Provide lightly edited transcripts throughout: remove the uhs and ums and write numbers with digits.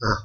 Ah,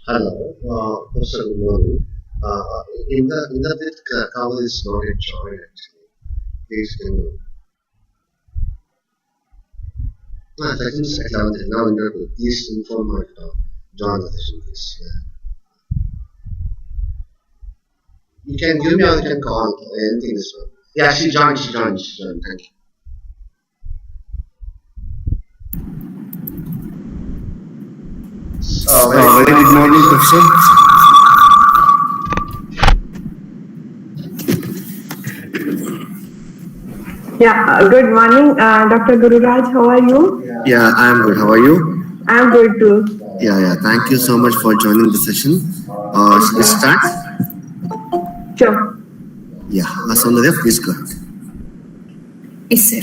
hello, Professor, good morning. In the bit, Kaval is not a join actually. Please can you? Seconds at 11. Now, please inform my join the session, please. Yeah. You can give me or you can call anything is fine. Yeah, she joined. Thank you. Very good morning, Professor. Yeah, good morning, Dr. Gururaj. How are you? Yeah, I'm good. How are you? I'm good too. Yeah. Thank you so much for joining the session. Should we start? Sure. Yeah, Soundarya, please go. Yes, sir.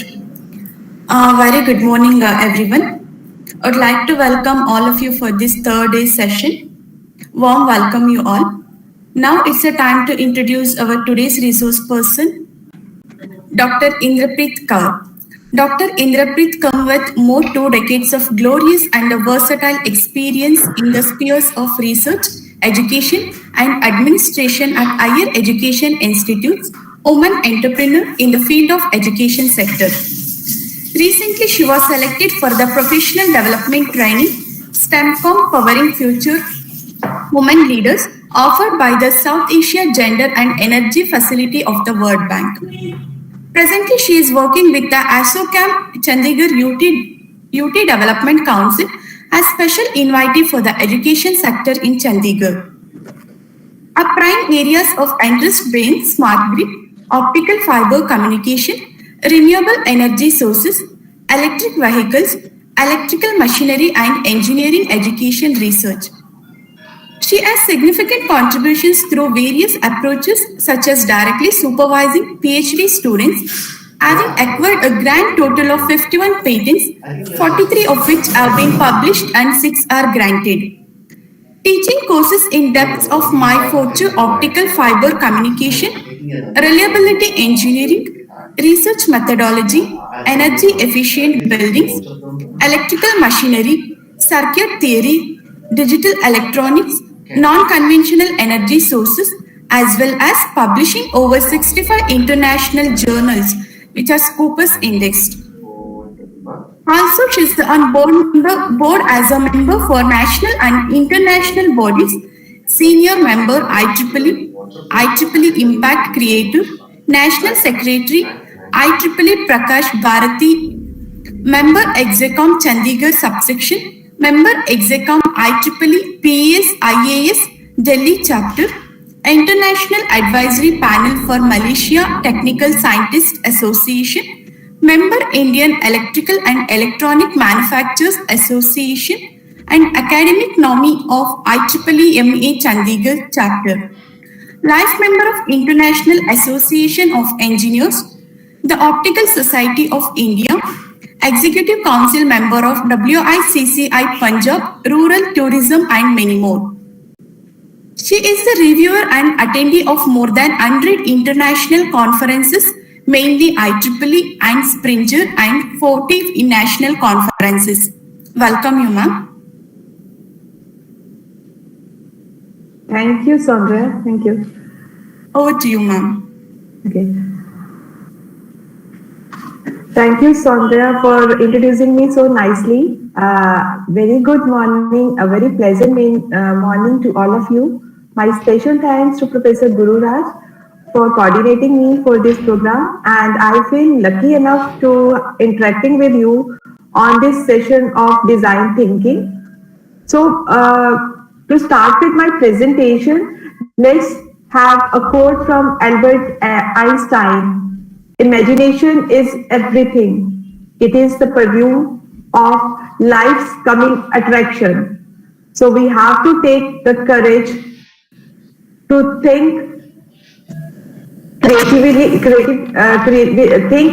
Very good morning, everyone. I would like to welcome all of you for this third day session. Warm welcome you all. Now it's a time to introduce our today's resource person, Dr. Indrapreet Kaur. Dr. Indrapreet comes with more 2 decades of glorious and a versatile experience in the spheres of research, education, and administration at higher education institutes, woman entrepreneur in the field of education sector. Recently, she was selected for the Professional Development Training STEMCOM Powering Future Women Leaders offered by the South Asia Gender and Energy Facility of the World Bank. Presently, she is working with the ASSOCHAM Chandigarh UT Development Council as special invitee for the education sector in Chandigarh. Our prime areas of interest being smart grid, optical fiber communication, renewable energy sources, electric vehicles, electrical machinery and engineering education research. She has significant contributions through various approaches such as directly supervising PhD students, having acquired a grand total of 51 patents, 43 of which have been published and 6 are granted. Teaching courses in depth of my forte optical fiber communication, reliability engineering, research methodology, energy efficient buildings, electrical machinery, circuit theory, digital electronics, non-conventional energy sources, as well as publishing over 65 international journals which are Scopus indexed. Also, she is on board as a member for national and international bodies, senior member IEEE Impact Creator, National Secretary IEEE Prakash Bharati, member Execom Chandigarh subsection, member Execom IEEE PAS IAS Delhi chapter, International Advisory Panel for Malaysia Technical Scientists Association, member Indian Electrical and Electronic Manufacturers Association, and academic nominee of IEEE MA Chandigarh chapter. Life member of International Association of Engineers, the Optical Society of India, Executive Council member of WICCI Punjab, Rural Tourism and many more. She is the reviewer and attendee of more than 100 international conferences, mainly IEEE and Springer and 40 national conferences. Welcome you, ma'am. Thank you, Sandra. Thank you. Over to you, ma'am. Okay. Thank you, Sondra, for introducing me so nicely. Very good morning, a very pleasant morning to all of you. My special thanks to Professor Guru Raj for coordinating me for this program, and I feel lucky enough to interacting with you on this session of design thinking. So, to start with my presentation, let's have a quote from Albert Einstein. Imagination is everything. It is the purview of life's coming attraction. So we have to take the courage to think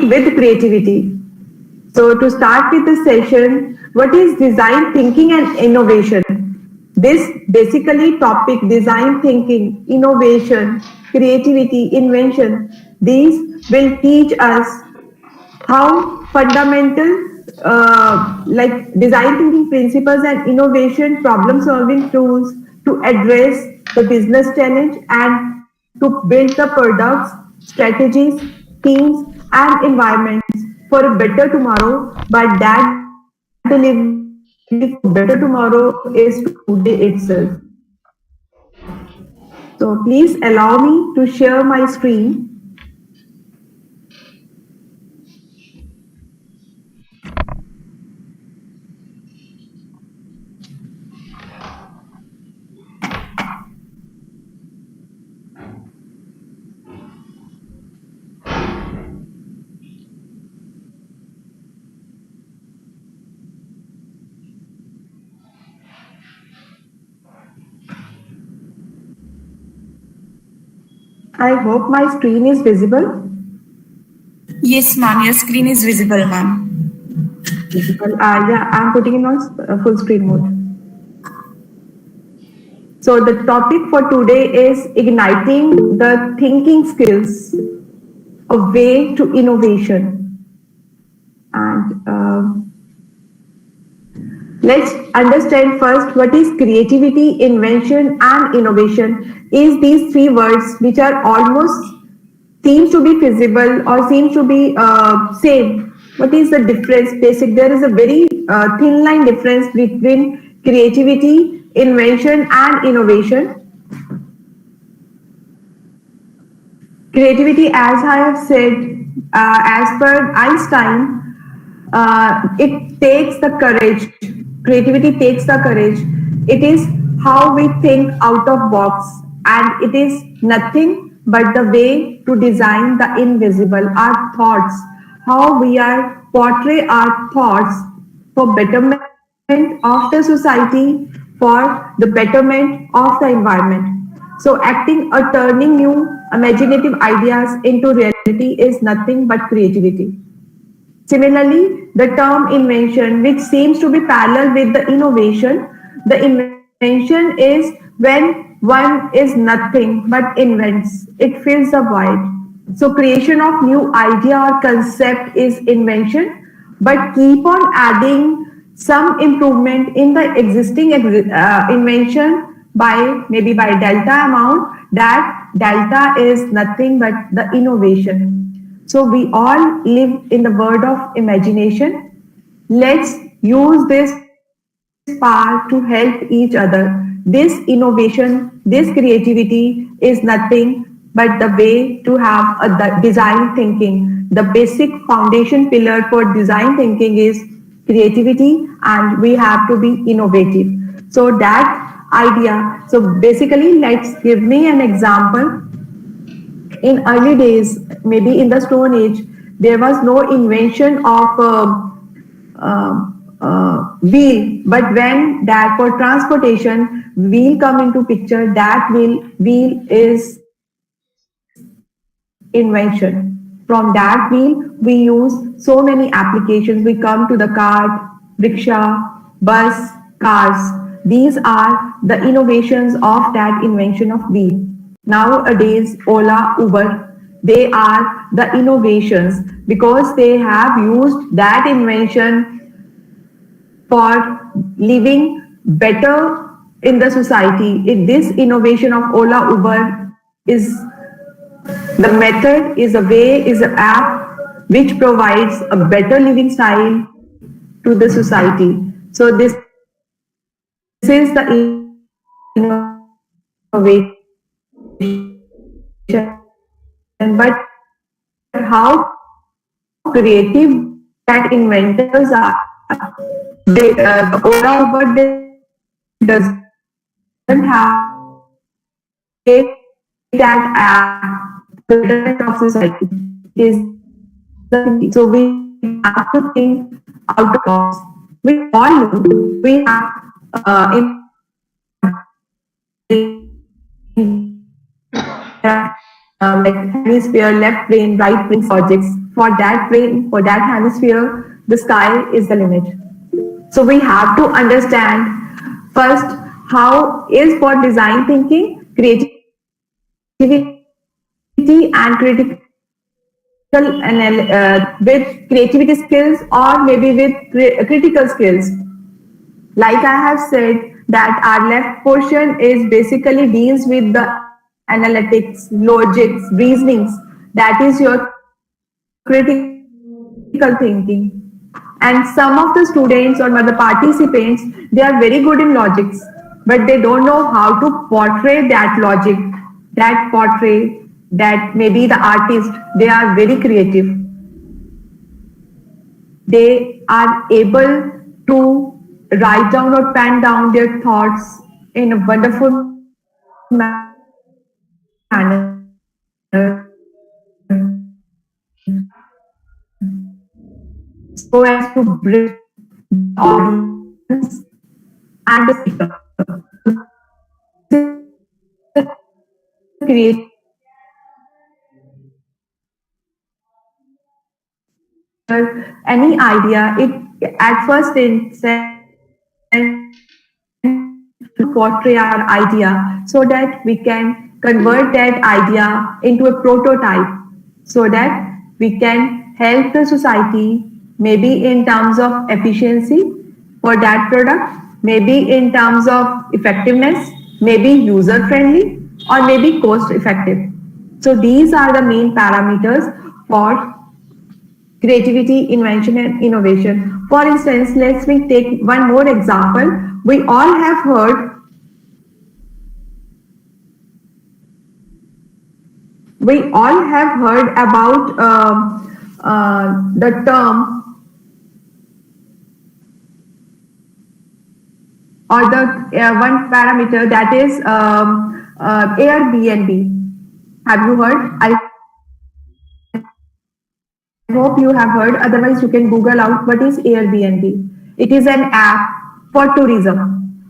with creativity. So to start with the session, what is design thinking and innovation? This basically topic, design thinking, innovation, creativity, invention, these will teach us how fundamental like design thinking principles and innovation problem solving tools to address the business challenge and to build the products, strategies, teams and environments for a better tomorrow, but that delivery for better tomorrow is today itself. So please allow me to share my screen. I hope my screen is visible. Yes, ma'am, your screen is visible, ma'am. Visible. Yeah, I'm putting it on full screen mode. So the topic for today is igniting the thinking skills, a way to innovation. And let's understand first what is creativity, invention, and innovation. Is these three words which are almost seems to be feasible or seems to be same. What is the difference? Basic. There is a very thin line difference between creativity, invention, and innovation. Creativity, as I have said, as per Einstein, it takes the courage. Creativity takes the courage. It is how we think out of box, and it is nothing but the way to design the invisible, our thoughts, how we are portray our thoughts for betterment of the society, for the betterment of the environment. So acting or turning new imaginative ideas into reality is nothing but creativity. Similarly, the term invention, which seems to be parallel with the innovation, the invention is when one is nothing but invents, it fills the void. So creation of new idea or concept is invention, but keep on adding some improvement in the existing invention by maybe by delta amount, that delta is nothing but the innovation. So we all live in the world of imagination. Let's use this power to help each other. This innovation, this creativity is nothing but the way to have a design thinking. The basic foundation pillar for design thinking is creativity, and we have to be innovative. So that idea, so basically let's give me an example. In early days, maybe in the Stone Age, there was no invention of wheel, but when that for transportation wheel come into picture, that wheel is invention. From that wheel, we use so many applications. We come to the cart, rickshaw, bus, cars. These are the innovations of that invention of wheel. Nowadays, Ola, Uber, they are the innovations because they have used that invention for living better in the society. If this innovation of Ola, Uber is the method, is a way, is an app, which provides a better living style to the society. So this is the innovation, but how creative that inventors are. They, the owner of what they doesn't have that the betterment of society is so we have to think out of the box. We all know we have like hemisphere, left brain, right brain subjects. For that brain, for that hemisphere, the sky is the limit. So we have to understand first how is for design thinking, creativity and critical with creativity skills or maybe with critical skills. Like I have said that our left portion is basically deals with the analytics, logics, reasonings. That is your critical thinking. And some of the students or the participants, they are very good in logics, but they don't know how to portray that logic, that portray, that maybe the artist, they are very creative. They are able to write down or pen down their thoughts in a wonderful manner. So as to bridge the audience and the speaker. Create any idea, it at first instance to portray our idea so that we can convert that idea into a prototype so that we can help the society maybe in terms of efficiency for that product, maybe in terms of effectiveness, maybe user friendly or maybe cost effective. So these are the main parameters for creativity, invention, and innovation. For instance, let's me take one more example. We all have heard about the term or the one parameter that is Airbnb. Have you heard? I hope you have heard. Otherwise, you can Google out what is Airbnb. It is an app for tourism.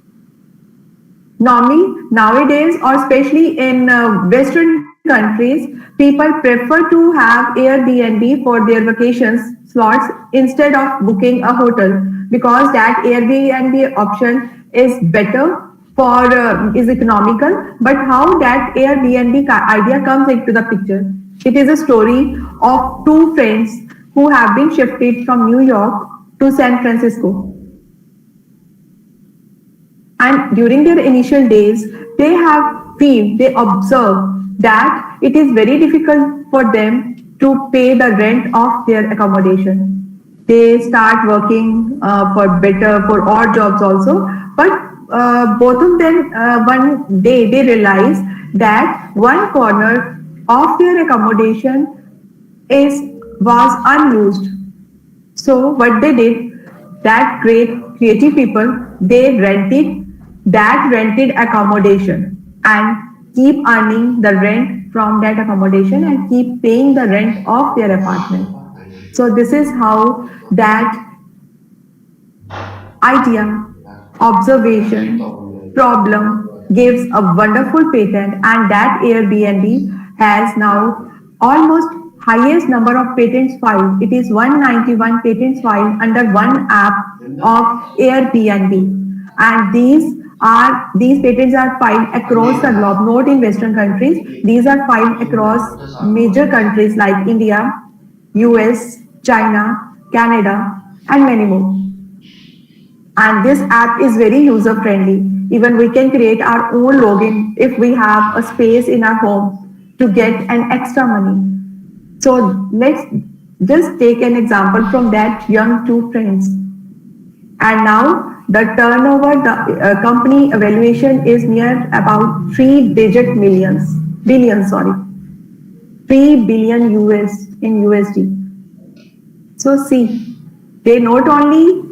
Normally, nowadays, or especially in Western countries, people prefer to have Airbnb for their vacations slots instead of booking a hotel because that Airbnb option is better for is economical. But how that Airbnb idea comes into the picture? It is a story of two friends who have been shifted from New York to San Francisco. And during their initial days, they observe that it is very difficult for them to pay the rent of their accommodation. They start working for odd jobs also, but both of them one day they realize that one corner of their accommodation was unused. So what they did, that great creative people, they rented that rented accommodation and keep earning the rent from that accommodation and keep paying the rent of their apartment. So this is how that idea, observation, problem gives a wonderful patent, and that Airbnb has now almost highest number of patents filed. It is 191 patents filed under one app of Airbnb, and these patents are filed across the globe, not in Western countries. These are filed across major countries like India, US, China, Canada, and many more. And this app is very user friendly. Even we can create our own login if we have a space in our home to get an extra money. So let's Just take an example from that young two friends. And now the turnover, the company evaluation is near about 3-digit billion, 3 billion US in USD. So see, they not only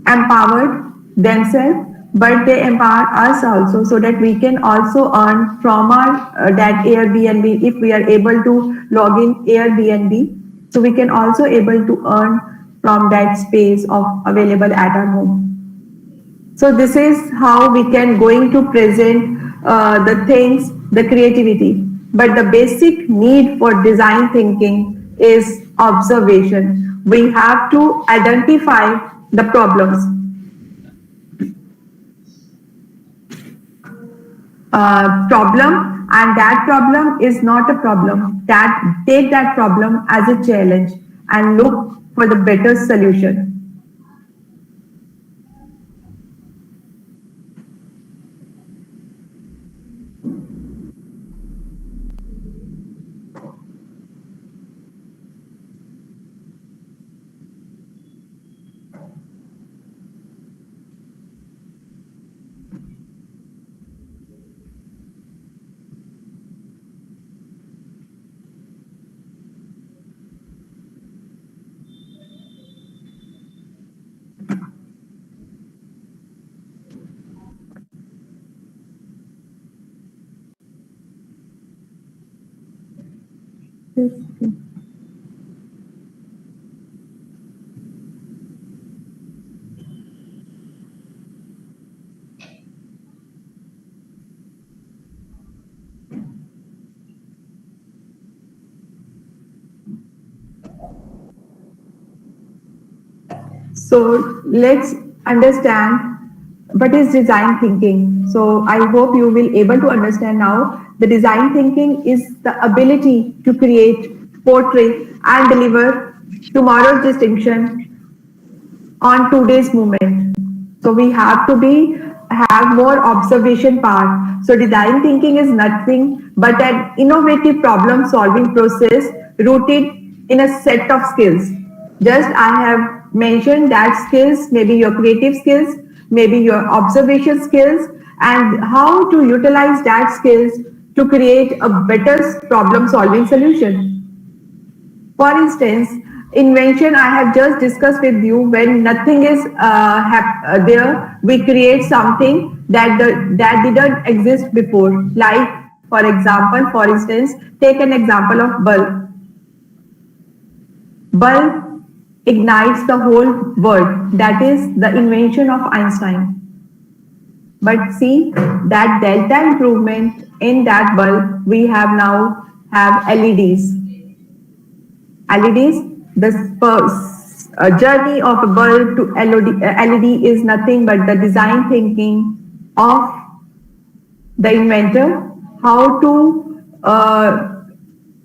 empowered themselves, but they empower us also, so that we can also earn from our that Airbnb. If we are able to log in Airbnb, so we can also able to earn from that space of available at our home. So this is how we can going to present the things, the creativity. But the basic need for design thinking is observation. We have to identify the problems. Problem, and that problem is not a problem. Take that problem as a challenge and look for the better solution. So let's understand what is design thinking. So I hope you will able to understand now. The design thinking is the ability to create, portray, and deliver tomorrow's distinction on today's moment. So we have to have more observation power. So design thinking is nothing but an innovative problem solving process rooted in a set of skills. Just I have mentioned that skills, maybe your creative skills, maybe your observation skills, and how to utilize that skills to create a better problem solving solution. For instance, invention I have just discussed with you. When nothing is there, we create something that didn't exist before. Like, for example, for instance, take an example of bulb. Bulb ignites the whole world. That is the invention of Einstein. But see that delta improvement in that bulb, we have now have LEDs. LEDs, the journey of a bulb to LED is nothing but the design thinking of the inventor, how to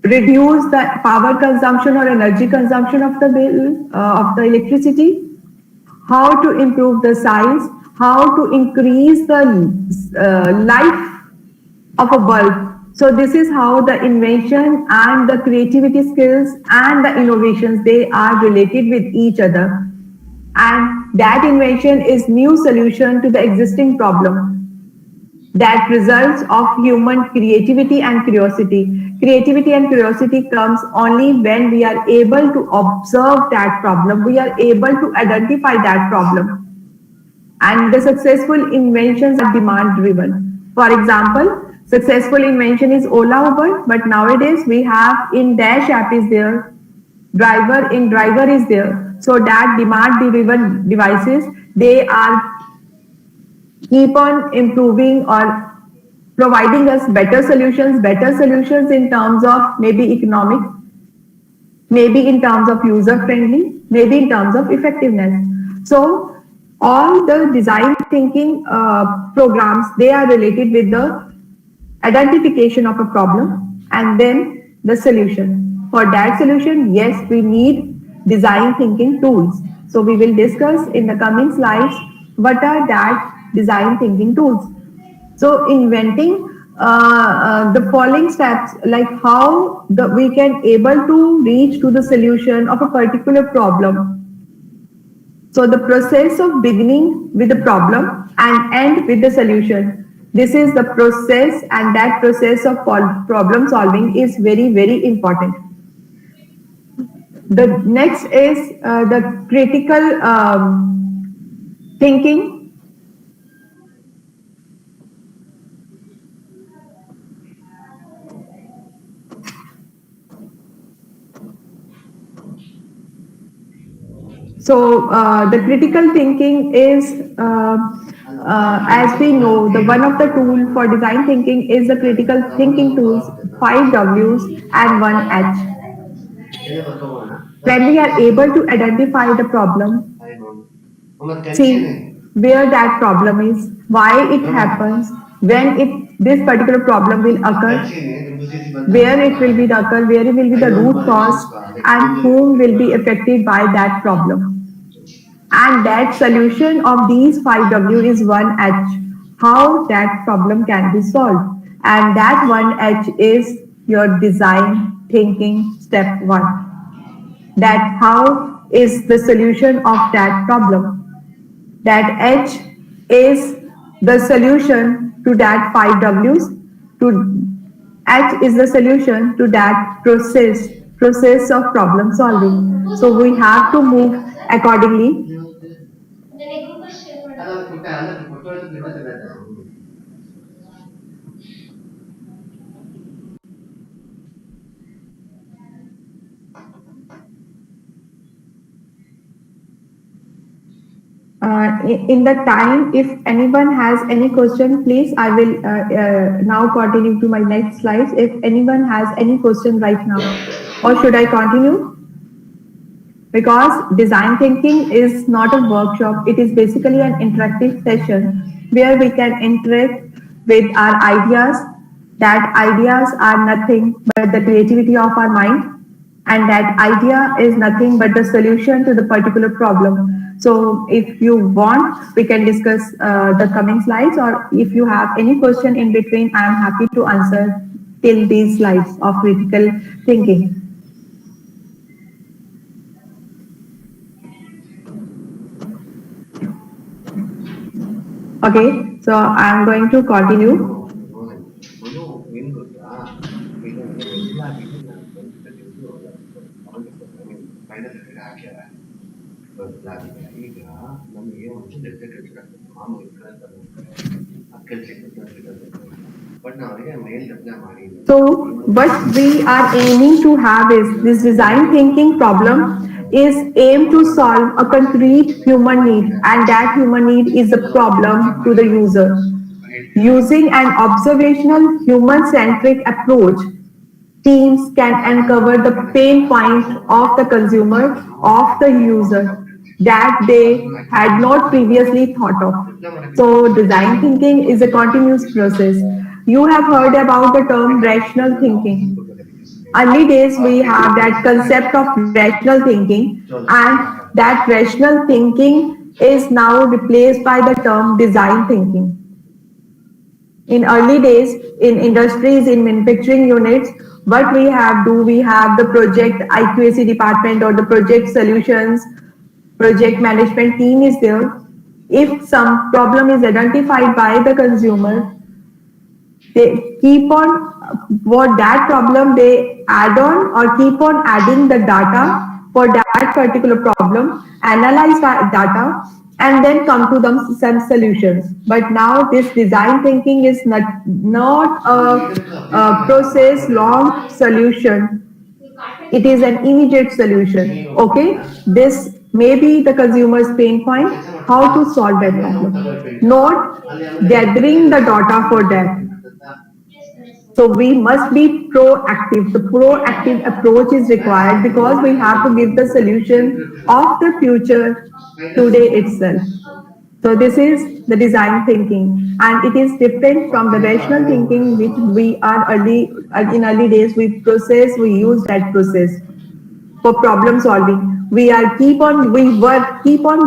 reduce the power consumption or energy consumption of the electricity, how to improve the size, how to increase the life of a bulb. So this is how the invention and the creativity skills and the innovations, they are related with each other. And that invention is new solution to the existing problem. That results of human creativity and curiosity. Creativity and curiosity comes only when we are able to observe that problem. We are able to identify that problem. And the successful inventions are demand driven. For example, successful invention is Ola Uber, but nowadays we have in Dash app is there, driver is there. So that demand driven devices, they are keep on improving or providing us better solutions in terms of maybe economic, maybe in terms of user friendly, maybe in terms of effectiveness. So all the design thinking programs, they are related with the identification of a problem and then the solution. For that solution, yes, we need design thinking tools. So we will discuss in the coming slides what are that design thinking tools. So inventing the following steps, like how we can able to reach to the solution of a particular problem. So the process of beginning with the problem and end with the solution. This is the process, and that process of problem solving is very, very important. The next is the critical thinking. So the critical thinking is, as we know, the one of the tool for design thinking is the critical thinking tools, 5 W's and 1 H. When we are able to identify the problem, see where that problem is, why it happens, when this particular problem will occur, where it will be occur, where it will be the root cause, and whom will be affected by that problem. And that solution of these 5 W is 1 H, how that problem can be solved. And that 1 H is your design thinking step 1. That how is the solution of that problem. That H is the solution to that 5 W's. H is the solution to that process of problem solving. So we have to move accordingly. In the time, if anyone has any question, please, I will now continue to my next slides. If anyone has any question right now, or should I continue? Because design thinking is not a workshop, it is basically an interactive session where we can interact with our ideas. That ideas are nothing but the creativity of our mind, and that idea is nothing but the solution to the particular problem. So if you want, we can discuss the coming slides, or if you have any question in between, I am happy to answer till these slides of critical thinking. Okay, so I am going to continue. So what we are aiming to have is this design thinking problem is aimed to solve a concrete human need, and that human need is a problem to the user. Using an observational human-centric approach, teams can uncover the pain point of the consumer, of the user, that they had not previously thought of. So design thinking is a continuous process. You have heard about the term rational thinking. Early days we have that concept of rational thinking, and that rational thinking is now replaced by the term design thinking. In early days, in industries, in manufacturing units, what we have the project IQAC department or the project solutions, project management team is there. If some problem is identified by the consumer, they keep on for that problem, they add on or keep on adding the data for that particular problem, analyze that data, and then come to some solutions. But now this design thinking is not a process long solution. It is an immediate solution. Okay, this may be the consumer's pain point, how to solve that problem, not gathering the data for that. So we must be proactive. The proactive approach is required because we have to give the solution of the future today itself. So this is the design thinking, and it is different from the rational thinking, which we are in early days we use that process for problem solving. We keep on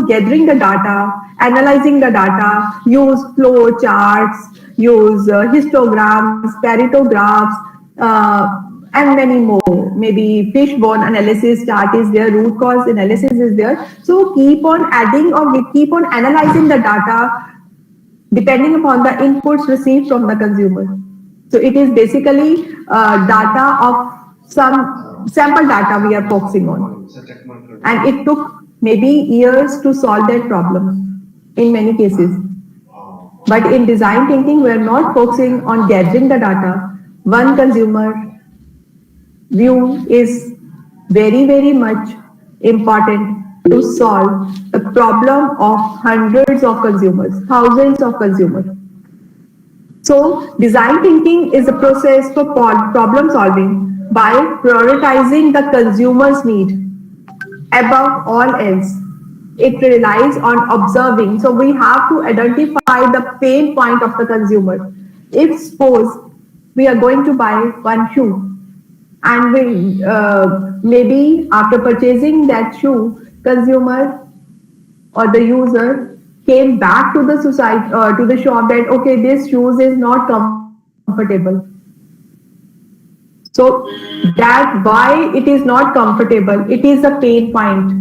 gathering the data, analyzing the data, use flow charts, use histograms, paritographs, and many more. Maybe fishbone analysis chart is there, root cause analysis is there. So keep on adding, or we keep on analyzing the data depending upon the inputs received from the consumer. So it is basically data of some sample data we are focusing on. And it took maybe years to solve that problem in many cases. But in design thinking, we are not focusing on gathering the data. One consumer view is very, very much important to solve the problem of hundreds of consumers, thousands of consumers. So design thinking is a process for problem solving by prioritizing the consumer's need above all else. It relies on observing. So we have to identify the pain point of the consumer. If suppose we are going to buy one shoe, and we maybe after purchasing that shoe, consumer or the user came back to the society to the shop that okay, this shoes is not comfortable. So that why it is not comfortable, it is a pain point.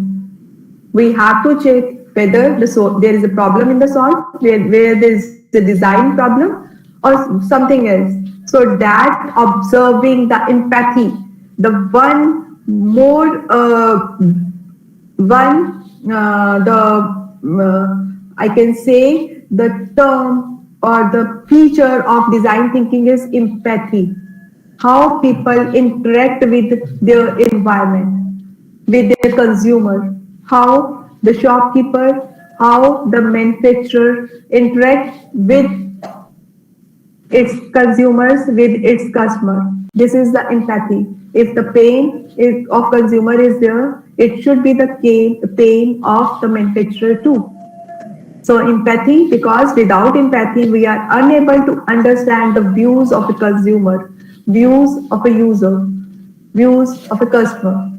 We have to check whether there is a problem in the sole, where there is a design problem or something else. So that observing the empathy, the one more I can say the term or the feature of design thinking is empathy. How people interact with their environment, with their consumer, how the shopkeeper, how the manufacturer interact with its consumers, with its customer. This is the empathy. If the pain of consumer is there, it should be the pain of the manufacturer too. So empathy, because without empathy, we are unable to understand the views of the consumer, views of a user, views of a customer.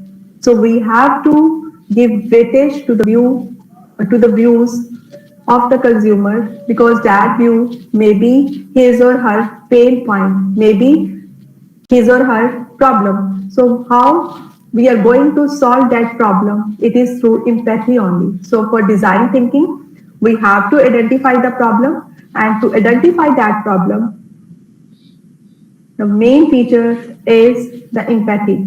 So we have to give weightage to the views of the consumer, because that view may be his or her pain point, maybe his or her problem. So how we are going to solve that problem? It is through empathy only. So for design thinking, we have to identify the problem, and to identify that problem, the main feature is the empathy,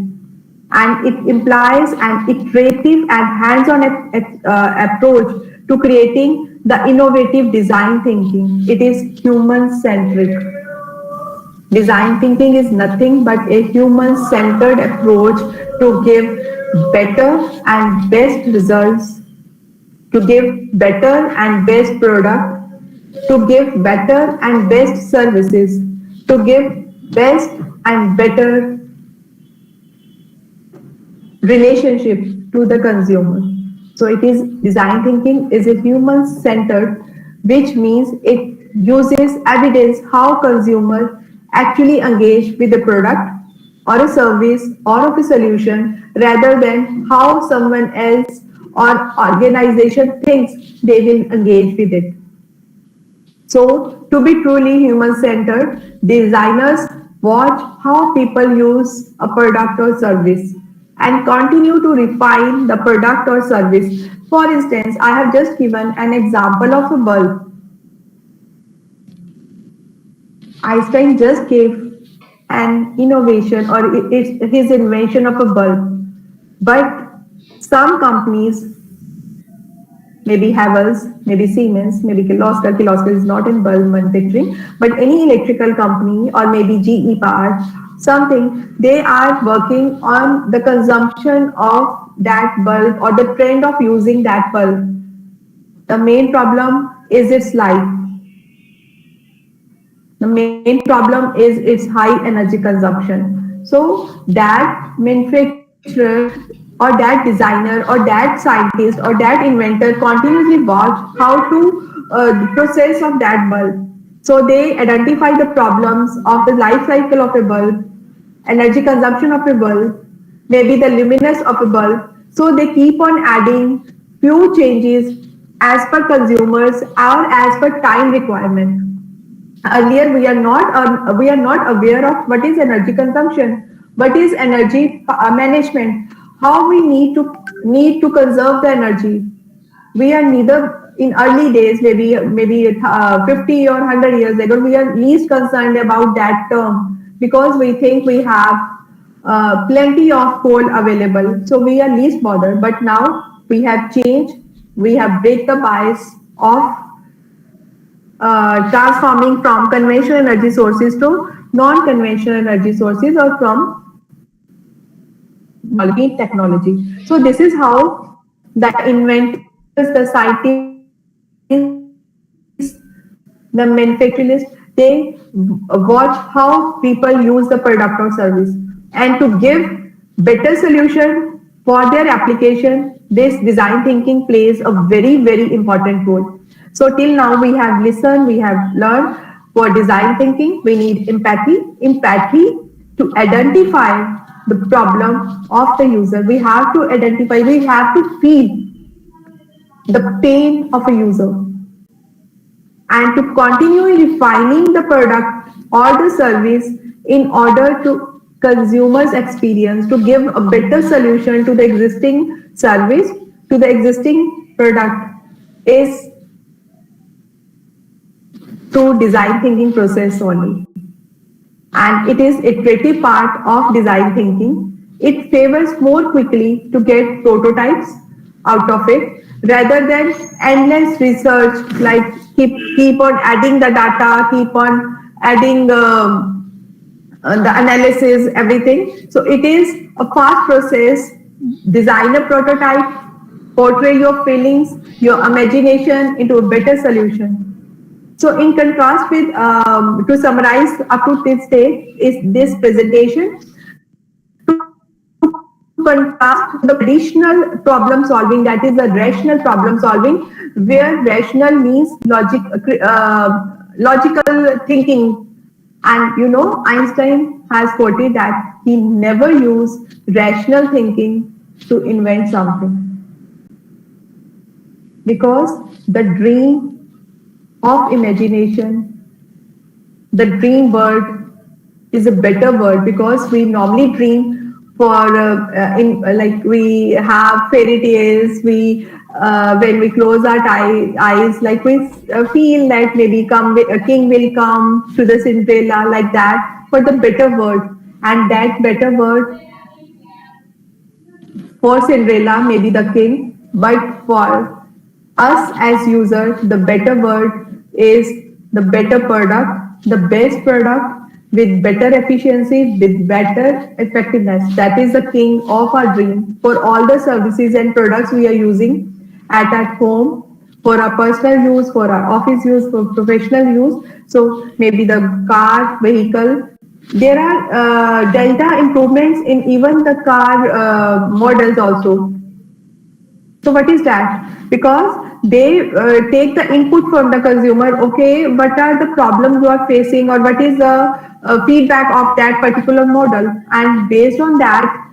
and it implies an iterative and hands-on approach to creating the innovative design thinking. It is human-centric. Design thinking is nothing but a human-centered approach to give better and best results, to give better and best product, to give better and best services, to give best and better relationship to the consumer. So it is design thinking is a human-centered, which means it uses evidence how consumer actually engage with the product or a service or of a solution, rather than how someone else or organization thinks they will engage with it. So to be truly human-centered, designers watch how people use a product or service and continue to refine the product or service. For instance, I have just given an example of a bulb. Einstein just gave an innovation or his invention of a bulb. But some companies, maybe Havells, maybe Siemens, maybe Kirloskar is not in bulb manufacturing, but any electrical company or maybe GE Power, something, they are working on the consumption of that bulb or the trend of using that bulb. The main problem is its life. The main problem is its high energy consumption. So that manufacturer or that designer or that scientist or that inventor continuously watch how to the process of that bulb. So they identify the problems of the life cycle of a bulb, energy consumption of a bulb, maybe the luminance of a bulb. So they keep on adding few changes as per consumers or as per time requirement. earlier we are not aware of what is energy consumption, what is energy management, how we need to conserve the energy. We are neither in early days, maybe 50 or 100 years ago, we are least concerned about that term because we think we have plenty of coal available, so we are least bothered. But now we have changed, we have break the bias of transforming from conventional energy sources to non-conventional energy sources or from technology. So this is how the inventors, the scientists, the manufacturers, they watch how people use the product or service, and to give better solution for their application, this design thinking plays a very important role. So till now we have listened, we have learned. For design thinking, we need empathy to identify the problem of the user. We have to identify, we have to feel the pain of a user, and to continue refining the product or the service in order to consumers experience, to give a better solution to the existing service, to the existing product, is through design thinking process only. And it is iterative part of design thinking. It favors more quickly to get prototypes out of it rather than endless research, like keep on adding the data, keep on adding the analysis, everything. So it is a fast process. Design a prototype, portray your feelings, your imagination into a better solution. So in contrast with, to summarize up to this stage, is this presentation, to contrast the traditional problem solving, that is the rational problem solving, where rational means logical thinking. And you know, Einstein has quoted that he never used rational thinking to invent something, because the dream of imagination, the dream world is a better word, because we normally dream for like we have fairy tales. We when we close our eyes, like we feel that maybe a king will come to the Cinderella, like that, for the better world. And that better world for Cinderella may be the king, but for us as users, the better word is the better product, the best product with better efficiency, with better effectiveness. That is the king of our dream for all the services and products we are using at home, for our personal use, for our office use, for professional use. So maybe the car, vehicle. There are delta improvements in even the car models also. So what is that? Because they take the input from the consumer. Okay, what are the problems you are facing, or what is the feedback of that particular model? And based on that,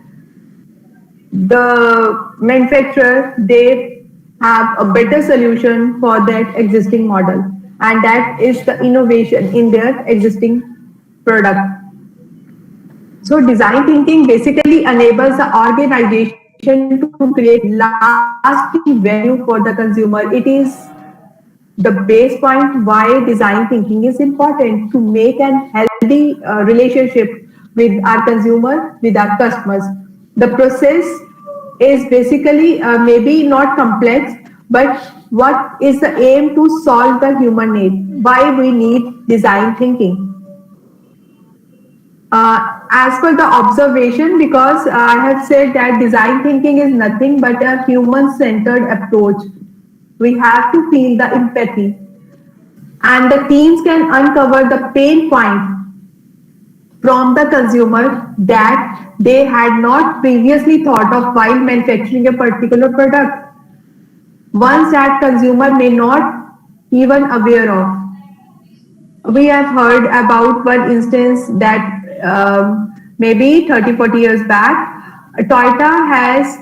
the manufacturer, they have a better solution for that existing model. And that is the innovation in their existing product. So design thinking basically enables the organization to create lasting value for the consumer. It is the base point why design thinking is important, to make an healthy relationship with our consumer, with our customers. The process is basically maybe not complex, but what is the aim? To solve the human need. Why we need design thinking? As per the observation, because I have said that design thinking is nothing but a human-centered approach. We have to feel the empathy, and the teams can uncover the pain point from the consumer that they had not previously thought of while manufacturing a particular product. Ones that consumer may not even aware of. We have heard about one instance that maybe 30-40 years back, Toyota has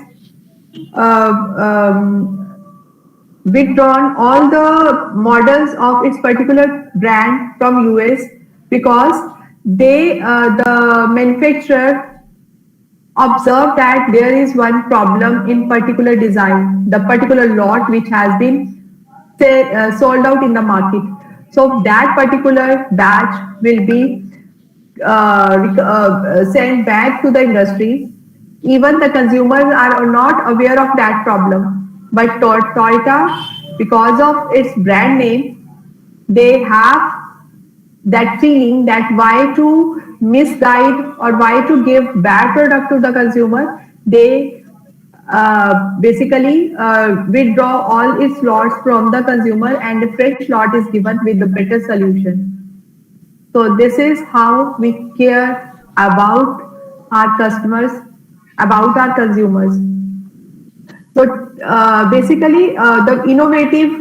withdrawn all the models of its particular brand from US because the manufacturer observed that there is one problem in particular design, the particular lot which has been sold out in the market. So that particular batch will be sent back to the industry. Even the consumers are not aware of that problem. But Toyota, because of its brand name, they have that feeling that why to misguide or why to give bad product to the consumer. They basically withdraw all its lots from the consumer and a fresh lot is given with the better solution. So this is how we care about our customers, about our consumers. So basically, the innovative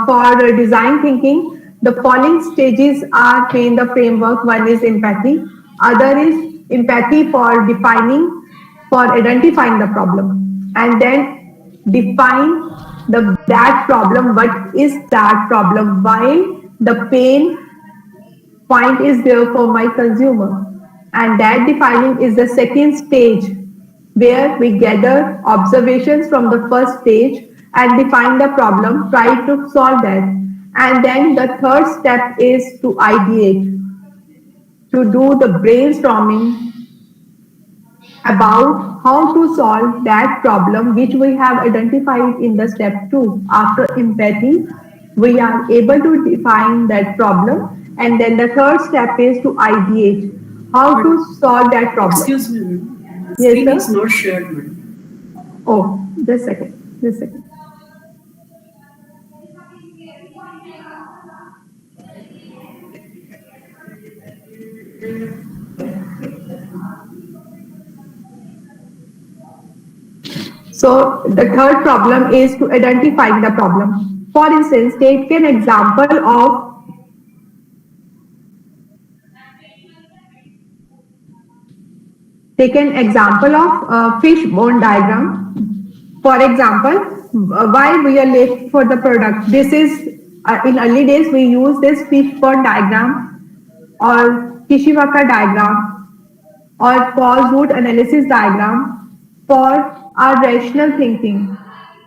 for design thinking, the following stages are in the framework. One is empathy, other is empathy for defining, for identifying the problem, and then define that problem. What is that problem? Why the pain point is there for my consumer? And that defining is the second stage, where we gather observations from the first stage and define the problem, try to solve that. And then the third step is to ideate, to do the brainstorming about how to solve that problem which we have identified in the step 2. After empathy, we are able to define that problem, and then the third step is to ideate how to solve that problem. Excuse me, Yes, screen sir? is not shared, madam. Oh, just a second, just a second. So the third problem is to identify the problem. For instance, take an example of fishbone diagram. For example, why we are late for the product. This is in early days we use this fishbone diagram or Kishimoto diagram or cause root analysis diagram for our rational thinking.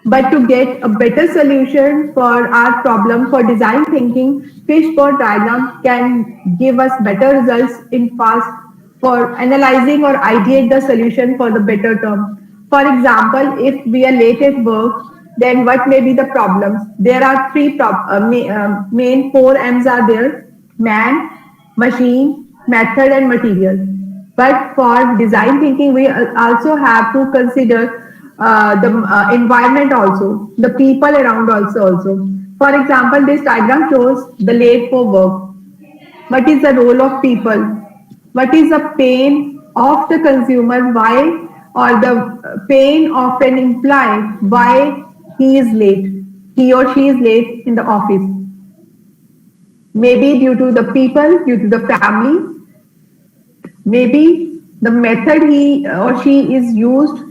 But to get a better solution for our problem for design thinking, fishbone diagram can give us better results in fast for analyzing or ideate the solution for the better term. For example, if we are late at work, then what may be the problems? There are three main 4 M's are there: man, machine, method, and material. But for design thinking, we also have to consider the environment also, the people around also. For example, this diagram shows the late for work. What is the role of people? What is the pain of the consumer? Why? Or the pain of an employee? Why he is late? He or she is late in the office. Maybe due to the people, due to the family. Maybe the method he or she is used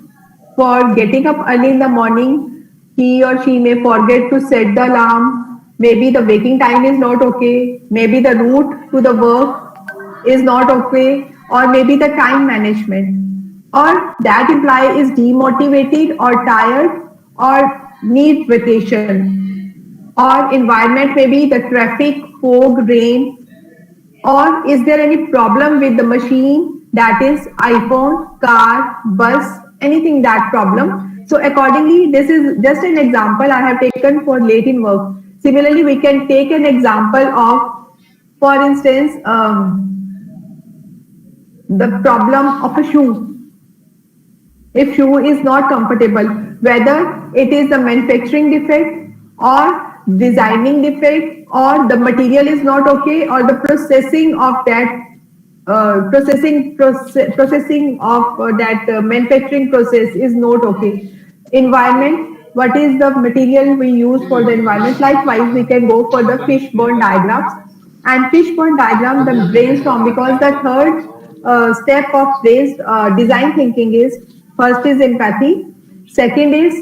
for getting up early in the morning. He or she may forget to set the alarm. Maybe the waking time is not okay. Maybe the route to the work is not okay, or maybe the time management, or that employee is demotivated or tired or needs vacation, or environment, maybe the traffic, fog, rain, or is there any problem with the machine, that is iPhone, car, bus, anything that problem. So accordingly, this is just an example I have taken for late in work. Similarly, we can take an example of, for instance, the problem of a shoe. If shoe is not comfortable, whether it is the manufacturing defect or designing defect, or the material is not okay, or the processing of that manufacturing process is not okay. Environment, what is the material we use for the environment? Likewise, we can go for the fishbone diagrams. And fishbone diagram, the brainstorm, because the third step of this design thinking is, first is empathy, second is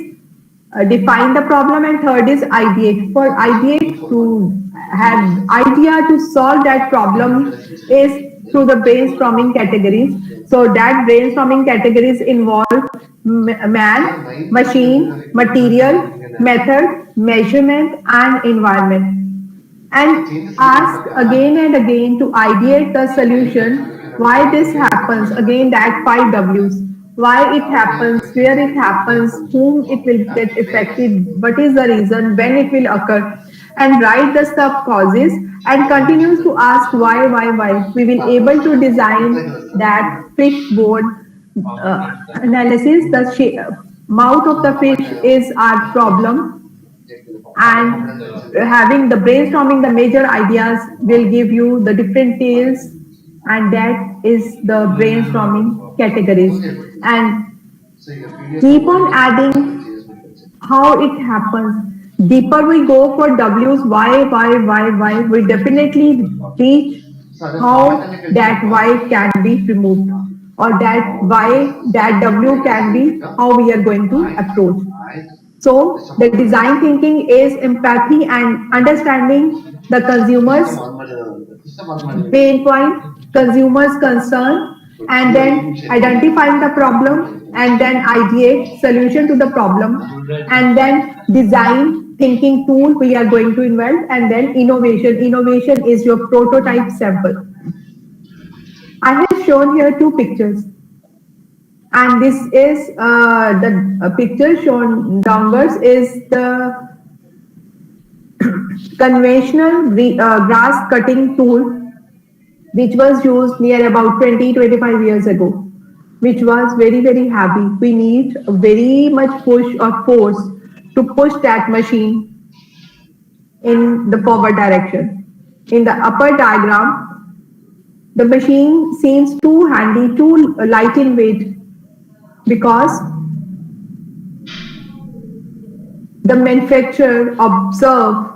define the problem, and third is ideate. For ideate, to have idea to solve that problem is through the brainstorming categories. So that brainstorming categories involve man, machine, material, method, measurement, and environment, and ask again and again to ideate the solution, why this happens, again that 5 Ws, why it happens, where it happens, whom it will get affected, what is the reason, when it will occur, and write the sub causes, and continues to ask why. We will able to design that fishbone analysis. The mouth of the fish is our problem, and having the brainstorming the major ideas will give you the different tales, and that is the brainstorming categories, and keep on adding how it happens. Deeper we go for W's, why, we definitely reach how that why can be removed, or that why that W can be how we are going to approach. So the design thinking is empathy and understanding the consumer's pain point, consumer's concern, and then identifying the problem, and then ideate solution to the problem, and then design thinking tool we are going to invent, and then innovation. Innovation is your prototype sample. I have shown here 2 pictures. And this is the picture shown downwards is the conventional grass cutting tool, which was used near about 20-25 years ago, which was very heavy. We need very much push or force to push that machine in the forward direction. In the upper diagram, the machine seems too handy, too light in weight, because the manufacturer observed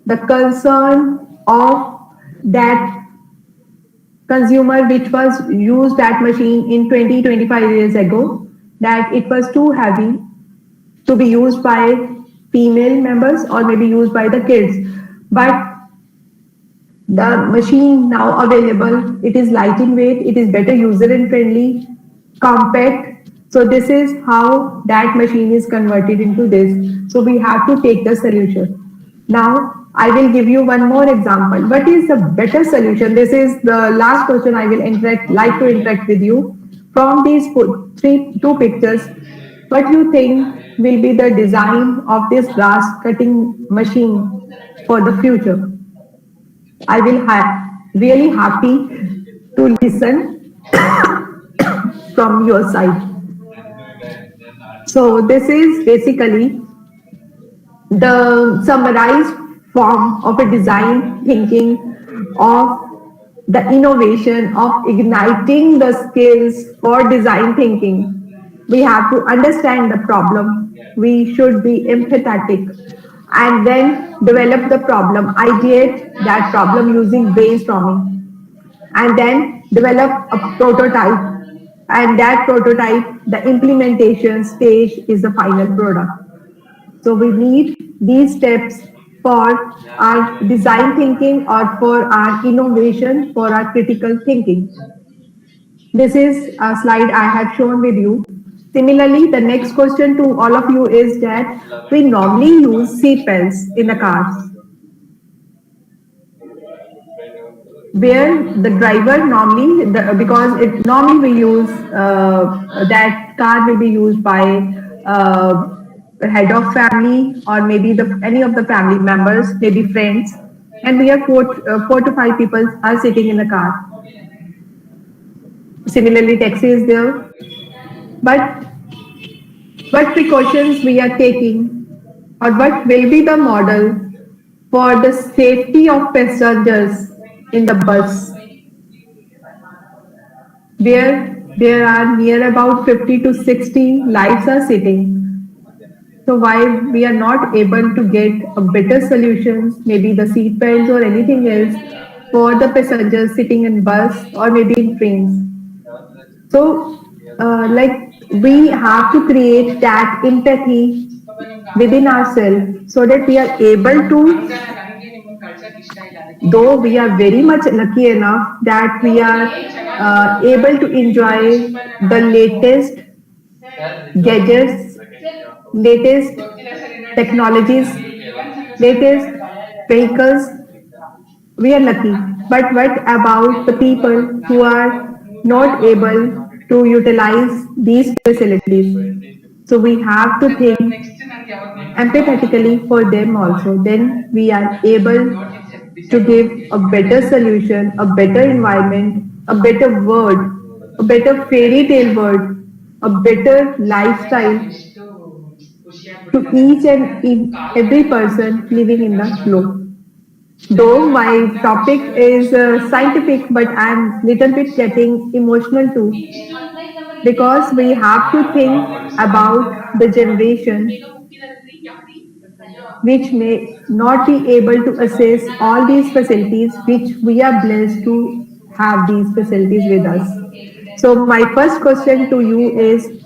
the concern of that consumer which was used that machine in 20-25 years ago, that it was too heavy to be used by female members or maybe used by the kids. But the machine now available, it is light in weight, it is better user and friendly, compact. So this is how that machine is converted into this. So we have to take the solution. Now I will give you one more example. What is the better solution? This is the last question I will like to interact with you. From these 2 pictures, what you think will be the design of this grass cutting machine for the future? I will really happy to listen from your side. So this is basically the summarized form of a design thinking, of the innovation, of igniting the skills for design thinking. We have to understand the problem. We should be empathetic, and then develop the problem, ideate that problem using brainstorming, and then develop a prototype, and that prototype, the implementation stage, is the final product. So we need these steps for our design thinking or for our innovation, for our critical thinking. This is a slide I have shown with you. Similarly, the next question to all of you is that we normally use seat belts in the cars, where the driver normally, because it normally we use that car will be used by the head of family, or maybe any of the family members, maybe friends, and we are 4 to 5 people are sitting in the car. Similarly, taxi is there, but what precautions we are taking, or what will be the model for the safety of passengers in the bus, where there are near about 50 to 60 lives are sitting. So why we are not able to get a better solutions, maybe the seat belts or anything else for the passengers sitting in bus or maybe in trains. So like we have to create that empathy within ourselves so that we are able to, though we are very much lucky enough that we are able to enjoy the latest gadgets, latest technologies, latest vehicles, we are lucky. But what about the people who are not able to utilize these facilities? So we have to think empathetically for them also. Then we are able to give a better solution, a better environment, a better word, a better fairy tale word, a better lifestyle to each and every person living in the globe. Though my topic is scientific, but I'm little bit getting emotional too, because we have to think about the generation which may not be able to access all these facilities, which we are blessed to have these facilities with us. So my first question to you is,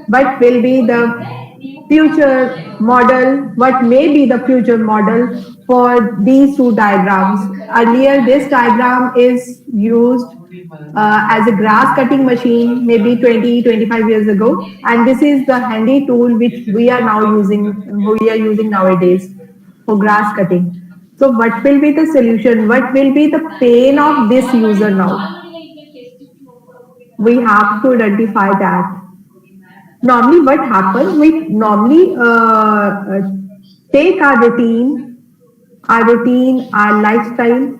what will be the future model, what may be the future model for these two diagrams? Earlier, this diagram is used as a grass cutting machine maybe 20-25 years ago, and this is the handy tool which we are using nowadays for grass cutting. So what will be the solution? What will be the pain of this user now? We have to identify that. Normally, what happens? We normally take our lifestyle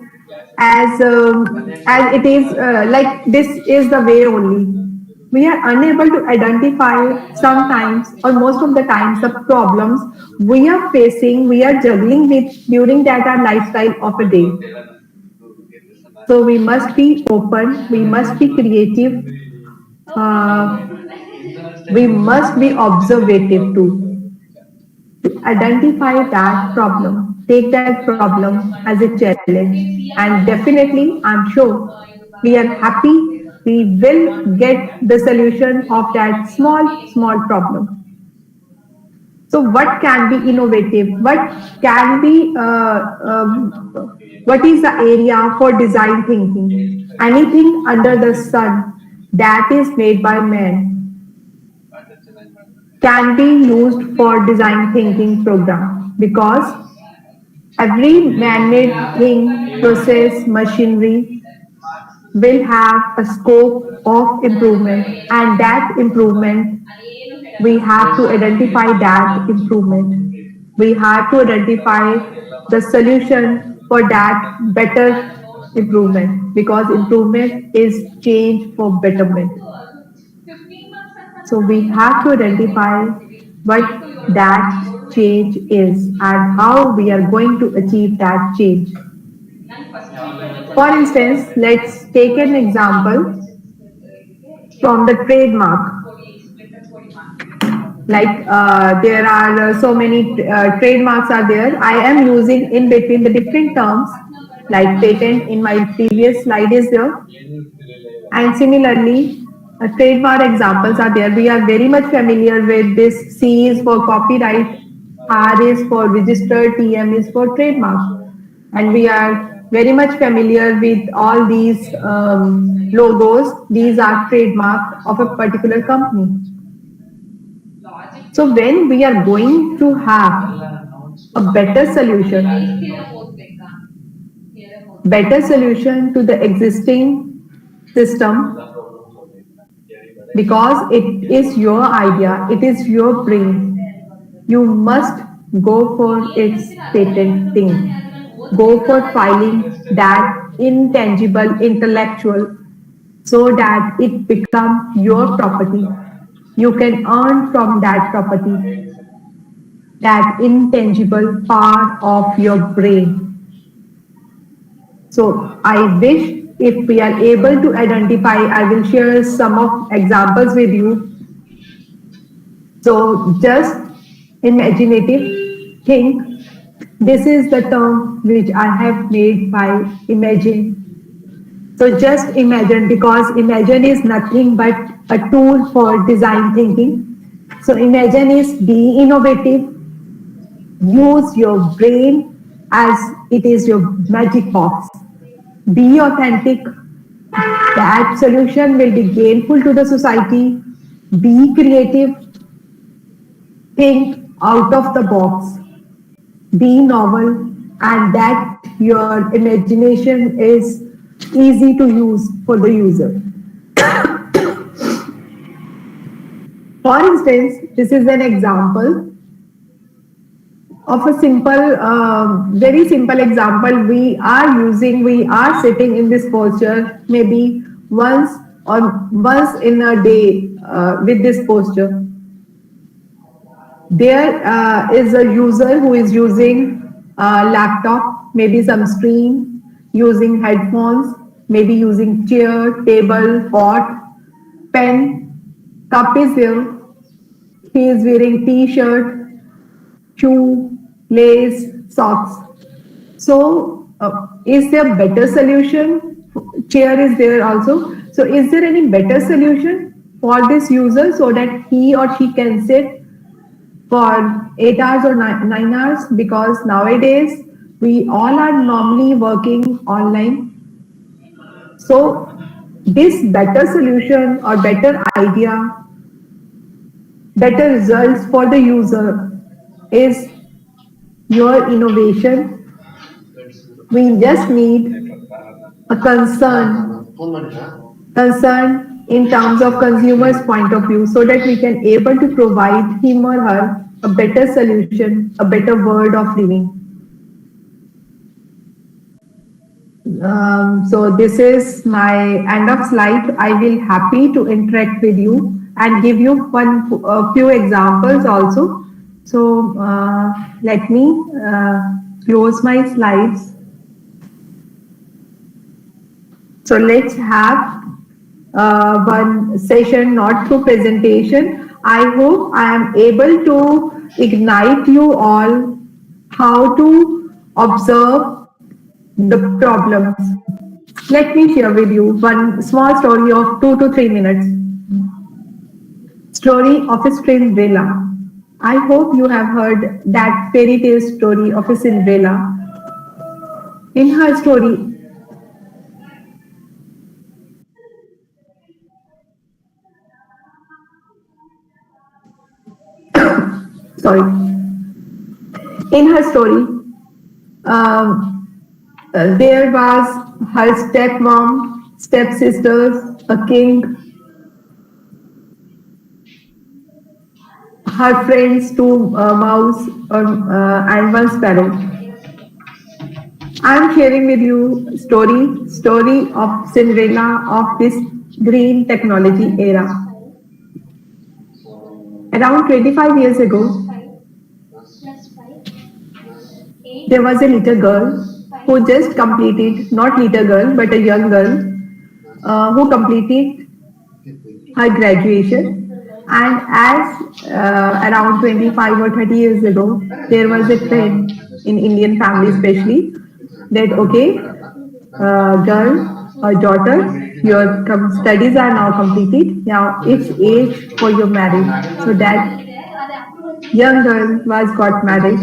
as it is, like this is the way only. We are unable to identify sometimes or most of the times the problems we are facing, we are juggling with during that our lifestyle of a day. So we must be open, we must be creative, uh, we must be observative too, to identify that problem, take that problem as a challenge, and definitely, I'm sure we are happy we will get the solution of that small problem. So, what can be innovative? What can be, what is the area for design thinking? Anything under the sun that is made by man can be used for design thinking program, because every man-made thing, process, machinery will have a scope of improvement, and that improvement we have to identify that improvement. We have to identify the solution for that better improvement, because improvement is change for betterment. So we have to identify what that change is and how we are going to achieve that change. For instance, let's take an example from the trademark. Like there are so many trademarks are there. I am using in between the different terms, like patent in my previous slide is there. And similarly, trademark examples are there. We are very much familiar with this. C is for copyright, R is for registered, TM is for trademark. And we are very much familiar with all these logos. These are trademark of a particular company. So when we are going to have a better solution to the existing system, because it is your idea, it is your brain, you must go for its patenting, go for filing that intangible intellectual so that it becomes your property. You can earn from that property, that intangible part of your brain. So I wish if we are able to identify, I will share some of examples with you. So just imaginative think. This is the term which I have made by imagine. So just imagine, because Imagine is nothing but a tool for design thinking. So Imagine is be innovative, use your brain as it is your magic box. Be authentic. That solution will be gainful to the society. Be creative. Think out of the box. Be novel, and that your imagination is easy to use for the user. For instance, this is an example of a simple, very simple example. We are sitting in this posture maybe once in a day with this posture. There is a user who is using a laptop, maybe some screen, using headphones, maybe using chair, table, pot, pen, cup is there. He is wearing t-shirt, shoe, lace, socks. So is there a better solution? Chair is there also. So is there any better solution for this user so that he or she can sit for 8 hours or 9 hours? Because nowadays we all are normally working online. So this better solution or better idea, better results for the user is your innovation. We just need a concern in terms of consumer's point of view, so that we can able to provide him or her a better solution, a better world of living. So this is my end of slide. I will happy to interact with you and give you a few examples also. So let me close my slides. So let's have one session, not through presentation. I hope I am able to ignite you all how to observe the problems. Let me share with you one small story of 2 to 3 minutes. Story of a Cinderella. I hope you have heard that fairy tale story of a Cinderella. In her story, in her story, there was her stepmom, stepsisters, a king, her friends, two mouse, and one sparrow. I am sharing with you story of Cinderella of this green technology era. Around 25 years ago, there was a little girl who just completed, not little girl, but a young girl who completed her graduation. And as around 25 or 30 years ago, there was a trend in Indian families especially that, okay, girl or daughter, your studies are now completed. Now it's age for your marriage. So that young girl was got married.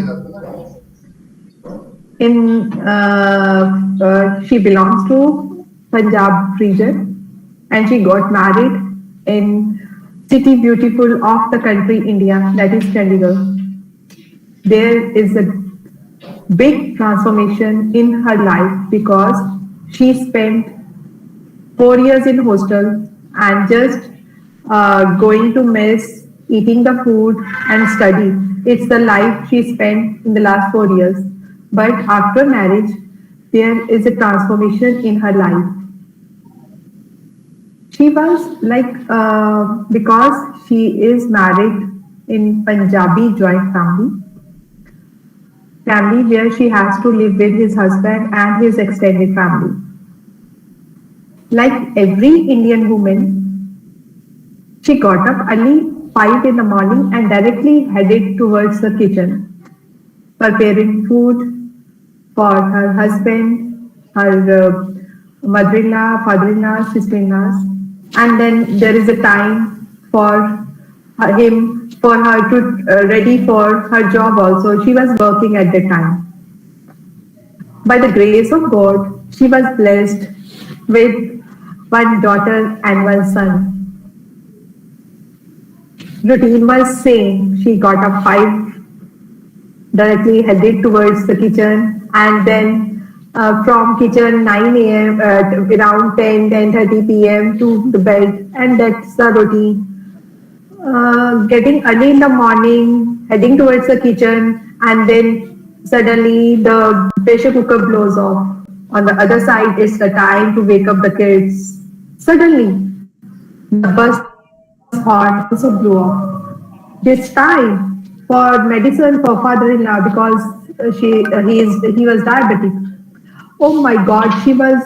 She belongs to Punjab region, and she got married in city beautiful of the country India, that is Chandigarh. There is a big transformation in her life because she spent 4 years in hostel and just going to mess, eating the food and study. It's the life she spent in the last 4 years. But after marriage, there is a transformation in her life. She was like, because she is married in Punjabi joint family where she has to live with his husband and his extended family. Like every Indian woman, she got up early 5 in the morning and directly headed towards the kitchen, preparing food for her husband, her mother-in-law, father-in-law, sister-in-laws, and then there is a time for for her to ready for her job also. She was working at the time. By the grace of God, she was blessed with one daughter and one son. Routine was same. She got up 5, directly headed towards the kitchen, and then from kitchen 9 a.m. Around 10:30 p.m. to the bed, and that's the routine. Getting early in the morning, heading towards the kitchen, and then suddenly the pressure cooker blows off. On the other side, it's the time to wake up the kids. Suddenly, the bus horn also blew off. This time for medicine for father-in-law because he was diabetic. Oh my God, she was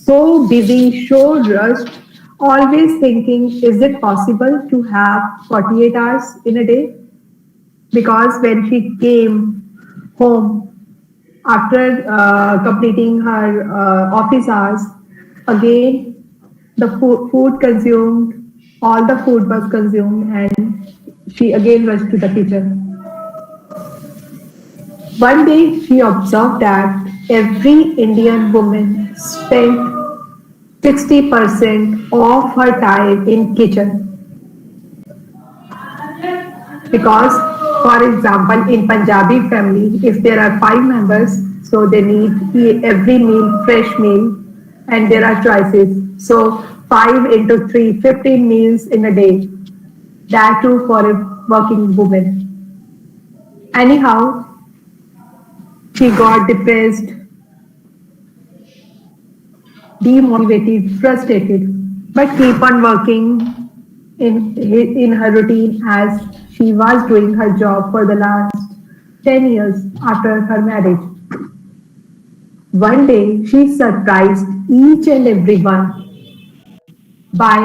so busy, so rushed, always thinking, is it possible to have 48 hours in a day? Because when she came home after completing her office hours, again the food consumed, all the food was consumed, and she again rushed to the kitchen. One day she observed that every Indian woman spent 60% of her time in kitchen. Because, for example, in Punjabi family, if there are 5 members, so they need every meal, fresh meal, and there are choices. So 5 into 3, 15 meals in a day. That too for a working woman. Anyhow, she got depressed, demotivated, frustrated, but keep on working in her routine as she was doing her job for the last 10 years after her marriage. One day, she surprised each and everyone by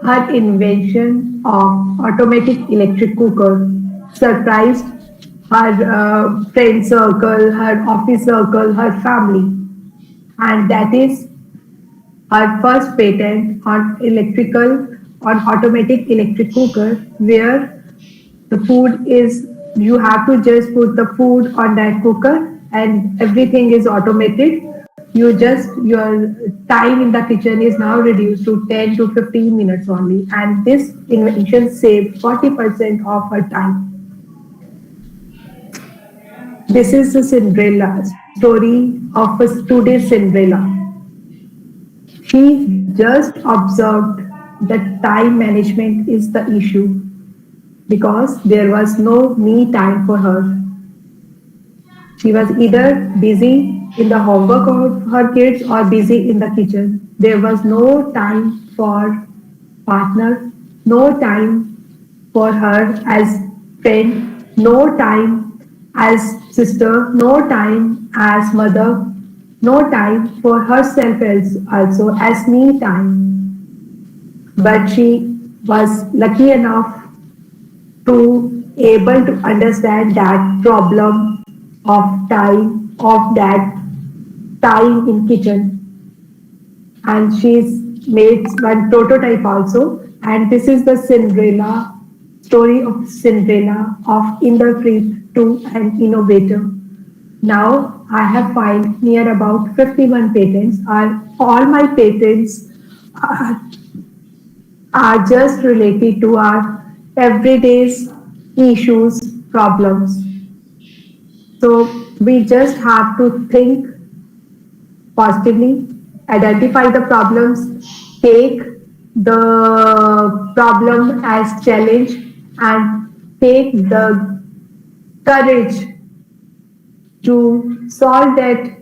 her invention of automatic electric cooker, surprised her friend circle, her office circle, her family, and that is her first patent on automatic electric cooker, where the food is, you have to just put the food on that cooker and everything is automated. Your time in the kitchen is now reduced to 10 to 15 minutes only, and this invention saved 40% of her time. This is the Cinderella story of a today's Cinderella. She just observed that time management is the issue because there was no me time for her. She was either busy in the homework of her kids or busy in the kitchen. There was no time for partner, no time for her as friend, no time as sister, no time as mother, no time for herself also as me time. But she was lucky enough to able to understand that problem of that time in kitchen, and she's made one prototype also, and this is the Cinderella story of Cinderella of Inderpreet to an innovator. Now I have found near about 51 patents. All my patents are just related to our everyday issues, problems. So we just have to think positively, identify the problems, take the problem as challenge, and take the courage to solve that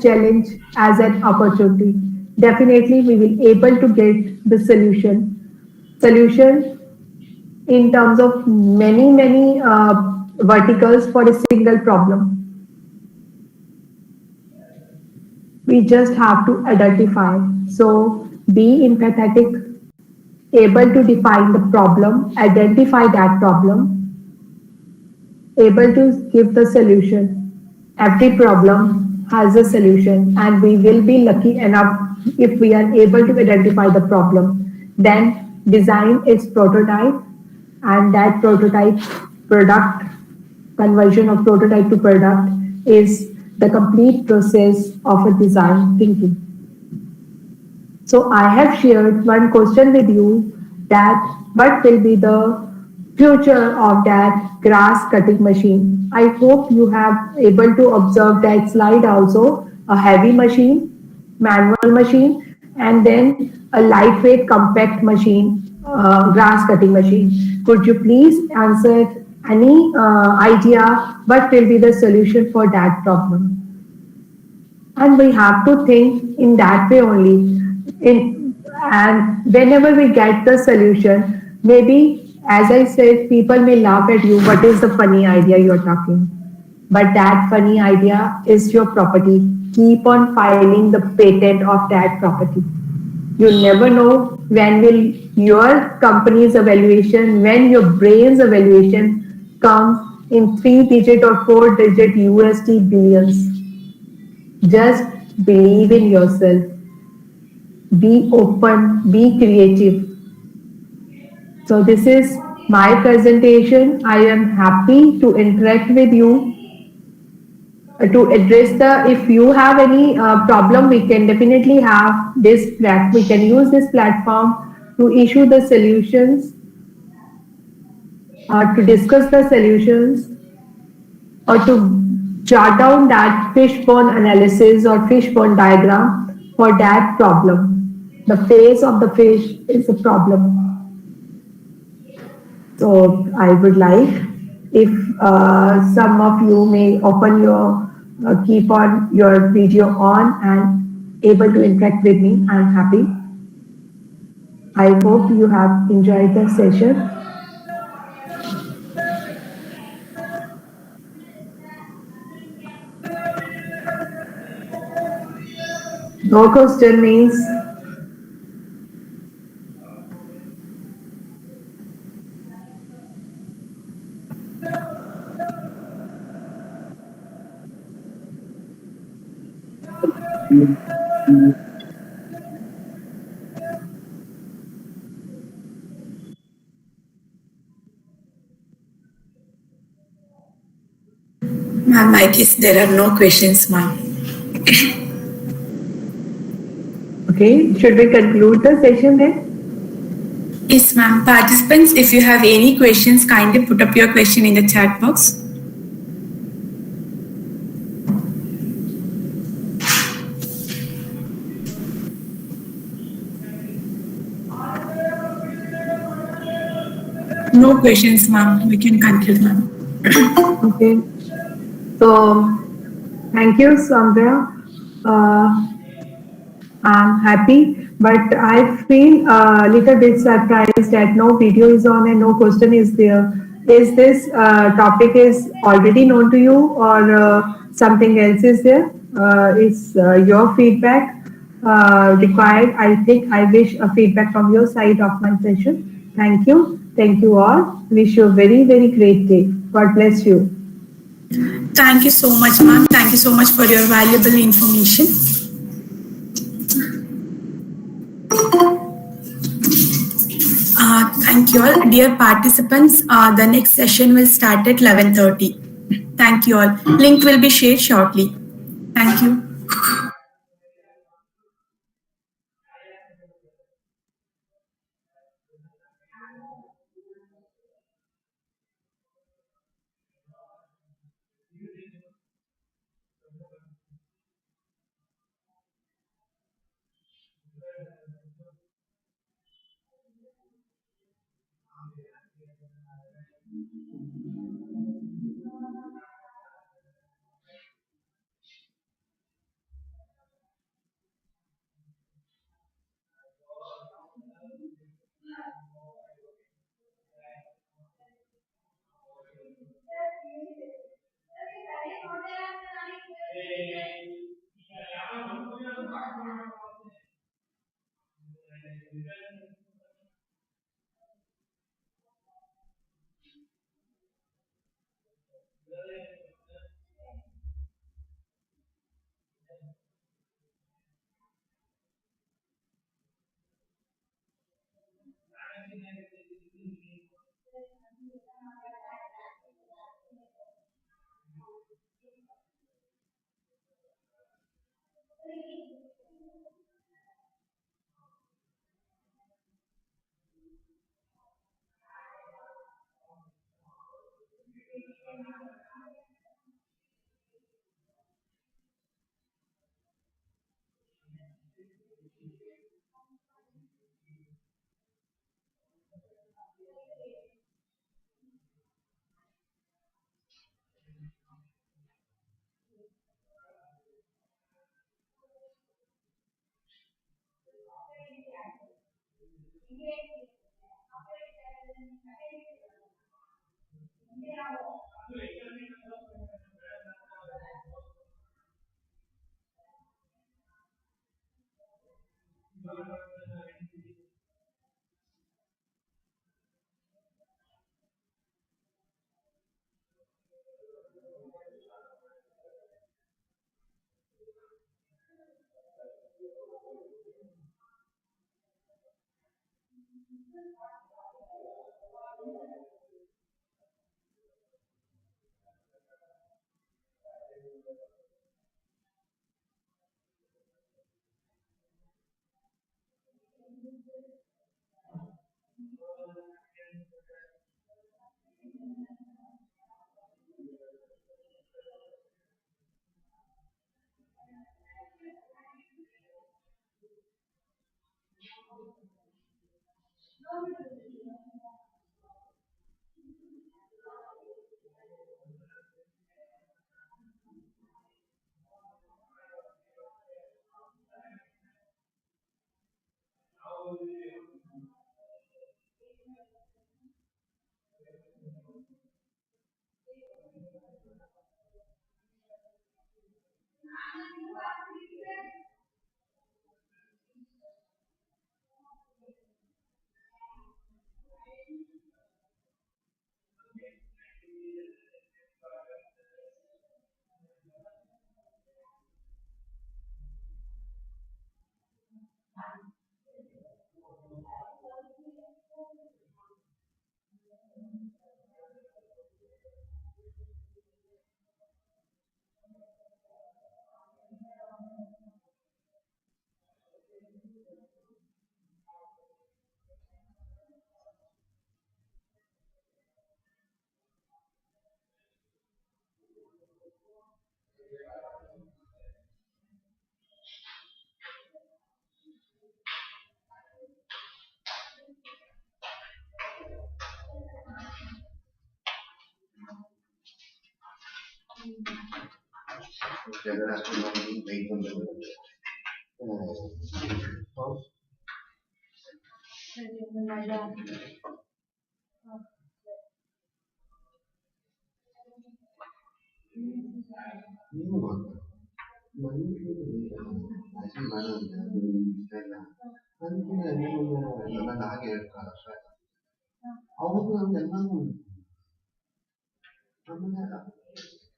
challenge as an opportunity. Definitely we will able to get the solution in terms of many verticals for a single problem. We just have to identify. So be empathetic, able to define the problem, identify that problem, able to give the solution. Every problem has a solution, and we will be lucky enough if we are able to identify the problem. Then design is prototype, and that prototype product conversion of prototype to product is the complete process of a design thinking. So I have shared one question with you, that what will be the future of that grass cutting machine. I hope you have able to observe that slide also, a heavy machine, manual machine, and then a lightweight compact machine, grass cutting machine. Could you please answer any idea what will be the solution for that problem? And we have to think in that way only. And whenever we get the solution, maybe, as I said, people may laugh at you, what is the funny idea you're talking? But that funny idea is your property. Keep on filing the patent of that property. You never know when will your company's evaluation, when your brain's evaluation comes in 3-digit or 4-digit USD billions. Just believe in yourself. Be open, be creative. So this is my presentation. I am happy to interact with you to address if you have any problem, we can definitely have this we can use this platform to issue the solutions, to discuss the solutions, or to jot down that fishbone analysis or fishbone diagram for that problem. The face of the fish is a problem. So I would like if some of you may open your, keep on your video on and able to interact with me. I'm happy. I hope you have enjoyed the session. No question means Ma'am, I guess there are no questions, ma'am. okay. Should we conclude the session then? Yes, ma'am. Participants, if you have any questions, kindly put up your question in the chat box. No questions, ma'am. We can conclude, ma'am. Okay. So, thank you, Sandhya. I'm happy, but I feel a little bit surprised that no video is on and no question is there. Is this topic is already known to you, or something else is there? Is your feedback required? I think I wish a feedback from your side of my session. Thank you. Thank you all. Wish you a very, very great day. God bless you. Thank you so much, ma'am. Thank you so much for your valuable information. Thank you all. Dear participants, the next session will start at 11:30. Thank you all. Link will be shared shortly. Thank you.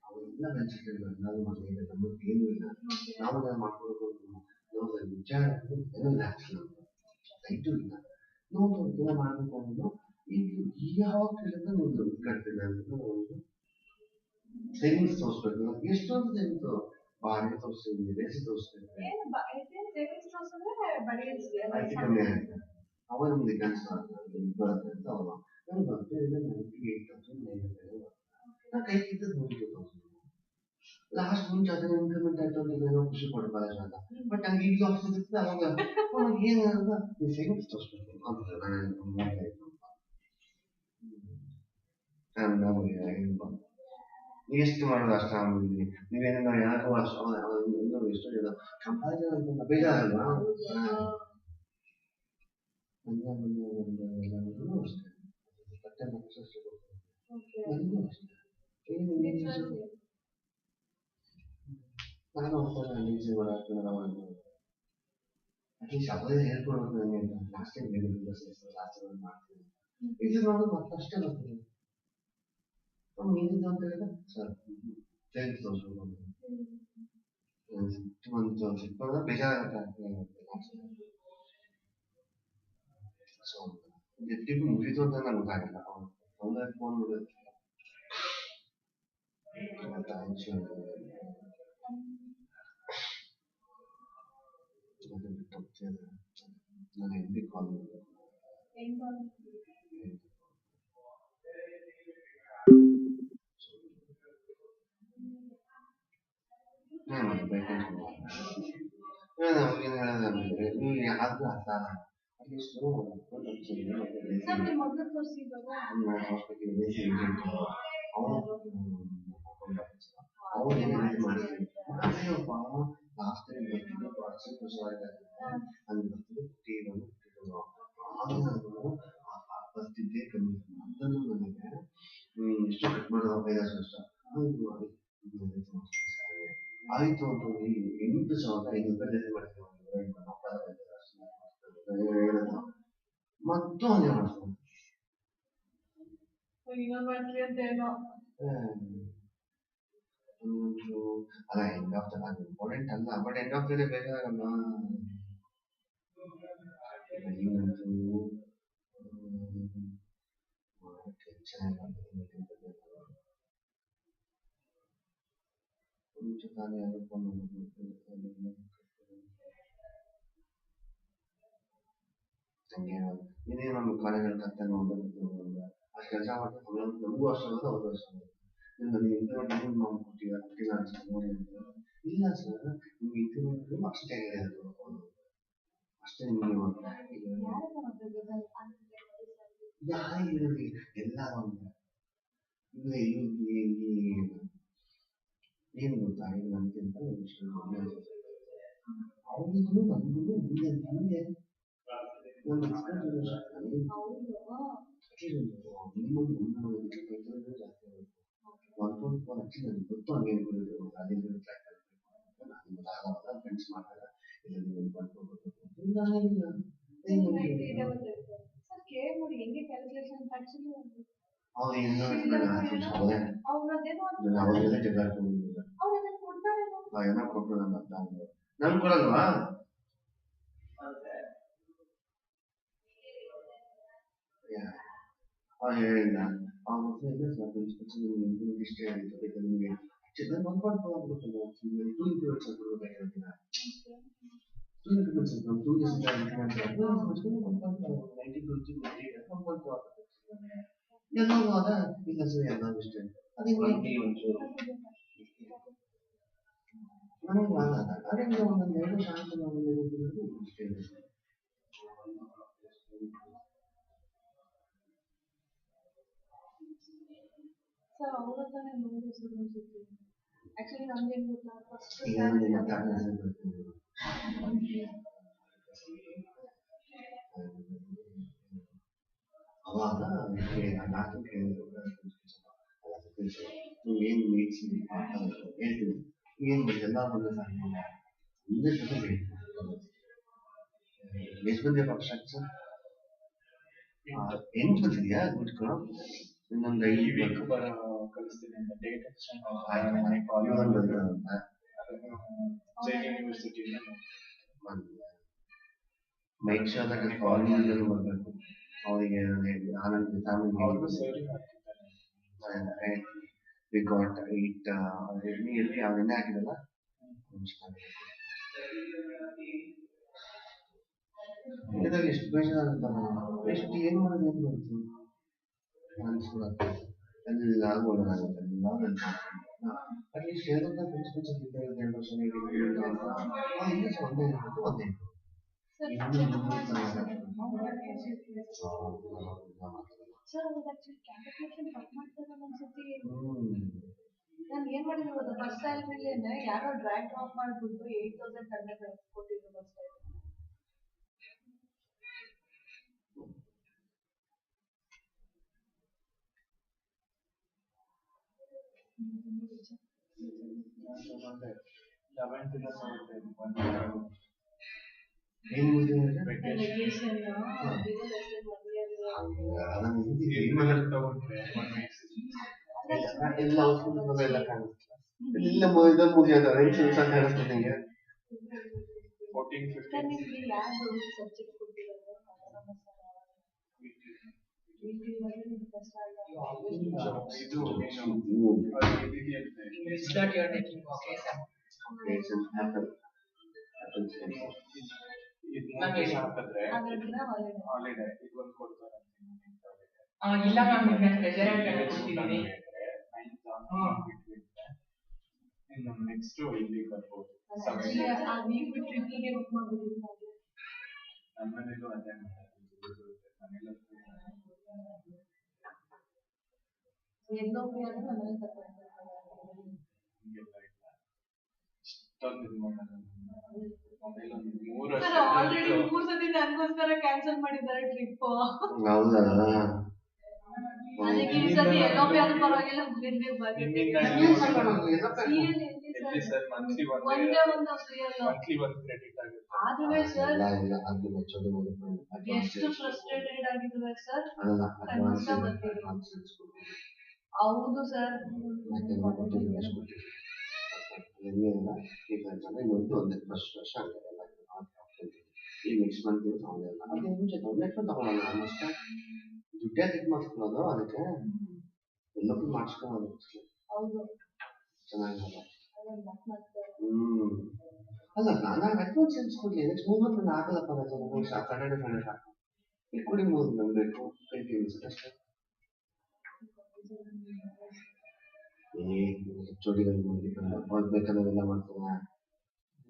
ಅವೆಲ್ಲ ಬೆಂಚಿಟ್ಟಿಲ್ಲ ಎಲ್ಲರೂ ಮನೆಯಿಂದ ನಮಗೆ ಏನೂ ಇಲ್ಲ ನಾವು ಮಾಡ್ಕೊಳ್ಬೇಕು ನಾವು ವಿಚಾರ ಏನೂ ಹಾಕ್ಸಿಲ್ಲ ಲೈಟು ಇಲ್ಲ ನಾವು ದಿನ ಮಾಡಬೇಕು ಅನ್ನೋದು ಈಗ ಯಾವಾಗ ಕೇಳಿದ್ರೆ ಒಂದು ಕಟ್ತಿಲ್ಲ ಅಂತ ಒಂದು ಸೇವಿಂಗ್ಸ್ ತೋರಿಸ್ಬೇಕು ಎಷ್ಟೊಂದು ಸೇವಿಂಗ್ಸ್ ಬಾಡಿ ತೋರಿಸ್ತೀವಿ ರೇಸಿ ತೋರಿಸ್ಬೇಕು ಅತಿ ಕಮ್ಮಿ ಆಗುತ್ತೆ ಅವಾಗ ನಮ್ಗೆ ಕೆಲಸ ಬರುತ್ತೆ ಅಂತ ಅವಾಗ ನನಗೆ ಬರ್ತಿಲ್ಲ ನನಗೆ 8,000 ನಾ ಕೈ ಕಿತ್ತದ್ದು ಮುಗಿತು ಲಾಸ್ಟ್ ಮುಂಚೆ ಅದನ್ನ ಇಂಪ್ಲಿಮೆಂಟ್ ಆಯ್ತು ಅಂತ ಏನೋ ಖುಷಿ ಪಡ್ಬಾರ್ದು ಅಂತ ಬಟ್ ಹಂಗೆ ಈಗ ಆಪ್ಷನ್ ಇರ್ತದೆ ಅವಾಗ ಏನಂತ ನೀವು ಸೇವಿಂಗ್ಸ್ ತೋರಿಸ್ಬೇಕು ಅಂತ ನಾನು ಎಷ್ಟು ಮಾಡೋದು ಅಷ್ಟ ಆಗ್ಬಿಟ್ಟಿದ್ದೀನಿ ನೀವೇನ ಯಾರಿಗೂ ಅಷ್ಟು ಎಷ್ಟು ಜನ ಕಂಪಾರಿಸನ್ ಅಂತ ಬೇಜಾರಲ್ವಾ ಎಲ್ಲರೂ ಅಷ್ಟೇ ಮತ್ತೆ ನನಗೂ ಅಷ್ಟೇ ನಾನು ಹೋಗ್ತಾನೆ ಈಸಿ ಮಾಡೋದು ಅಟ್ಲೀಸ್ಟ್ ಅವರೇ ಹೇಳ್ಕೊಡ್ಬೇಕು ನನಗೆ ಅಂತ ಲಾಸ್ಟ್ ಟೈಮ್ ಹೇಳಿದ್ರು ಲಾಸ್ಟ್ ಟೈಮ್ ಮಾಡ್ತೀನಿ ಇದು ಮಾಡೋದು ಮತ್ತಷ್ಟೇ ಬರ್ತದೆ ಏನಿದೆ ಅಂತ ಹೇಳಿದ್ರೆ ಸರ್ ಸೇವಿಂಗ್ಸ್ ತೋರಿಸ್ಬೇಕು ಒಂದು ಸಿಕ್ಕೋದ್ರೆ ಬೇಜಾರಾಗುತ್ತೆ ಸೊ ಎಟ್ಟಿಗೂ ಮುಗಿತು ಅಂತ ನಂಗೆ ಗೊತ್ತಾಗಿಲ್ಲ ಅವನ ಫೋನ್ ಬಿಡುತ್ತೆ ನಾನು ಎಂದಿ ಕಾಲ್ ಮಾಡಬೇಕು ಅವ್ರಿಗೇನು ಹೇಳೋದಂದ್ರೆ ನೀವು ಯಾರಿಗೂ ಅರ್ಥ ಆಗಲ್ಲ ಅಟ್ಲೀಸ್ಟ್ ಅವ್ರು ಏನೇನು ಮಾಡ್ತೀವಿ ಅದೇಪ್ಪ ಲಾಸ್ಟ್ ಟೈಮ್ ಬರ್ತಿದ್ದು 10 ವರ್ಷ ಆಯ್ತು ಅಲ್ಲಿ ಬರ್ತಿದ್ದು ಟಿ1 ಆಗ ಕಷ್ಟ ಆಯ್ತು ಅಂತ 8,500 ಮಾಡ್ತೀವಿ ಮತ್ತು ಹಂಗೆ ಮಾಡ್ತೀವಿ ಅಲ್ಲ ಎಂಡ್ ಆಫ್ ದ ಇಂಪಾರ್ಟೆಂಟ್ ಅಲ್ಲ but end of the day ಬೇಕಾಗಲ್ಲ ನೀನಂತೂ ಇದೇ ನಮ್ಮ ಕಾಲೇಜಲ್ಲಿ ಕತ್ತೆ ನೋಡೋದು ಅಷ್ಟು ಕೆಲಸ ಮಾಡ್ತಾರೆ ನಮಗೂ ಅಷ್ಟು ಆಗೋದು ಅವ್ರಿಗೂ ಅಷ್ಟು ಆಗೋದು ನನಗೆ ಇಂಪ್ಲಿಮೆಂಟ್ ಕೊಟ್ಟಿಲ್ಲ ನೋಡಿ ಅಂತ ಇಲ್ಲ ಸರ್ ನಿಮ್ಗೆ ಇಂಪ್ಲಿಮೆಂಟ್ ಅಷ್ಟೇ ಇದೆ ಅದು ಅಷ್ಟೇ ನಿಮಗೆ ಯಾರಿರೋದು ಎಲ್ಲ ಏನು ಗೊತ್ತಾ ಈಗ ನಮ್ಗಿಂತ ಅವ್ರಿಗೂ ನಮಗೂ ಮುಂದೆ ಮುಂದೆ ಒಂದು ಮಿನಿಮಮ್ 150 ಜಾಸ್ತಿ ಆಗುತ್ತೆ 1.4 ಆಕ್ಚುಲಿ ನನಗೆ ಗೊತ್ತು ಹಂಗೆ ಅದೇ ಫ್ರೆಂಡ್ಸ್ ಮಾಡ್ತಾರೆ ಅವ್ರು ಏನೋ ಅವಾಗೆಲ್ಲ ಜಗಳ ಏನೋ ಕೊಟ್ಟರು ನಮ್ಮ ನಮ್ಗೆ ಕೊಡಲ್ವಾ ಹೇಳಿಲ್ಲ ಇಷ್ಟೇ ಆಯಿತು ಬೇಕಾದ್ರೆ ನಿಮಗೆ ಚೆನ್ನಾಗಿ ಮಾಡ್ಕೊಡ್ಬೋದಾಗ್ಬಿಡುತ್ತಲ್ಲ ಟೂ ಇಂಪ್ಲಿಮೆಂಟ್ಸ್ ಕೊಡ್ಬೇಕಾಗಿರೋದಿಲ್ಲ ಎಲ್ಲರೂ ಅದ ಇಲ್ಲ ಸರಿ ಎಲ್ಲ ಇಷ್ಟೇ ಅದೇ ಒಂಚೂರು ನನಗೆ ಅದೇ ಒಂದೊಂದು 2 ಶಾಂತ ಇಷ್ಟೇ ಆಕ್ಚುಲಿ ನಮ್ಗೆ ಏನ್ ಗೊತ್ತಾ ಅವಾಗ ನಾಲ್ಕು ಕೇಳಿದ್ರು ಏನು ಮೀಟ್ಸ್ ಹೇಳ್ತೀವಿ ಏನು ಎಲ್ಲ ಬಂದ ಮುಂದೆ ಎಷ್ಟು ಬಂದೆ ಪಕ್ಷ ಸರ್ 8 ಬಂದಿದೆಯಾ ಗುಡ್ಕೊ ಇನ್ನೊಂದು 5 ಕಳಿಸ್ತೀನಿ ಅಂತ ಡೇಟ್ ಯೂನಿವರ್ಸಿಟಿ ಮೈಕ್ ಶಾದಾಗ ಕಾಲ್ ಮಾಡಿದ್ರು ಬರಬೇಕು ಅವರಿಗೆ ಆನಂದ್ ಫ್ಯಾಮಿಲಿ ವಿ ಗಾಟ್ 8 ಎಲ್ಲಿ ಅವನ್ನೇ ಹಾಕಿದಲ್ಲ ಇದರಲ್ಲಿ ಎಷ್ಟು ಬೇಜಾರು ಅಂತ ಎಷ್ಟು ಏನು ಮಾಡೋದು ಏನು ಬಂತು ಅನ್ಸ್ಕೊಳತ್ತೆ ಎಲ್ಲ ಓಡೋದಾಗುತ್ತೆ ಎಲ್ಲ ಅಟ್ಲೀಸ್ಟ್ ಏನಂತ ಪ್ರಿನ್ಸಿಪಲ್ಸ್ ಇದ್ದಾರೆ 2 ವರ್ಷ ಇಂಗ್ಲೀಷ್ ಒಂದೇ ಇರೋದು ಒಂದೇ ನಾನು ಏನ್ ಮಾಡಿದ್ರು ಗೊತ್ತಾ ಫಸ್ಟ್ ಸ್ಯಾಲರಿಲೇನೆ ಯಾರೋ ಡ್ರ್ಯಾಗ್ ಡ್ರಾಪ್ ಮಾಡ್ಬಿಟ್ಟು 8,000 ಕೊಟ್ಟಿದ್ರು ಫಸ್ಟ್ ಎಲ್ಲ ಮುಗಿಯೋದ ಕಾಣಿಸ್ತದೆ ಇಲ್ಲ ಮ್ಯಾಮ್ ಪ್ರೆಷರ್ ಕೊಡ್ತಿದ್ದೀನಿ ನೆಕ್ಸ್ಟ್ ಇಲ್ಲಿ ಬರ್ಬೋದು ನಮ್ಮನೇಲೂ ಅದೇ ಆಲ್ರೆಡಿ 3 ಸತಿ ನನಗೋಸ್ಕರ ಕ್ಯಾನ್ಸಲ್ ಮಾಡಿದ್ದಾರೆ ಟ್ರಿಪ್ ಹೌದಾ ಅದಕ್ಕೆ ಈ ಸತಿ ಎಲ್ಲೋ ಆದ್ರೂ ಪರವಾಗಿಲ್ಲ ಗ್ರೀನ್ ವೇವ್ ನಿಮ್ಮಿಂದ ಎಲ್ಲಿ ಸರ್ ಮಂತ್ಲಿ ಒಂದೇ ಒಂದು ಸೀರಿಯಲ್ ಮಂತ್ಲಿ ಒಂದು ಕ್ರೆಡಿಟ್ ಆಗುತ್ತೆ. ಆದ್ರೂ ಸರ್ ಅದು ಎಷ್ಟು ಫ್ರಸ್ಟ್ರೇಟೆಡ್ ಆಗಿದ್ವಿ ಸರ್. ಅಲ್ಲ ಖಂಡಿತ ಬರ್ತೀವಿ. ಹೌದು ಸರ್. ಒಂದು ಫಸ್ಟ್ ವರ್ಷ ಆಗಿರಲ್ಲ ಈಗ ನೆಕ್ಸ್ಟ್ ಮಂತ್ ತಗೊಂಡಿಲ್ಲ ಅದೇ ಮುಂಚೆ ತೊಗೊಂಡು ತಗೊಳ್ಳೋಣ ಅಷ್ಟೇ ದುಡ್ಡೇ ತಿಕ್ ಮಾಡಿಸ್ಕೊಳ್ಳೋದು ಅದಕ್ಕೆ ಎಲ್ಲಕ್ಕೂ ಮಾಡಿಸ್ಕೊಳ್ಳೋದು ಹೌದು ಚೆನ್ನಾಗಿಲ್ಲ. ಅಲ್ಲ ನಾನು ಅಡ್ವಾನ್ಸ್ ಎನ್ಸ್ಕೊಡ್ಲಿ ನೆಕ್ಸ್ಟ್ 3 ಮಂತ್ ನಾನು ಆಗಲ್ಲಪ್ಪ ರಜೆ ಸಾಟರ್ಡೆ ಸಂಡೇ ಸಾಕು ಈ ಕುಡಿ 3 ನಂಗೆ ಬೇಕು ಕಂಟಿನ್ಯೂಸ್ ಅಷ್ಟೇ. ಚೋಟಿಗಳು ಅವ್ರು ಬೇಕಾದವೆಲ್ಲ ಮಾಡ್ತಾರೆ.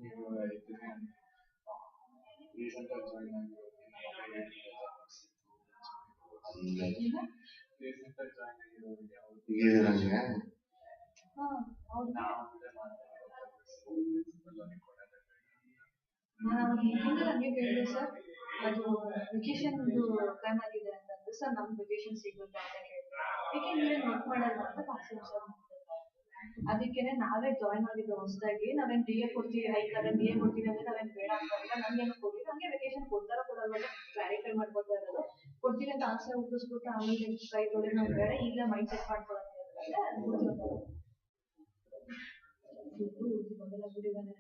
ನೀವು ರೀಸೆಂಟ್ ಆಗಿ ಜಾಯಿನ್ ಹೇಳಿರಂಗೆ ನಾನು ಹಂಗೆ ಕೇಳಿದೆ ಸರ್. ಅದು ವೆಕೇಶನ್ ಪ್ಲಾನ್ ಆಗಿದೆ ಅಂತಂದ್ರೆ ಸರ್ ನಮ್ಗೆ ವೆಕೇಶನ್ ಸಿಗುತ್ತೆ ಅಂತ ಕೇಳಿದೆ. ಏಕೆ ನೀವೇನು ವರ್ಕ್ ಮಾಡಲ್ಲ ಅಂತ ಕಾನ್ಸೆಪ್ಟ್ ಸರ್. ಅದಕ್ಕೇನೆ ನಾವೇ ಜಾಯ್ನ್ ಆಗಿದ್ದು ಹೊಸದಾಗಿ. ನಾವೇನು ಡಿ ಎ ಕೊಡ್ತೀವಿ ಹೈಕಲ್ಲ ಡಿ ಎ ಕೊಡ್ತೀವಿ ಅಂದ್ರೆ ನಾವೇನು ಬೇಡ ಅಂತ ಇಲ್ಲ. ನಮ್ಗೇನು ಕೊಡ್ತೀವಿ ಹಂಗೆ ವೆಕೇಶನ್ ಕೊಡ್ತಾರೋ ಕೊಡಲ್ವ ಕ್ಲಾರಿಫೈ ಮಾಡ್ಕೊತಾ ಇರೋದು. ಕೊಡ್ತೀವಿ ಅಂತ ಆಸೆ ಹುಟ್ಟಿಸ್ಬಿಟ್ಟು ಆಮೇಲೆ ಕೈ ತೊಡೆ ನಾವು ಬೇಡ ಈಗಲೇ ಮೈಂಡ್ ಸೆಟ್ ಮಾಡ್ಕೊಳ್ಳೋದು ದುಡ್ಡು ಮೊದಲ ಬಿಡಿದಾನೆ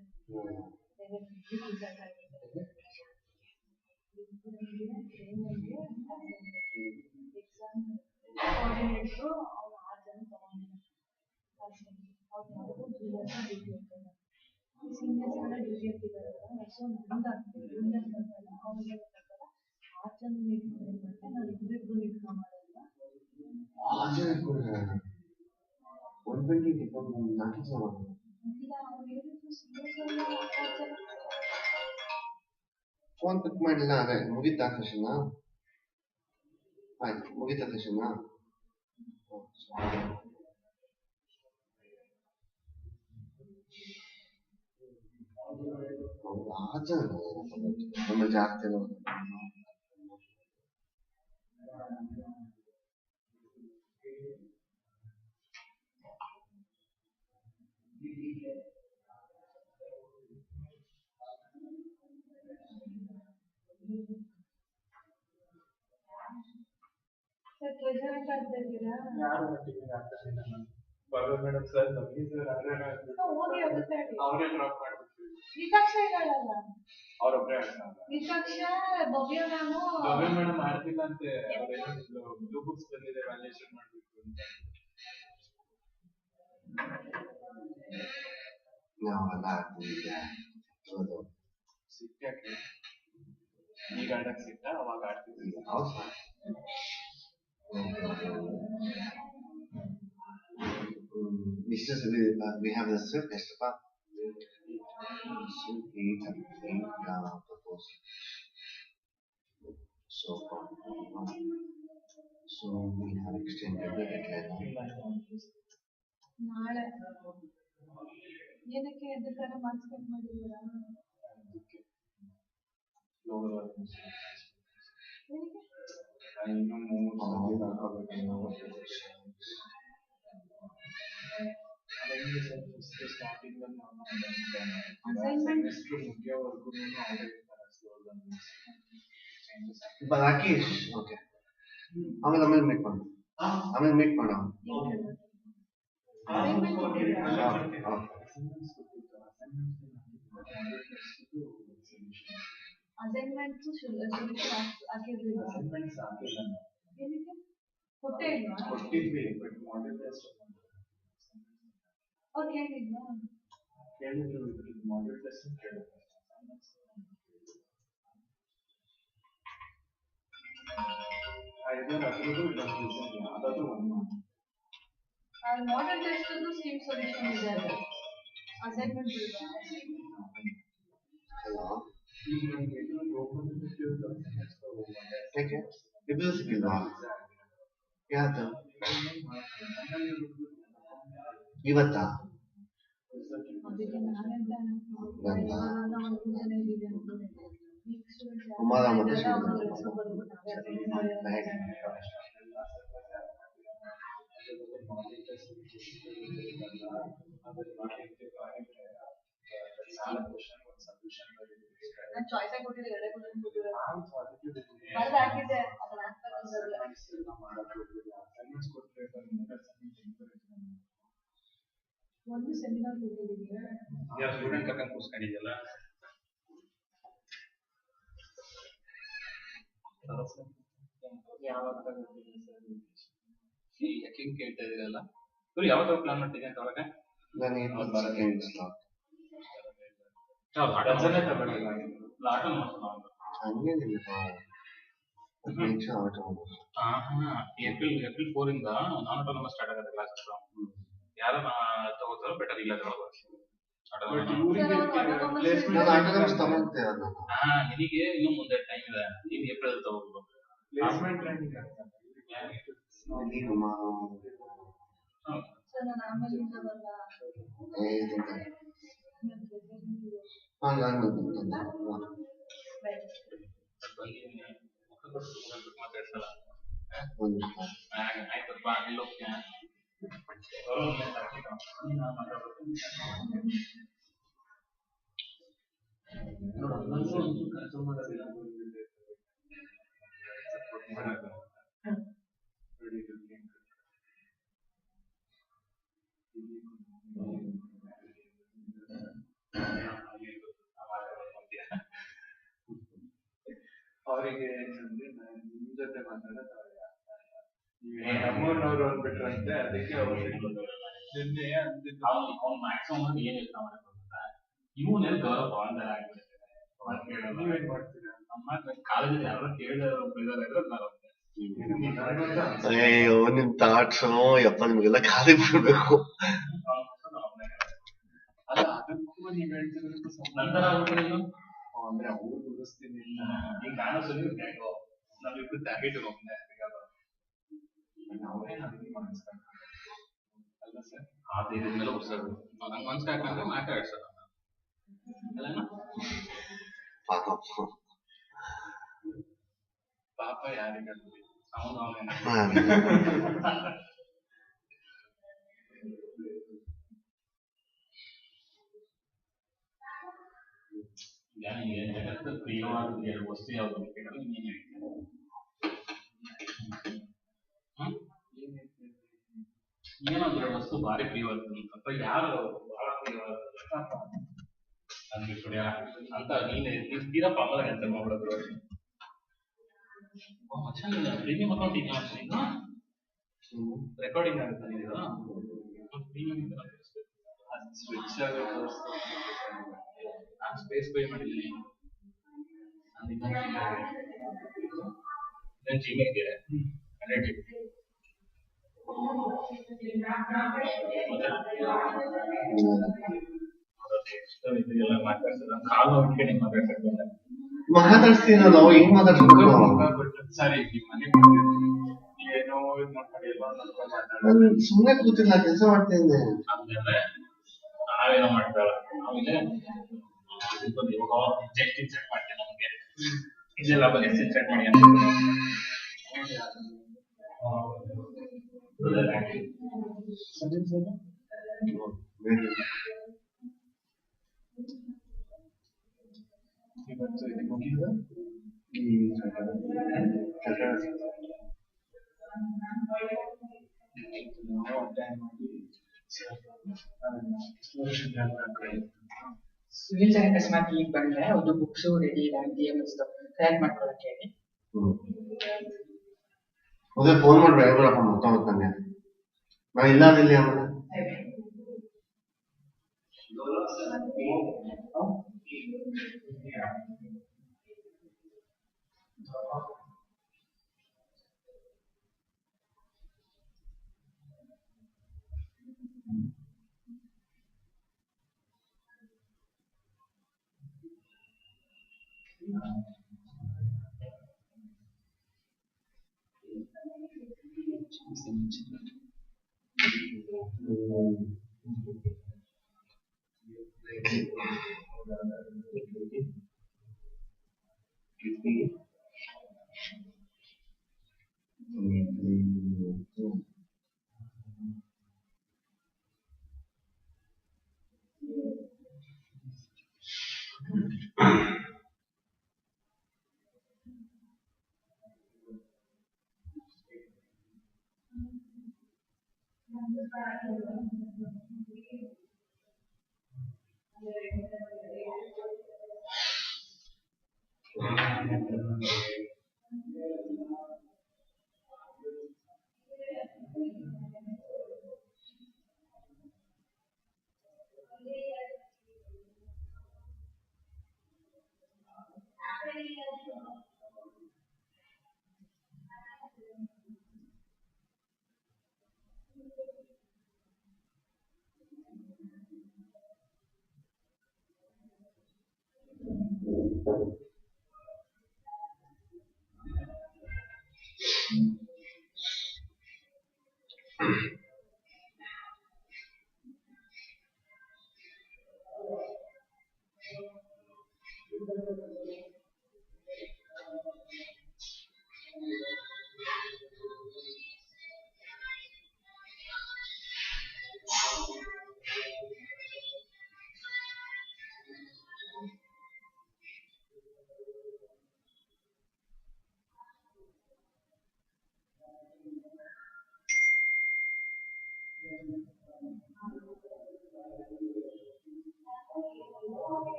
ಎಕ್ಸಾಮ್ ಕೋಆರ್ಡಿನೇಟ್ರು ಅವ್ರು 6 ಜನ ತಗೊಂಡಿದ್ದಾರೆ. ಸೀನಿಯರ್ಸ್ ಎಲ್ಲ ಡ್ಯೂಟಿ ಹಾಕಿದ್ದಾರೆ. ಸೊ ನಮ್ದು ಜೂನಿಯರ್ಸ್ ಅಂತಲ್ಲ ಅವ್ರಿಗೆ 6 ಜನ ಇಟ್ಕೊಂಡಿರ್ಬೇಕು. ನಾವು ಇಬ್ಬರಿಬ್ರು ಇಟ್ಕೊಂಡು ಮಾಡಲ್ಲ. 6 ಜನ ಇಟ್ಕೊಂಡಿದ್ದಾರೆ 120 ಡಿಪ್ಲೊಮಾ 4 ಜನ ಇಲ್ಲ ಅವ್ರು ಹೇಳಿದ್ರು ಸೀನಿಯರ್ಸ್ ಎಲ್ಲ 6 ಜನ. ಫೋನ್ ಪಿಕ್ ಮಾಡಿಲ್ಲ ಅದೇ ಮುಗಿತಾ ಸೆಷನ್? ಆಯ್ತು ಮುಗಿತಾ ಸೆಷನ್? ಹೌದು 6 ಜನ ನಮ್ಮ ಜಾಸ್ತಿ ಸರ್ ಟ್ರೆಜರ್ ಅಂತ ಇದ್ದೀರಾ? ಯಾರು ಟಿಫಿನ್ ಆಗ್ತಾರೆ ನಾನು ಬರೋ ಮೇಡಮ್ ಸರ್ ಬನ್ನಿ ಸರ್ ಹೋಗಿ ಹೋಗುತ್ತೆ ಅವರೇ ಡ್ರಾಪ್ ಮಾಡ್ಬಿಡ್ತೀವಿ. ವಿಕಾಕ್ಷ ಇದ್ದಾಳಲ್ಲ ಅವ್ರೊಬ್ಬರೇ ಆಗ್ತಾರೆ. ವಿಕಾಕ್ಷ ಭವ್ಯ ನಾನು ಭವ್ಯ ಮೇಡಮ್ ಮಾಡ್ತಿಲ್ಲ ಅಂತೆ. ಬ್ಲೂ ಬುಕ್ಸ್ ಬಂದಿದೆ ವ್ಯಾಲ್ಯೂಯೇಷನ್ ಮಾಡ್ಬೇಕು ಅಂತ. ನಾವೆಲ್ಲ ಆಗ್ತಿದ್ದೆ ಸಿಕ್ಕಾಕೆ ಈಗ ಆಡಕ್ ಸಿಕ್ತ ಅವಾಗ ಆಡ್ತಿದ್ವಿ. we have the third test part. Proposal. So we have extended the deadline. ನಾಳೆ ಏನಕ್ಕೆ ಎದಕ್ಕಾರ ಮಾರ್ಕ್ಸ್ ಕಟ್ ಮಾಡಿದ್ದೀರಾ? ರಾಕೇಶ್ ಓಕೆ ಆಮೇಲೆ ಮೀಟ್ ಮಾಡೋಣ. ಅಸೈನ್ಮೆಂಟ್ಸ್ ಆಗಿರ್ಲಿಲ್ಲ. ಏನಕ್ಕೆ ಕೊಟ್ಟೇ ಇಲ್ವಾ? ಕೊಟ್ಟಿದ್ವಿ ಬಟ್ ಮಾಡೆಲ್ ಟೆಸ್ಟ್ ಅವ್ರು ಕೇಳಿದ್ವಾ? ಕೇಳಿದ್ರು ಇದ್ರದ್ದು ಮಾಡೆಲ್ ಟೆಸ್ಟ್ ಕೇಳಿದ್ರು. ಐದರ್ ಅದ್ರದ್ದು ಇಲ್ಲ ಯಾವ್ದಾದ್ರು ಒಂದು ಮಾಡೆಲ್ ಟೆಸ್ಟ್ ಸ್ಕೀಮ್ ಸೊಲ್ಯೂಷನ್ ಇದೆ ಅದು ಅಸೈನ್ಮೆಂಟ್ ಇದೆ. ಈಗ ನಮ್ಗೆ ಓಪನ್ ಯಾಕೆ ಇದು ಸಿಕ್ಕಿಲ್ವಾ? ಯಾವ್ದು ಇವತ್ತಾ? ಕುಮಾರ ಮತ್ತೆ ನಾನು ಚಾಯ್ಸ್ ಆಗಿ ಕೊಟ್ಟಿದ್ದೆ, ಎರಡೇ ಕ್ವಶನ್ ಕೊಟ್ಟಿರೋದು. ಬರ್ದು ಹಾಕಿದ್ದೆ, ಅದನ್ನ ಒಂದು ಸೆಮಿನಾರ್ ಕೊಟ್ಟಿದ್ದೀನಿ. ಸ್ಟೂಡೆಂಟ್ ಕರ್ಕೊಂಡು ಕೂರ್ಸ್ಕೊಂಡಿದ್ಯಲ್ಲ, ಯಾವಾಗ ಯಾಕೆ ಕೇಳ್ತಾ ಇದೀರಲ್ಲ? ಇವ್ರು ಯಾವಾಗ ಪ್ಲಾನ್ ಮಾಡ್ತಿದ್ದೆ ಅಂತ ಒಳಗೆ ನಾನು ಸೆಕೆಂಡ್ ಸ್ಲಾಟ್ ಹಂಗೇನಿಲ್ಲ, ಏಪ್ರಿಲ್ 4 ಇಂದ ನಾನ್ ಆಟೋನಮಸ್ ಸ್ಟಾರ್ಟ್ ಆಗುತ್ತೆ ಕ್ಲಾಸಸ್. ಯಾರು ತಗೋತಾರೋ ಬೆಟರ್ ಇಲ್ಲ ನಿನಗೆ ಇನ್ನು ಮುಂದೆ ಟೈಮ್ ಇದೆ, ನೀನ್ ಏಪ್ರಿಲ್ ತಗೋಬಹುದು. ಆಯ್ತಪ್ಪ, ಅಲ್ಲಿ ಹೋಗ್ತೀನಿ. ಅವರಿಗೆ ನಿಮ್ ಜೊತೆ ಮಾತಾಡೋದು ನಮ್ಮೂರ್ನವ್ರು ಅಂದ್ಬಿಟ್ರಂತೆ, ಅದಕ್ಕೆ ನಿನ್ನೆ ಅವ್ನು ಮ್ಯಾಕ್ಸಿಮಮ್ ಏನ್ ಯೋಚನೆ ಮಾಡಕ್ ಇವನೇ ಗೌರವ ಅಂದಾರ ಆಗ್ಬಿಡುತ್ತೆ. ನೀವೇನ್ ಮಾಡ್ತೀರಾ? ನಮ್ಮ ಕಾಲೇಜಲ್ಲಿ ಯಾರು ಕೇಳಿದ್ರೆ ಅಯ್ಯೋ ನಿಮ್ ಥಾಟ್ಸ್ ಯಪ್ಪ, ನಿಮ್ಗೆಲ್ಲ ಖಾಲಿ ಬಿಡ್ಬೇಕು. ಅಲ್ಲ, ಅದಕ್ಕೂ ನೀವ್ ಹೇಳ್ತಿರೋದಕ್ಕೂ ನಂತರ ಅಂದ್ರೆ ಅವ್ರು ಗುರುಸ್ತೀನಿ. ಈಗ ನಾನು ಸರಿ ನಾವಿಬ್ರು ಟ್ಯಾರ್ಗೆಟ್ ಹೋಗ್ತೇನೆ ಅವ್ರೇನು ಅದಕ್ಕೆ ಮಾಡಿಸ್ತಾರೆ ಅಲ್ಲ ಸರ್. ಆ ಧೈರ್ಯದ ಮೇಲೆ ಉಡ್ಸೋದು ನಂಗೆ ಮನ್ಸ್ಕಾಕಂದ್ರೆ ಮಾತಾಡ್ಸೋದು ಅಲ್ಲ. ಪಾಪ ಯಾರಿಗ ಜಗತ್ತು ಪ್ರಿಯವಾದ 2 ವಸ್ತು ಯಾವ್ದು ಕೇಳಲು ನೀನ್ ಹೇಳ್ತೀನಿ. ಏನೋ 2 ವಸ್ತು ಭಾರಿ ಪ್ರಿಯವಾದ ಯಾರು ಬಹಳ ಪ್ರಿಯವಾದ ಅಂತ ನೀನ್ ತೀರಪ್ಪ ಆಮೇಲೆ ಆನ್ಸರ್ ಮಾಡ್ಬಿಡೋದು. ಪ್ರೀಮಿಯಂ ಅಕೌಂಟ್ ಇದೆಯಾ ರೆಕಾರ್ಡಿಂಗ್ ಆಗುತ್ತೆ ನೀವು ಸ್ವಿಚ್ ನಾನು ಸ್ಪೇಸ್ ಪೇ ಮಾಡಿದ್ದೀನಿ. ಜಿಮೇಲ್ಗೆ ಮಾತಾಡ್ತೀನಲ್ಲ, ಹೆಂಗ್ ಮಾತಾಡ್ಸ್ಬೇಕು? ಸರಿ, ಏನೋ ಸುಮ್ಮನೆ ಕೂತಿಲ್ಲ, ಕೆಲಸ ಮಾಡ್ತೀನಿ. ನಾವೇನೋ ಮಾಡ್ತಾಳ ಆಮೇಲೆ ಇನ್ಸೆಟ್ ಮಾಡ್ತೇನೆ ನಮಗೆ ಇದೆಲ್ಲ ಬಗ್ಗೆ ಇನ್ಸೆಟ್ ಮಾಡಿ ಅಂತ ಇವತ್ತು ಇದು ಮುಗಿದ ಈ ಸಿವಿಲ್ ಅಕಸ್ಮಾತ್ ಈಗ ಬಂದ್ರೆ ಒಂದು ಬುಕ್ಸ್ ರೆಡಿ ಇದೆ ತಯಾರು ಮಾಡ್ಕೊಳಕ್ಕೆ ಹೇಳಿ. ಅದೇ ಫೋನ್ ಮಾಡಿ ಡ್ರೈವರಪ್ಪ ಮಾತಾಡ್ತಾನೆ, ನಾ ಇಲ್ಲ ಇಲ್ಲಿ ಆಮೇಲೆ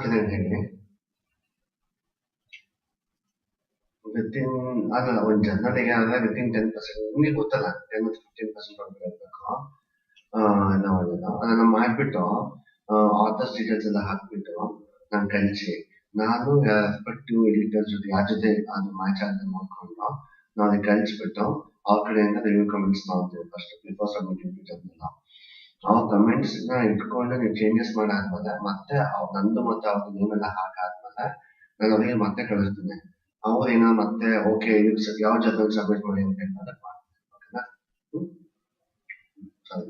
ಕಿರಣ್ ಹೇಳಿ ವಿತಿನ್ ಅಲ್ಲ ಒಂದು ಜನರಿಗೆ ಆದ್ರೆ ವಿತಿನ್ 10%, ನಿಮಗೆ ಗೊತ್ತಲ್ಲ 10-15% ಇರಬೇಕು. ನಾವು ಅದನ್ನ ಮಾಡ್ಬಿಟ್ಟು ಆಥರ್ಸ್ ಡೀಟೇಲ್ಸ್ ಎಲ್ಲ ಹಾಕ್ಬಿಟ್ಟು ನಾನು ಕಳಿಸಿ, ನಾನು ರೆಸ್ಪೆಕ್ಟಿವ್ ಎಡಿಟರ್ಸ್ ಜೊತೆ ಯಾರ ಜೊತೆ ಅದು ಮ್ಯಾಚ್ ಆಗಿ ನೋಡ್ಕೊಂಡು ನಾವು ಅದಕ್ಕೆ ಕಳಿಸ್ಬಿಟ್ಟು ಅವ್ರ ಕಡೆಯಿಂದ ರಿವ್ಯೂ ಕಮೆಂಟ್ಸ್ ಮಾಡ್ತೀವಿ ಫಸ್ಟ್ ಬಿಫೋರ್ ಸಬ್ಮಿಟಿಂಗ್ ಡೀಟೇಲ್ಸ್. ಆ ಕಮೆಂಟ್ಸ್ ನ ಇಟ್ಕೊಂಡು ನೀವು ಚೇಂಜಸ್ ಮಾಡಾದ್ಮೇಲೆ ಮತ್ತೆ ನಂದು ಮತ್ತೆ ಅವ್ರದ್ದು ನೇಮೆಲ್ಲ ಹಾಕಾದ್ಮೇಲೆ ನಾನು ಅವರಿಗೆ ಮತ್ತೆ ಕಳಿಸ್ತೀನಿ. ಅವ್ರೇನೋ ಮತ್ತೆ ಓಕೆ ಯಾವ ಜೊತೆ ಸಬ್ಮಿಟ್ ಮಾಡಿ ಅಂತ ಹೇಳ್ತಾರೆ ಮಾಡ್ತೀನಿ. ಓಕೆನಾ? ಸರಿ.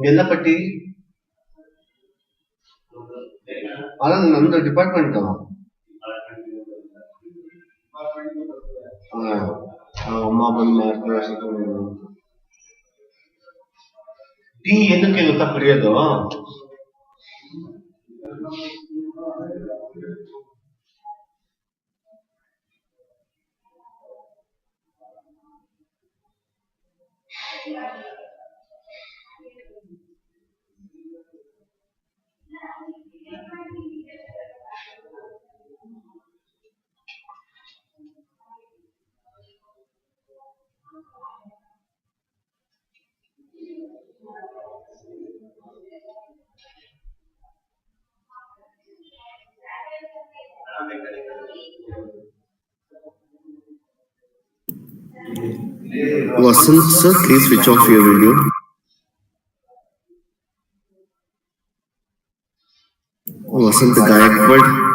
ಎಲ್ಲ ಪಟ್ಟಿ ಅಲ್ಲ ನಮ್ದು ಡಿಪಾರ್ಟ್ಮೆಂಟ್ ಅಮ್ಮ ಬಂದು ಮಾಡ್ತಾರೆ. ಟೀ ಏನಕ್ಕೆ ಗೊತ್ತಾ ಕುಡಿಯೋದು? Vasant sir, please switch off your video. Vasant Gaikwad.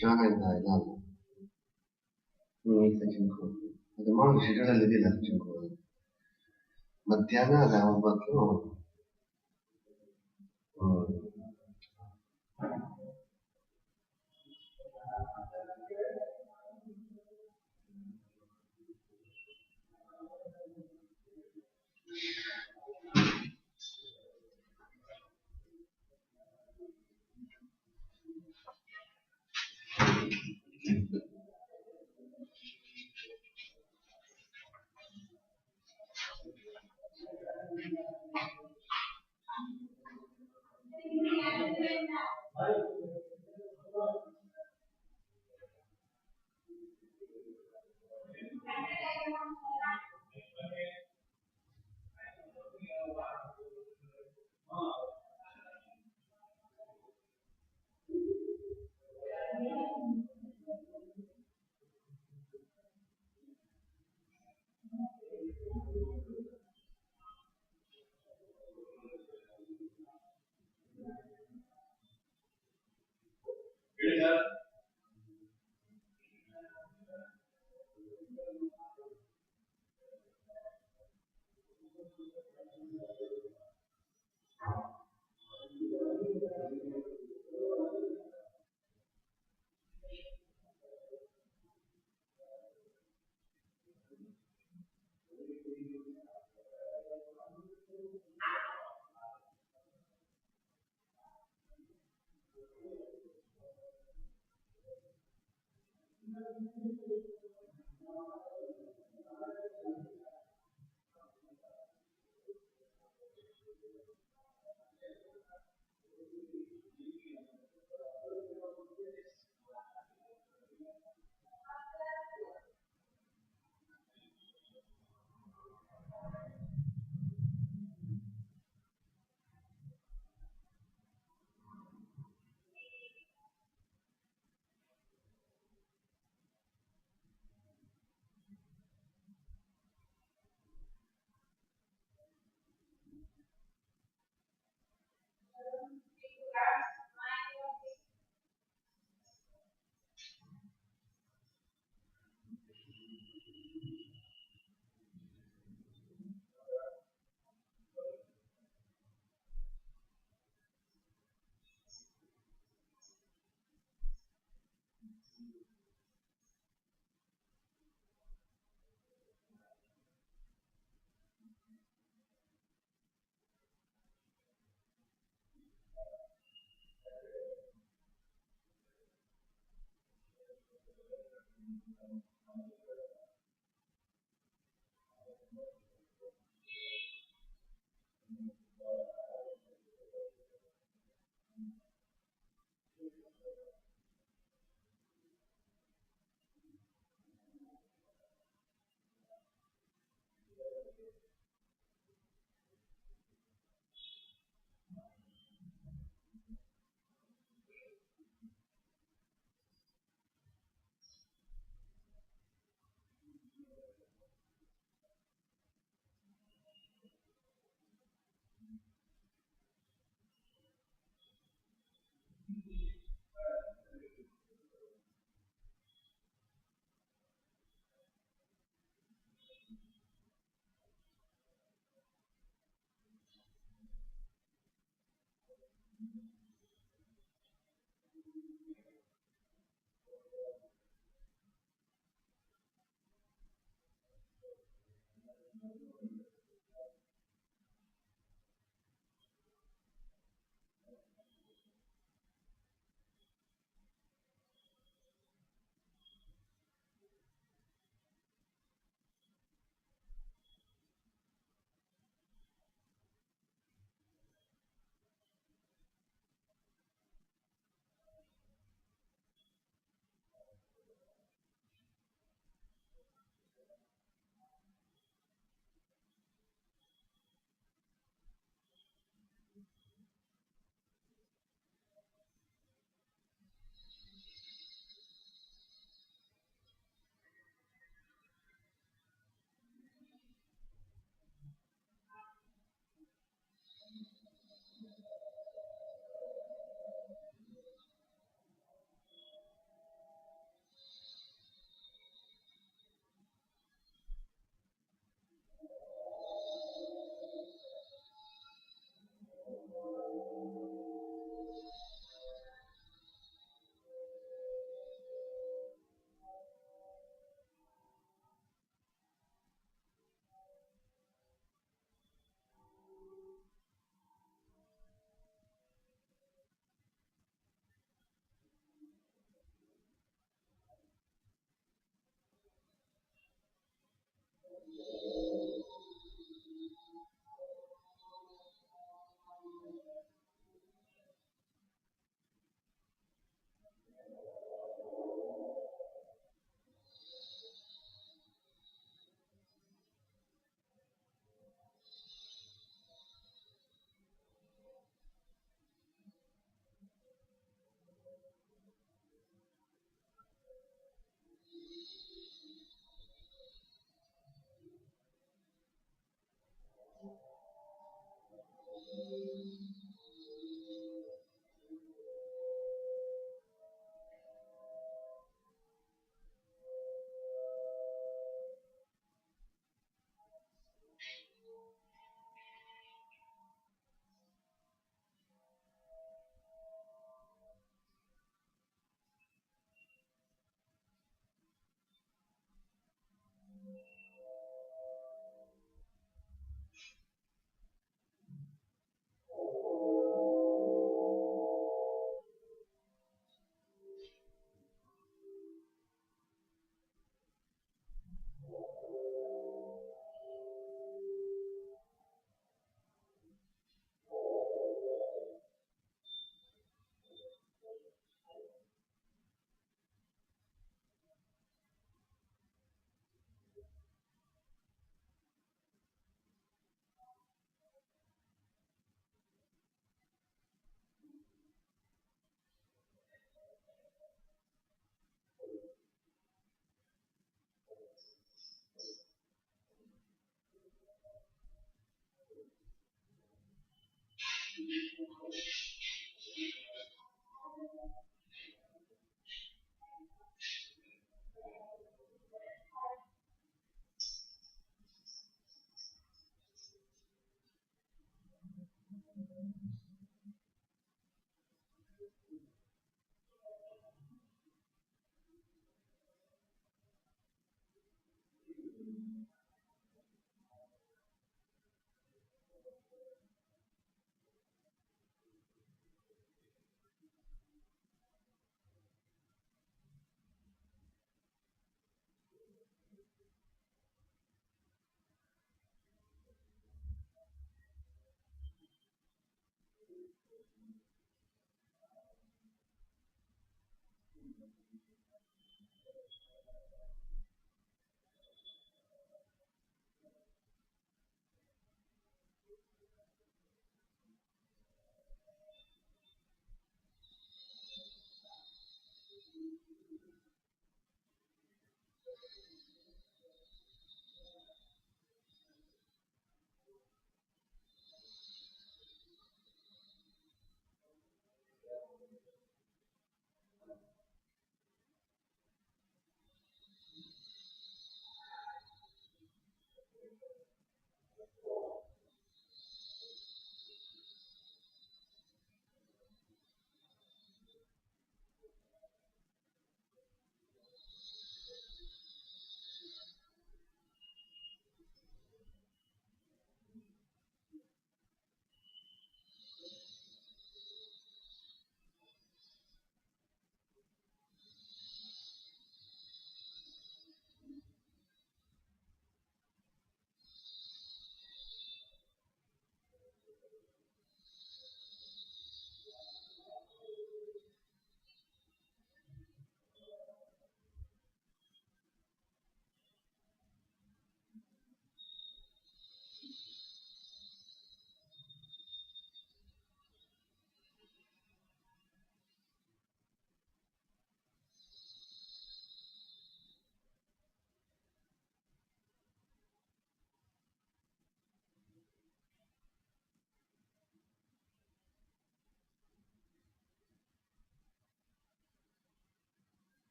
ಚೆನ್ನಾಗಿಲ್ಲ ಈ ಸೆಕ್ಷನ್ ಅದು ಮಾಡಿ ಶೆಡ್ಯೂಲ್ ಇದೆಯಲ್ಲ ಸೆಕ್ಷನ್ ಮಧ್ಯಾಹ್ನ 9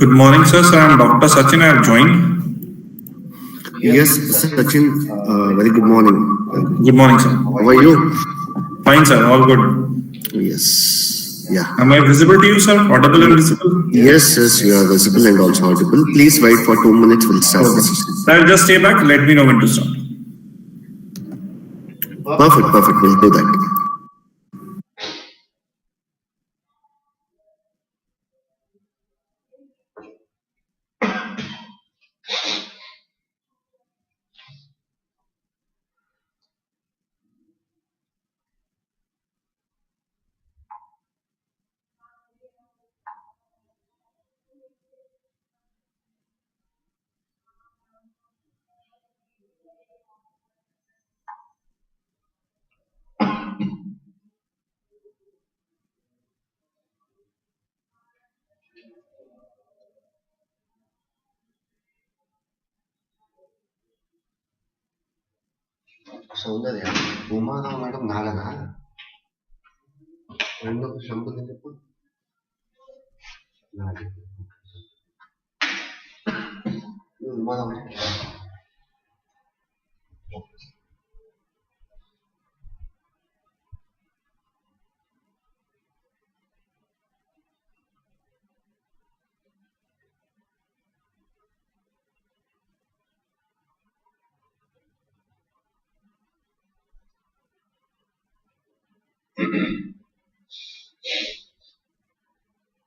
Good morning, sir. So I'm Dr. Sachin. I have joined. Yes, Sachin, very good morning. Good morning, sir. How are you? Fine, sir. All good. Yes. Yeah. Am I visible to you, sir? Audible and visible? Yes, you are visible and also audible. Please wait for 2 minutes. We'll start. Okay. I'll just stay back. Let me know when to start. Perfect. We'll do that. Soundarya Umarao madam నాగనా రెండో శంభుని చెప్పు Umarao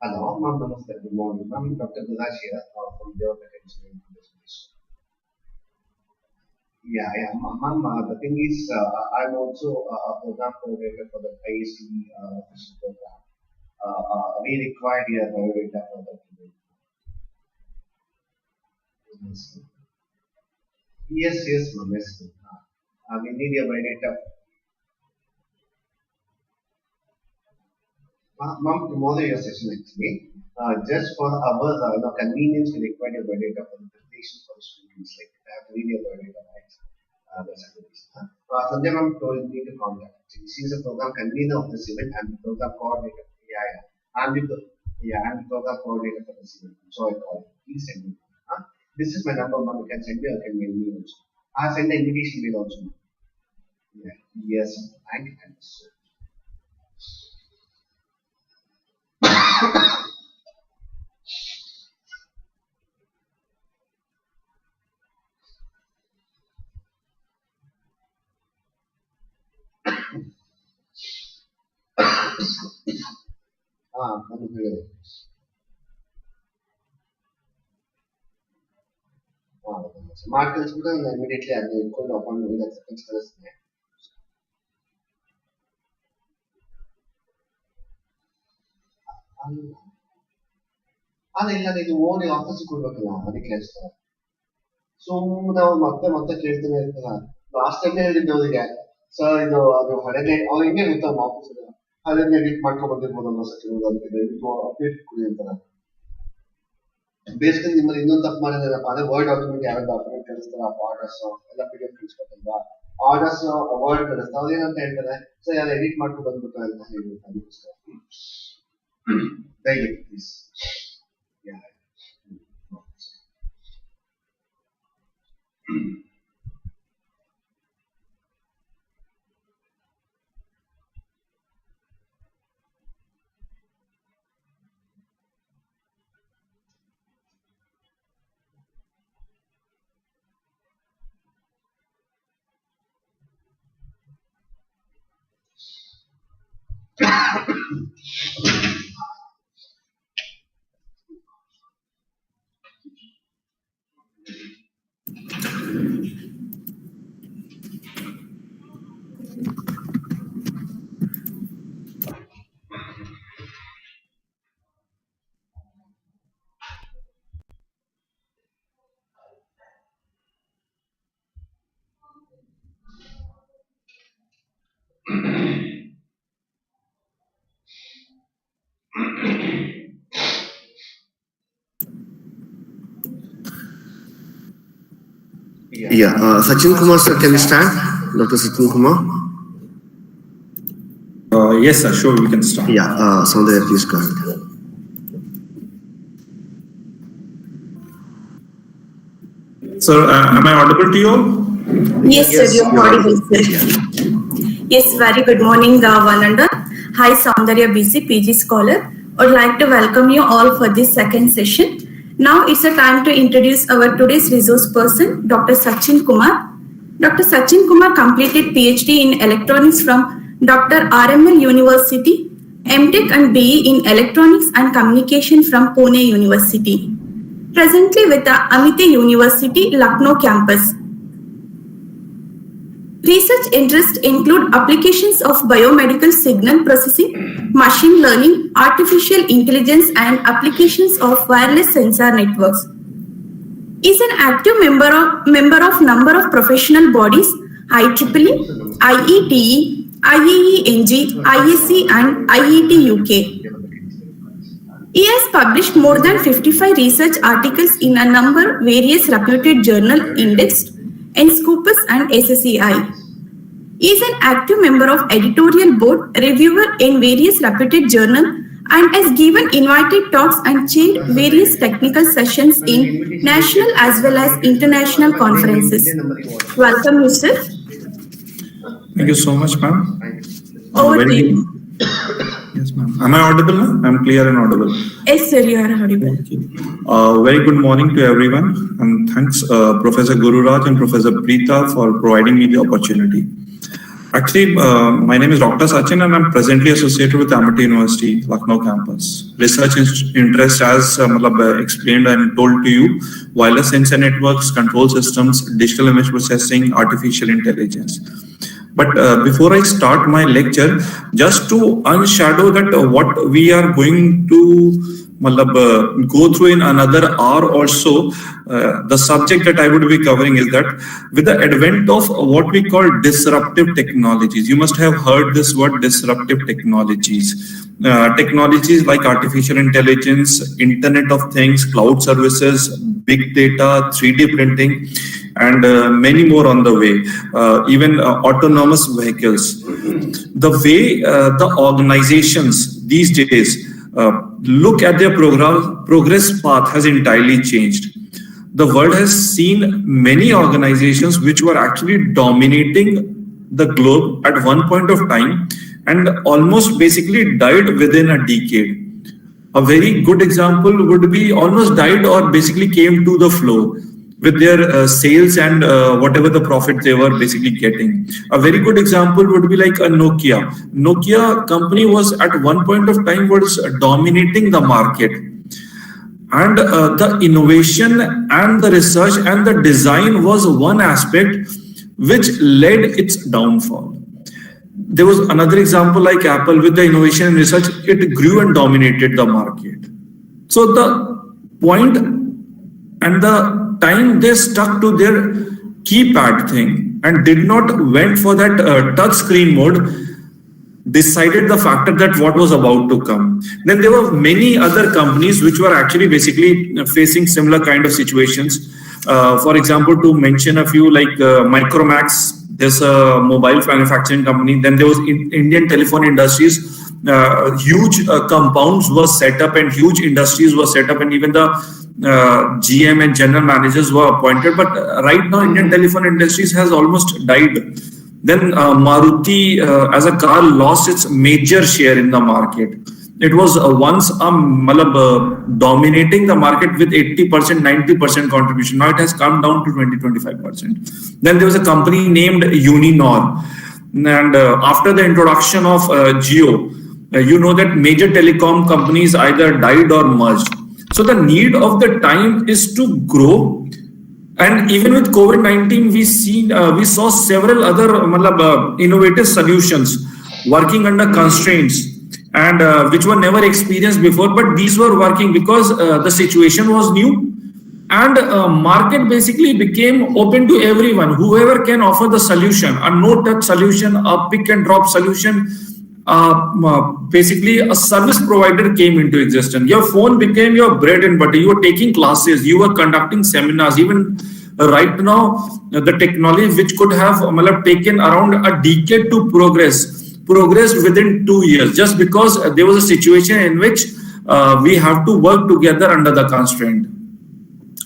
Hello, ma'am. Namaste. Good morning, ma'am. Dr. Dinesh here from Development Engineering Business. Yeah, ma'am. The thing is, I'm also a program coordinator for the AICTE official program. We require your biodata for that. Yes, ma'am. Yes, we need your biodata. Ma'am, tomorrow your session actually. Just for our convenience, we require your biodata for the preparation for the students. Like, I have to read your biodata, right? Sanjay ma'am told me to contact. She is a program convener of this event and the program coordinator. I'm the program coordinator for this event. So I called. Please send me. This is my number, ma'am. You can send me or can mail me also. I'll send the invitation mail also. Yeah. Yes, thank you. Mark immediately I will call upon with acceptance first. ಅದೆಲ್ಲ ನೀವು ಓದಿ office ಕೊಡ್ಬೇಕಲ್ಲ ಅದಕ್ಕೆ ಹೇಳ್ತಾರೆ ಸುಮ್ಮನೆ ನಾವು ಮತ್ತೆ ಕೇಳ್ತಾನೆ ಇರ್ತಲ್ಲ ಲಾಸ್ಟ್ ಟೈಮ್ ಹೇಳಿದ್ದೆ ಅವರಿಗೆ ಸರ್ ಇದು ಅದು ಹಳೆನೇ ಅವ್ರು ಹಿಂಗೆ ಗೊತ್ತಮ್ಮ ಆಫೀಸ್ ಅದನ್ನೇ ಎಡಿಟ್ ಮಾಡ್ಕೊಂಡು ಬಂದಿರ್ಬೋದಲ್ಲ ಸಚಿವರು ಅಂತ ದಯವಿಟ್ಟು ಅಪ್ಡೇಟ್ ಕೊಡಿ ಅಂತಾರೆ ಬೇಸಿಕಲಿ ನಿಮ್ಮಲ್ಲಿ ಇನ್ನೊಂದು ತಪ್ಪು ಮಾಡಿದ್ರಪ್ಪ ಅಂದ್ರೆ ವರ್ಡ್ ಡಾಕ್ಯುಮೆಂಟ್ ಯಾವ ಡಾಕ್ಯುಮೆಂಟ್ ಕಳಿಸ್ತಾರ ಆರ್ಡರ್ಸ್ ಎಲ್ಲ PDF ಕಳಿಸ್ಕೊಟ್ಟಲ್ವಾ ಆರ್ಡರ್ಸ್ ವರ್ಡ್ ಕಳಿಸ್ತಾ ಅವ್ರೇನಂತ ಹೇಳ್ತಾರೆ ಸರ್ ಯಾರು ಎಡಿಟ್ ಮಾಡ್ಕೊಂಡು ಬಂದ್ಬಿಟ್ಟು ಅಂತ ಹೇಳ್ಬಿಟ್ಟು ಅದಕ್ಕೋಸ್ಕರ ದಯವಿಟ್ಟು please Sachin Kumar sir, can you start? Dr. Sachin Kumar? Yes, sir, sure, we can start. Soundaya, please go ahead. Sir, am I audible to you all? Yes, sir, you're audible, sir. Yes, very good morning, Vananda. Hi, Soundarya BC, PG Scholar. I would like to welcome you all for this second session. Now it's a time to introduce our today's resource person, Dr. Sachin Kumar. Dr. Sachin Kumar completed PhD in electronics from Dr. RML University, MTech and BE in electronics and communication from Pune University. Presently with the Amity University, Lucknow campus. Research interests include applications of biomedical signal processing, machine learning, artificial intelligence, and applications of wireless sensor networks. He is an active member of number of professional bodies, IEEE, IETE, IEENG, IEC, and IET UK. He has published more than 55 research articles in a number various reputed journal indexed in Scopus and SSCI. He is an active member of editorial board, reviewer in various reputed journals, and has given invited talks and chaired various technical sessions in national as well as international conferences. Welcome, Mr. Thank you so much, ma'am. Over to you. Yes, ma'am. Am I audible now? I'm clear and audible. Yes, sir, you are audible. Okay. Very good morning to everyone, and thanks Professor Gururaj and Professor Preeta for providing me the opportunity. Actually, my name is Dr. Sachin and I'm presently associated with Amity University, Lucknow campus. Research interest as explained and told to you, wireless sensor networks, control systems, digital image processing, artificial intelligence. But before I start my lecture, just to unshadow that what we are going to go through in another hour or so, the subject that I would be covering is that with the advent of what we call disruptive technologies, you must have heard this word disruptive technologies. Technologies like artificial intelligence, Internet of Things, cloud services, big data, 3D printing, and many more on the way, even autonomous vehicles. The way the organizations these days look at their progress path has entirely changed. The world has seen many organizations which were actually dominating the globe at one point of time and almost basically died within a decade. A very good example would be almost died or basically came to the floor with their sales and whatever the profit they were basically getting. A very good example would be like a Nokia. Nokia company was at one point of time was dominating the market. And the innovation and the research and the design was one aspect which led its downfall. There was another example like Apple with the innovation and research, it grew and dominated the market. So the point and the time they stuck to their keypad thing and did not went for that touch screen mode decided the factor that what was about to come. Then there were many other companies which were actually basically facing similar kind of situations. For example, to mention a few like Micromax, there's a mobile manufacturing company. Then there was Indian telephone industries. Huge compounds were set up and huge industries were set up, and even the GM and general managers were appointed. But right now, Indian telephone industries has almost died. Then Maruti as a car lost its major share in the market. It was once dominating the market with 80%, 90% contribution. Now it has come down to 20-25%. Then there was a company named Uninor. And after the introduction of Jio, you know that major telecom companies either died or merged. So the need of the time is to grow. And even with COVID-19, we saw several other innovative solutions working under constraints and which were never experienced before, but these were working because the situation was new and market basically became open to everyone. Whoever can offer the solution, a no-touch solution, a pick and drop solution, basically a service provider came into existence. Your phone became your bread and butter. You were taking classes, you were conducting seminars. Even right now, the technology which could have taken around a decade to progressed within 2 years, just because there was a situation in which we have to work together under the constraint.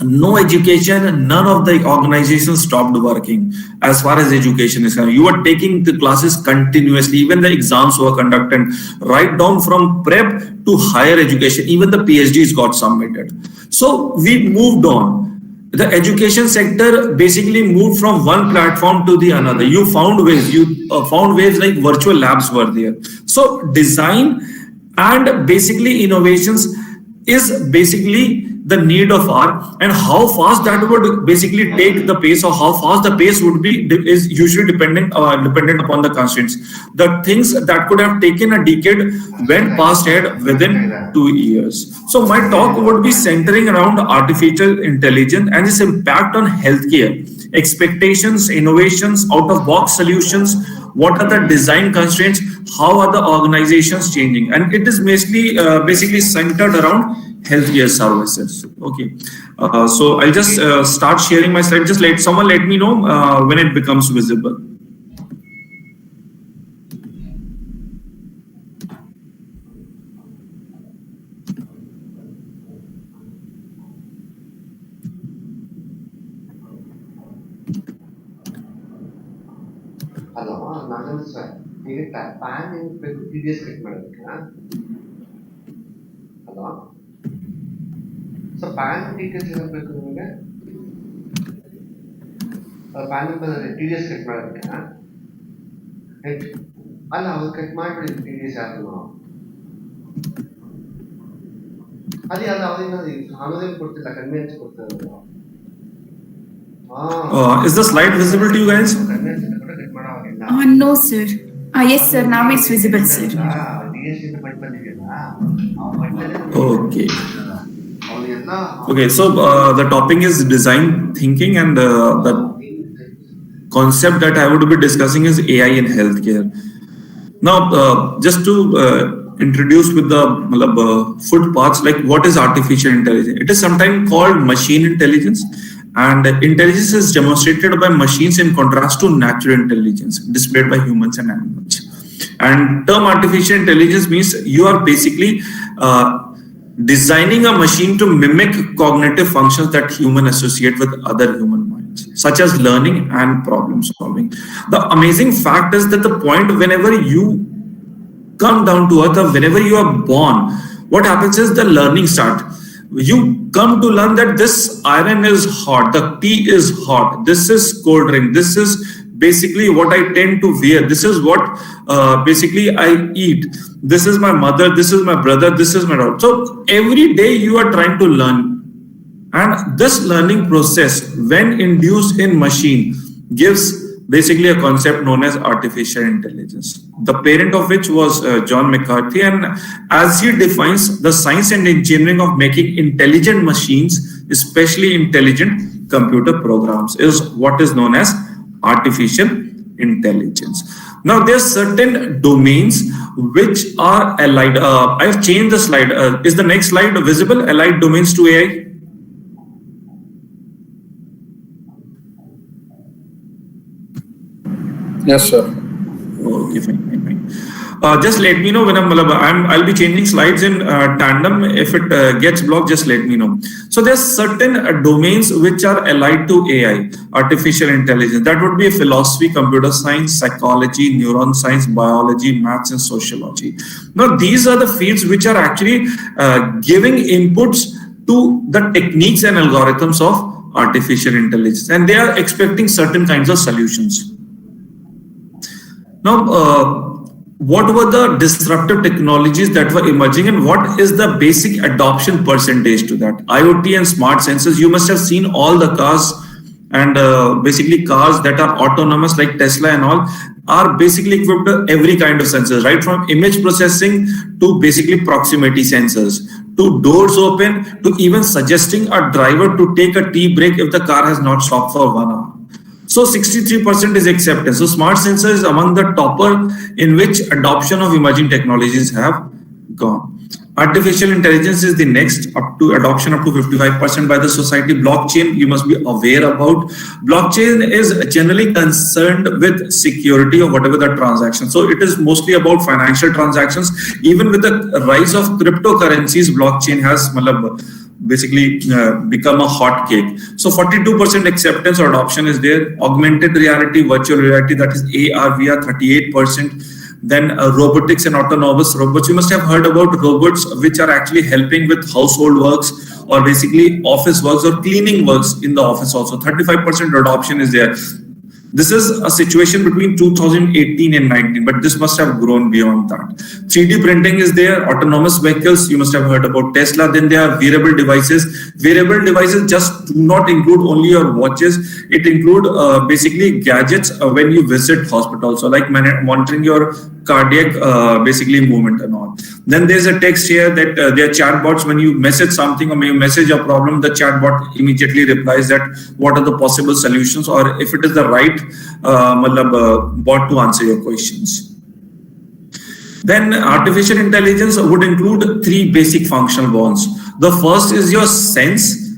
No education, none of the organizations stopped working as far as education is concerned. You were taking the classes continuously, even the exams were conducted, right down from prep to higher education, even the PhDs got submitted. So we moved on. The education sector basically moved from one platform to the another. You found ways like virtual labs were there. So design and basically innovations is basically the need of art, and how fast that would basically take the pace, or how fast the pace would be, is usually dependent upon the constraints. The things that could have taken a decade went past ahead within 2 years. So my talk would be centering around artificial intelligence and its impact on healthcare, expectations, innovations, out-of-box solutions. What are the design constraints? How are the organizations changing? And it is basically centered around healthcare services. Okay, so I'll just start sharing my slide. Just let me know when it becomes visible. Hello, ನಾನು sir ಈಗ PAN ಏನು ಬೇಕು TDS cut ಮಾಡೋದಕ್ಕೆ hello so PAN details ಏನು ಬೇಕು ನಿಮಗೆ PAN number TDS cut ಮಾಡೋದಕ್ಕೆ ಅಲ್ಲ ಅವ್ರು ಕಟ್ ಮಾಡಿಬಿಡಿ TDS ಯಾರು ಅದೇ ಅಲ್ಲ ಅವರಿಂದ ಆಮೇಲೆ ಕೊಡ್ತಿಲ್ಲ ಕನ್ವೆನ್ಸ್ ಕೊಡ್ತಾರೆ. Is the slide visible to you guys? No, sir. Yes, sir. Now it's visible, sir. Okay. Okay, so the topic is design thinking, and the concept that I would be discussing is AI in healthcare. Now, just to introduce with the foot parts, like what is artificial intelligence? It is sometimes called machine intelligence, and intelligence is demonstrated by machines in contrast to natural intelligence displayed by humans and animals. And term artificial intelligence means you are basically designing a machine to mimic cognitive functions that humans associate with other human minds, such as learning and problem solving. The amazing fact is that the point whenever you come down to earth, or whenever you are born, what happens is the learning start. You come to learn that this iron is hot, the tea is hot, this is cold drink, this is basically what I tend to wear, this is what basically I eat, this is my mother, this is my brother, this is my daughter. So every day you are trying to learn, and this learning process, when induced in machine, gives basically a concept known as artificial intelligence, the parent of which was John McCarthy. And as he defines the science and engineering of making intelligent machines, especially intelligent computer programs, is what is known as artificial intelligence. Now, there are certain domains which are allied. I've changed the slide. Is the next slide visible? Allied domains to AI. Yes, sir. Okay, fine. Just let me know when I'll be changing slides in tandem. If it gets blocked, just let me know. So there's certain domains which are allied to AI, artificial intelligence. That would be philosophy, computer science, psychology, neuron science, biology, maths, and sociology. Now, these are the fields which are actually giving inputs to the techniques and algorithms of artificial intelligence, and they are expecting certain kinds of solutions. Now, what were the disruptive technologies that were emerging, and what is the basic adoption percentage to that? IoT and smart sensors. You must have seen all the cars, and basically cars that are autonomous like Tesla and all are basically equipped with every kind of sensors, right from image processing to basically proximity sensors, to doors open, to even suggesting a driver to take a tea break if the car has not stopped for 1 hour. So 63% is acceptance. So smart sensor is among the topper in which adoption of emerging technologies have gone. Artificial intelligence is the next, up to adoption up to 55% by the society. Blockchain, you must be aware about. Blockchain is generally concerned with security of whatever the transaction. So it is mostly about financial transactions. Even with the rise of cryptocurrencies, blockchain has basically become a hot cake. So 42% acceptance or adoption is there. Augmented reality, virtual reality, that is AR, VR, 38%. Then robotics and autonomous robots. You must have heard about robots which are actually helping with household works, or basically office works or cleaning works in the office also. 35% adoption is there. This is a situation between 2018 and 19, but this must have grown beyond that. 3D printing is there, autonomous vehicles, you must have heard about Tesla. Then there are wearable devices. Wearable devices just do not include only your watches. It include basically gadgets when you visit hospitals, so like monitoring your cardiac basically movement and all. Then there's a text here that there are chatbots. When you message something or you message a problem, the chatbot immediately replies that what are the possible solutions, or if it is the right bot to answer your questions. Then artificial intelligence would include 3 basic functional bonds. The first is your sense,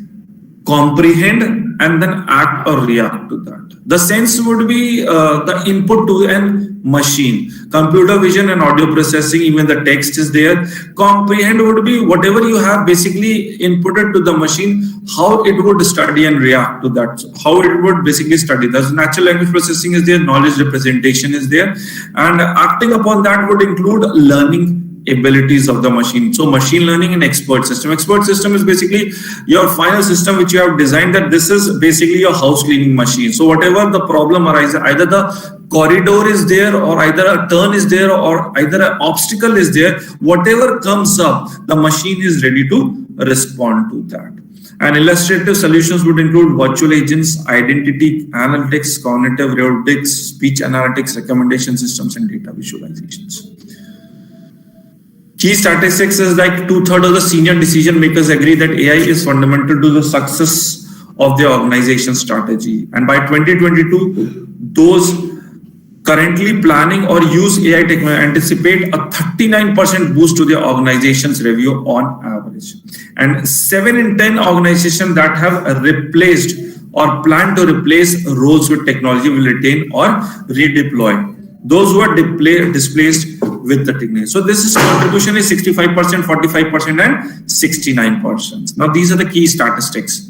comprehend, and then act or react to that. The sense would be the input to an machine. Computer vision and audio processing, even the text is there. Comprehend would be whatever you have basically inputted to the machine, how it would study and react to that, how it would basically study. Thus, natural language processing is there, knowledge representation is there, and acting upon that would include learning abilities of the machine. So machine learning and expert system. Expert system is basically your final system which you have designed, that this is basically your house cleaning machine. So whatever the problem arises, either the corridor is there, or either a turn is there, or either an obstacle is there, whatever comes up, the machine is ready to respond to that. And illustrative solutions would include virtual agents, identity analytics, cognitive robotics, speech analytics, recommendation systems, and data visualizations. Key statistics is like 2/3 of the senior decision makers agree that AI is fundamental to the success of their organization strategy. And by 2022, those currently planning or use AI technology anticipate a 39% boost to their organization's revenue on average. And 7 in 10 organizations that have replaced or plan to replace roles with technology will retain or redeploy those who are displaced with the technique. So this is contribution is 65%, 45%, and 69%. Now these are the key statistics.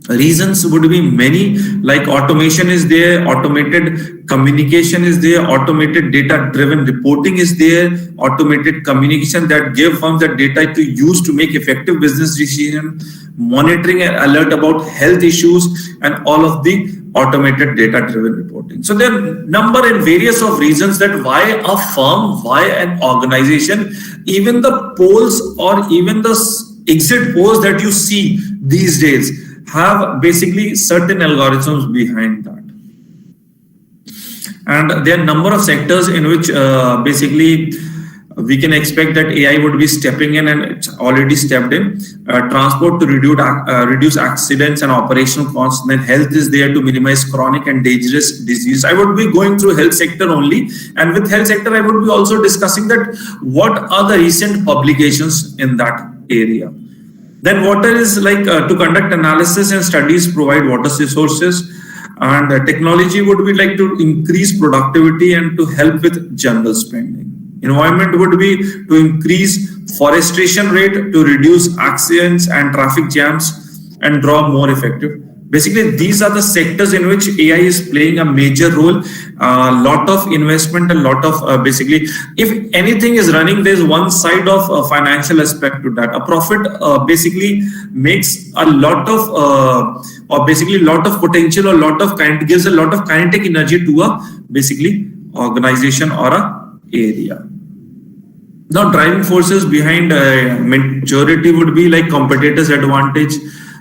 Reasons would be many, like automation is there, automated communication is there, automated data-driven reporting is there, automated communication that give firms the data to use to make effective business decisions, monitoring and alert about health issues, and all of the automated data-driven reporting. So there are number and various of reasons that why a firm, why an organization, even the polls or even the exit polls that you see these days have basically certain algorithms behind that. And there are a number of sectors in which basically we can expect that AI would be stepping in, and it's already stepped in. Transport to reduce accidents and operational costs. Then health is there to minimize chronic and dangerous disease. I would be going through health sector only, and with health sector I would be also discussing that what are the recent publications in that area. Then water is like to conduct analysis and studies, provide water resources, and technology would be like to increase productivity and to help with general spending. Environment would be to increase forestation rate, to reduce accidents and traffic jams, and draw more effective. Basically, these are the sectors in which AI is playing a major role. A lot of investment, a lot of basically, if anything is running, there's one side of financial aspect to that. A profit basically makes a lot of, or basically lot of potential, or lot of gives a lot of kinetic energy to a basically organization or a area. Now, driving forces behind majority would be like competitors' advantage.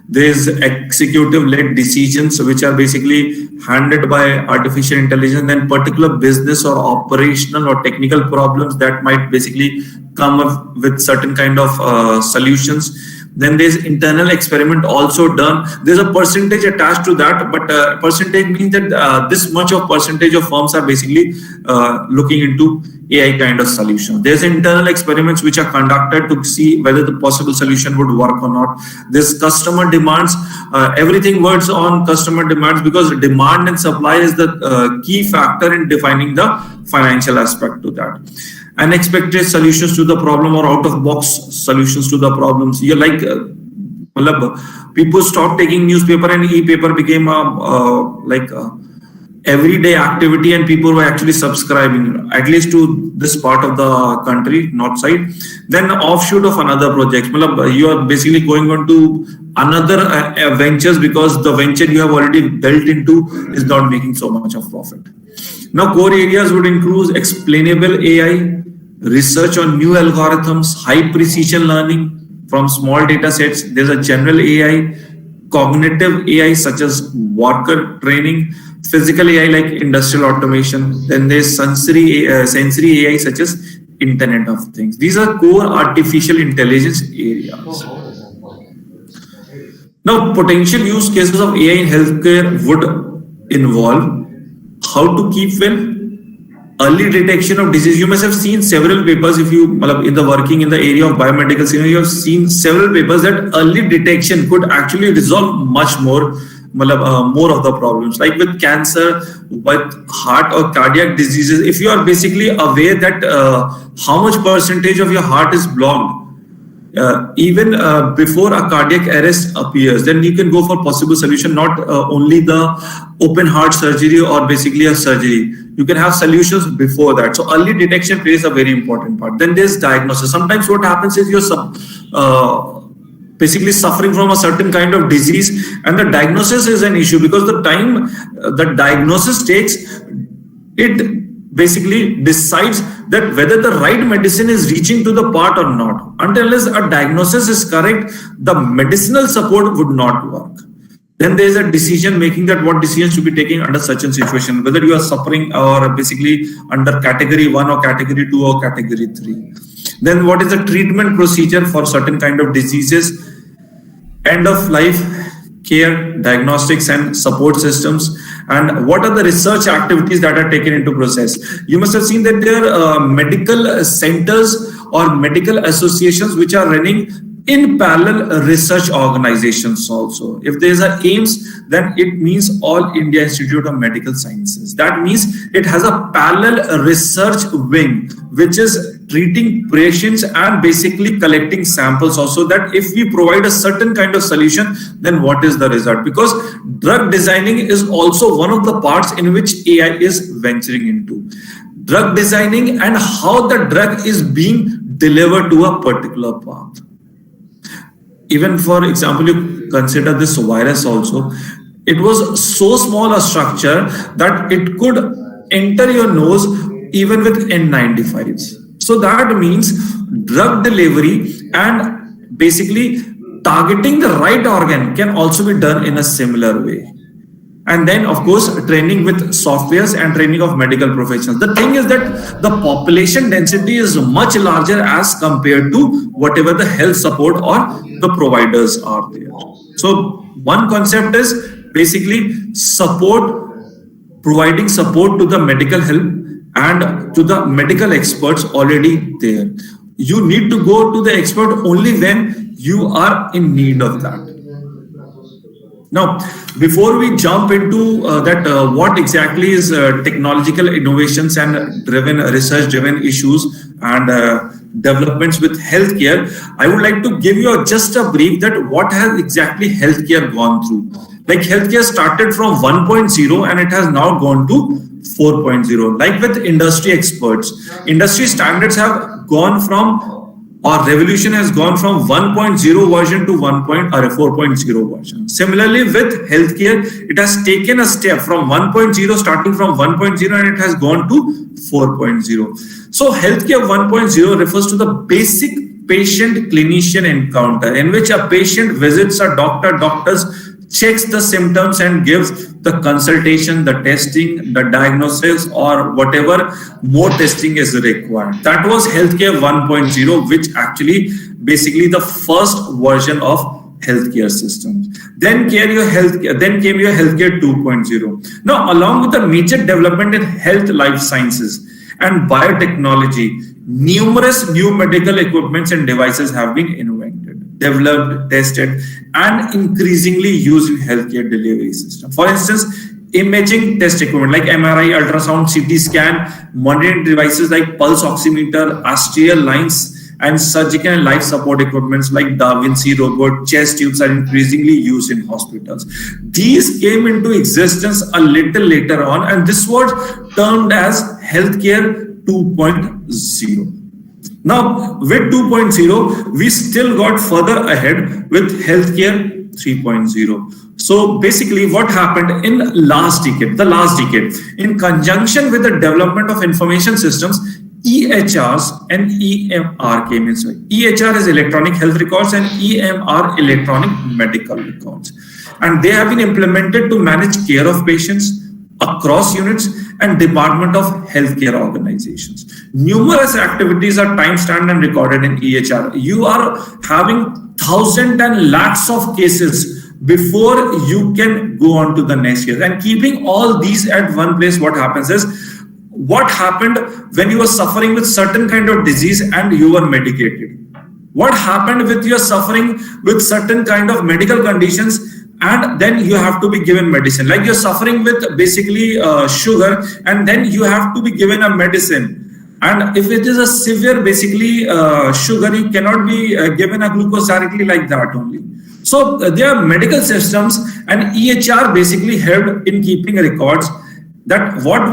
There's executive-led decisions which are basically handled by artificial intelligence, and particular business or operational or technical problems that might basically come up with certain kind of solutions. Then there's internal experiment also done. There's a percentage attached to that, but percentage means that this much of percentage of firms are basically looking into AI kind of solution. There's internal experiments which are conducted to see whether the possible solution would work or not. There's customer demands. Everything works on customer demands, because demand and supply is the key factor in defining the financial aspect to that. Unexpected solutions to the problem or out-of-box solutions to the problems. You're like, people stopped taking newspaper, and e-paper became everyday activity, and people were actually subscribing, at least to this part of the country, north side. Then offshoot of another project. You are basically going on to another ventures, because the venture you have already built into is not making so much of profit. Now, core areas would include explainable AI, research on new algorithms, high precision learning from small data sets. There's a general AI, cognitive AI such as worker training, physical AI like industrial automation. Then there's sensory AI such as Internet of Things. These are core artificial intelligence areas. Now, potential use cases of AI in healthcare would involve how to keep well, early detection of disease. You must have seen several papers if you in the working in the area of biomedical science, you have seen several papers that early detection could actually resolve much more of the problems, like with cancer, with heart or cardiac diseases. If you are basically aware that how much percentage of your heart is blocked, even before a cardiac arrest appears, then you can go for possible solution, not only the open heart surgery or basically a surgery. You can have solutions before that. So early detection plays a very important part. Then there's diagnosis. Sometimes what happens is you're basically suffering from a certain kind of disease, and the diagnosis is an issue, because the time the diagnosis takes, it basically decides that whether the right medicine is reaching to the part or not. Until unless a diagnosis is correct, the medicinal support would not work. Then there is a decision making, that what decisions should be taken under such a situation, whether you are suffering or basically under category 1 or category 2 or category 3. Then what is the treatment procedure for certain kind of diseases, end of life care, diagnostics and support systems, and what are the research activities that are taken into process. You must have seen that there are medical centers or medical associations which are running in parallel research organizations also. If there is a AIMS, then it means All India Institute of Medical Sciences. That means it has a parallel research wing which is treating patients and basically collecting samples also, that if we provide a certain kind of solution, then what is the result? Because drug designing is also one of the parts in which AI is venturing into. Drug designing and how the drug is being delivered to a particular path. Even for example, you consider this virus also. It was so small a structure that it could enter your nose even with N95s. So that means drug delivery and basically targeting the right organ can also be done in a similar way. And then, of course, training with softwares and training of medical professionals. The thing is that the population density is much larger as compared to whatever the health support or the providers are there. So one concept is basically providing support to the medical help and to the medical experts already there. You need to go to the expert only when you are in need of that. Now, before we jump into what exactly is technological innovations and research-driven issues and developments with healthcare, I would like to give you just a brief that what has exactly healthcare gone through. Like healthcare started from 1.0 and it has now gone to 4.0. Like with industry experts, industry standards have gone from, or revolution has gone from 1.0 version to 4.0 version. Similarly, with healthcare, it has taken a step from 1.0, starting from 1.0, and it has gone to 4.0. So healthcare 1.0 refers to the basic patient-clinician encounter in which a patient visits a doctor, doctors checks the symptoms and gives the consultation, the testing, the diagnosis, or whatever more testing is required. That was healthcare 1.0, which actually basically the first version of healthcare systems. Then came your healthcare 2.0. Now, along with the major development in health, life sciences and biotechnology, numerous new medical equipments and devices have been invented, developed, tested, and increasingly used in healthcare delivery system. For instance, imaging test equipment like MRI, ultrasound, CT scan, monitoring devices like pulse oximeter, arterial lines, and surgical and life support equipments like Da Vinci robot, chest tubes are increasingly used in hospitals. These came into existence a little later on, and this was termed as healthcare 2.0. Now, with 2.0, we still got further ahead with healthcare 3.0. So basically what happened in the last decade, in conjunction with the development of information systems, EHRs and EMR came in. So EHR is electronic health records and EMR electronic medical records. And they have been implemented to manage care of patients across units and Department of Healthcare organizations. Numerous activities are time-stamped and recorded in EHR. You are having thousands and lakhs of cases before you can go on to the next year. And keeping all these at one place, what happens is what happened when you were suffering with certain kind of disease and you were medicated? What happened with your suffering with certain kind of medical conditions and then you have to be given medicine? Like you're suffering with basically sugar and then you have to be given a medicine. And if it is a severe basically sugar, you cannot be given a glucose directly like that only. So there are medical systems and EHR basically helped in keeping records that what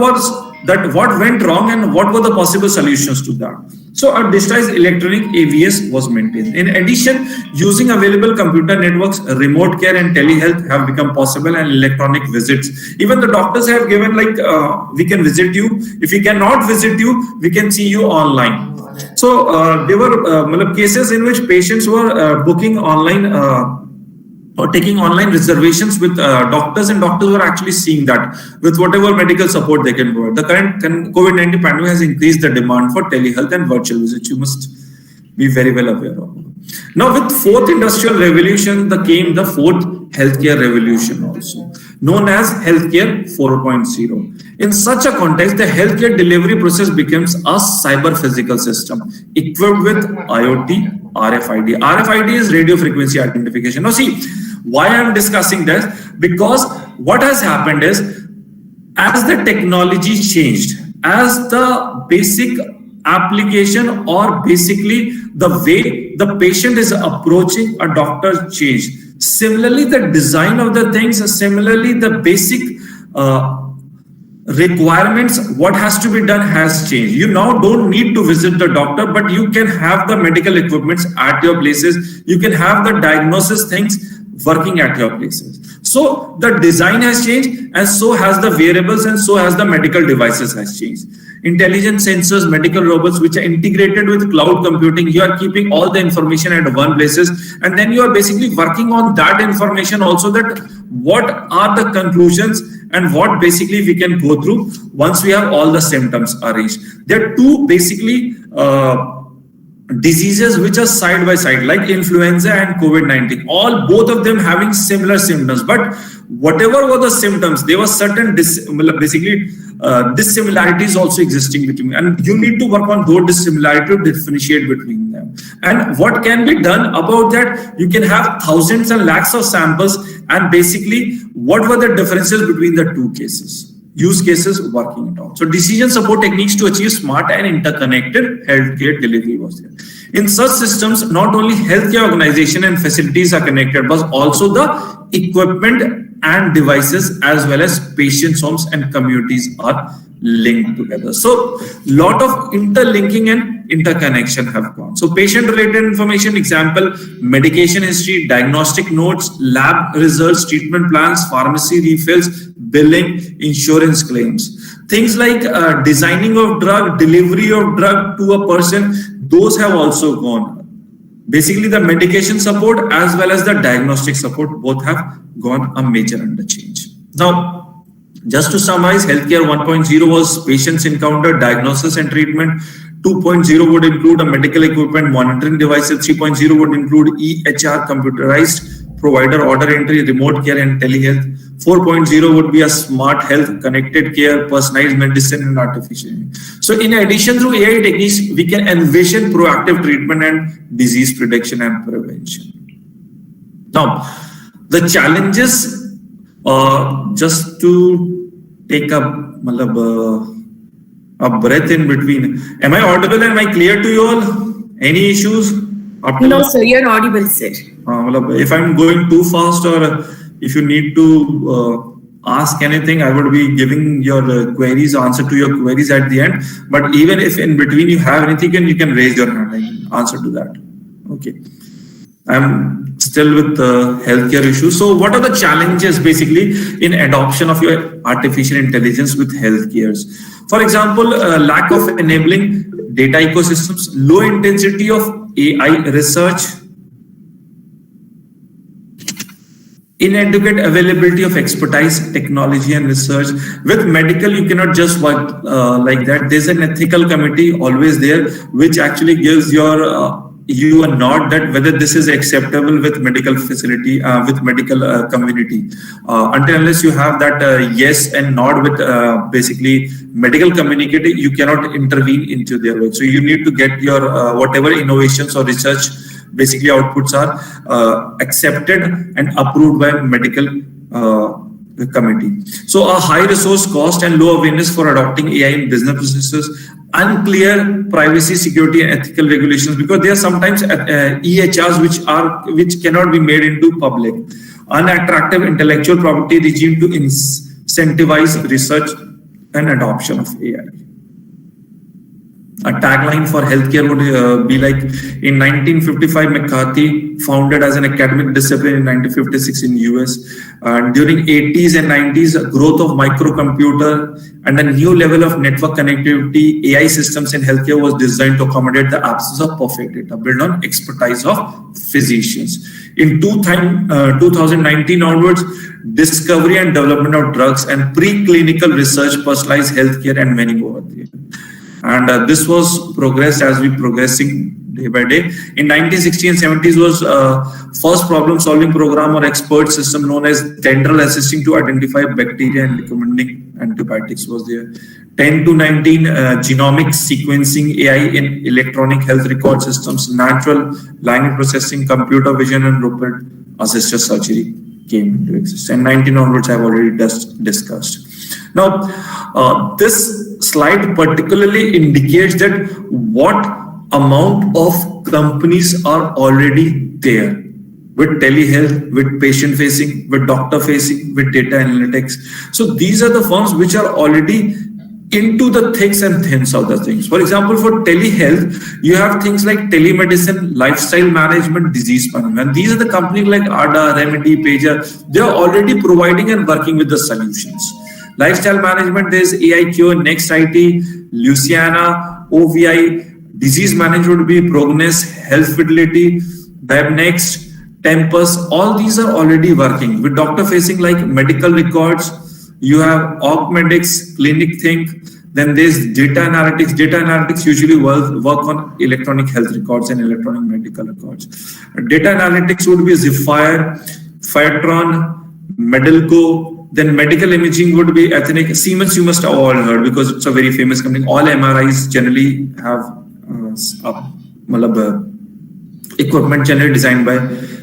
went wrong and what were the possible solutions to that. So a digitized electronic AVS was maintained. In addition, using available computer networks, remote care and telehealth have become possible, and electronic visits. Even the doctors have given like, we can visit you. If we cannot visit you, we can see you online. So there were cases in which patients were booking online or taking online reservations with doctors, and doctors were actually seeing that with whatever medical support they can provide. The current COVID-19 pandemic has increased the demand for telehealth and virtual visits. You must be very well aware of. Now, with fourth industrial revolution, came the fourth healthcare revolution also, known as healthcare 4.0. In such a context, the healthcare delivery process becomes a cyber physical system equipped with IoT, RFID. RFID is radio frequency identification. Now see, why I'm discussing this? Because what has happened is, as the technology changed, as the basic application or basically the way the patient is approaching a doctor changed. Similarly, the design of the things, similarly the basic requirements, what has to be done has changed. You now don't need to visit the doctor, but you can have the medical equipments at your places. You can have the diagnosis things working at your places. So the design has changed, and so has the wearables, and so has the medical devices has changed. Intelligent sensors, medical robots, which are integrated with cloud computing. You are keeping all the information at one places, and then you are basically working on that information also, that what are the conclusions and what basically we can go through once we have all the symptoms are reached. There are two basically diseases which are side by side, like influenza and COVID-19, both of them having similar symptoms, but whatever were the symptoms, there were certain dissimilarities also existing between, and you need to work on those dissimilarities to differentiate between them. And what can be done about that? You can have thousands and lakhs of samples, and basically what were the differences between the two use cases, working it out. So decision support techniques to achieve smart and interconnected healthcare delivery was there. In such systems, not only healthcare organization and facilities are connected, but also the equipment and devices, as well as patients' homes and communities are linked together. So lot of interlinking and interconnection have gone. So patient related information, example, medication history, diagnostic notes, lab results, treatment plans, pharmacy refills, billing, insurance claims. Things like designing of drug, delivery of drug to a person, those have also gone. Basically the medication support as well as the diagnostic support, both have gone a major interchange. Now, just to summarize, healthcare 1.0 was patients encounter, diagnosis and treatment. 2.0 would include a medical equipment monitoring devices. 3.0 would include EHR, computerized provider order entry, remote care and telehealth. 4.0 would be a smart health, connected care, personalized medicine and artificial. So in addition, through AI techniques, we can envision proactive treatment and disease prediction and prevention. Now, the challenges, just to take a breath in between. Am I audible? Am I clear to you all? Any issues? No, sir, you're audible, sir. If I'm going too fast, or if you need to ask anything, I would be giving your queries, answer to your queries at the end. But even if in between you have anything, you can raise your hand. I can answer to that. Okay. I'm still with healthcare issues. So what are the challenges basically in adoption of your artificial intelligence with healthcares? For example, lack of enabling data ecosystems, low intensity of AI research, inadequate availability of expertise, technology and research. With medical, you cannot just work like that. There's an ethical committee always there, which actually gives your you a nod that whether this is acceptable with medical facility, with medical community. Until unless you have that yes and nod with basically medical community, you cannot intervene into their work. So you need to get your whatever innovations or research basically outputs are accepted and approved by medical committee. So a high resource cost and low awareness for adopting AI in business processes, unclear privacy, security, and ethical regulations, because there are sometimes EHRs which cannot be made into public. Unattractive intellectual property regime to incentivize research and adoption of AI. A tagline for healthcare would be like, in 1955, McCarthy founded as an academic discipline in 1956 in US. During 80s and 90s, growth of microcomputer and a new level of network connectivity, AI systems in healthcare was designed to accommodate the absence of perfect data, built on expertise of physicians. In 2019 onwards, discovery and development of drugs and preclinical research, personalized healthcare, and many more. And this was progressed as we progressing day by day. In 1960s and 70s was first problem-solving program or expert system known as Tendril, assisting to identify bacteria and recommending antibiotics was there. 10 to 19 genomic sequencing, AI in electronic health record systems, natural language processing, computer vision, and robot-assisted surgery came into existence. And 19 onwards I've already discussed. Now, this slide particularly indicates that what amount of companies are already there with telehealth, with patient facing, with doctor facing, with data analytics. So these are the firms which are already into the thicks and thins of the things. For example, for telehealth, you have things like telemedicine, lifestyle management, disease management. And these are the companies like ADA, Remedy, Pager. They are already providing and working with the solutions. Lifestyle management, there's AIQ, NextIT, Luciana, OVI. Disease management would be Prognos, Health Fidelity, WebNext, Tempus. All these are already working. With doctor facing like medical records, you have Augmedix, ClinicThink. Then there's data analytics. Data analytics usually work on electronic health records and electronic medical records. Data analytics would be Zephyr, Firetron, Medilco. Then medical imaging would be Ethnic. Siemens you must have all heard because it's a very famous company. All MRIs generally have equipment generally designed by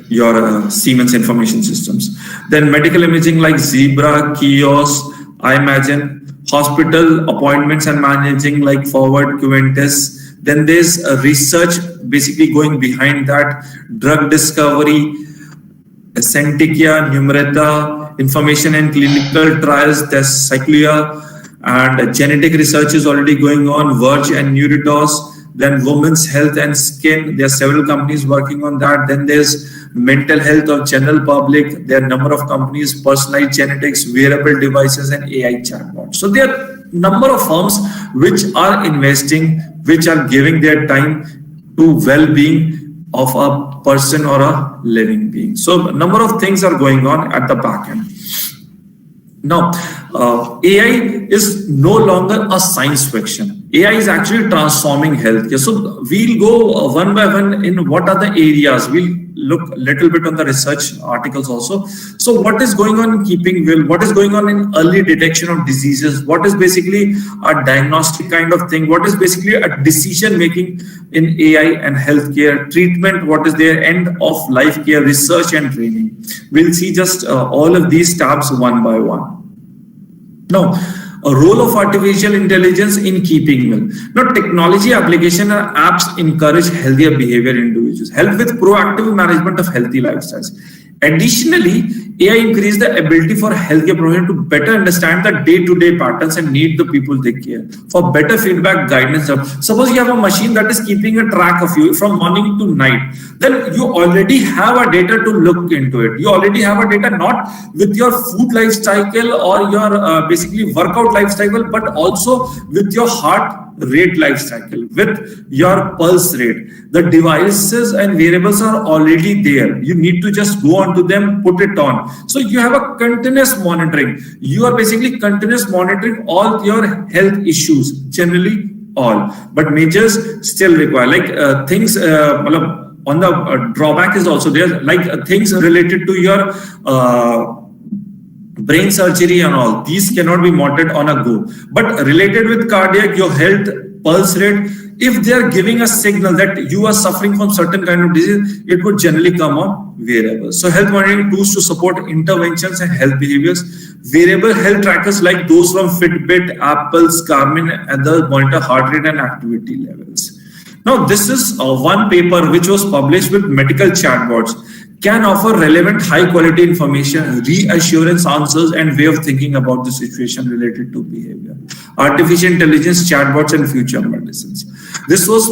your Siemens information systems. Then medical imaging like Zebra, Kios, iMagine. Hospital appointments and managing like Forward, Quintus. Then there's research basically going behind that. Drug discovery, Centicchia, Numereta. Information and clinical trials, there's Cyclia, and genetic research is already going on, Verge and Neuritos. Then women's health and skin, there are several companies working on that. Then there's mental health of general public, there are a number of companies, personalized genetics, wearable devices, and AI chatbots. So there are a number of firms which are investing, which are giving their time to well-being of a person or a living being. So a number of things are going on at the back end. Now, AI is no longer a science fiction. AI is actually transforming healthcare. So we'll go one by one in what are the areas. We'll look a little bit on the research articles also. So what is going on in keeping well? What is going on in early detection of diseases? What is basically a diagnostic kind of thing? What is basically a decision making in AI and healthcare? Treatment, what is their end of life care, research and training? We'll see just all of these tabs one by one. Now, a role of artificial intelligence in keeping well. Now, technology application and apps encourage healthier behavior in individuals, help with proactive management of healthy lifestyles. Additionally, AI increases the ability for healthcare providers to better understand the day-to-day patterns and need the people they care for better feedback, guidance. Suppose you have a machine that is keeping a track of you from morning to night, then you already have a data to look into it. You already have a data not with your food life cycle or your basically workout life cycle, but also with your heart rate life cycle, with your pulse rate. The devices and variables are already there. You need to just go onto them, put it on. So you have a continuous monitoring. You are basically continuous monitoring all your health issues, generally all, but measures still require like things. On the drawback is also there, like things related to your brain surgery and all. These cannot be monitored on a go. But related with cardiac, your health, pulse rate, if they are giving a signal that you are suffering from certain kind of disease, it would generally come on wearables. So health monitoring tools to support interventions and health behaviors. Wearable health trackers like those from Fitbit, Apple's, Garmin, and others monitor heart rate and activity levels. Now, this is one paper which was published with medical chatbots. Can offer relevant, high-quality information, reassurance answers, and way of thinking about the situation related to behavior. Artificial intelligence, chatbots, and future medicines. This was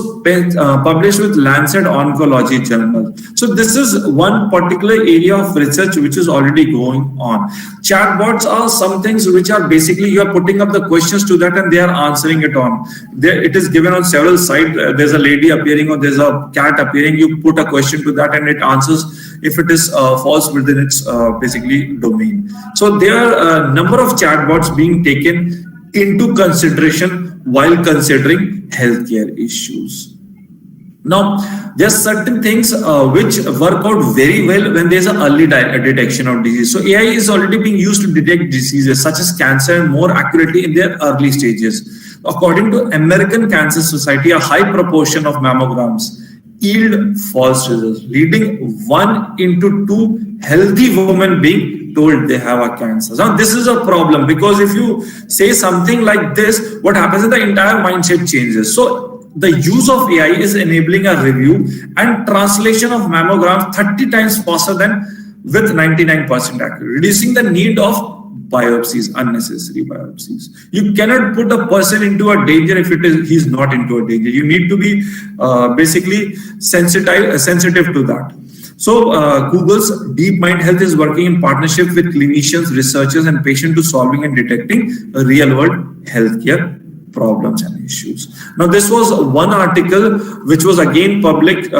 published with Lancet Oncology Journal. So this is one particular area of research which is already going on. Chatbots are some things which are basically you are putting up the questions to that and they are answering it on. There, it is given on several sites. There's a lady appearing or there's a cat appearing. You put a question to that and it answers if it is false within its basically domain. So there are a number of chatbots being taken into consideration while considering healthcare issues. Now, there are certain things which work out very well when there is an early detection of disease. So AI is already being used to detect diseases such as cancer more accurately in their early stages. According to American Cancer Society, a high proportion of mammograms yield false results, leading 1 into 2 healthy women being told they have a cancer. Now, this is a problem because if you say something like this, what happens is the entire mindset changes. So the use of AI is enabling a review and translation of mammograms 30 times faster than with 99% accuracy, reducing the need of biopsies, unnecessary biopsies. You cannot put a person into a danger if he's not into a danger. You need to be basically sensitive to that. So Google's DeepMind Health is working in partnership with clinicians, researchers, and patients to solving and detecting real-world healthcare problems and issues. Now, this was one article which was again published.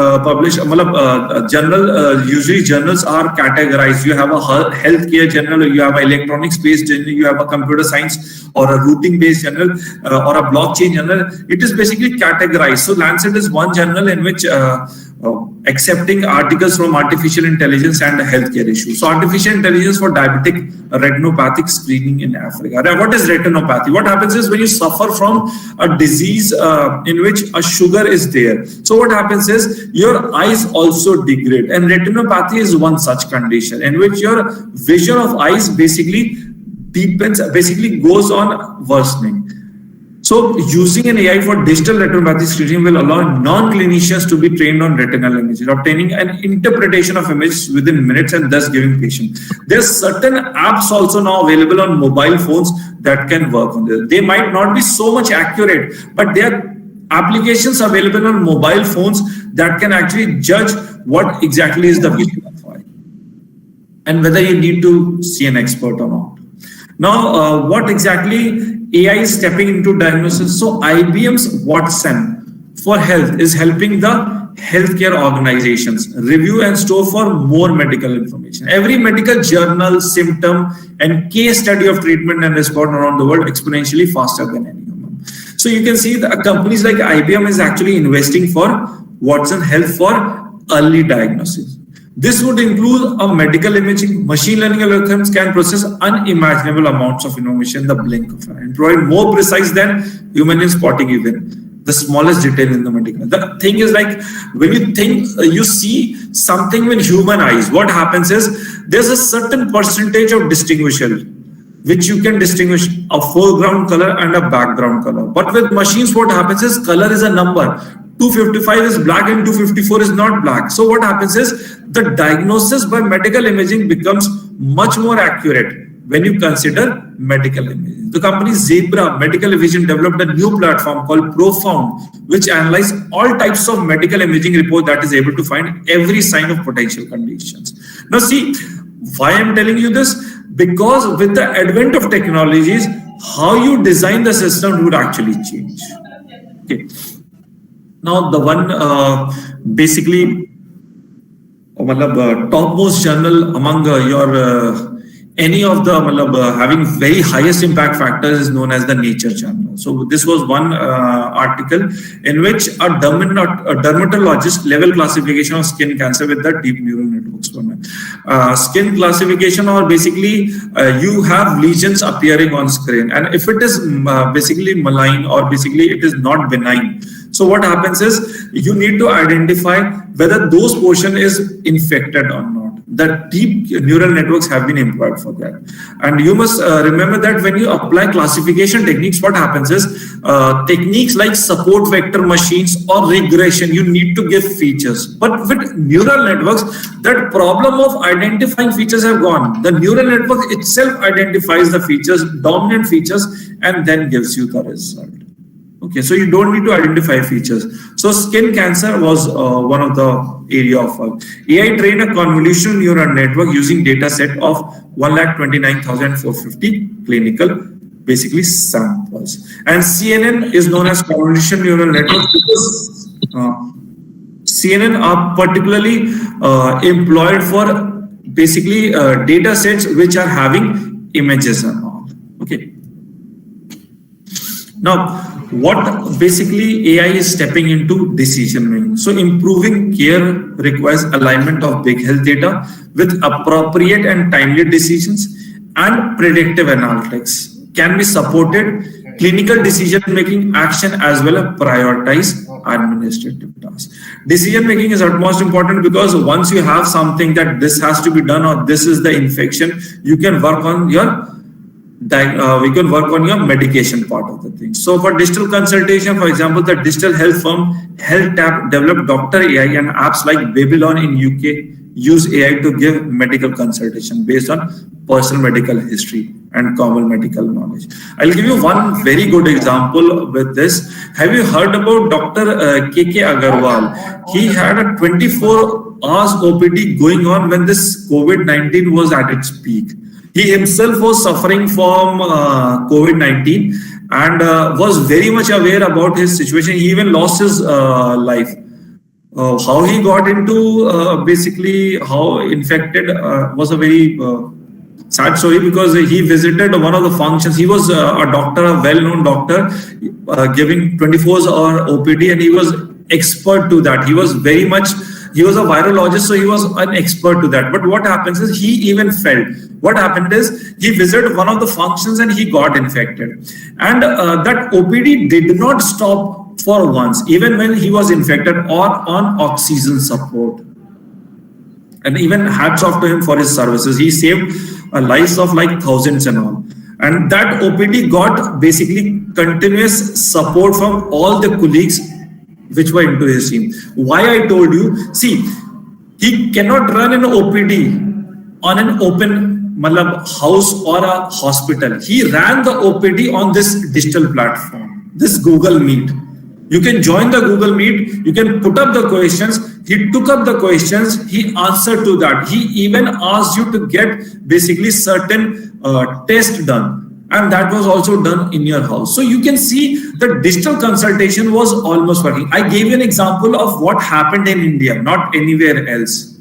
Usually journals are categorized. You have a healthcare journal, you have an electronics-based journal, you have a computer science or a routing-based journal or a blockchain journal. It is basically categorized. So Lancet is one journal in which accepting articles from artificial intelligence and healthcare issues. So artificial intelligence for diabetic retinopathic screening in Africa. Now, what is retinopathy? What happens is when you suffer from a disease in which a sugar is there. So what happens is your eyes also degrade, and retinopathy is one such condition in which your vision of eyes basically deepens, basically goes on worsening. So using an AI for digital retinopathy screening will allow non-clinicians to be trained on retinal images, obtaining an interpretation of images within minutes and thus giving patient. There's certain apps also now available on mobile phones that can work on this. They might not be so much accurate, but there are applications available on mobile phones that can actually judge what exactly is the vision of eye and whether you need to see an expert or not. Now, what exactly AI is stepping into diagnosis? So IBM's Watson for Health is helping the healthcare organizations review and store for more medical information. Every medical journal, symptom, and case study of treatment and response around the world exponentially faster than any human. So you can see that companies like IBM is actually investing for Watson Health for early diagnosis. This would include a medical imaging. Machine learning algorithms can process unimaginable amounts of information in the blink of an eye and provide more precise than human in spotting even the smallest detail in the medical. The thing is, like, when you think you see something with human eyes, what happens is there's a certain percentage of distinguishable, which you can distinguish a foreground color and a background color. But with machines, what happens is color is a number. 255 is black and 254 is not black. So what happens is the diagnosis by medical imaging becomes much more accurate when you consider medical imaging. The company Zebra Medical Vision developed a new platform called Profound, which analyzes all types of medical imaging report that is able to find every sign of potential conditions. Now see, why I'm telling you this? Because with the advent of technologies, how you design the system would actually change. Okay. Now, the one basically topmost journal among your any of the having very highest impact factors is known as the nature channel. So this was one article in which a dermatologist level classification of skin cancer with the deep neural networks. Skin classification, or basically you have lesions appearing on screen, and if it is basically malign or basically it is not benign, so what happens is you need to identify whether those portion is infected or not. The deep neural networks have been employed for that. And you must remember that when you apply classification techniques, what happens is techniques like support vector machines or regression, you need to give features. But with neural networks, that problem of identifying features have gone. The neural network itself identifies the features, dominant features, and then gives you the result. Okay, so you don't need to identify features. So skin cancer was one of the area of work. AI trained a convolutional neural network using data set of 129,450 clinical basically samples. And CNN is known as convolutional neural network because CNN are particularly employed for basically data sets which are having images and all. Okay. Now, what basically AI is stepping into decision making. So improving care requires alignment of big health data with appropriate and timely decisions, and predictive analytics can be supported clinical decision making action as well as prioritize administrative tasks. Decision making is utmost important because once you have something that this has to be done or this is the infection, you can work on your medication part of the thing. So for digital consultation, for example, the digital health firm HealthTap developed Doctor AI, and apps like Babylon in UK use AI to give medical consultation based on personal medical history and common medical knowledge. I'll give you one very good example with this. Have you heard about Dr. K.K. Agarwal? He had a 24 hours OPD going on when this COVID-19 was at its peak. He himself was suffering from COVID-19 and was very much aware about his situation. He even lost his life. How he got into basically how infected was a very sad story, because he visited one of the functions. He was a doctor, a well-known doctor, giving 24-hour OPD, and he was expert to that. He was a virologist, so he was an expert to that. But what happens is he even felt. What happened is he visited one of the functions and he got infected. And that OPD did not stop for once, even when he was infected or on oxygen support. And even hats off to him for his services. He saved lives of like thousands and all. And that OPD got basically continuous support from all the colleagues which were into his team. Why I told you, see, he cannot run an OPD on an open house or a hospital. He ran the OPD on this digital platform, this Google Meet. You can join the Google Meet, you can put up the questions. He took up the questions, he answered to that. He even asked you to get basically certain tests done. And that was also done in your house. So you can see the digital consultation was almost working. I gave you an example of what happened in India, not anywhere else.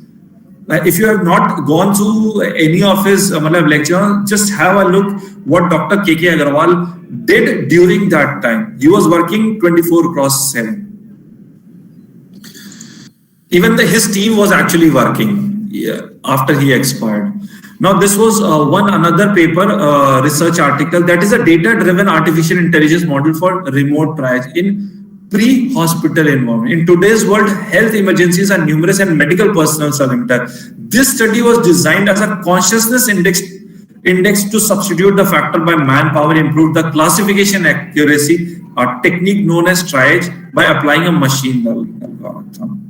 If you have not gone through any of his lecture, just have a look what Dr. K.K. Agarwal did during that time. He was working 24/7. Even his team was actually working after he expired. Now, this was another paper, research article, that is a data-driven artificial intelligence model for remote triage in pre-hospital environment. In today's world, health emergencies are numerous and medical personnel are limited. This study was designed as a consciousness index to substitute the factor by manpower, improve the classification accuracy, a technique known as triage, by applying a machine learning algorithm.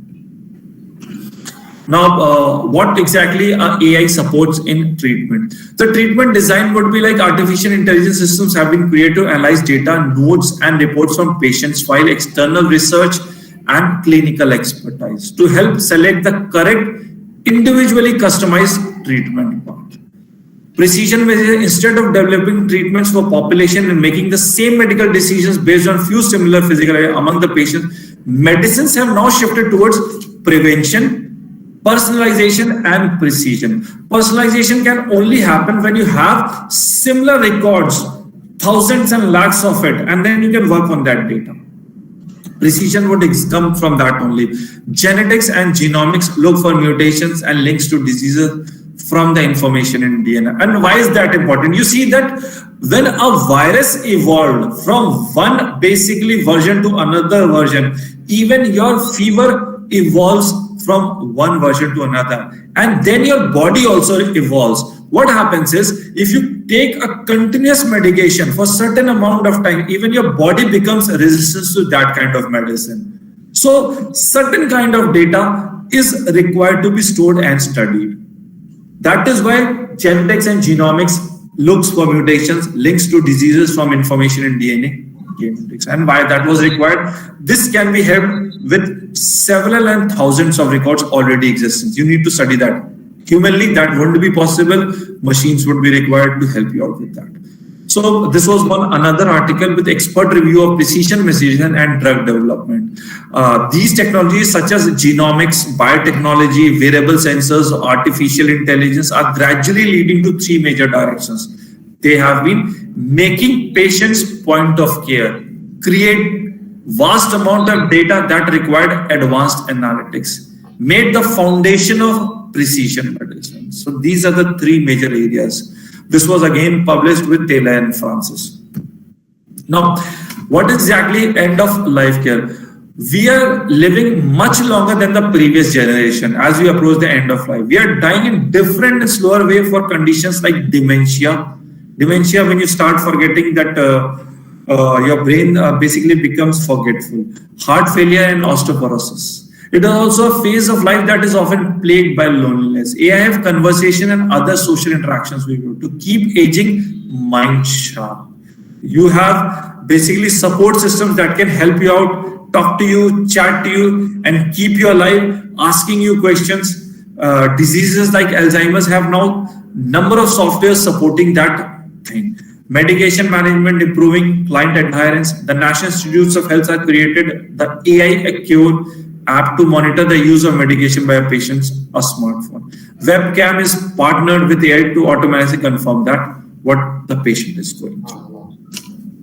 Now, what exactly AI supports in treatment? The treatment design would be like artificial intelligence systems have been created to analyze data, notes, and reports from patients, while external research and clinical expertise to help select the correct, individually customized treatment path. Precision medicine, instead of developing treatments for population and making the same medical decisions based on few similar physical among the patients, medicines have now shifted towards prevention, Personalization and precision. Personalization can only happen when you have similar records, thousands and lakhs of it, and then you can work on that data. Precision would come from that only. Genetics and genomics look for mutations and links to diseases from the information in DNA. And why is that important? You see that when a virus evolved from one basically version to another version, even your fever evolves from one version to another, and then your body also evolves. What happens is, if you take a continuous medication for a certain amount of time, even your body becomes resistant to that kind of medicine. So certain kind of data is required to be stored and studied. That is why genetics and genomics looks for mutations, links to diseases from information in DNA. And why that was required. This can be helped with several and thousands of records already existing. You need to study that. Humanly, that wouldn't be possible. Machines would be required to help you out with that. So this was another article with expert review of precision medicine and drug development. These technologies such as genomics, biotechnology, wearable sensors, artificial intelligence are gradually leading to three major directions. They have been making patients point of care, create vast amount of data that required advanced analytics, made the foundation of precision medicine. So these are the three major areas. This was again published with Taylor and Francis. Now, what is exactly end of life care? We are living much longer than the previous generation as we approach the end of life. We are dying in different and slower way for conditions like dementia. Dementia, when you start forgetting that your brain basically becomes forgetful. Heart failure and osteoporosis. It is also a phase of life that is often plagued by loneliness. AI have conversation and other social interactions with you to keep aging mind sharp. You have basically support systems that can help you out, talk to you, chat to you, and keep you alive, asking you questions. Diseases like Alzheimer's have now number of softwares supporting that thing. Medication management improving client adherence. The National Institutes of Health have created the AICTE-ISTE app to monitor the use of medication by a patient's smartphone. Webcam is partnered with AI to automatically confirm that what the patient is going through.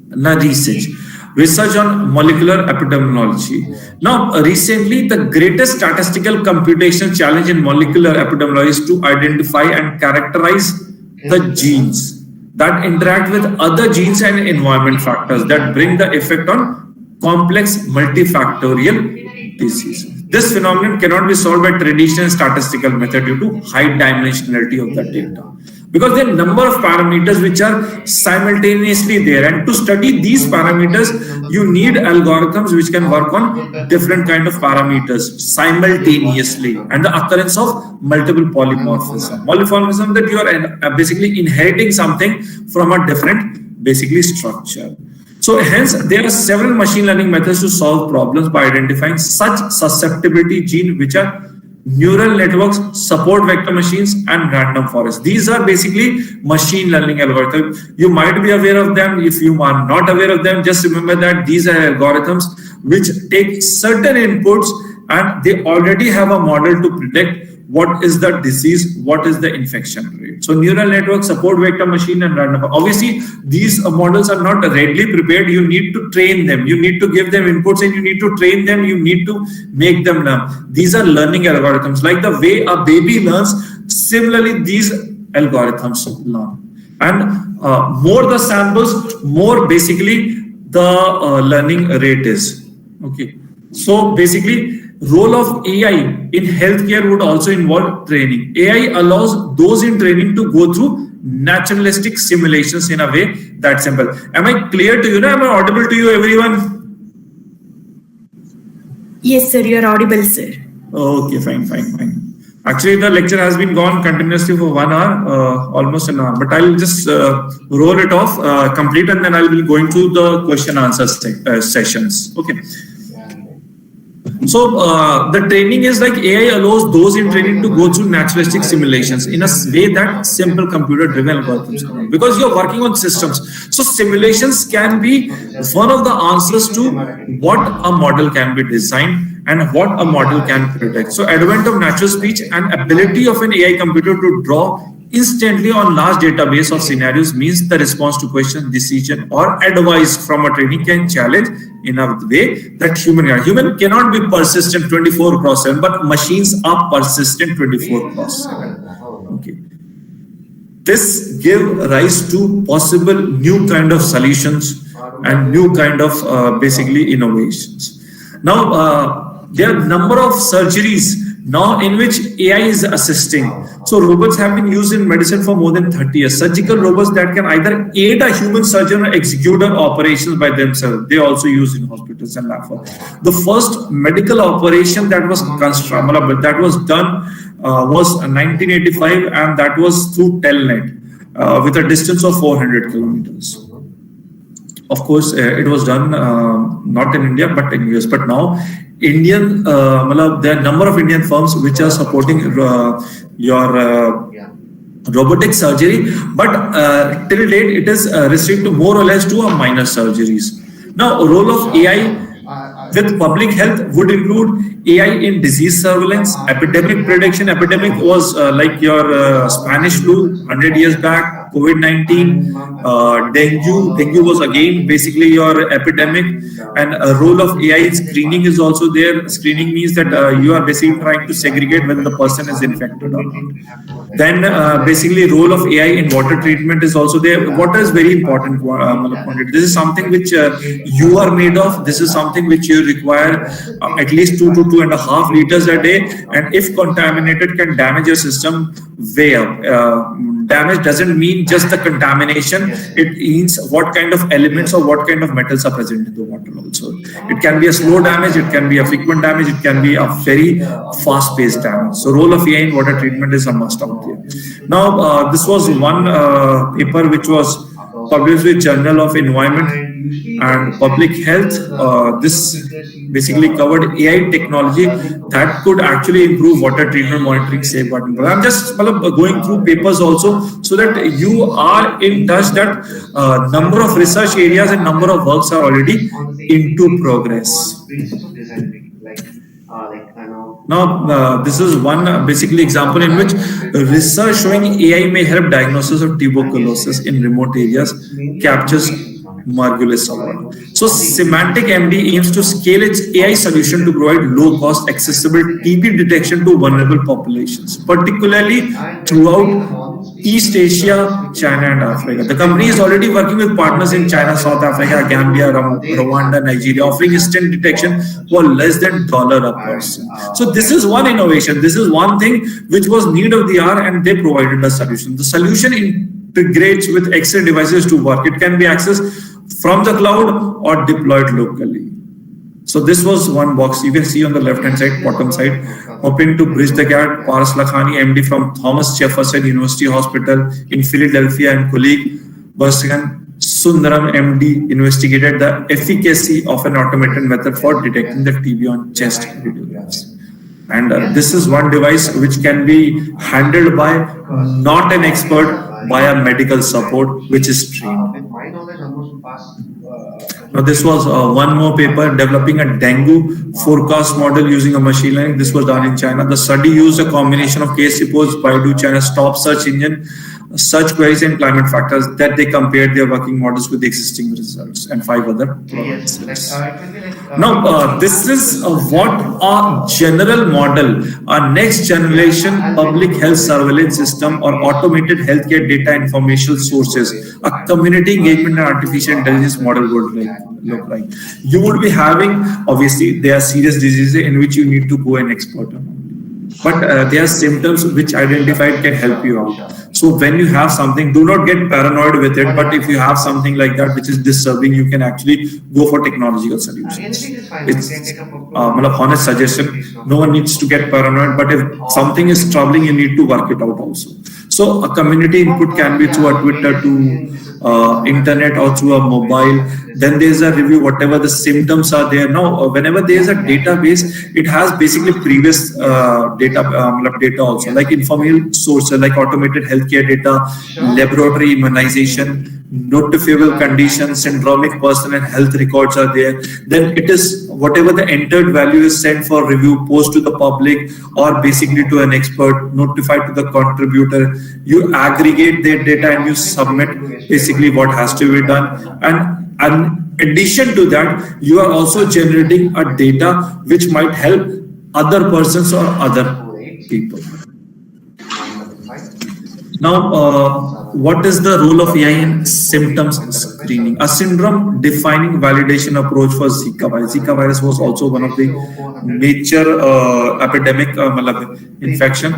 Now research on molecular epidemiology. Now recently the greatest statistical computation challenge in molecular epidemiology is to identify and characterize the genes that interact with other genes and environment factors that bring the effect on complex multifactorial disease. This phenomenon cannot be solved by traditional statistical method due to high dimensionality of the data, because there are number of parameters which are simultaneously there, and to study these parameters you need algorithms which can work on different kind of parameters simultaneously, and the occurrence of multiple polymorphism that you are basically inheriting something from a different basically structure. So hence, there are several machine learning methods to solve problems by identifying such susceptibility gene, which are neural networks, support vector machines, and random forests. These are basically machine learning algorithms. You might be aware of them. If you are not aware of them, just remember that these are algorithms which take certain inputs and they already have a model to predict what is the disease, what is the infection rate. So neural network, support vector machine, and random. Obviously, these models are not readily prepared. You need to train them. You need to give them inputs and you need to train them. You need to make them learn. These are learning algorithms. Like the way a baby learns, similarly, these algorithms learn. And more the samples, more basically the learning rate is. Okay. So basically, role of AI in healthcare would also involve training. AI allows those in training to go through naturalistic simulations in a way that's simple. Am I clear to you now? Am I audible to you, everyone? Yes, sir, you are audible, sir. Okay, fine. Actually, the lecture has been gone continuously for 1 hour, almost an hour, but I'll just roll it off, complete, and then I'll be going through the question answer sessions. Okay. So the training is like AI allows those in training to go through naturalistic simulations in a way that simple computer-driven algorithms cannot, because you're working on systems. So simulations can be one of the answers to what a model can be designed. and what a model can predict. So advent of natural speech and ability of an AI computer to draw instantly on large database of scenarios means the response to question, decision, or advice from a training can challenge in a way that human cannot be persistent 24/7, but machines are persistent 24/7. Okay. This give rise to possible new kind of solutions and new kind of basically innovations. Now, there are a number of surgeries now in which AI is assisting. So robots have been used in medicine for more than 30 years. Surgical robots that can either aid a human surgeon or execute operations by themselves. They also used in hospitals and lab. The first medical operation that was done was 1985, and that was through Telnet with a distance of 400 kilometers. Of course, it was done not in India but in US. But now, there are a number of Indian firms which are supporting your robotic surgery, but till date it is restricted more or less to a minor surgeries. Now, role of AI with public health would include AI in disease surveillance, epidemic prediction. Epidemic was like your Spanish flu 100 years back, COVID-19, dengue. Dengue was again basically your epidemic, and a role of AI in screening is also there. Screening means that you are basically trying to segregate whether the person is infected or not. Then basically role of AI in water treatment is also there. Water is very important. This is something which you are made of. This is something which you require at least 2 to 2.5 liters a day, and if contaminated can damage your system way up. Damage doesn't mean just the contamination, it means what kind of elements or what kind of metals are present in the water also. It can be a slow damage, it can be a frequent damage, it can be a very fast-paced damage. So role of AI in water treatment is a must out there. Now, this was one paper which was published with Journal of Environment and Public Health. This basically covered AI technology that could actually improve water treatment monitoring, safeguarding. I'm just going through papers also so that you are in touch that number of research areas and number of works are already into progress. Now, this is one basically example in which research showing AI may help diagnosis of tuberculosis in remote areas captures Margulis Award. So Semantic MD aims to scale its AI solution to provide low-cost, accessible TB detection to vulnerable populations, particularly throughout East Asia, China, and Africa. The company is already working with partners in China, South Africa, Gambia, Rwanda, Nigeria, offering instant detection for less than $1 a person. So this is one innovation. This is one thing which was need of the hour, and they provided a solution. The solution integrates with X-ray devices to work. It can be accessed from the cloud or deployed locally. So this was one box you can see on the left hand side, bottom side, hoping to bridge the gap. Paras Lakhani, MD from Thomas Jefferson University Hospital in Philadelphia, and colleague Bursagan Sundaram, MD, investigated the efficacy of an automated method for detecting the TB on chest radiographs. And this is one device which can be handled by not an expert, by a medical support which is trained. Now, this was one more paper developing a dengue forecast model using a machine learning. This was done in China. The study used a combination of case reports, Baidu, China's top search engine, search queries, and climate factors that they compared their working models with the existing results and 5 other products. Now, this is what our general model, our next generation public health surveillance system or automated healthcare data information sources, a community engagement and artificial intelligence model would look like. You would be having, obviously, there are serious diseases in which you need to go an expert on. But there are symptoms which identified can help you out. So when you have something, do not get paranoid with it. But if you have something like that which is disturbing, you can actually go for technological solutions. It's honest suggestion. No one needs to get paranoid. But if something is troubling, you need to work it out also. So a community input can be through a Twitter, to internet, or through a mobile. Then there's a review, whatever the symptoms are there. Now, whenever there's a database, it has basically previous data also, like information sources, like automated healthcare data, laboratory immunization, notifiable conditions, syndromic personal and health records are there. Then it is whatever the entered value is sent for review, post to the public, or basically to an expert, notified to the contributor. You aggregate their data and you submit basically what has to be done. And in addition to that, you are also generating a data which might help other persons or other people. Now, what is the role of AI in symptoms screening? A syndrome defining validation approach for Zika virus. Zika virus was also one of the major epidemic infection.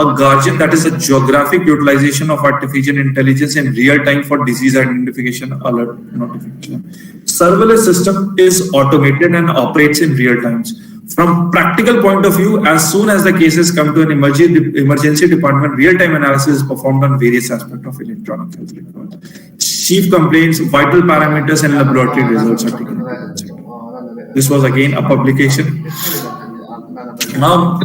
A guardian, that is a geographic utilization of artificial intelligence in real time for disease identification, alert notification. Surveillance system is automated and operates in real times. From practical point of view, as soon as the cases come to an emergency department, real-time analysis is performed on various aspects of electronic health records. Chief complaints, vital parameters, and laboratory results are taken. This was again a publication. Now,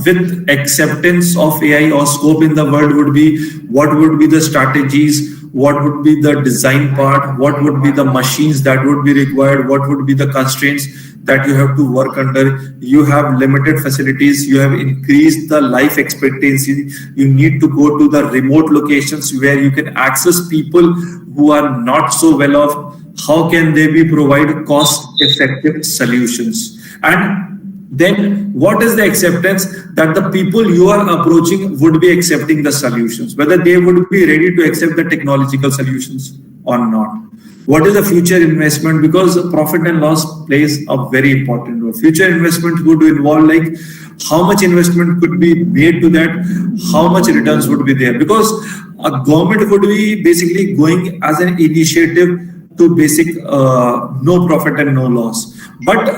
with acceptance of AI or scope in the world would be, what would be the strategies, what would be the design part, what would be the machines that would be required, what would be the constraints that you have to work under. You have limited facilities, you have increased the life expectancy, you need to go to the remote locations where you can access people who are not so well off. How can they be provide cost-effective solutions? And then what is the acceptance that the people you are approaching would be accepting the solutions, whether they would be ready to accept the technological solutions or not. What is the future investment? Because profit and loss plays a very important role. Future investment would involve like how much investment could be made to that, how much returns would be there. Because a government would be basically going as an initiative to basic no profit and no loss. But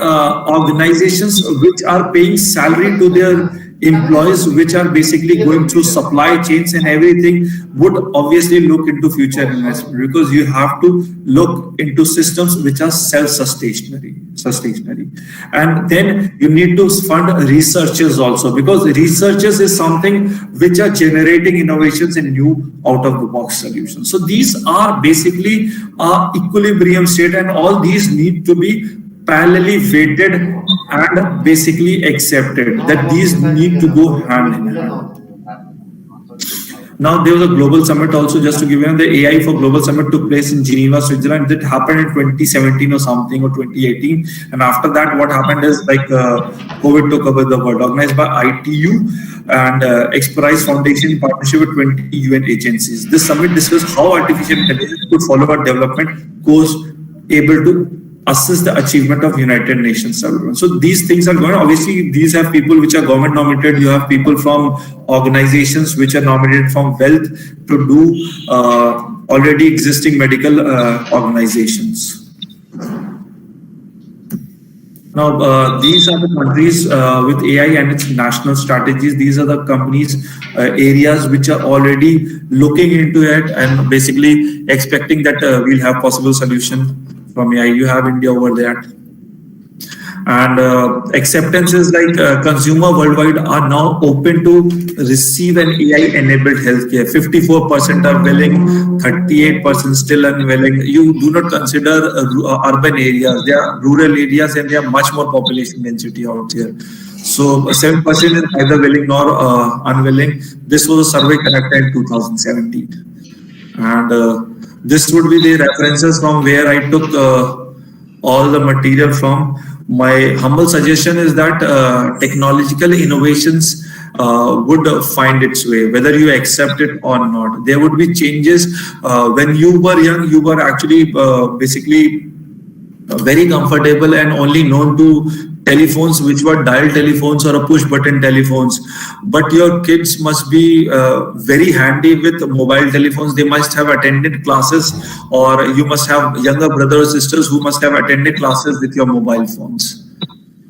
organizations which are paying salary to their employees, which are basically going through supply chains and everything, would obviously look into future investment, because you have to look into systems which are self-sustainable. And then you need to fund researchers also, because researchers is something which are generating innovations and new out-of-the-box solutions. So these are basically equilibrium state, and all these need to be parallelly weighted and basically accepted, that these need to go hand in hand. Now there was a global summit also, just to give you the AI for global summit took place in Geneva, Switzerland. It happened in 2017 or something, or 2018. And after that, what happened is like COVID took over the world, organized by ITU and X-Prize Foundation in partnership with 20 UN agencies. This summit discussed how artificial intelligence could follow a development course able to assist the achievement of United Nations development. So these things are going. Obviously, these have people which are government nominated. You have people from organizations which are nominated from wealth to do already existing medical organizations. Now, these are the countries with AI and its national strategies. These are the companies, areas which are already looking into it and basically expecting that we'll have possible solution from AI. You have India over there. And acceptance is like consumer worldwide are now open to receive an AI-enabled healthcare. 54% are willing, 38% still unwilling. You do not consider urban areas. There are rural areas and there are much more population density out there. So 7% is neither willing nor unwilling. This was a survey conducted in 2017. And this would be the references from where I took all the material from. My humble suggestion is that technological innovations would find its way, whether you accept it or not. There would be changes. When you were young, you were actually basically very comfortable and only known to telephones which were dial telephones or a push button telephones, but your kids must be very handy with mobile telephones. They must have attended classes, or you must have younger brothers or sisters who must have attended classes with your mobile phones.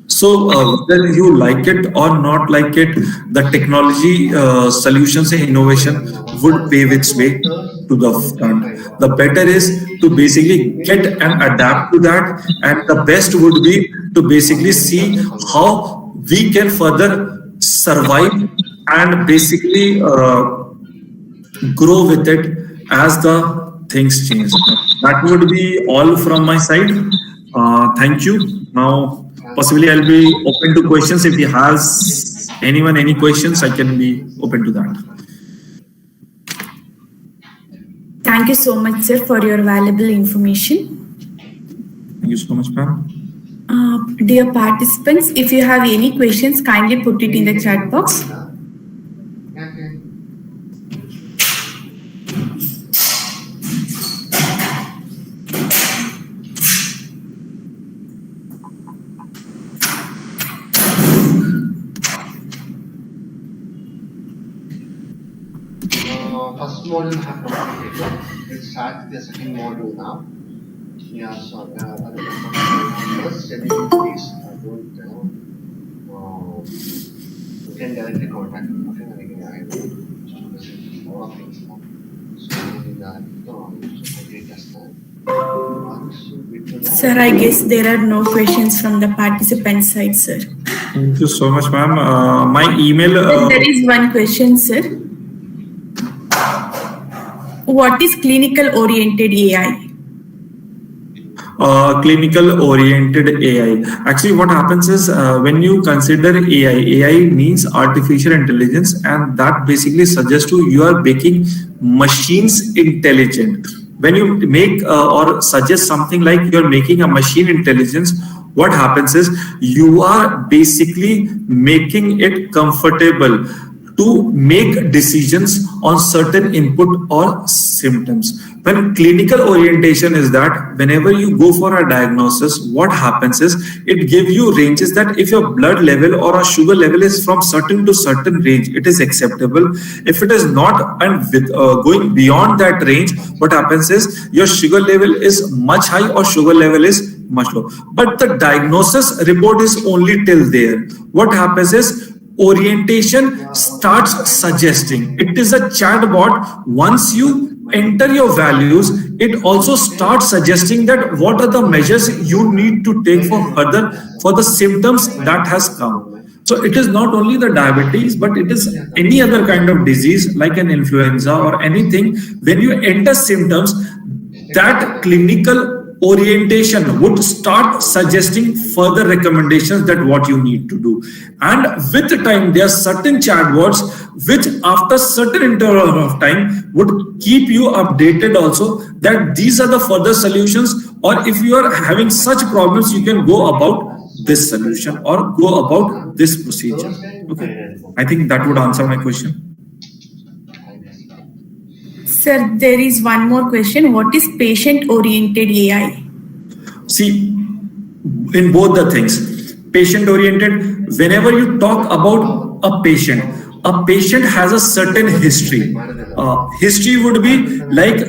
So whether you like it or not like it, the technology solutions and innovation would pave its way to the front. The better is to basically get and adapt to that, and the best would be to basically see how we can further survive and basically grow with it as the things change. That would be all from my side. Thank you. Now, possibly I'll be open to questions. If he has anyone any questions, I can be open to that. Thank you so much, sir, for your valuable information. Thank you so much, ma'am. Dear participants, if you have any questions, kindly put it in the chat box. First module have completed. Let's start the second module now. Yeah, so first everything please don't you can directly contact me. Okay, I will present all of things now. So in that Sir, I guess there are no questions from the participant side, sir. Thank you so much, ma'am. My email. There is one question, sir. What is clinical oriented AI? Clinical oriented AI. Actually, what happens is when you consider AI means artificial intelligence, and that basically suggests you are making machines intelligent. When you make or suggest something like you're making a machine intelligence, what happens is you are basically making it comfortable to make decisions on certain input or symptoms. When clinical orientation is that whenever you go for a diagnosis, what happens is it gives you ranges that if your blood level or a sugar level is from certain to certain range, it is acceptable. If it is not and with going beyond that range, what happens is your sugar level is much high or sugar level is much low. But the diagnosis report is only till there. What happens is orientation starts suggesting. It is a chatbot. Once you enter your values, it also starts suggesting that what are the measures you need to take for the symptoms that has come. So it is not only the diabetes, but it is any other kind of disease like an influenza or anything. When you enter symptoms, that clinical orientation would start suggesting further recommendations that what you need to do. And with the time, there are certain chatbots which after certain interval of time would keep you updated also that these are the further solutions, or if you are having such problems, you can go about this solution or go about this procedure. Okay, I think that would answer my question. Sir, there is one more question. What is patient-oriented AI? See, in both the things, patient-oriented, whenever you talk about a patient has a certain history. History would be like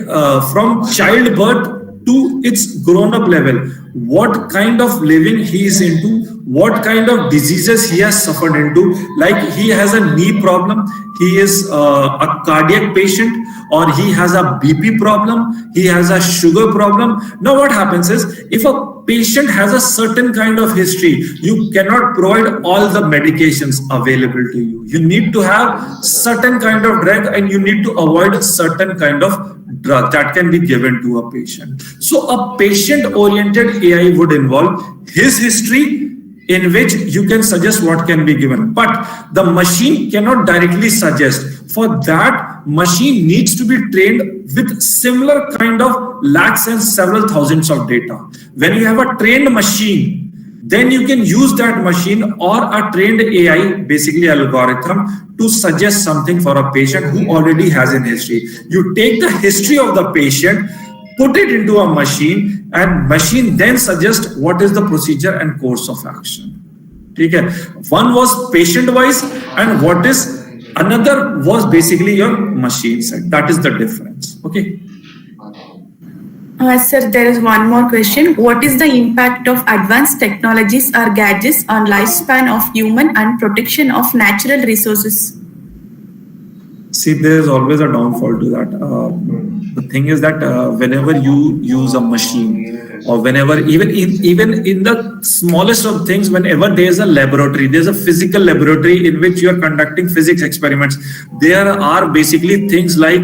from childbirth to its grown-up level. What kind of living he is into, what kind of diseases he has suffered into, like he has a knee problem, he is a cardiac patient, or he has a BP problem, he has a sugar problem. Now what happens is, if a patient has a certain kind of history, you cannot provide all the medications available to you. You need to have certain kind of drug and you need to avoid certain kind of drug that can be given to a patient. So a patient-oriented AI would involve his history, in which you can suggest what can be given. But the machine cannot directly suggest. For that, machine needs to be trained with similar kind of lakhs and several thousands of data. When you have a trained machine, then you can use that machine or a trained AI, basically algorithm, to suggest something for a patient who already has an history. You take the history of the patient, put it into a machine, and machine then suggests what is the procedure and course of action. Okay. One was patient wise and what is another was basically your machine side. That is the difference. Okay. Sir, there is one more question. What is the impact of advanced technologies or gadgets on lifespan of human and protection of natural resources? See, there is always a downfall to that. The thing is that whenever you use a machine, or whenever even in the smallest of things, whenever there is a laboratory, there's a physical laboratory in which you are conducting physics experiments, there are basically things like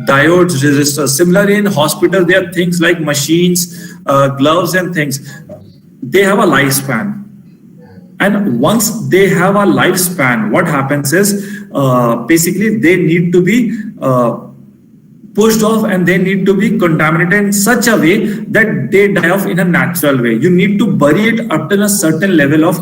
diodes, resistors. Similarly, in hospital, there are things like machines, gloves and things. they have a lifespan. And once they have a lifespan, what happens is basically they need to be pushed off and they need to be contaminated in such a way that they die off in a natural way. You need to bury it up to a certain level of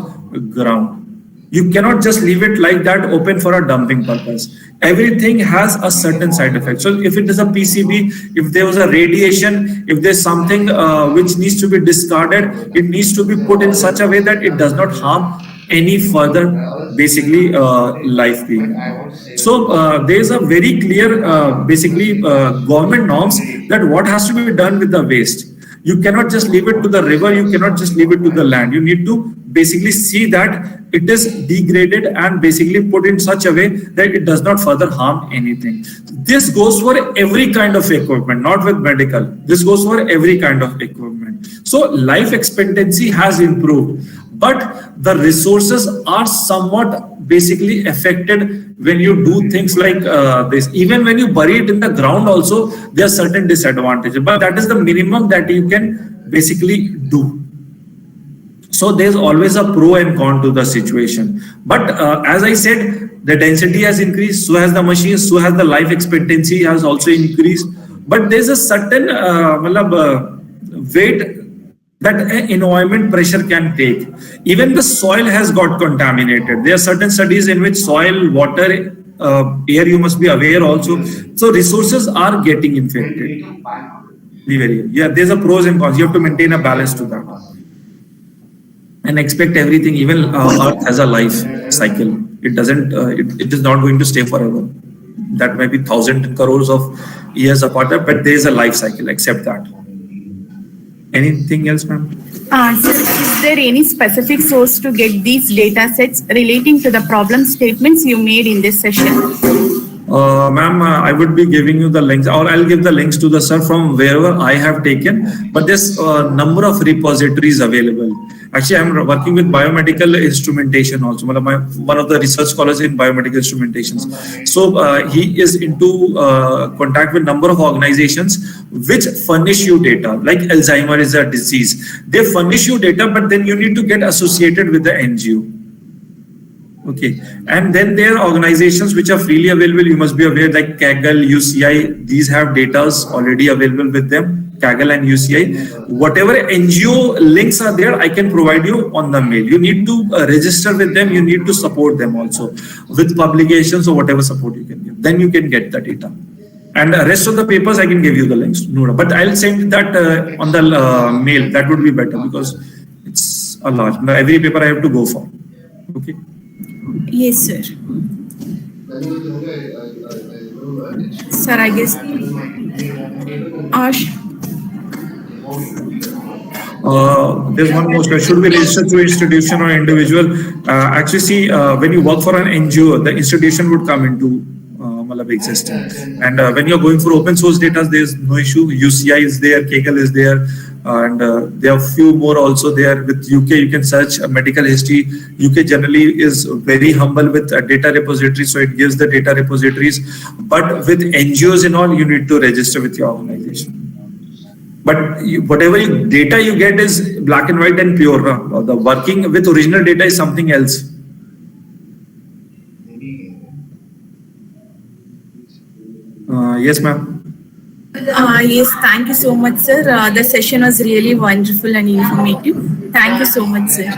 ground. You cannot just leave it like that open for a dumping purpose. Everything has a certain side effect. So if it is a PCB, if there was a radiation, if there's something which needs to be discarded, it needs to be put in such a way that it does not harm any further basically life being. So there is a very clear basically government norms that what has to be done with the waste. You cannot just leave it to the river, you cannot just leave it to the land. You need to basically see that it is degraded and basically put in such a way that it does not further harm anything. This goes for every kind of equipment, not with medical. This goes for every kind of equipment. So life expectancy has improved, but the resources are somewhat basically affected when you do things like this. Even when you bury it in the ground also, there are certain disadvantages, but that is the minimum that you can basically do. So there's always a pro and con to the situation. But as I said, the density has increased, so has the machine, so has the life expectancy has also increased. But there's a certain weight that environment pressure can take. Even the soil has got contaminated. There are certain studies in which soil, water, air, you must be aware also. So resources are getting infected. Yeah, there's a pros and cons. You have to maintain a balance to that. And expect everything. Even Earth has a life cycle. It doesn't. It is not going to stay forever. That may be 1,000 crores of years apart, but there is a life cycle. Accept that. Anything else, ma'am? Sir, is there any specific source to get these data sets relating to the problem statements you made in this session? Ma'am, I would be giving you the links, or I'll give the links to the sir from wherever I have taken, but there's a number of repositories available. Actually, I'm working with biomedical instrumentation also. One of the research scholars in biomedical instrumentations. So he is into contact with number of organizations which furnish you data, like Alzheimer is a disease. They furnish you data, but then you need to get associated with the NGO. Okay, and then there are organizations which are freely available. You must be aware, like Kaggle, UCI, these have data already available with them, Kaggle and UCI. Whatever NGO links are there, I can provide you on the mail. You need to register with them. You need to support them also with publications or whatever support you can give. Then you can get the data. And the rest of the papers, I can give you the links. No, but I'll send that on the mail. That would be better because it's a large. Every paper I have to go for. Okay. Yes, sir. Sir, I guess. Ash. There's one more question. Should we register through institution or individual? Actually, see, when you work for an NGO, the institution would come into existence. And when you're going for open source data, there's no issue. UCI is there, Kaggle is there, and there are few more also there. With UK, you can search medical history. UK generally is very humble with data repositories, so it gives the data repositories. But with NGOs and all, you need to register with your organization. But whatever data you get is black and white and pure. The working with original data is something else. Yes, ma'am. Yes, thank you so much, sir. The session was really wonderful and informative. Thank you so much, sir.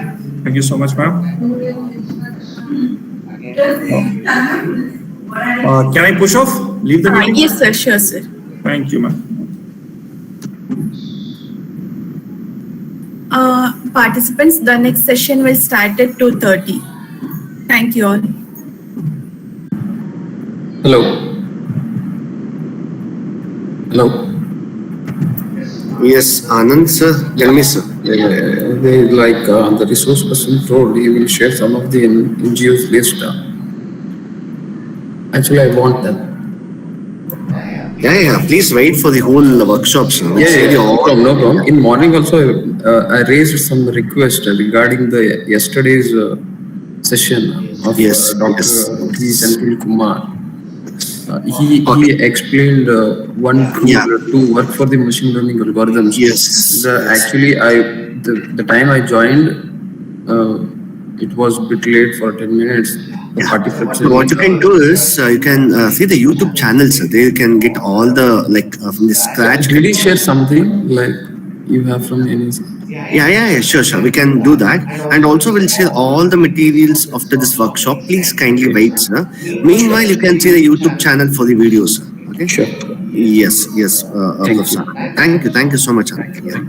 Thank you so much, ma'am. Can I push off? Leave the meeting? Yes, sir. Sure, sir. Thank you, ma'am. Participants, the next session will start at 2:30. Thank you all. Hello. Hello. Yes, Anand sir, tell me sir. They like the resource person told he will share some of the NGOs list. Actually, I want that. Yeah. Please wait for the whole workshops. No problem. In morning also, I raised some request regarding the yesterday's session of Dr. Cinderella Kumar. He explained one tool to work for the machine learning algorithms. Yes. Actually, I the time I joined, it was a bit late for 10 minutes. The participants. So what you can do is you can see the YouTube channels. There you can get all the from the scratch. Did he share something like you have from any? Yeah, sure. We can do that. And also we'll share all the materials after this workshop. Please kindly wait, sir. Meanwhile, you can see the YouTube channel for the videos. Okay? Sure. Yes, Professor. Thank you so much, Anand. Yeah.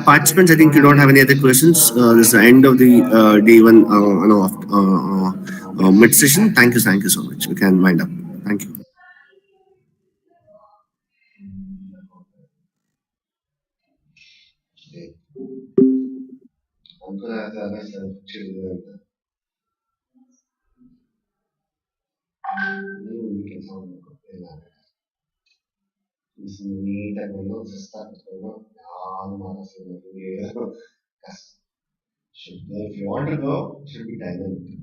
Participants, I think you don't have any other questions. This is the end of the day one mid session. Thank you so much. We can wind up. Thank you. ನೀಟಾಗಿ system ಯಾರು ಮಾತಾಡ್ತಿಲ್ಲ should go. If you want to go, it should be dynamic.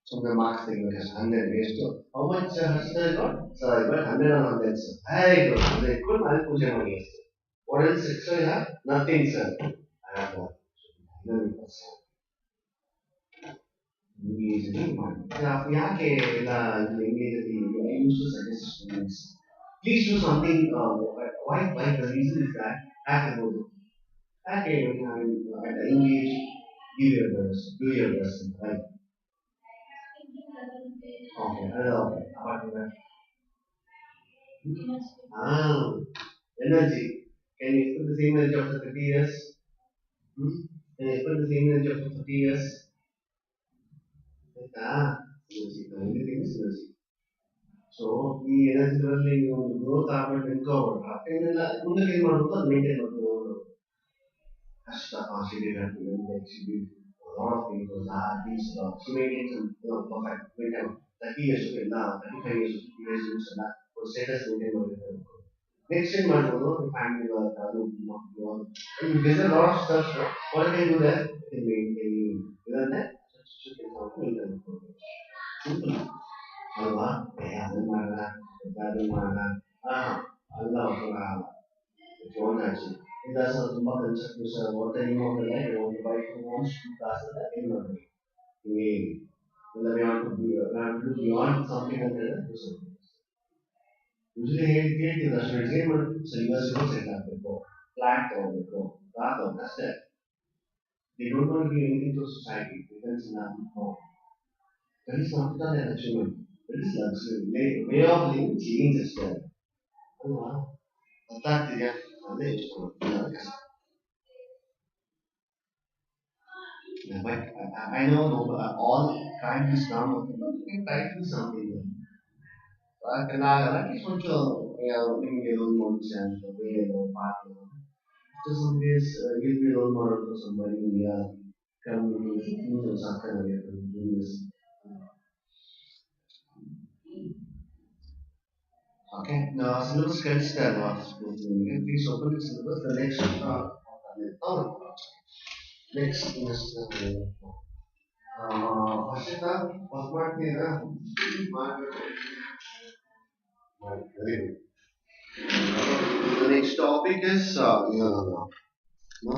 So the marks thing is 100 ways to how much Harshita got? So I got 100 on 100, sir. Very good. They could I push on yesterday. What else extra you have? Nothing, sir. I have got dynamic person. Engage ಯಾಕೆ ಎಲ್ಲ engage I used to suggest students. Please do something. Why the reason is that ಯಾಕೆ okay, engage, give your best, do your best, right? Okay, okay. Apart from that, energy. Can you expect the same energy after 30 years? Can you expect the same energy after 30 years? Energy. The only thing is energy. So, ಈ energy level ನೀವು growth ಆಗ್ಬೇಕು ನಿಂತ್ಕೋಬೇಕು ಆ ಟೈಮೆಲ್ಲ ಮುಂದಕ್ಕೆ ಏನು ಮಾಡಬೇಕು ಅದು maintain ಮಾಡ್ಕೊಂಡು ಕಷ್ಟ she did have to like she did a lot of things was hard things she maintained some perfect maintain 30 years ಎಲ್ಲ 35 years 50 years looks ಎಲ್ಲ ಒಂದು ಸ್ಟೇಟಸ್ ಮೇಂಟೈನ್ ಮಾಡಿರ್ತಾರೆ ನೆಕ್ಸ್ಟ್ ಏನು ಮಾಡ್ಬೋದು ಫ್ಯಾಮಿಲಿ ವರ್ಕ್ ಅದು ಮಕ್ಕಳು there's a lot of stuff what can do there can maintain ಇದನ್ನೇ ಕೆಲಸ ಮೇಂಟೈನ್ ಮಾಡ್ಬೋದು ಸಿಂಪಲ್ ಅಲ್ವಾ ಅದನ್ನ ಮಾಡೋಣ ಅದನ್ನ ಮಾಡೋಣ ಅಲ್ಲ if you want to achieve. It does not ತುಂಬಾ concept sir what the aim of the life you want to buy 2 homes 2 cars ಅಂತ ಏನು ಮಾಡಬೇಕು ಹಿಂಗೆ ಇಲ್ಲ we want to do beyond something ಅಂತ ಹೇಳಿದ್ರೆ do something ಯೂಶಲಿ ಹೇಳ್ತೀವಿ students ಏನು ಮಾಡಬೇಕು ಸೊ ಯೂನಿವರ್ಸಿಟಿ ಸೆಟ್ ಆಗಬೇಕು ಫ್ಲಾಟ್ ತಗೋಬೇಕು ಕಾರ್ ತಗೋಬೇಕು ಅಷ್ಟೇ they don't want to give anything to society depends on that no that is not because they are achievement that is luxury way of living change ಅಷ್ಟೇ ಅಲ್ವಾ ಗೊತ್ತಾಗ್ತಿದೆಯಾ ಅದೇ ಯೋಚನೆ ಮಾಡ್ತೀನಿ but I know no, all crime is not okay, but you can try to do something. At least want to ನಿಮಗೆ role model chance ಬೇರೆ partner to some ways you'll be role model for somebody in your community you ಸಾಕಾಗಿದೆ do this okay now syllabus ಕಳಿಸ್ತಾ ಇಲ್ವಾ ನಿಮಗೆ please open the syllabus the next next Ashita, what ಮಾಡ್ತೀರಾ very good. The next topic is no?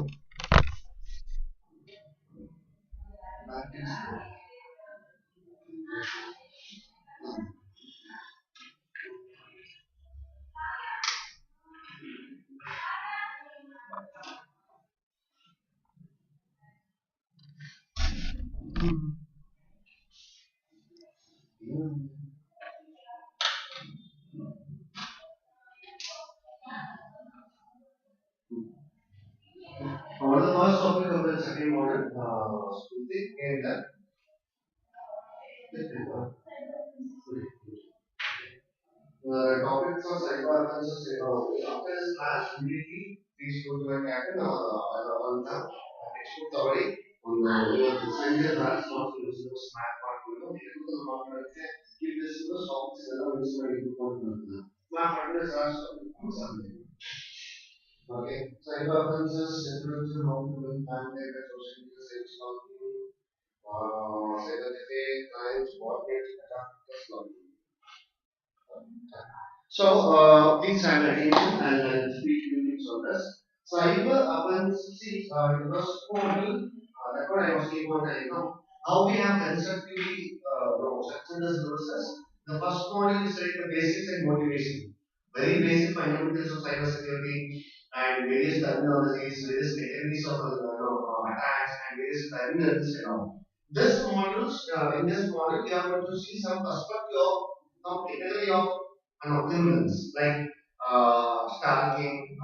What is the first topic of the second model? Smriti, can you topics of psychoanalysis. After this class, immediately please go to my cabin or on the textbook already. On the send your class, not to use the smart part. Keep this to the topics that are used by you. Smart part is okay. Psychoanalysis, introduction, how to build family, social media, sales, marketing, scientific, clients, what makes better, plus learning. So please have your attention and I'll speak few things on this. Cyber offense, see, the first model, that's what I was keep on telling you. How we have constructively structured the services. The first model is like the basics and motivation. Very basic fundamentals of cybersecurity and various terminologies, various categories of attacks and various terminologies and all. In this model, we are going to see some perspective of some category of criminals like stalking,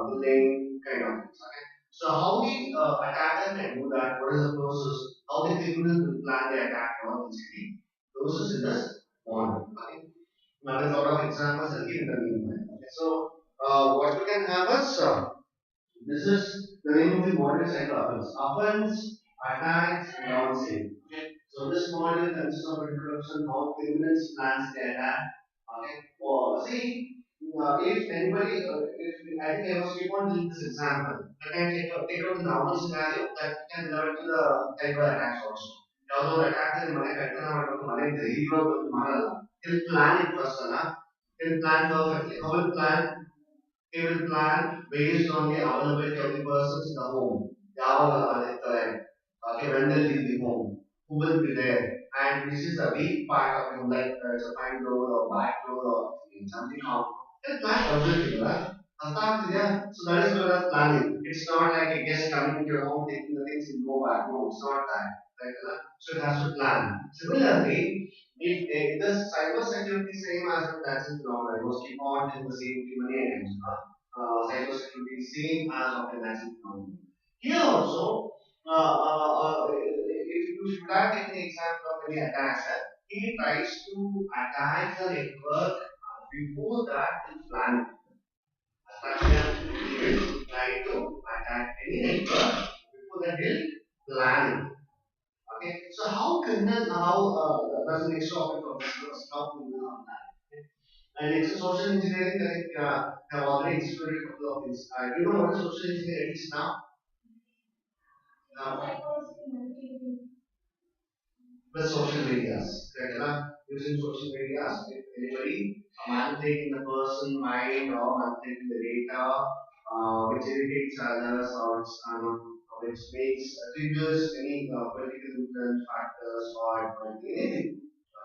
bullying, kind of things. Okay? So how the attacker can do that? What is the process? How the criminal will plan the attack and all this? Process in this model. Okay? Now with a lot of examples, I'll give in the meanwhile. Okay? So what we can have is this is the name of the model is cyber offense. Offense, attacks, and all same. Okay. So this model consists of introduction how criminals plans the attack. Okay. See, if anybody, if I think I was keep on doing this example, I can take out the normal scenario that can relate to the cyber attacks also. ಯಾವುದೋ ಒಂದು attack ಮನೆ ಕಳ್ತನ ಮಾಡಬೇಕು ಮನೆ ಧೈರ್ಯವಾಗಿ ಬಂದು ಮಾಡಲ್ಲ. He'll plan it first, he'll plan perfectly. How will plan? He will plan based on the availability of the persons in the home. Okay, when they'll leave the home, who will be there, and which is the weak part of the home, like it's a front door or back door or something. He'll plan everything, right? So that is called as planning. It's not like a guest coming into your home taking the things and go back. No, it's not that. Right? So it has to plan. Similarly, if this cyber security same as the national phenomenon, I was keep on in the same thing many times. Cyber security same as of the national phenomenon. Here also, if you should have taken the example of any attacker, he tries to attack the network before that he planned. He will try to attack any network before that he'll plan it. Okay, so how criminal, that's the next topic of this course, how criminal are that? Okay. And next is social engineering, I think have already explained a couple of things. Do you know what is social engineering is now? With social medias, right? Using social medias, if anybody manipulating the person mind or manipulating the data, which irritates others or which makes triggers any political influence factors or it might be anything.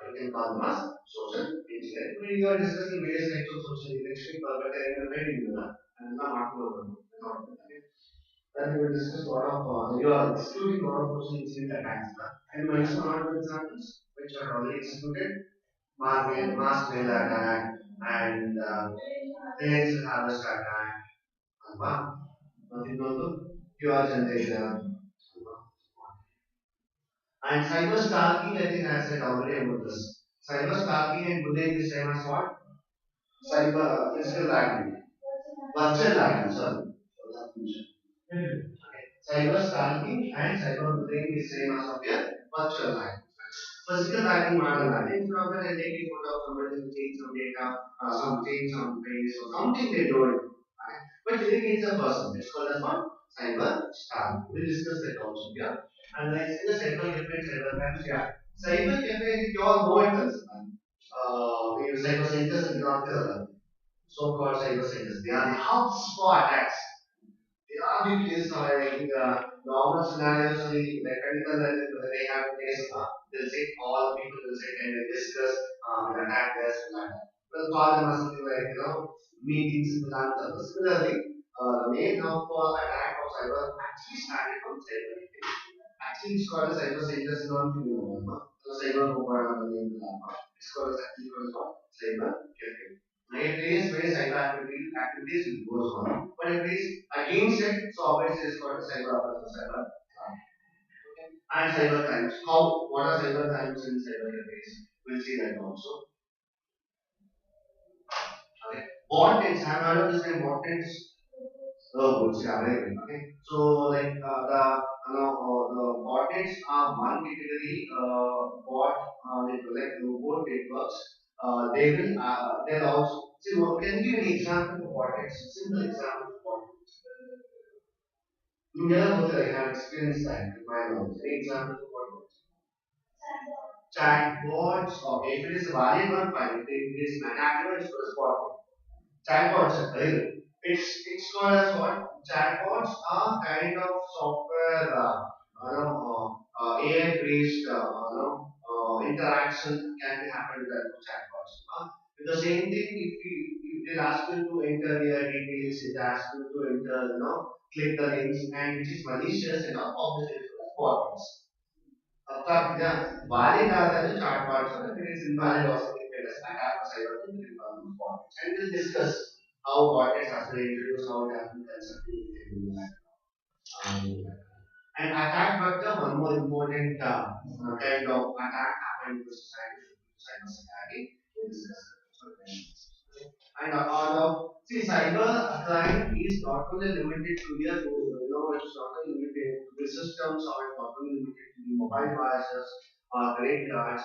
You can call them as social engineering. We are discussing various types of social engineering, but they are very and not then we will discuss a lot of, you are excluding a lot of social engineering attacks. And mention one or two examples which are already excluded. Mass mail attack and cleansel harvest attack. Nothing to pure generation. And cyber stalking, I think I said already about this. Cyber stalking and bullying is same as what? Cyber physical activity. Virtual activity, sorry. Cyber stalking and cyber bullying is same as of your virtual life. Physical tagging model, instead of that, taking photo of somebody to change some data, some change some face or something they do it. Right? But irritates a person. It's called as what? Cyber stalking. We'll discuss that also here. And then in the cyber cafe and cyber crimes, yeah. Cyber cafe, you all know it as cyber scientists and so-called cyber scientists. They are the hubs for attacks. They are the place now. I think normal scenarios, the technical that they have in place, they'll say all people will sit and they discuss, will attack this, will attack. We'll call them as something like meetings in the land. Similarly, the main hub for attack of cyber actually started from cyber. Actually, it's called a cyber scientist non cyber program. It's called as actually called as what? Cyber cafe. Now, if there is various cyber activities it goes on, but if it is against it, so obviously it's called a cyber offense or cyber crime. Okay. And cyber crimes. What are cyber crimes in cyber cafes? We'll see that also. Okay. Botnets. Have you heard of this name? Botnets. Oh, good. Yeah, very good. Okay. So like the botnets are one category. Like robot networks. They'll also see. Can you give an example for botnets? Simple example for botnets. ನಿಮಗೆಲ್ಲ ಗೊತ್ತಿಲ್ಲ I have experienced that in my knowledge. Any example for botnets? Chatbots. Okay, if it is a valid one, fine. If it is inactive, it's called botnet. Chatbots, it's called as what? Chatbots are kind of software, AI based, interaction can be happen with the chatbots. With the same thing, if they ask you to enter your details, it asks you to enter, click the links, and which is malicious, obviously it's bots. Valid are the chart parts, if it is invalid also it can attack the side of the bot. And we'll discuss how bot is has been introduced, how it has been constructed. And attack vector, one more important kind of attack happened to society, cybersecurity. We'll discuss it. And see, cyber crime is not only limited to it's not only limited to the systems, or it's not only limited to the mobile devices or credit cards,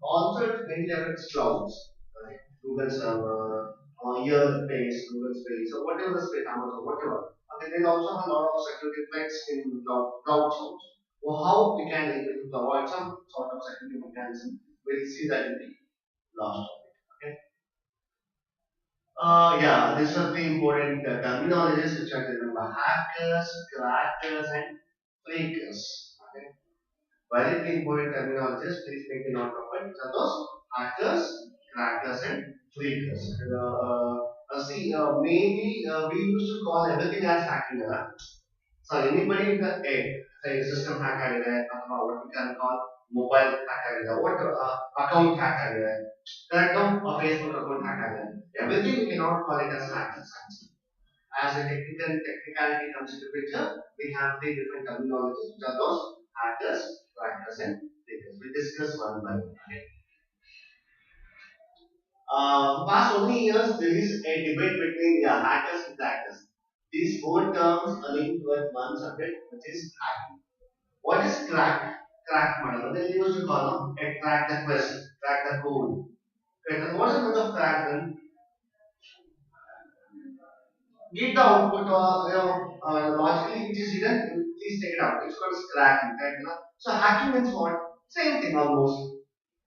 Also, it mainly affects clouds, right? Google server, your space, Google space, or whatever the space, Amazon, whatever. Okay, there's also a lot of security threats in cloud source. Well, how we can able to avoid some sort of security mechanism? We'll see that in the last topic. Okay. Yeah, these are the important terminologies which are remember: hackers, crackers, and flakers. Okay. Very important terminologies. Please make a note of it. Which are those? Hackers, crackers, and flakers. Maybe we used to call everything as hacking. So anybody with the say system hack what we can call mobile hack what account hack correct no or Facebook account hack everything we cannot call it as hackers. As a technicality comes into picture, we have three different terminologies which are those hackers, crackers, and fakers. We discuss one by one. Okay. Past so many years, there is a debate between hackers and crackers. These both terms are linked with one subject, which is hacking. What is crack? Crack model. They used to call crack the quest, crack the code. Okay, what's the meaning of crack then? Get the output or logically which is hidden, please take it out. It's called cracking, right? So hacking means what? Same thing almost.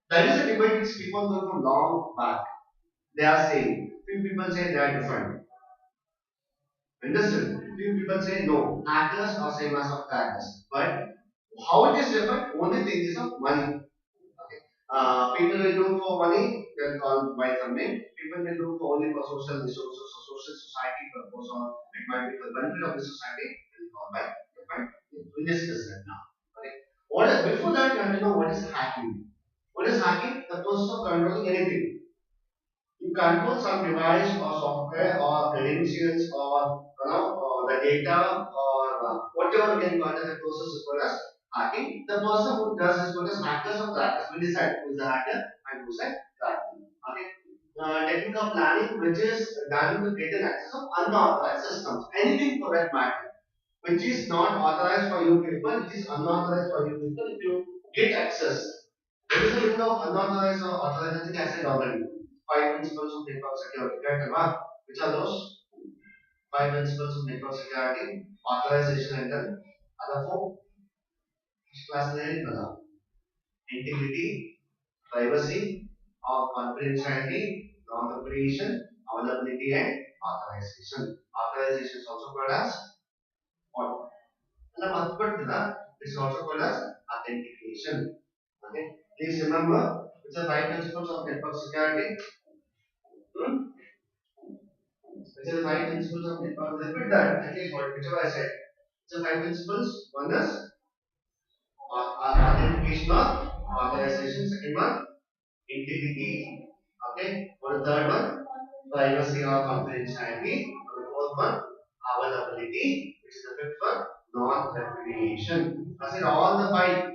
There is a debate which people go from long back. They are saying. Few people say they are different. Understood? Few people say no, hackers are same as of crackers. But how it is different? Only thing is of money. Okay. People will do for money, they'll call by some name. People will do for only for social resources or social society purpose, or it might be for the benefit of the society, they'll call by different names. We'll discuss that now. Okay. Before that, you have to know what is hacking. What is hacking? The process of controlling anything. You control some device or software or credentials or the data or whatever you can call as a process is called as hacking. The person who does is called as hackers or crackers. We decide who is the hacker and who is a cracker. Okay. Technique of planning, which is done to get an access of unauthorized systems. Anything for that matter, which is not authorized for you people, which is unauthorized for you people. If you get access, what is the meaning of unauthorized or authorized? I think I said already. 5 principles of network security. Right? Which are those? 5 principles of network security. Authorization and then other 4. Class integrity, privacy, or confidentiality, non-repudiation, availability, and authorization. Authorization is also called as what? It's also called as authentication. Okay. Please remember, it's the 5 principles of network security. Which are the 5 principles of network? Repeat that. At least whichever I said. It's the 5 principles. One is authentication or authorization. Second one, integrity. Okay. For the third one, privacy or confidentiality. For the fourth one, availability. Which is the fifth one, non-repudiation. I said all the 5,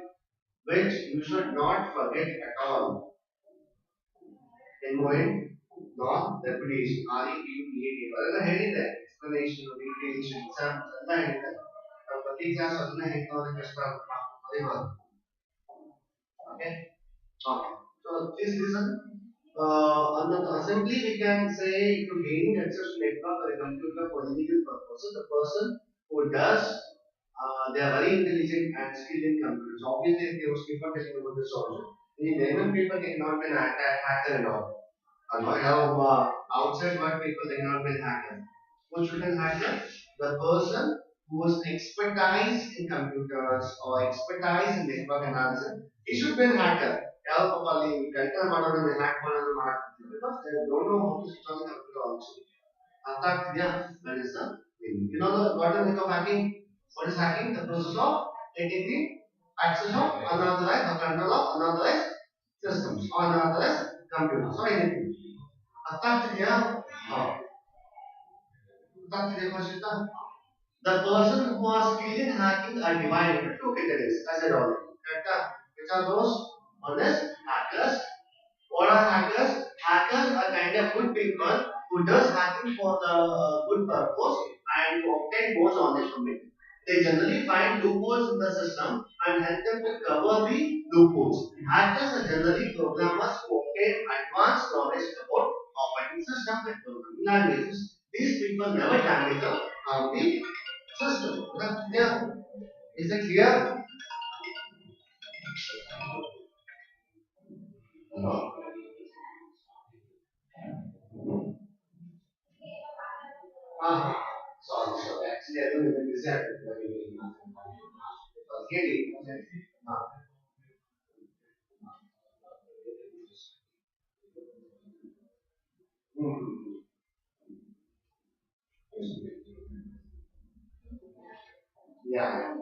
which you should not forget at all. Invoid, non-repudiation. REPUDAT. ಅದೆಲ್ಲ ಹೇಳಿದೆ explanation, detailation, examples ಎಲ್ಲ ಹೇಳಿದೆ. ನಾವು ಪ್ರತಿ class ಅದನ್ನ ಹೇಳ್ತಾ ಹೋದ್ರೆ ಕಷ್ಟ ಆಗುತ್ತೆ ಮರಿಬಾರ್ದು. Okay. Okay. So please listen. On the assembly, we can say to gaining access to network or a computer for illegal purposes, the person who does, they are very intelligent and skilled in computers. Obviously, they was people telling about this also. The layman people cannot be an hacker and all. outside work people, they cannot be a hacker. Who should be a hacker? The person who has expertise in computers or expertise in network analysis, he should be a hacker. Help hack because they don't know how to switch on the computer also. That is the meaning. You know what is the meaning of hacking? What is hacking? The process of taking the access of unauthorized or control of unauthorized systems or unauthorized computers or anything. The person who are skilled in hacking are divided into two categories, as I already. Correct? Which are those? One is hackers. What are hackers? Hackers are kind of good people who does hacking for the good purpose and to obtain more knowledge from it. They generally find loopholes in the system and help them to cover the loopholes. Hackers are generally programmers who obtain advanced knowledge about operating systems and programming languages. These people never damage the system. Is that clear? Is it clear? No. Sorry. Actually, I don't even decide. Getting. Yeah.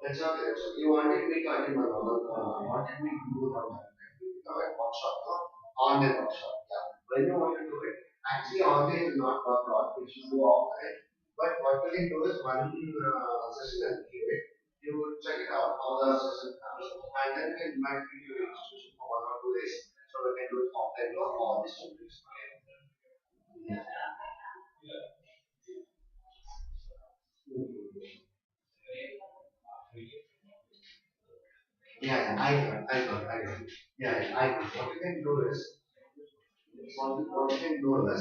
That's okay. You wanted me to attend my wanted me to do one workshop, no? Online workshop. Yeah. When you want to do it, actually online is not work out, which you do offline. But what we can do is one session and give it. You check it out how the session comes, and then you can invite me to your institution for 1 or 2 days. So we can do it offline for all the students. I got. What you can do is what you can do is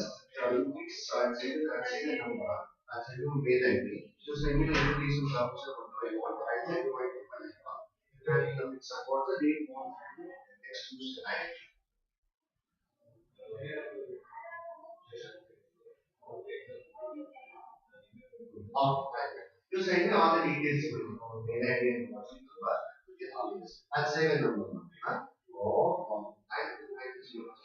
I'll send a number, I'll send you a mail ID. So send me the invitation of what do I want. I'll send you my profile. And what's the date you want next Tuesday, right? Right. You send me all the details, mail ID and what number. I'll save a number. Huh? Thank you so much.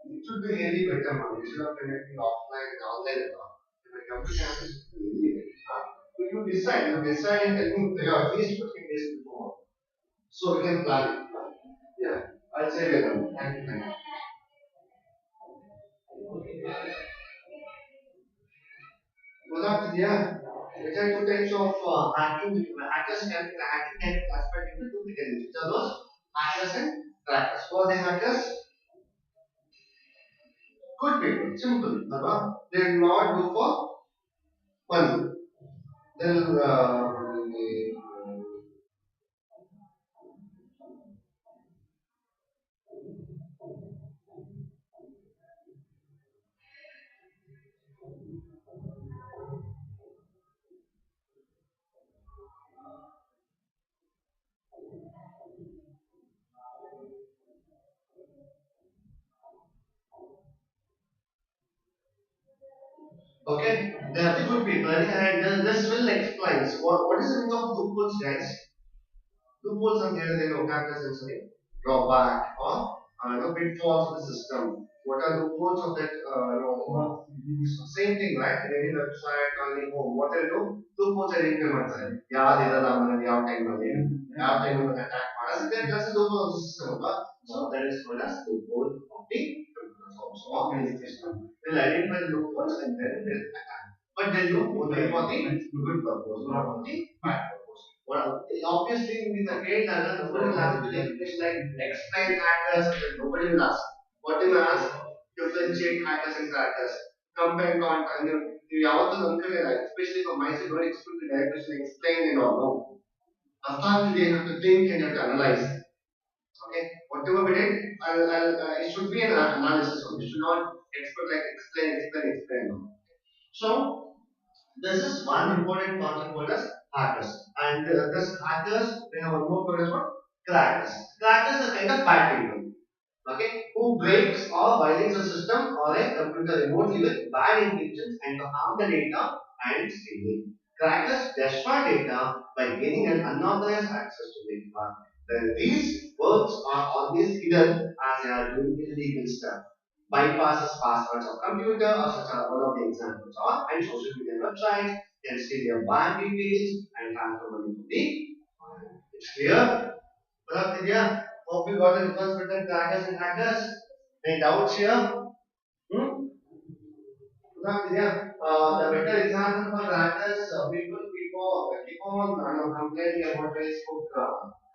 It should be really better, man. Instead of connecting offline and online and all. If I come to campus, it's really better. But you decide and tell me at least 15 days before. So we can plan it. Yeah. I'll say later. Thank you. Well, yeah. Which are two types of hacking. Hacking can be classified into two categories. Which are those? Hackers and crackers. Who are the hackers? Good people. Simple. They will not go for money. They'll okay, they are the good people, and this will explains what is the meaning of loopholes, guys. Loopholes are there, they know character sensory, drawback, or pitfalls of the system. What are loopholes of that? Same thing, right? In any website or any home, what they do? Loopholes are implemented. Yeah, they are ಯಾವ time ಅಲ್ಲಿ attack ಮಾಡಿದ್ರೆ that's a loophole of the system, ಅಲ್ವಾ? So that is called as loophole of the also of any system. They'll identify the loopholes and then they'll attack. But they look only for the good purpose, not for the bad purpose. Well, obviously, in the case, nobody will ask you the explanation like explain hackers, and nobody will ask. What do you ask? Differentiate hackers and crackers. Compare and you also especially for myself, don't expect the director to explain and all. No. After they have to think and have to analyze. Okay, whatever we did, it should be an analysis. It should not expert like explain. So this is one important concept called as hackers. And this hackers, we have one more called as what? Crackers. Crackers are kind of bad people. Okay, who breaks or violates a system or a computer remotely with bad intentions and to harm the data and stealing. Crackers destroy data by gaining an unauthorized access to data. These works are always hidden as they are doing illegal stuff. Bypasses passwords of computer or such are one of the examples are and social media websites can steal your bank details and transfer money to the it's clear? Well, Vidya, hope you got the difference between crackers and hackers. Any doubts here? Hmm? Yeah, the better example for crackers, people keep on complaining about Facebook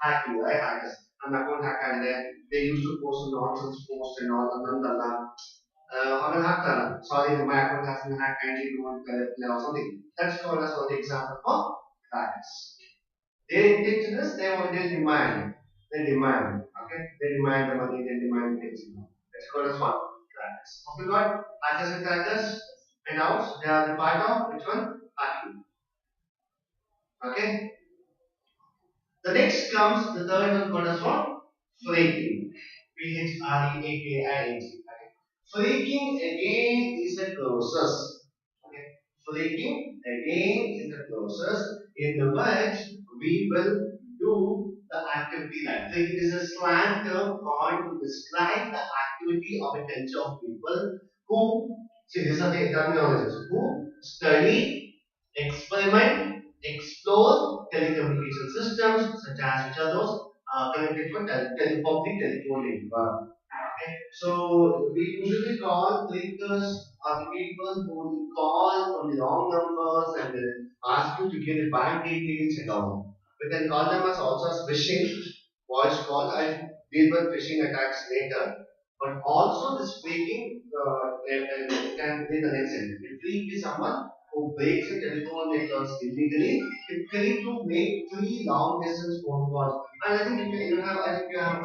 hacking, right? Hackers, an account hack and they used to post nonsense posts and all, ಆಮೇಲೆ ಹಾಕ್ತಾರ ಸಾರಿ my account has been hacked kindly don't play or something. That's called as one example for crackers. Their intention is they demand. They demand. Okay? They demand the money, they demand things. That's called as what? Crackers. Okay, got hackers and crackers and now they are the part of which one? Hacking. Okay? The next comes the third one called as what? Flaking. Phreaking. Flaking again is a process. Okay. Flaking again is a process in which we will do the activity like flaking is a slang term coined to describe the activity of a bunch of people who see these are the terminologies who study, experiment, explore telecommunication systems such as which are those connected to public telephone network. Okay. So we usually call clickers are the people who will call from the wrong numbers and then ask you to give the bank details and all. We can call them as also as phishing, voice call. I'll deal with phishing attacks later. But also this phishing can be the next step. A freak is someone who breaks a telephone networks illegally, typically to make three long distance phone calls. And I think you have, I think you have,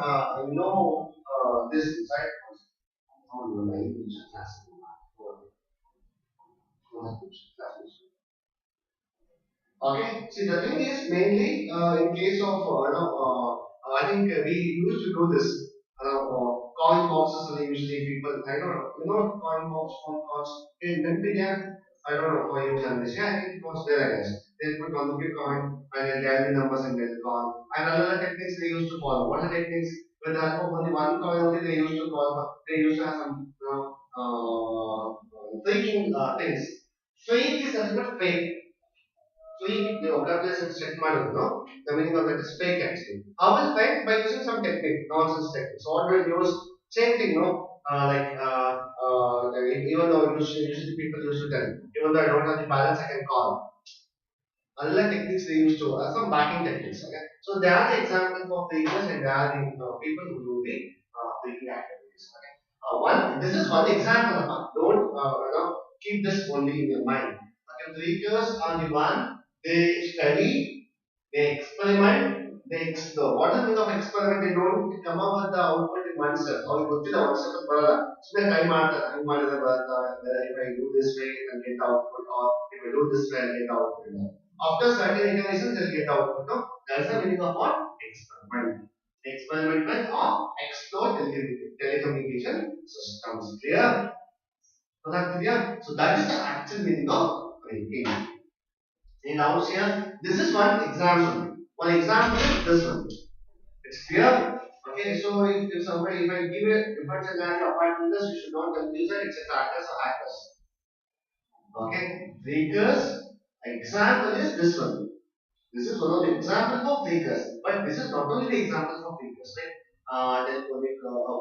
this inside. Oh, you are very Okay, see the thing is mainly in case of I think we used to do this coin boxes and usually people I don't know coin box phone calls in India I don't know for you generation I think it was there I guess they put one rupee coin and then dial the numbers and they'll call and another techniques they used to follow what are the techniques with the help of only one coin only they used to call they used to have some faking things fake is nothing but fake fake the vocabulary is set model, no? The meaning of that is fake actually. How will fake by using some technique, nonsense technique. So what we'll use same thing, no? Even though usually people used to tell, even though I don't have the balance, I can call. Other techniques they used to some backing techniques. Okay, so they are the example for fakers and they are the people who do the faking activities. Okay, this is one example. Don't keep this only in your mind. Okay, fakers are the one they study, they experiment, they explore. What is the meaning of experiment? They don't come up with the output in one step. Or go to the one step further. So they try if I do this way, I get the output, or if I do this way, I get the output. After certain iterations, they'll get the output. No? That's the meaning of what? Experiment. Experiment with or explore telecommunication systems. Clear? So that's clear. So that is the actual meaning of ranking. And out here, this is one example. One example is this one. It's clear. Okay, so if somebody, if I give it, if it's a land apart from this, you should not confuse it. It's a crackers or hackers. Okay, fakers. Example is this one. This is one of the examples for fakers. But this is not only the example for fakers, right?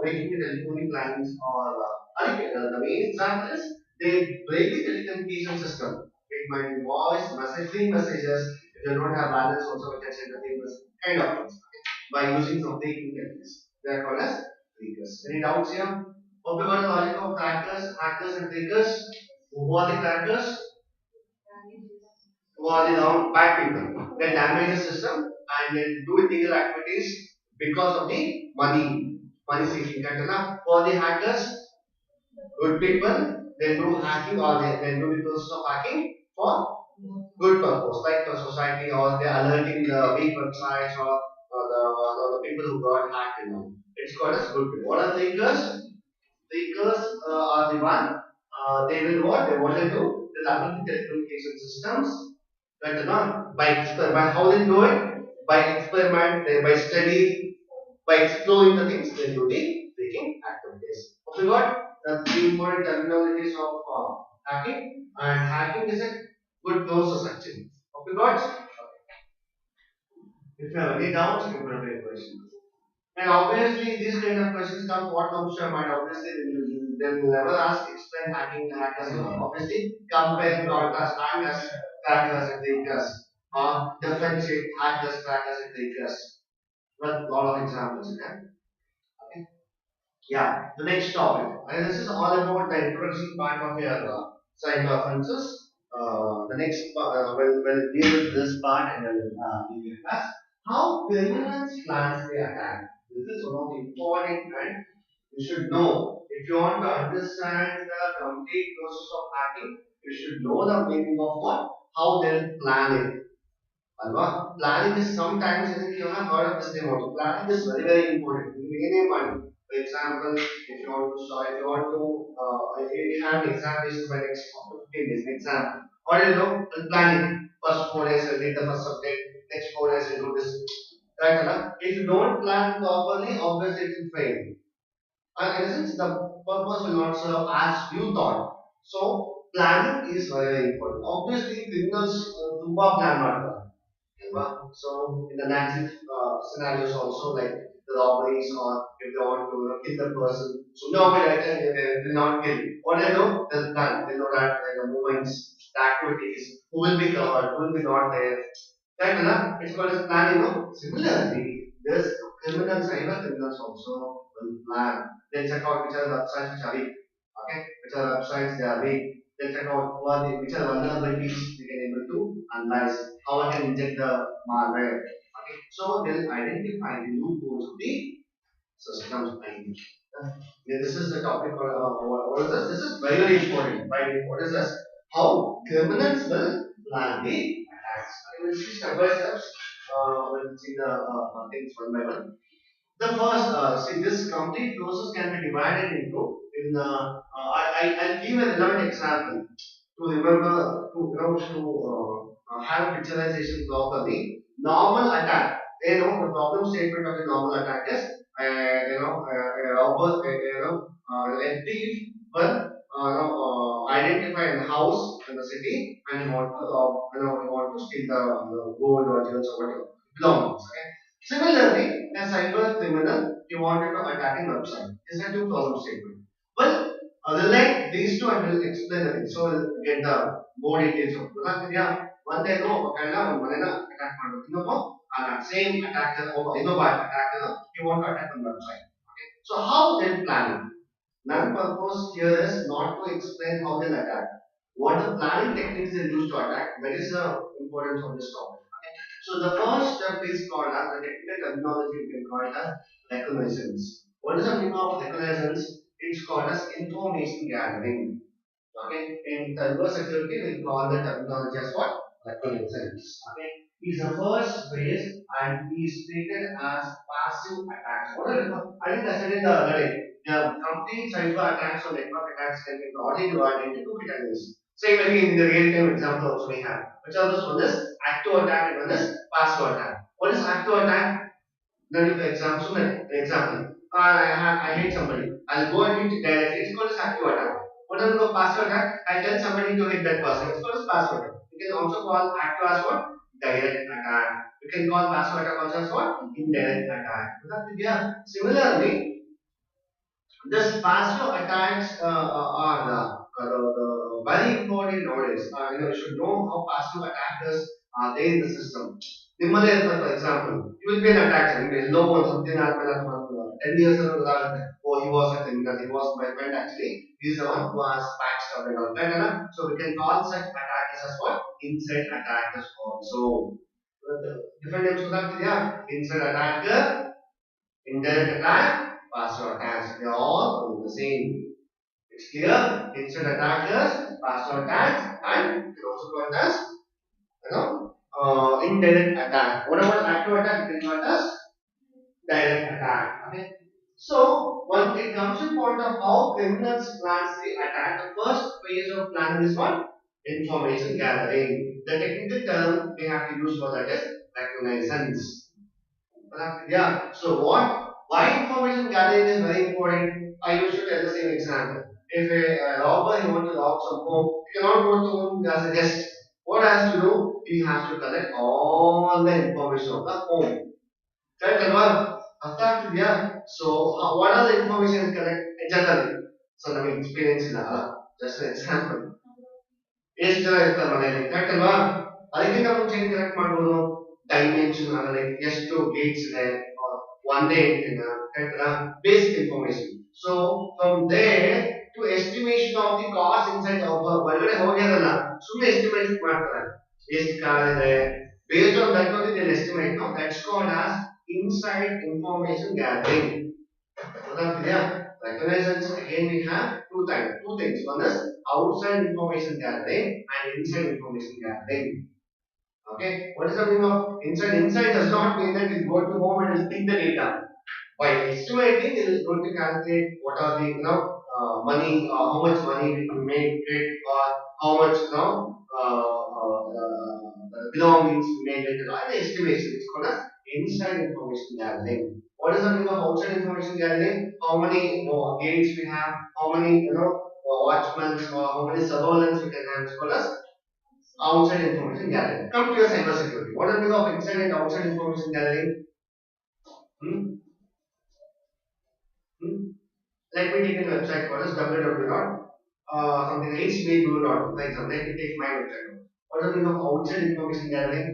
Breaking the telephone lines or the main example is they break the telecommunication system. It might be voice, messaging messages. If they don't have balance, also we can send the famous kind of things by using some faking techniques. They are called as fakers. Any doubts here? Hope you got the logic of crackers, hackers, and fakers. Who are the crackers? who are the bad people. They damage the system and they do illegal activities because of the money seeking. Who are the hackers? Good people. They do hacking or they do the process of hacking for good purpose, like for society, or they're alerting the weak websites or the people who got hacked. It's called as good people. What are fakers? Fakers are the one. They will what? They want to do. They'll affect the telecommunication systems. Right or not? By how they do it? By experiment, by study, by exploring the things, they do the faking activities. Okay, got the three important terminologies of hacking, and hacking is a good process actually. Okay, got. If you have any doubts, you can prepare questions. And obviously, these kind of questions come. What comes to your mind? Obviously, they will never ask explain hacking hackers. Obviously, compare, contrast, hackers, crackers, and takers. Differentiate hackers, crackers, and takers. With a lot of examples. Okay. Yeah. The next topic. And this is all about the introduction part of your cyber offenses. The next will deal with this part and then leave your class. How criminals plan the attack. This is one of the important and you should know. If you want to understand the complete process of hacking, you should know the meaning of what, how they'll plan it. Planning is sometimes, I think you have heard of this name also. Planning is very, very important. In any money. For example, if you want to start, if you want to, if you have an examination by next 15 days, an example. What do you know? Planning. First 4 days, I'll read the first subject. Next 4 days, I'll do this. Right, Anna? If you don't plan properly, obviously it will fail. In a sense, the purpose will not serve as you thought. So, planning is very, very important. Obviously, criminals do plan ಮಾಡ್ತಾರೆ. So in the natural scenarios also, like the robberies, or if they want to kill the person, so no, they will not kill. What they do? They'll plan. They know that the movements, the activities, who will be covered, who will be not there. Right, Anna? It's called as planning. Similarly, there's criminals, cyber criminals also will plan. They'll check out which are the websites which are weak. Okay, which are websites they are weak. They'll check out which are vulnerabilities we can able to analyze. How I can inject the malware. Okay, so they'll identify the loopholes of the systems. This is the topic. What is this? This is very, very important. Right? What is this? How criminals will plan the attacks. I will see step by steps. We'll see the things one by one. The first, see, this complete process can be divided into. I'll give a relevant example to remember to have picturization properly. Normal attack. The problem statement of the normal attack is a thief will identify a house in the city and he want to rob, he want to steal the gold or jewels or whatever belongings. Okay? Similarly, a cyber criminal he wanted to attack a website. These are two problem statements. Well, relate these two and we'll explain the thing. So we'll get the more details of one day no attack and same attacker or attacker you want to attack on website. Okay. So how they'll plan it? Non-purpose here is not to explain how they'll attack. What the planning techniques they use to attack, that is the importance of this topic. Okay. So the first step is called as the technical terminology we can call it as reconnaissance. What is the meaning of reconnaissance? It's called as information gathering. Okay, in cyber security, we call the terminology as what? Reconnaissance. Okay, is the first phase and is treated as passive attacks. What are I think I said in the other day, the complete cyber attacks or network attacks can be broadly divided into two categories. Same maybe in the real time example also we have. Which are those? One is active attack and one is passive attack. What is active attack? Then for example, I hate somebody. I'll go and hit directly. It's called as active attack. What is the passive attack? I tell somebody to hit that person. It's called as passive attack. You can also call active as what? Direct attack. You can call passive attack also as what? Indirect attack. Yeah. Similarly, this passive attacks are very important nowadays. You should know how passive attackers are there in the system. ನಿಮ್ಮದೇ ಇರ್ತಾರೆ for example you will be an attractor ನಿಮ್ಗೆ ಎಲ್ಲೋ ಒಂದು ಸ್ವಲ್ಪ ದಿನ ಆದ್ಮೇಲೆ ಅಥವಾ 10 years ಅನ್ನು ಗೊತ್ತಾಗುತ್ತೆ oh he was at because he was my friend actually he is the one who has backstabbed and all that so we can call such attackers as what inside attackers also different names ಗೊತ್ತಾಗ್ತಿದ್ಯಾ inside attacker indirect attack passive attacks they are all the same it's clear inside attackers passive attacks and it is also called as indirect attack. Whatever active attack, you can call it as direct attack. Okay. So when it comes to point of how criminals plan the attack, the first phase of planning is what? Information gathering. The technical term we have to use for that is reconnaissance. Yeah. So why information gathering is very important? I used to tell the same example. If a robber he wants to rob some home, he cannot go to home as a guest. What has to do? He has to collect all the information of the home. Correct, Alva? So, what are the information is collect generally? So, I mean, experience in just an example. ಎಷ್ಟು ಜನ ಇರ್ತಾರೆ ಮನೆಯಲ್ಲಿ correct ಅಲ್ವಾ ಅದಕ್ಕಿಂತ ಮುಂಚೆ ಏನು correct ಮಾಡ್ಬೋದು dimension like ಎಷ್ಟು ಗೇಟ್ಸ್ ಇದೆ ಒಂದೇ ಎಂಟ್ರಿನ correct basic information so from they to estimation of the cost inside ಒಳಗಡೆ ಹೋಗ್ಯಾರಲ್ಲ ಸುಮ್ಮನೆ ಎಸ್ಟಿಮೇಟ್ ಮಾಡ್ತಾರೆ ಎಷ್ಟು ಕಾರ್ ಇದೆ based on that only they'll estimate now that's called as inside information gathering reconnaissance again we have two things one is outside information gathering and inside information gathering okay what is the meaning of inside does not mean that we'll go to home and we'll pick the data by estimating it is going to calculate what are the money how much money we can make it or how much belongings we may get the estimation it's called as inside information gathering what is the meaning of outside information gathering how many gates we have how many watchmen or how many surveillance we can have it's called as outside information gathering come to your cyber security what is the meaning of inside and outside information gathering let me take a website called as www. Something hbguru.com for example let me take my website what is the meaning of outside information gathering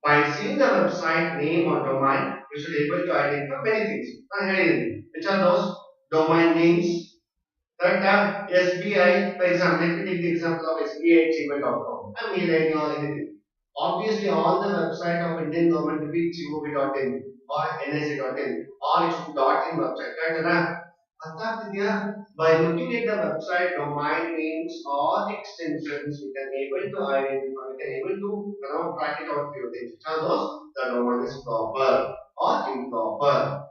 by seeing the website name or domain we should be able to identify many things which are those domain names correct SBI for example let me take the example of SBI@gmail.com and mail ID or anything obviously all the website of Indian government will be gov.in or NIC.in or it should be .in website correct by looking at the website domain names or extensions we can able to identify we can able to track it out few things which are those the domain is proper or improper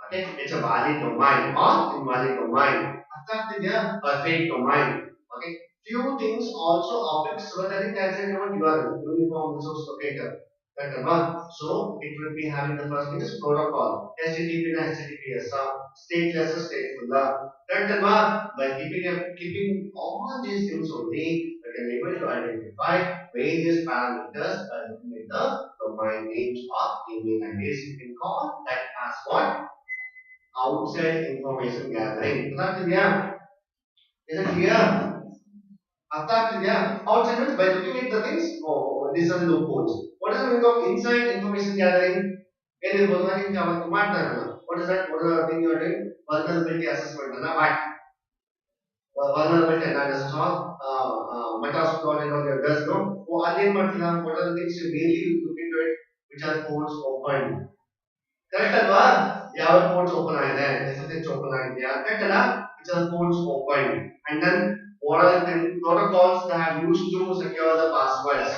okay it's a valid domain or invalid domain a fake domain okay few things also affects whether it has a URL uniform resource locator so it will be having the first thing is protocol HTTP and HTTPS stateless stateful by keeping all these things only we can able to identify various parameters by looking at the domain names or email IDs you can call that as what outside information gathering is it clear outside means by looking at the things these are the loopholes what is the meaning of inside information gathering what is that what is the thing you are doing vulnerability assessment vulnerability analysis or Microsoft and all your does no what are the things you really look into it which are ports open correct alva ಯಾವ ports open ಆಗಿದೆ SSH open ಆಗಿದೆಯಾ correct ಅಲ್ಲ which are ports open and then what are the protocols they have used to secure the passwords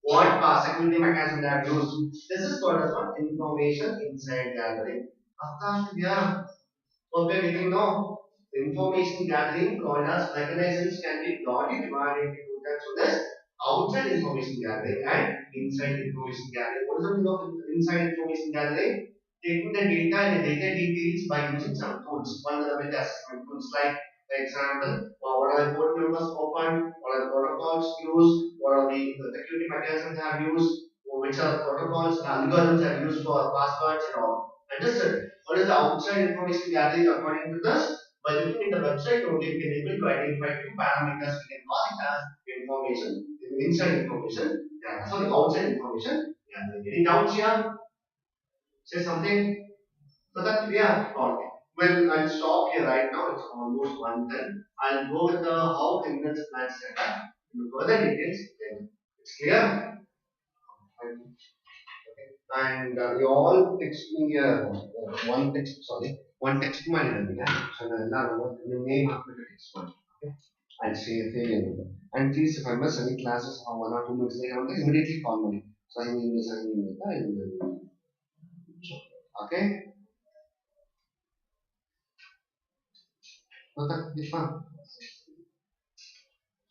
what security mechanism they have used this is called as what information inside gathering hope you getting know information gathering called as reconnaissance can be broadly divided into two types of this outside information gathering and inside information gathering what is the meaning of inside information gathering taking the data and the data details by using some tools vulnerability assessment tools like for example what are the port numbers open what are the protocols used what are the security mechanisms they have used which are protocols algorithms are used for passwords and all understood what is the outside information gathering according to this by looking at the website only we can able to identify two parameters we can call it as information inside information sorry outside information gathering Any doubts here? Say something. So that yeah, okay. Well, I'll stop here right now. It's almost 1:10. I'll go with the how criminals plan set up. In further details, then it's clear. And you all text me one text ಮಾಡಿದ್ದೀನಿ. So the name of the text ಮಾಡಿ. Okay. I'll say and please if I miss any classes or 1 or 2 minutes later, immediately call me. So I need this, I need that. Okay. So that's the fun.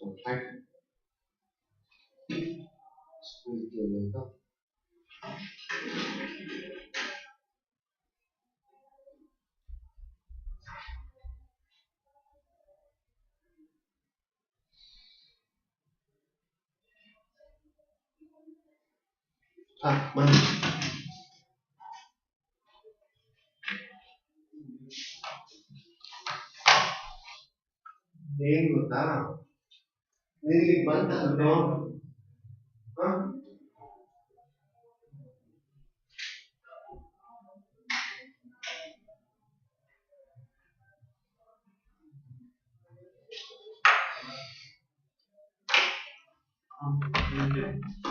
So thank you. Money. ಏನು ಗೊತ್ತಾ ನಿನಗೆ ಬಂತಲ್ಲೋ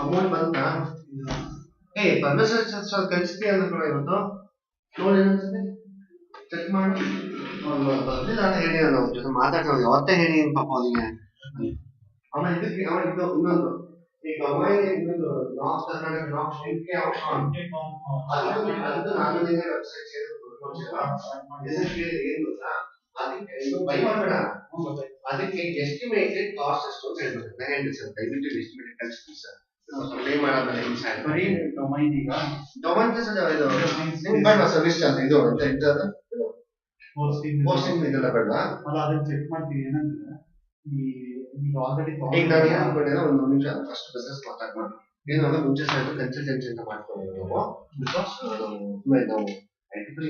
amount ಬಂತಾ ಪರಮೇಶ್ವರ್ ಕಳಿಸ್ತೀಯ ಅಂತ ಕೂಡ ಇವತ್ತು ನೋಡಿ ಏನಂತಂದ್ರೆ check ಮಾಡಿ ಬರ್ಲಿಲ್ಲ ಅಂತ ಹೇಳಿ ನಾವು ಜೊತೆ ಮಾತಾಡ್ತಾ ಯಾವತ್ತೇ ಹೇಳಿ ಪಾಪ ಅವನಿಗೆ ಆಮೇಲೆ ಇದಕ್ಕೆ ಆಮೇಲೆ ಇನ್ನೊಂದು ಈಗ ಇನ್ನೊಂದು ನಾರ್ತ್ ಕರ್ನಾಟಕ ನಾರ್ತ್ ಸ್ಟೇಟ್ಗೆ ಅದು ನಾನು ನಿಮಗೆ ವೆಬ್ಸೈಟ್ ಏನ್ ಗೊತ್ತಾ ಅದಕ್ಕೆ ಇದು ಬೈ ಮಾಡಬೇಡ ಅದಕ್ಕೆ ಎಸ್ಟಿಮೇಟೆಡ್ ಕಾಸ್ಟ್ ಎಷ್ಟು ಅಂತ ಹೇಳ್ಬೇಕು ಹೇಳಿ ಸರ್ ದಯವಿಟ್ಟು ಎಸ್ಟಿಮೇಟೆಡ್ ಕಳಿಸ್ತೀವಿ ಸರ್ ಪೇ ಮಾಡಾದ್ಮೇಲೆ ಬರೀ ಡೊಮೈನ್ ಈಗ ಡೊಮೈನ್ ಇದು ಬೇಡ ಸರ್ವಿಸ್ ಚಾರ್ಜ್ ಇದು ಅಂತ ಇರ್ತದ ಪೋಸ್ಟಿಂಗ್ ಇದೆಲ್ಲ ಬೇಡ ಅಲ್ಲ ಅದನ್ನ ಚೆಕ್ ಮಾಡ್ತೀವಿ ಏನಂದ್ರೆ ಈಗ ಆಲ್ರೆಡಿ ಈಗ ನಾವು ಏನು ಅನ್ಕೊಂಡಿದ್ರೆ ಒಂದು ನಿಮಿಷ ಫಸ್ಟ್ ಬಿಸ್ನೆಸ್ ಮಾತಾಡೋಣ ಏನು ಅಂದ್ರೆ ಮುಂಚೆ ಕನ್ಸಲ್ಟೆನ್ಸಿ ಅಂತ ಮಾಡ್ಕೊಂಡು ನಾವು ಬಿಕಾಸ್ ನಾವು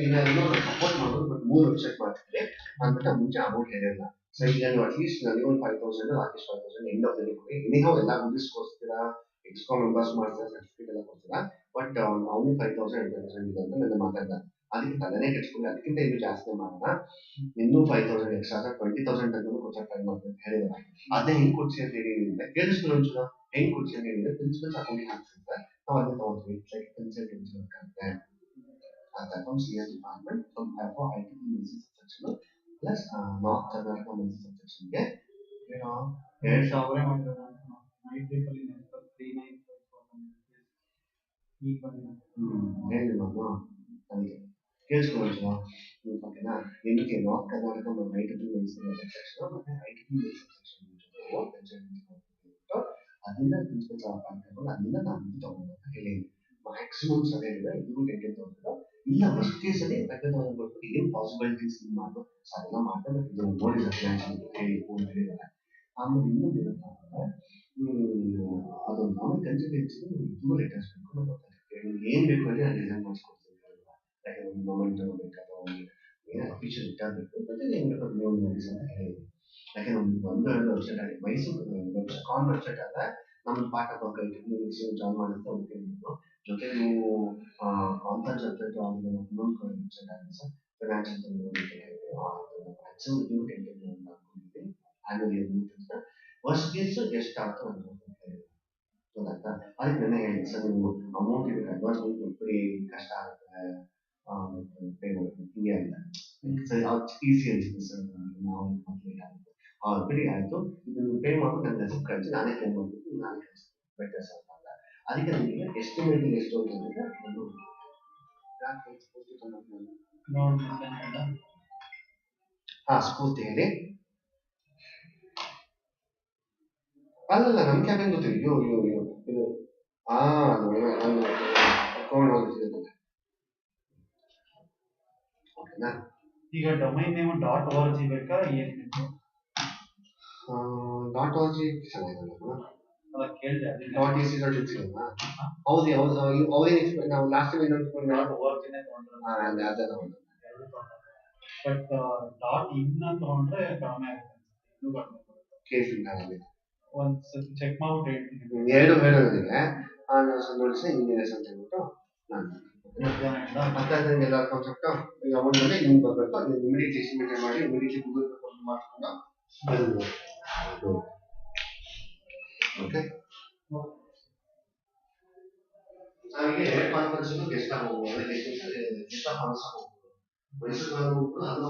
ಏನಾದ್ರು ಸಪೋರ್ಟ್ ಮಾಡೋದು ಬಟ್ 3 ವೆಬ್ಸೈಟ್ ಮಾಡ್ತಿದ್ದೆ ಅಂದ್ಬಿಟ್ಟು ಮುಂಚೆ ಅಮೌಂಟ್ ಹೇಳಿರಲ್ಲ ಸೊ ಈಗ ನೀವು ಅಟ್ಲೀಸ್ಟ್ ನನಗೆ ಒಂದು 5,000 Rakesh 5,000 end of the day ಕೊಡಿ ಎನಿಹೌ ಎಲ್ಲ ಮುಗಿಸ್ಕೊಡ್ತೀರಾ ಎಕ್ಸ್ಕೋ ಮೆಂಬರ್ಸ್ ಮಾಡ್ತಾರೆ ಸರ್ಟಿಫಿಕೇಟ್ ಎಲ್ಲ ಕೊಡ್ತೀರಾ ಬಟ್ ಅವನು 5,000 ಇದೆ ಅಂತ ನನ್ನ ಮಾತಾಡ್ದ ಅದಕ್ಕೆ ತಲೆನೇ ಕೆಡ್ಸ್ಕೊಂಡು ಅದಕ್ಕಿಂತ ಇನ್ನೂ ಜಾಸ್ತಿ ಮಾಡೋಣ ಇನ್ನೂ 5,000 ಎಕ್ಸ್ಟ್ರಾ 20,000 ತನಕ ಕೊಡ್ಸಕ್ಕೆ ಟ್ರೈ ಮಾಡ್ತೀನಿ ಅಂತ ಹೇಳಿದಾರೆ ಅದೇ ಹೆಂಗ್ ಕೊಡ್ಸಿ ಅಂತ ಹೇಳಿ ಕೇಳಿಸ್ಕೊಂಡು ಒಂಚೂರು ಹೆಂಗ್ ಕೊಡ್ಸಿ ಅಂತ ಹೇಳಿದ್ರೆ ಪ್ರಿನ್ಸಿಪಲ್ಸ್ ಅಕೌಂಟಿಗೆ ಹಾಕ್ಸಿದ್ರೆ ನಾವು ಅದನ್ನ ತಗೊಂಡ್ವಿ ಲೈಕ್ ಕನ್ಸಲ್ಟೆನ್ಸಿ ವರ್ಕ್ ಆಗುತ್ತೆ that comes here department from for IT medicine section plus North Karnataka medicine section ಗೆ ಏನು 2,000 ಮಾಡಿರೋದು ನೈಟ್ ಟ್ರಿಪಲ್ಲಿ 3954 ಈಗ ಹೇಳಿ ನಾನು ಅದಕ್ಕೆ ಕೇಳಿಸ್ಕೊಳ್ಳೋಣ ಓಕೆನಾ ಏನಕ್ಕೆ north Karnataka IT medicine section ಮತ್ತೆ IT medicine section ಅದನ್ನ ಪ್ರಿನ್ಸಿಪಲ್ ಮಾಡ್ಕೊಂಡು ಅದನ್ನ ನಾನು ತಗೊಂಡು ಹೇಳಿ ಮ್ಯಾಕ್ಸಿಮಮ್ ಸಲ ಹೇಳಿದ್ರೆ ಇದು 10,000 ಇಲ್ಲ ಫಸ್ಟ್ ಕೇಸಲ್ಲಿ ತಕ್ಕಂಥವ್ರನ್ನ ಕೊಟ್ಬಿಟ್ಟು ಏನು ಪಾಸಿಬಿಲಿಟೀಸ್ ಮಾಡೋ ಅದೆಲ್ಲ ಮಾಡ್ತಾರೆ ಬಟ್ ಇದು ನೋಡಿದ್ರೆ ಹೇಳಿ ಫೋನ್ ಹೇಳಿದ್ದಾರೆ ಆಮೇಲೆ ಇನ್ನೊಂದು ಏನಪ್ಪ ಅಂದರೆ ಅದೊಂದು ಆಮೇಲೆ ಕನ್ಸಲ್ಟೆನ್ಸಿ ತುಂಬ ಲೆಟರ್ಸ್ ಬೇಕು ನಿಮ್ಗೆ ಏನು ಬೇಕು ಅಂದರೆ ನಾನು ಡಿಸೈನ್ ಮಾಡಿಸ್ಕೊಡ್ತೀನಿ ಯಾಕೆ ಒಂದು ಮೊಮೆಂಟ್ ಬೇಕು ಅಥವಾ ಒಂದು ಏನೋ ಅಫಿಷಿಯಲ್ ರಿಟರ್ನ್ ಬೇಕು ಮತ್ತೆ ಏನು ಬೇಕು ಅದು ನೀವು ನೋಡಿಸಿ ಅಂತ ಹೇಳಿದ್ವಿ ಯಾಕೆ ನಮ್ದು 1-2 ವೆಬ್ಸೈಟ್ ಆಗಿ ಮೈಸೂರು ಕಾನ್ ವೆಬ್ಸೈಟ್ ಆದರೆ ನಮ್ಮ ಪಾಠ ಜಾಯ್ನ್ ಮಾಡಿದ್ರೆ ಓಕೆ ಜೊತೆ ನೀವು ಕಾನ್ಫರೆನ್ಸ್ ವೆಬ್ಸೈಟ್ ಆಗಿದೆ ಇನ್ನೊಂದು ವೆಬ್ಸೈಟ್ ಆಗಿದೆ ಸರ್ ಫೈನಾನ್ಷಿಯಲ್ ಮ್ಯಾಕ್ಸಿಮಮ್ ಇದು 10,000 ಮಾಡ್ಕೊಂಡಿದ್ವಿ ಆ್ಯನ್ಯುವಲ್ ಇಯರ್ ಫಸ್ಟ್ ಕೇಸ್ ಎಷ್ಟಾಗ್ತೋ ಅಂತ ಗೊತ್ತಾಗ್ತಾ ಅದಕ್ಕೆ ನನ್ನ ಹೇಳಿ ಸರ್ ನೀವು ಅಮೌಂಟ್ ಇದಕ್ಕೆ ಅಡ್ವಾನ್ಸ್ ಬಂದು ಕೊಟ್ಬಿಡಿ ಕಷ್ಟ ಆಗುತ್ತೆ ಪೇ ಮಾಡಬೇಕು ಹಿಂಗೆ ಅಂತ ಸರ್ ಯಾವ್ದು ಈಸಿ ಅನ್ಸುತ್ತೆ ಸರ್ ನಾವು ಲೇಟ್ ಆಗುತ್ತೆ ಬಿಡಿ ಆಯಿತು ಇದನ್ನು ಪೇ ಮಾಡ್ಬಿಟ್ಟು ನನ್ನ ರೆಸಿಪ್ಟ್ ಕಳಿಸಿ ನಾನೇ ಪೇ ಮಾಡ್ಬಿಟ್ಟು ನಾನೇ ಕಳಿಸ್ತೀನಿ ಬೆಟರ್ ಸರ್ ಅಂತ ಅದಕ್ಕೆ ನನಗೆ ಎಸ್ಟಿಮೇಟಿಂಗ್ ಎಷ್ಟು ಅಂತಂದರೆ ಸ್ಫೂರ್ತಿ ಹೇಳಿ ಅಲ್ಲಲ್ಲ ನಮ್ಮ ಕ್ಯಾಬಿನ್ ಗೊತ್ತಿಲ್ಲ ಇದು ಅಕೌಂಟ್ ಸಿಗುತ್ತೆ ಓಕೆನಾ ಈಗ ಡೊಮೈನ್ ನೇಮ್ .org ಬೇಕಾ ಏನು .org ಚೆನ್ನಾಗಿರಲ್ಲ ಅಲ್ಲ ಕೇಳಿದೆ .ec.in ಸಿಗಲ್ವಾ ಹೌದು ಅವ್ರೇನು ನಾವು ಲಾಸ್ಟ್ ಟೈಮ್ ಇನ್ನೊಂದು .org-ನೇ ತೊಗೊಂಡ್ರೆ ಅದೇ ತೊಗೊಂಡ್ರೆ ಬಟ್ .in ತೊಗೊಂಡ್ರೆ ಕಡಿಮೆ ಆಗುತ್ತೆ ಇನ್ನೂ ಕಡಿಮೆ ಕೇಳಿಲ್ಲ ಒಂದು ಸ್ವಲ್ಪ ಚೆಕ್ ಮಾಡ್ಬಿಟ್ಟು ಹೇಳ್ತೀನಿ ಎರಡು ಹೇಳೋದಿದೆ ಸಂತೋಷ ಇಂಜಿನಿಯರ್ಸ್ ಅಂತ ಹೇಳ್ಬಿಟ್ಟು ನಾನು ಅರ್ಥ ಆಯ್ತು ಎಲ್ಲ ಕಾನ್ಸೆಪ್ಟ್. ಈಗ ಒಂದಂದ್ರೆ ಹಿಂಗೆ ಬರಬೇಕು, ಅದನ್ನ ಇಮಿಡಿಯೇಟ್ ಎಸ್ಟಿಮೇಟ್ ಮಾಡಿ ಇಮಿಡಿಯೇಟ್ಲಿ ಗೂಗಲ್ ಪೇ ಮಾಡ್ಕೊಂಡು ಅದು ಓಕೆ. ಹಾಗೆ ಕಾನ್ಫರೆನ್ಸ್ ಗೆಸ್ಟ್ ಆಗಿ ಹೋಗ್ಬೋದು, ಗೆಸ್ಟ್ ಆಫ್ ಆನರ್ಸ್ ಹೋಗ್ಬೋದು, ಮೈಸೂರು ಹೋಗ್ಬೋದು, ಅದು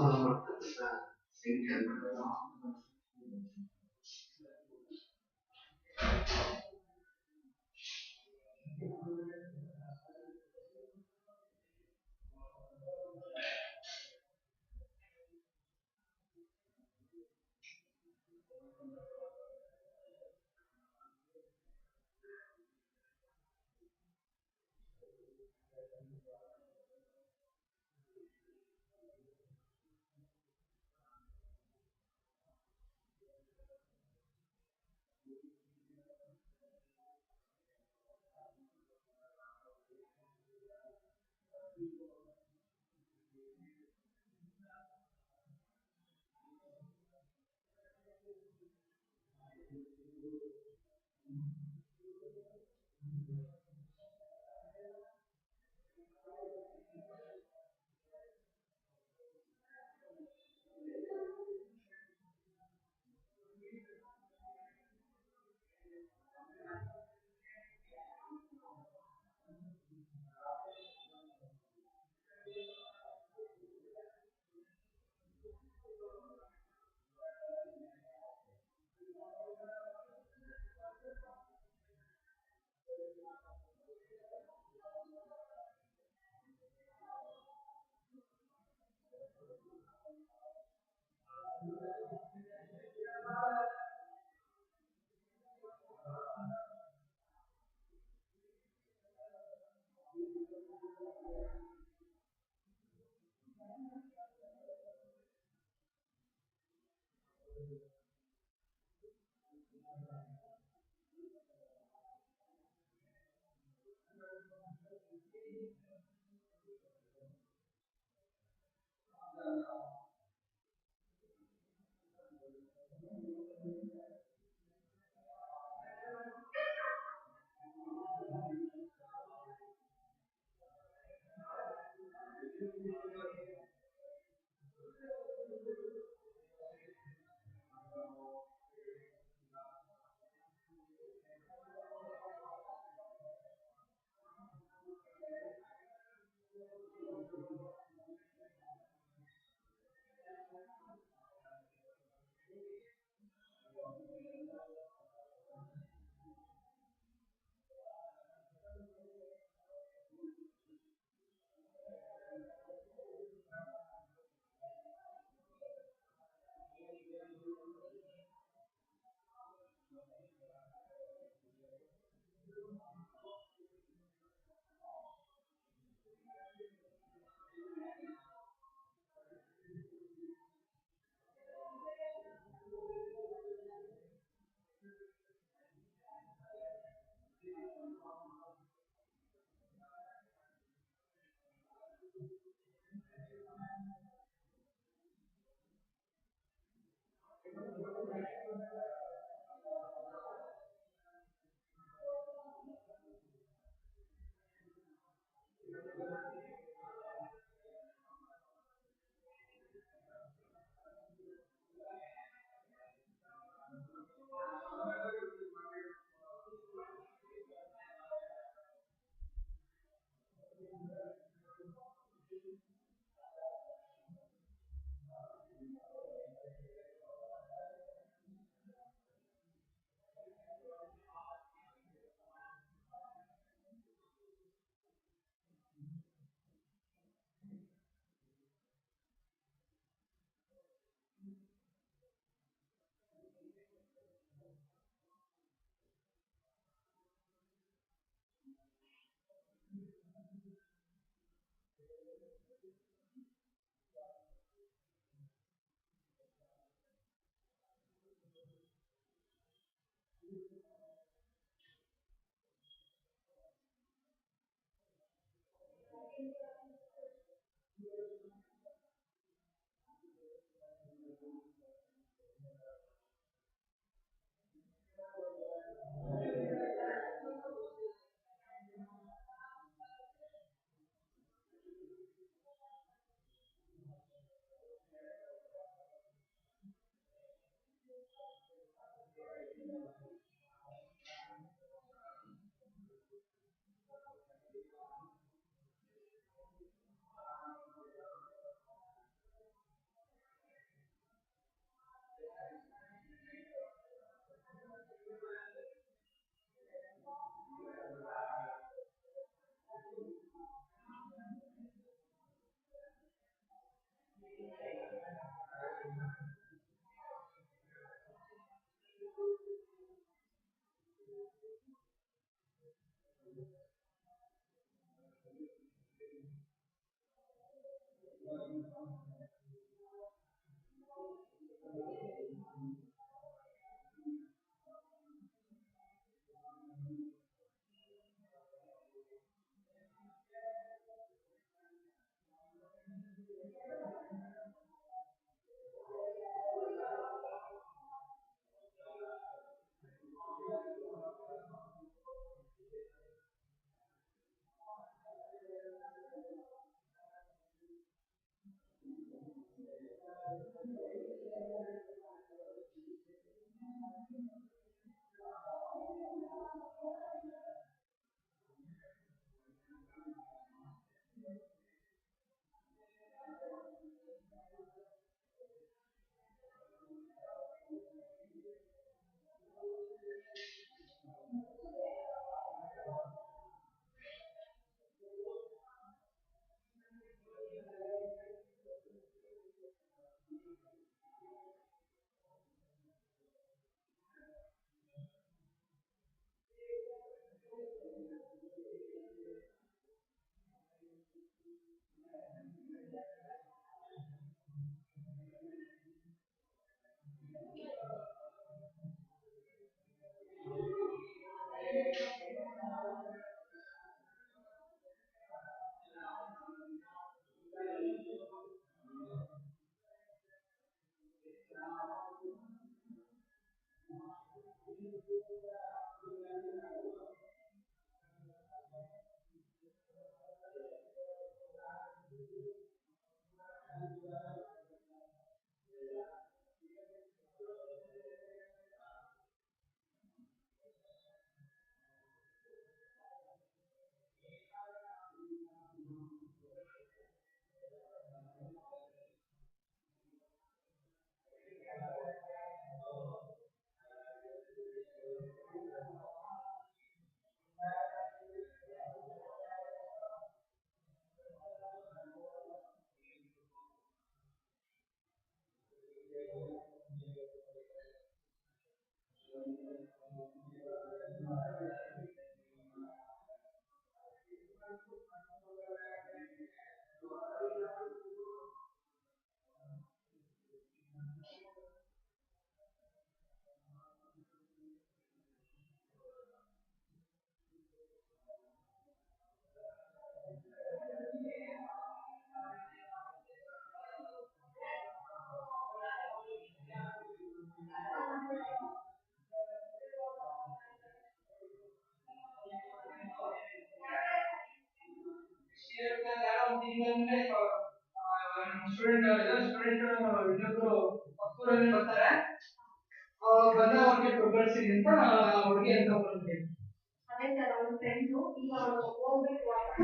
ಸ್ಟೂಡೆಂಟ್ ಇನ್ನೊಬ್ರು ಪಕ್ಕೂರಲ್ಲಿ ಬರ್ತಾರೆ. ಬಂದಾಗ ಅವ್ರಿಗೆ ಪ್ರೊಗ್ರೆಸಿಂಗ್ ಅಂತ ಹುಡುಗಿ ಅಂತ ಬಂದ್ಬಿಟ್ಟು ಅದೇ ತರ ಅವ್ರ ಫ್ರೆಂಡು ಈಗ ಅವರು ಹೋಗ್ಬೇಕು ವಾಪಸ್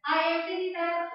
I see that.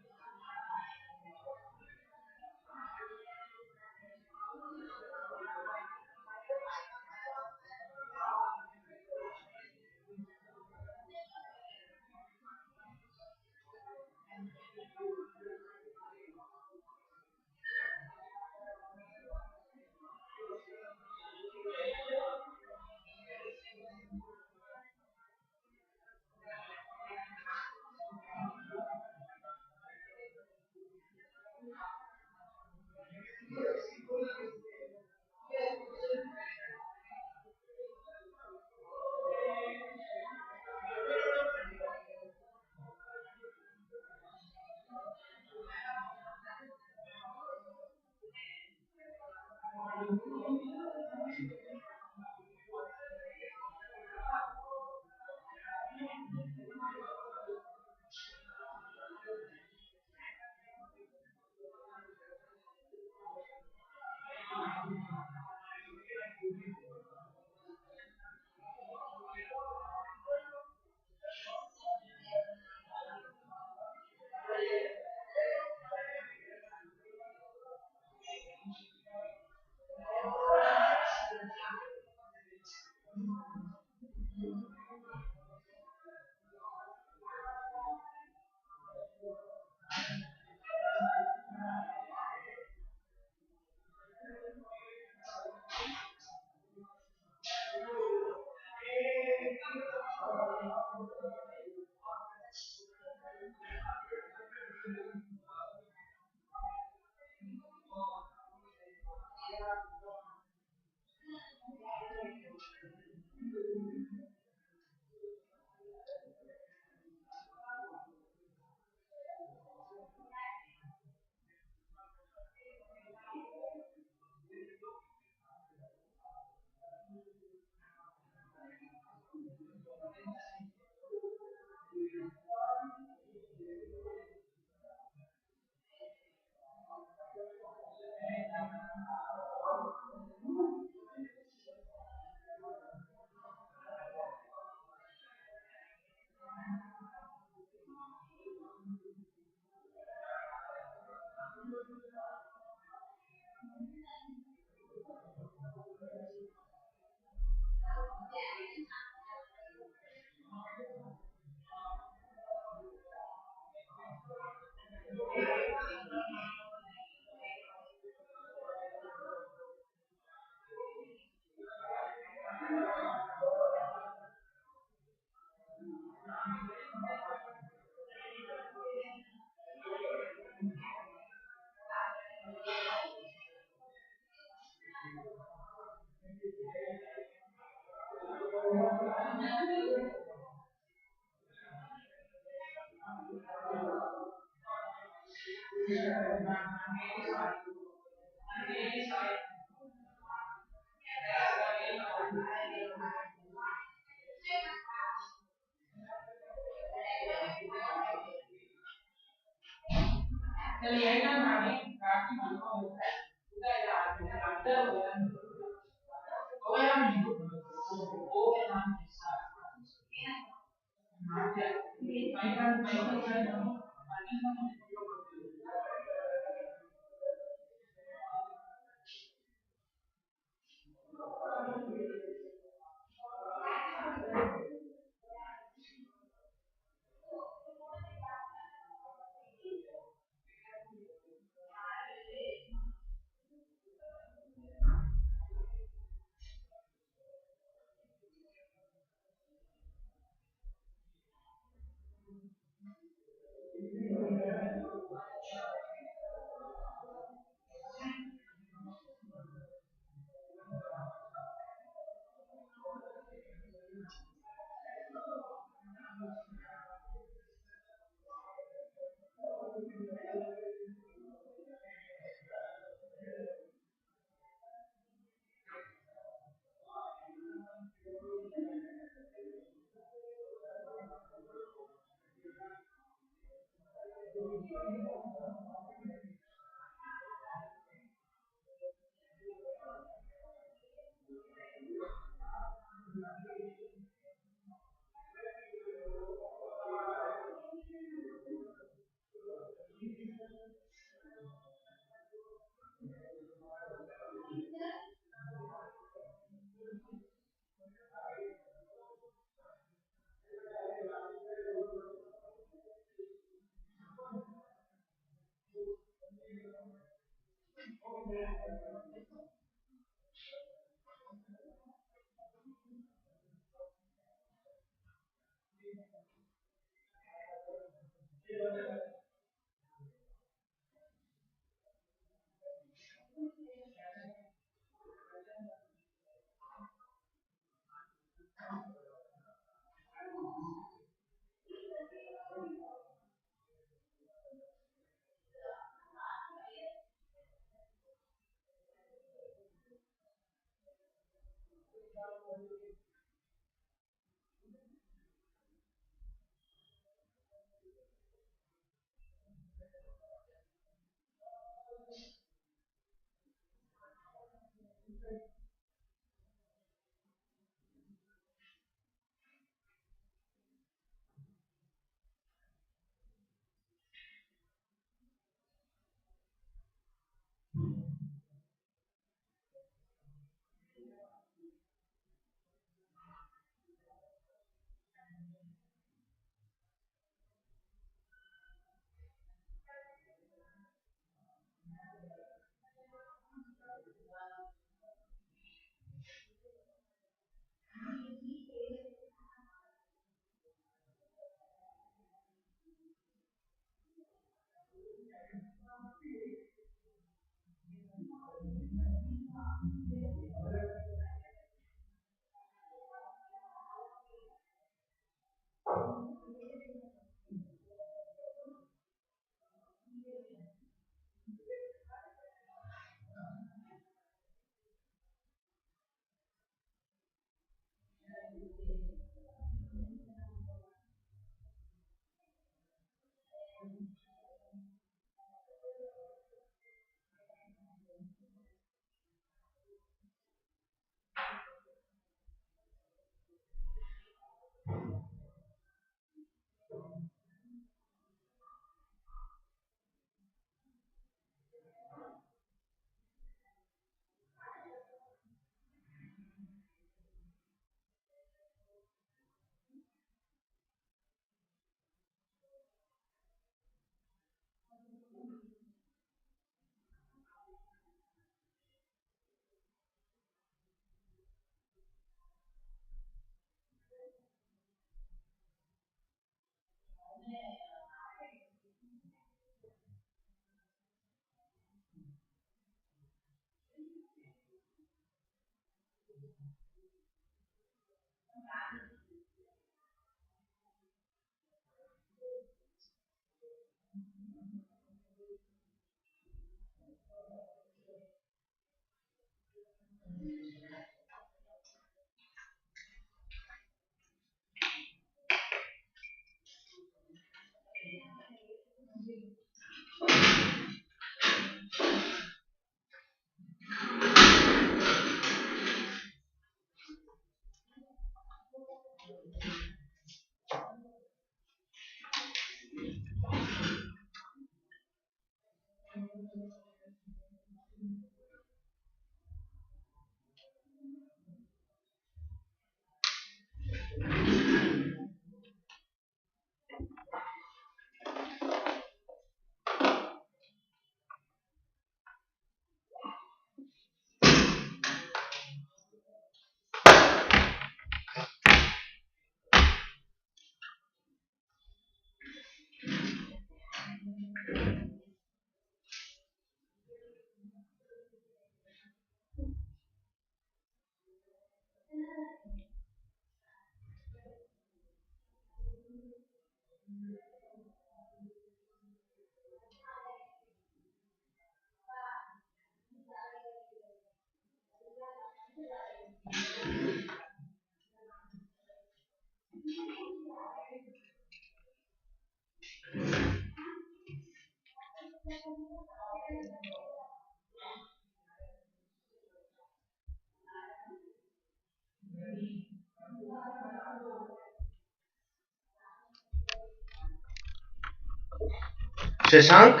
Shashank,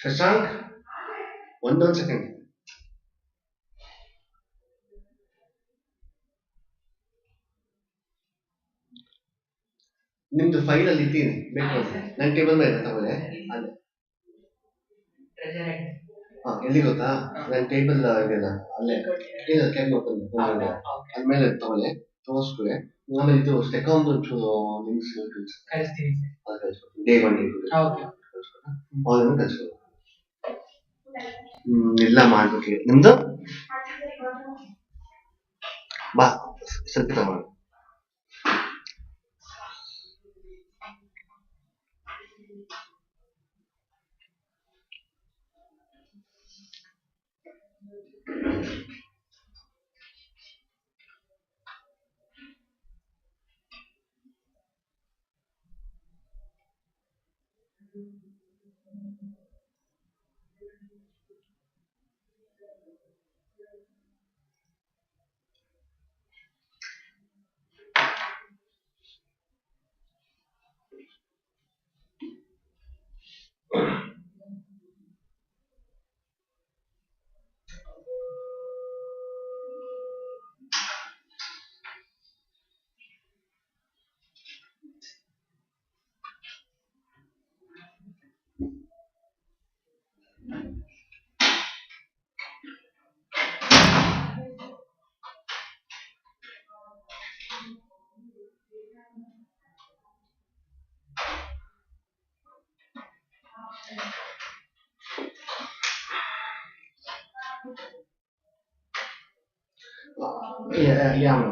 Shashank, ಒಂದೊಂದು ಸೆಕೆಂಡ್. ನಿಮ್ದು ಫೈಲ್ ಅಲ್ಲಿ ಇದ್ದೀನಿ, ಬೇಕು ನನ್ನ ಟೇಬಲ್ ಮೇಲೆ ತಗೊಳ್ಳೆ. ಅಲ್ಲೇ ಎಲ್ಲಿ ಗೊತ್ತಾ, ನನ್ನ ಟೇಬಲ್ ಇದೆಯಲ್ಲ ಅಲ್ಲೇ ಇಲ್ಲ ಕೆಳಗೆ ನೋಡ್ಕೊಂಡು ಅದ್ಮೇಲೆ ತಗೊಳ್ಳೆ, ತೋರಿಸ್ಕೊಳೆ. ಆಮೇಲೆ ಇದು ಸ್ಟೆಕಾಮ್ದು ಒಂಚೂರು ಲಿಂಕ್ಸ್ ಕಳಿಸ್ತೀನಿ, ಅದು ಕಳಿಸ್ಕೊಡ್ತೀನಿ. ಡೇ 1 ಡೇ 2 ಅದನ್ನು ಕಳಿಸ್ಕೊಡ್ತೀನಿ. ಎಲ್ಲ ಮಾಡ್ಬೇಕು. ನಿಮ್ದು ಬಾ ಸ್ವಲ್ಪ ತಗೊಳ್ಳಿ. Ma'am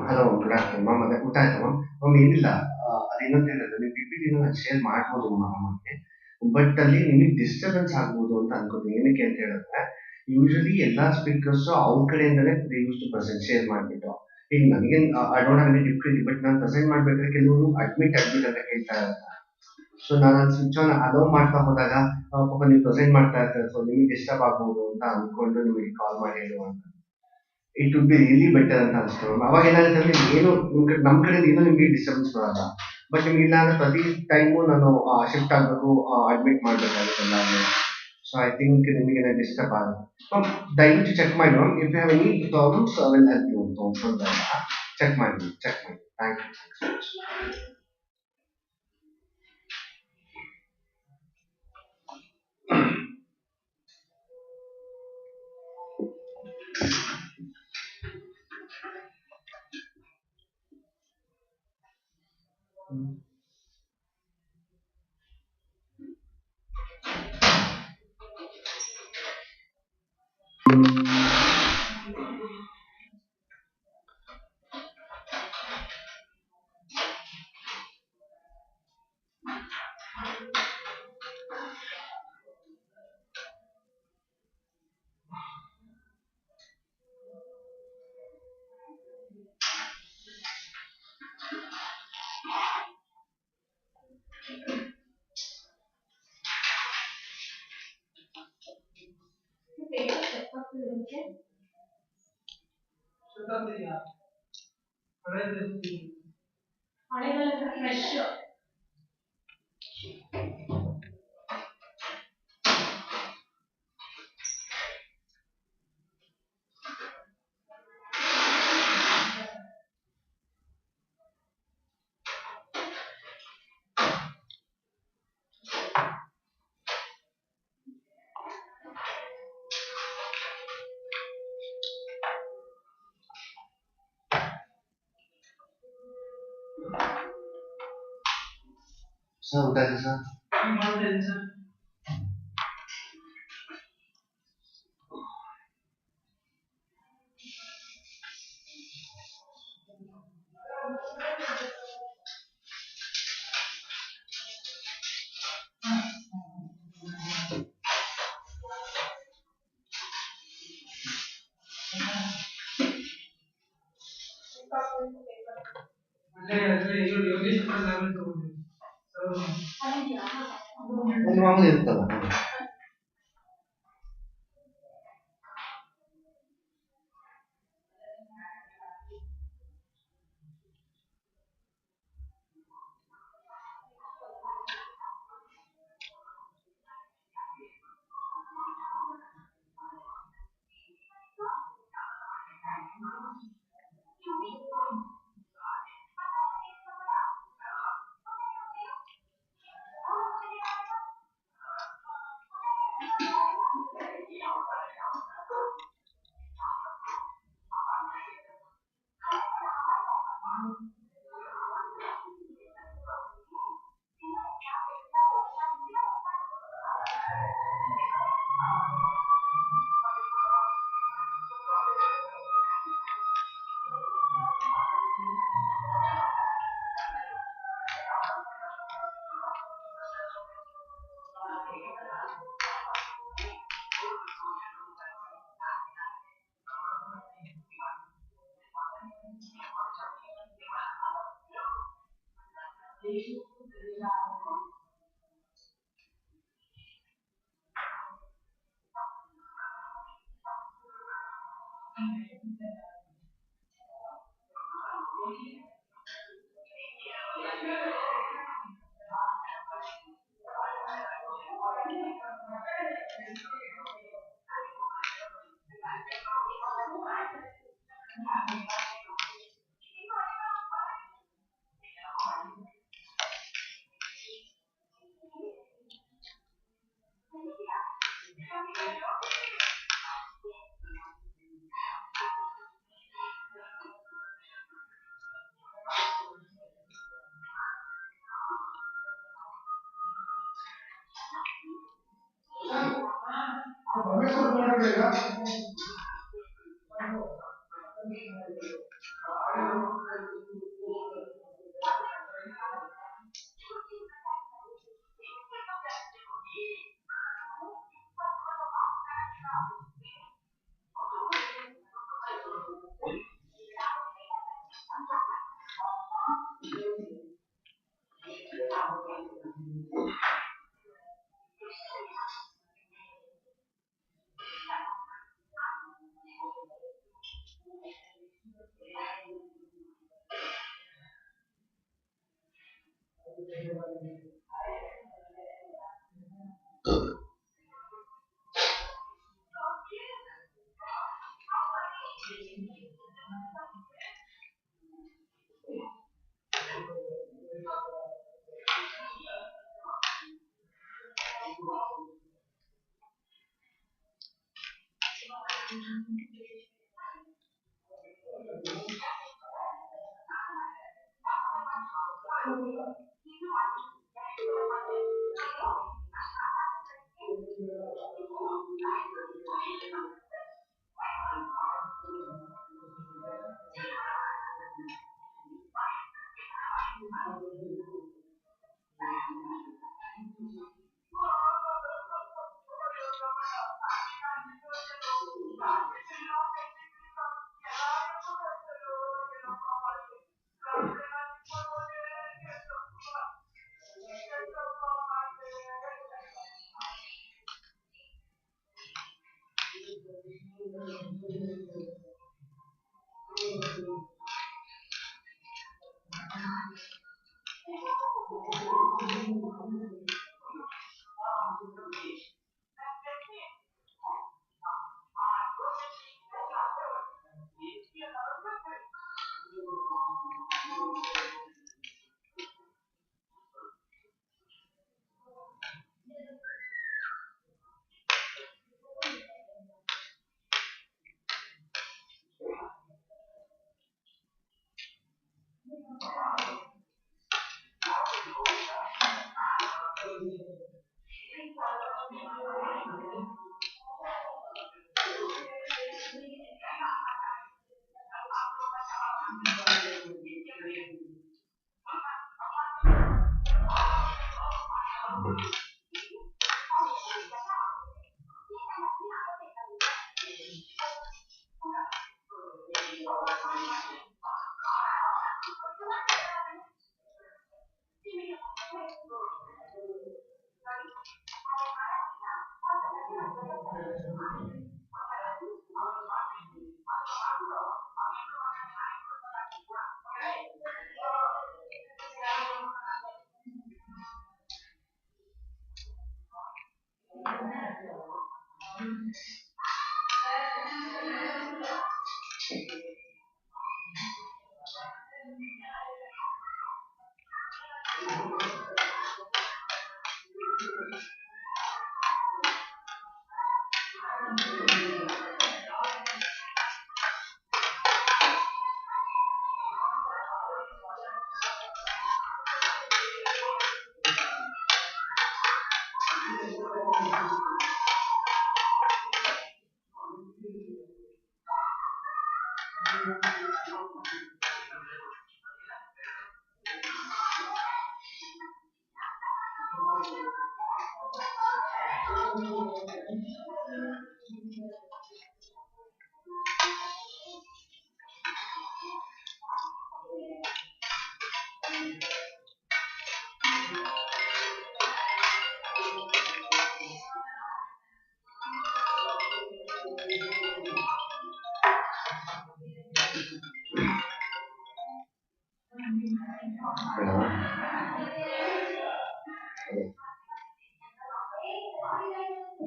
hello good afternoon ma'am. ಅದೇ ಊಟ ಆಯ್ತಾ ಮ್ಯಾಮ್ ಏನಿಲ್ಲ, ಅದೇನಂತ ಹೇಳಿದ್ರೆ ನೀವು PPT ನಾನು ಶೇರ್ ಮಾಡ್ಬೋದು ನಮಗೆ, ಬಟ್ ಅಲ್ಲಿ ನಿಮಗೆ ಡಿಸ್ಟರ್ಬೆನ್ಸ್ ಆಗ್ಬೋದು ಅಂತ ಅನ್ಕೋತೀನಿ. ಏನಕ್ಕೆ ಅಂತ ಹೇಳಿದ್ರೆ ಯೂಶಲಿ ಎಲ್ಲಾ ಸ್ಪೀಕರ್ಸ್ ಅವ್ರ ಕಡೆಯಿಂದಲೇ they use to present share ಮಾಡಿಬಿಟ್ಟು. ಈಗ ನನಗೆ I don't have any difficulty, but ನಾನು ಪ್ರೆಸೆಂಟ್ ಮಾಡ್ಬೇಕಾದ್ರೆ ಕೆಲವರು ಅಡ್ಮಿಟ್ ಅಂತ ಕೇಳ್ತಾ ಇರ್ತಾರೆ. ಸೊ ನಾನು ಅಲ್ಲಿ ಸ್ವಿಚ್ ಆನ್ ಅಲೋ ಮಾಡ್ತಾ ಹೋದಾಗ ಪಾಪ ನೀವು ಪ್ರೆಸೆಂಟ್ ಮಾಡ್ತಾ ಇರ್ತಾರೆ, ಸೊ ನಿಮಗೆ ಡಿಸ್ಟರ್ಬ್ ಆಗ್ಬೋದು ಅಂತ ಅನ್ಕೊಂಡು ನಿಮಗೆ ಕಾಲ್ ಮಾಡಿ ಹೇಳುವಂತ. It would be really better ಅಂತ ಅನಿಸ್ತು ಮ್ಯಾಮ್. ಅವಾಗ ಏನಾಗುತ್ತೆ ಅಂದ್ರೆ ಏನು ನಮ್ಮ ಕಡೆಯಿಂದ ಏನೂ ನಿಮಗೆ ಡಿಸ್ಟರ್ಬೆನ್ಸ್ ಬರಲ್ಲ. ಬಟ್ ನಿಮ್ಗೆ ಇಲ್ಲ ಅಂದ್ರೆ ಪ್ರತಿ ಟೈಮು ನಾನು ಶಿಫ್ಟ್ ಆಗಬೇಕು, ಅಡ್ಮಿಟ್ ಮಾಡಬೇಕಾಗುತ್ತೆ ಎಲ್ಲಾನು. ಸೊ ಐ ಥಿಂಕ್ ನಿಮಗೆ ಡಿಸ್ಟರ್ಬ್ ಆಗುತ್ತೆ ಮ್ಯಾಮ್. ದಯವಿಟ್ಟು ಚೆಕ್ ಮಾಡಿ ma'am. If you have any problems I will help you ಅಂತ ಚೆಕ್ ಮಾಡಿ. Thank you. ಸರ್ ಊಟ ಆಯ್ತು ಸರ್? ಸರ್ ಯೋಗೇಶ್ ಒಂದು ಮಾಮೂಲಿ ಇರುತ್ತಲ್ಲ.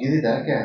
गिरी था क्या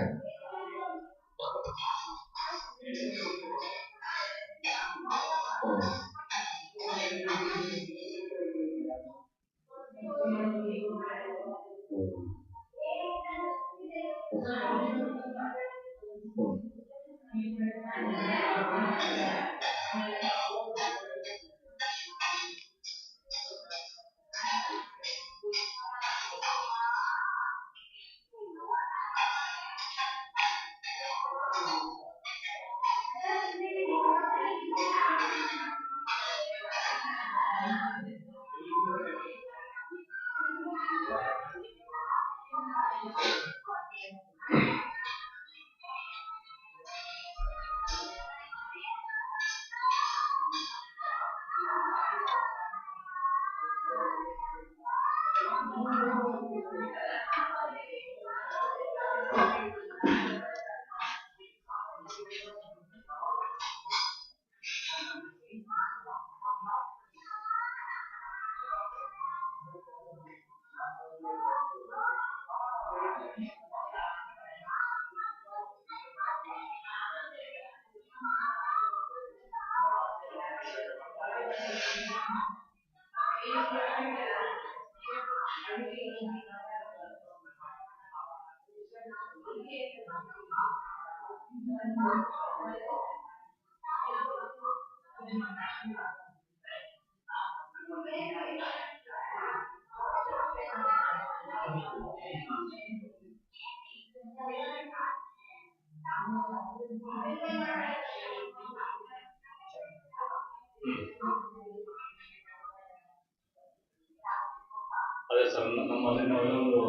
ಅದೇ ಸರ್, ನಮ್ಮಲ್ಲಿ ನಾವೆಲ್ಲ ಒಂದು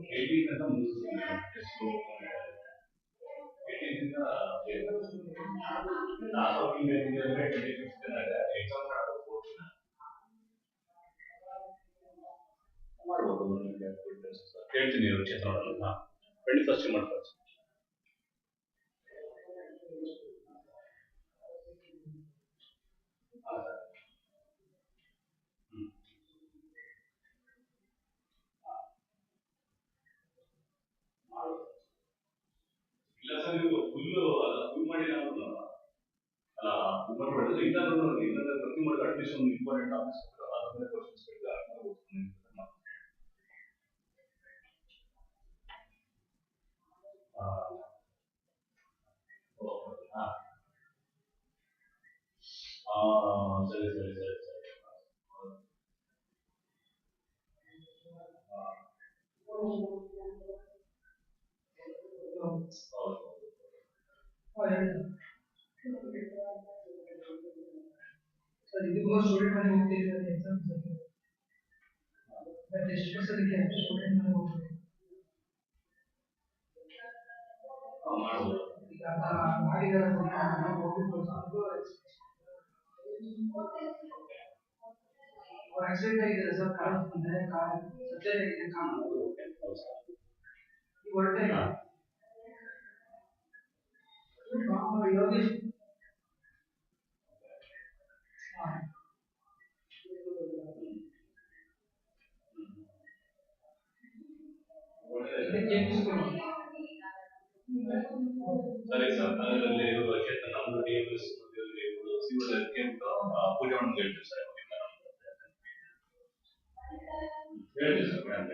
18 ಅಂತ ಮುಗಿಸ್ತೀವಿ. 18 ಮಾಡ್ಬೋದು. ಕೇಳ್ತೀನಿ ಚೇತನ 21st ಮಾಡ್ತಾರೆ. ಇಲ್ಲ ಸರ್, ಇದು ಫುಲ್ ಮಾಡಿಲ್ಲ ಅಲ್ಲ, ಫುಲ್ ಮಾಡಬಾರ್ದು. ಇನ್ನೊಂದು ಪ್ರತಿ ಮಾಡಿದ್ರೆ ಅಟ್ಲೀಸ್ಟ್ ಒಂದು ಇಂಪಾರ್ಟೆಂಟ್ ಟಾಪಿಕ್ಸ್ ಅದನ್ನ ಕ್ವಶನ್ಸ್ ಸರಿ ಸರಿ ಸರಿ ಸರಿ. ಸರ್, ಇದಕ್ಕೂ ಸ್ಟೂಡೆಂಟ್ ಮನೆಗೆ ಹೋಗ್ತಿದ್ದಾರೆ ಎಕ್ಸಾಮ್ಸ್ ಟೆಸ್ಟ್ ಬರ್ಸೋದಕ್ಕೆ ಸ್ಟೂಡೆಂಟ್ ಮನೆಗೆ ಹೋಗ್ತಾರೆ. ಈಗ ಮಾಡಿದಾರೆ ಆಕ್ಸಿಡೆಂಟ್ ಆಗಿದ್ದಾರೆ ಸರ್, ಕಾರ್ ಸರ್ಜರಿ ಆಗಿದೆ, ಕಾಲು ಹೊರಟೆ ಯೋಗೇಶ್. ಸರಿ ಸರ್, ಅದರಲ್ಲಿ ನಮ್ದು DMS ಪೂಜೆ ಮಾಡಿ ಹೇಳ್ತೀವಿ ಸರ್. ಹೇಳ್ತೀವಿ ಸರ್ ಮೇಡಮ್.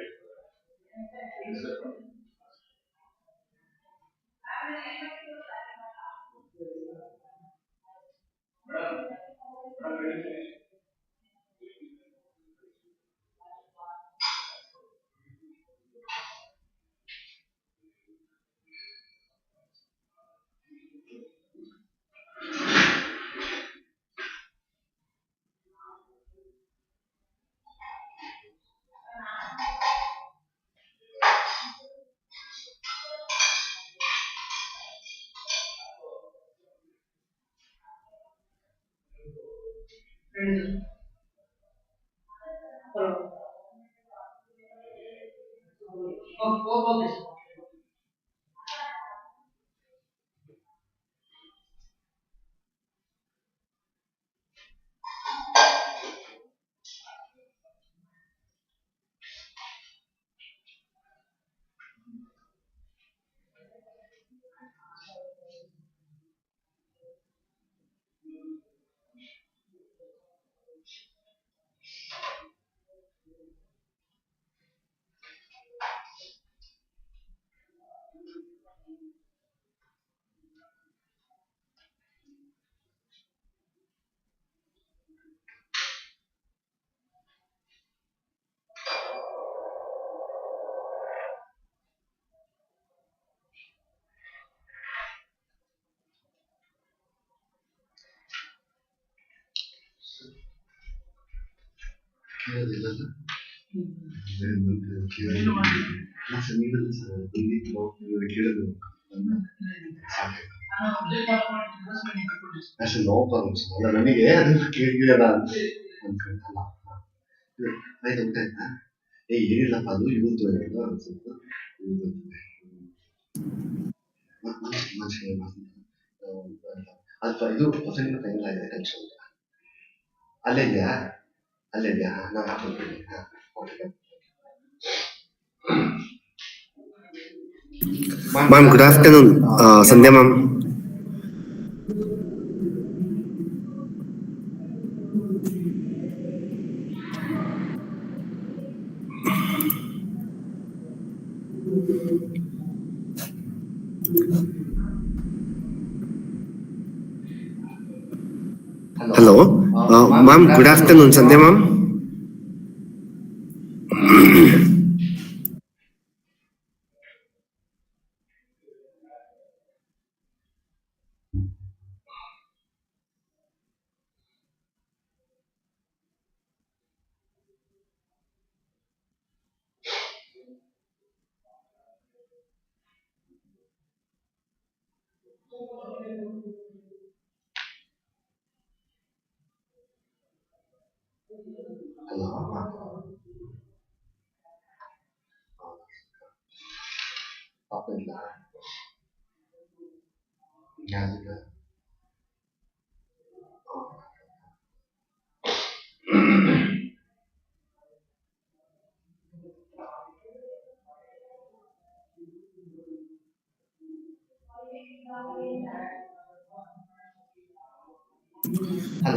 ಕೇಳೋದಿಲ್ಲಲ್ಲ ಕೇಳೋದು ಅಷ್ಟು ನೋ ಪ್ರಾಬ್ಲಮ್ಸ್ ಅಲ್ಲ ನನಗೆ ಅದು ಕೇಳಿಲ್ಲ ಅನ್ಕೊಂಡಲ್ಲ ಆಯ್ತು ಗೊತ್ತಾಯ್ತಾ ಏನಿಲ್ಲಪ್ಪ ಅದು ಇವತ್ತು ಅನ್ಸುತ್ತೆ ಅಥವಾ ಇದು ಹೊಸಗಿನ ಫೈನಲ್ ಆಗಿದೆ ಟೆನ್ಷನ್ ಅಲ್ಲೇ ಇದೆಯಾ ನಾವು ಹಾಕೊಳ್ತೀವಿ Ma'am, good afternoon. Sandhya ma'am. Hello. Ma'am, good afternoon. Sandhya ma'am.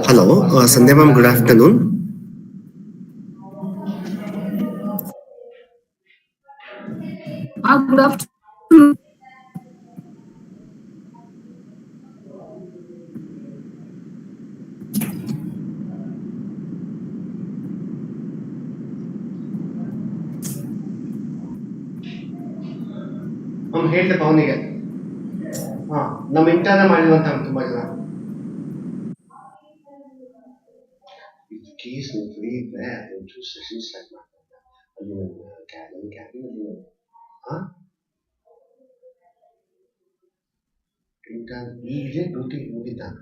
Hello, Sandhya ma'am, good afternoon. Good afternoon. ಹೇಳಿದೆ ಪವನಿಗೆ ನಮ್ಮ ಇಂಟರ್ನೇ ಮಾಡಿರುವಂತ ತುಂಬಾ ಜನ ಕೇಸ್ ಫ್ರೀ ಇದ್ರೆ ಒಂಚೂರು ಸೆಷನ್ ಸ್ಟಾರ್ಟ್ ಮಾಡ್ತಾರೆ ಅಲ್ಲಿ ನನ್ನ ಕ್ಯಾಬಿನಲ್ಲಿ ಇಂಟರ್ ಈಗಲೇ ಡ್ಯೂಟಿ ಮುಗಿತಾಗ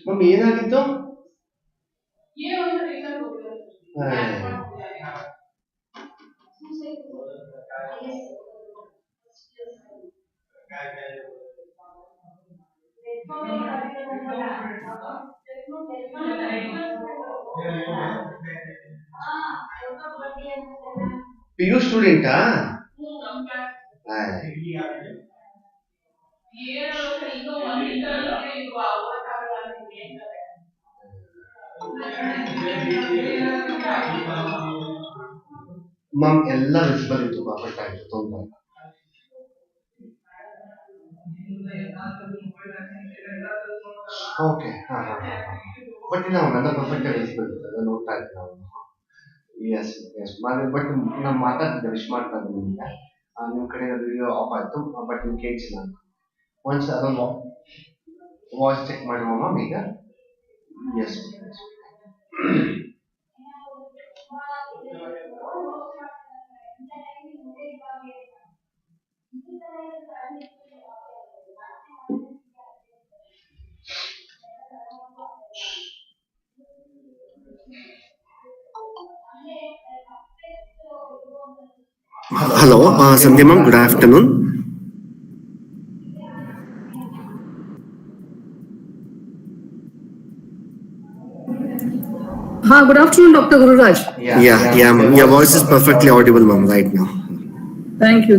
ಮಮ್ಮಿ ಏನಾಗಿತ್ತು? PU ಸ್ಟೂಡೆಂಟಾ? ಮಮ್ ಎಲ್ಲ ವಿಸಿಬಲ್ ಇತ್ತು, ಪರ್ಫೆಕ್ಟ್ ಆಯ್ತು, ತೊಂದರೆ. ಓಕೆ, ಬಟ್ ಇಲ್ಲ ಅವನ್ನೆಲ್ಲ ಪರ್ಫೆಕ್ಟ್ ಆಗಿ ವಿಸಿಬಲ್ ಇತ್ತು, ಅದನ್ನ ನೋಡ್ತಾ ಇದ್ದೆ ನಾವು. ಎಸ್ ಎಸ್, ಬಟ್ ನಾವು ಮಾತಾಡ್ತಿದ್ದೆ, ವಿಶ್ ಮಾಡ್ತಾ ಇದ್ದೆ ನಿಮಗೆ. ನಿಮ್ಮ ಕಡೆ ವಿಡಿಯೋ ಆಫ್ ಆಯ್ತು, ಬಟ್ ನಿಮ್ಗೆ ಕೇಳಿಸಿಲ್ಲ. ಒನ್ಸ್ ಅದೊಂದು ವಾಯ್ಸ್ ಚೆಕ್ ಮಾಡಿ ಮ್ಯಾಮ್ ಈಗ. S. Hello, Sandhya ma'am, good afternoon. Good afternoon, Dr. Gururaj. Yeah, ma'am. Your voice is perfectly audible, ma'am, right now. Thank you.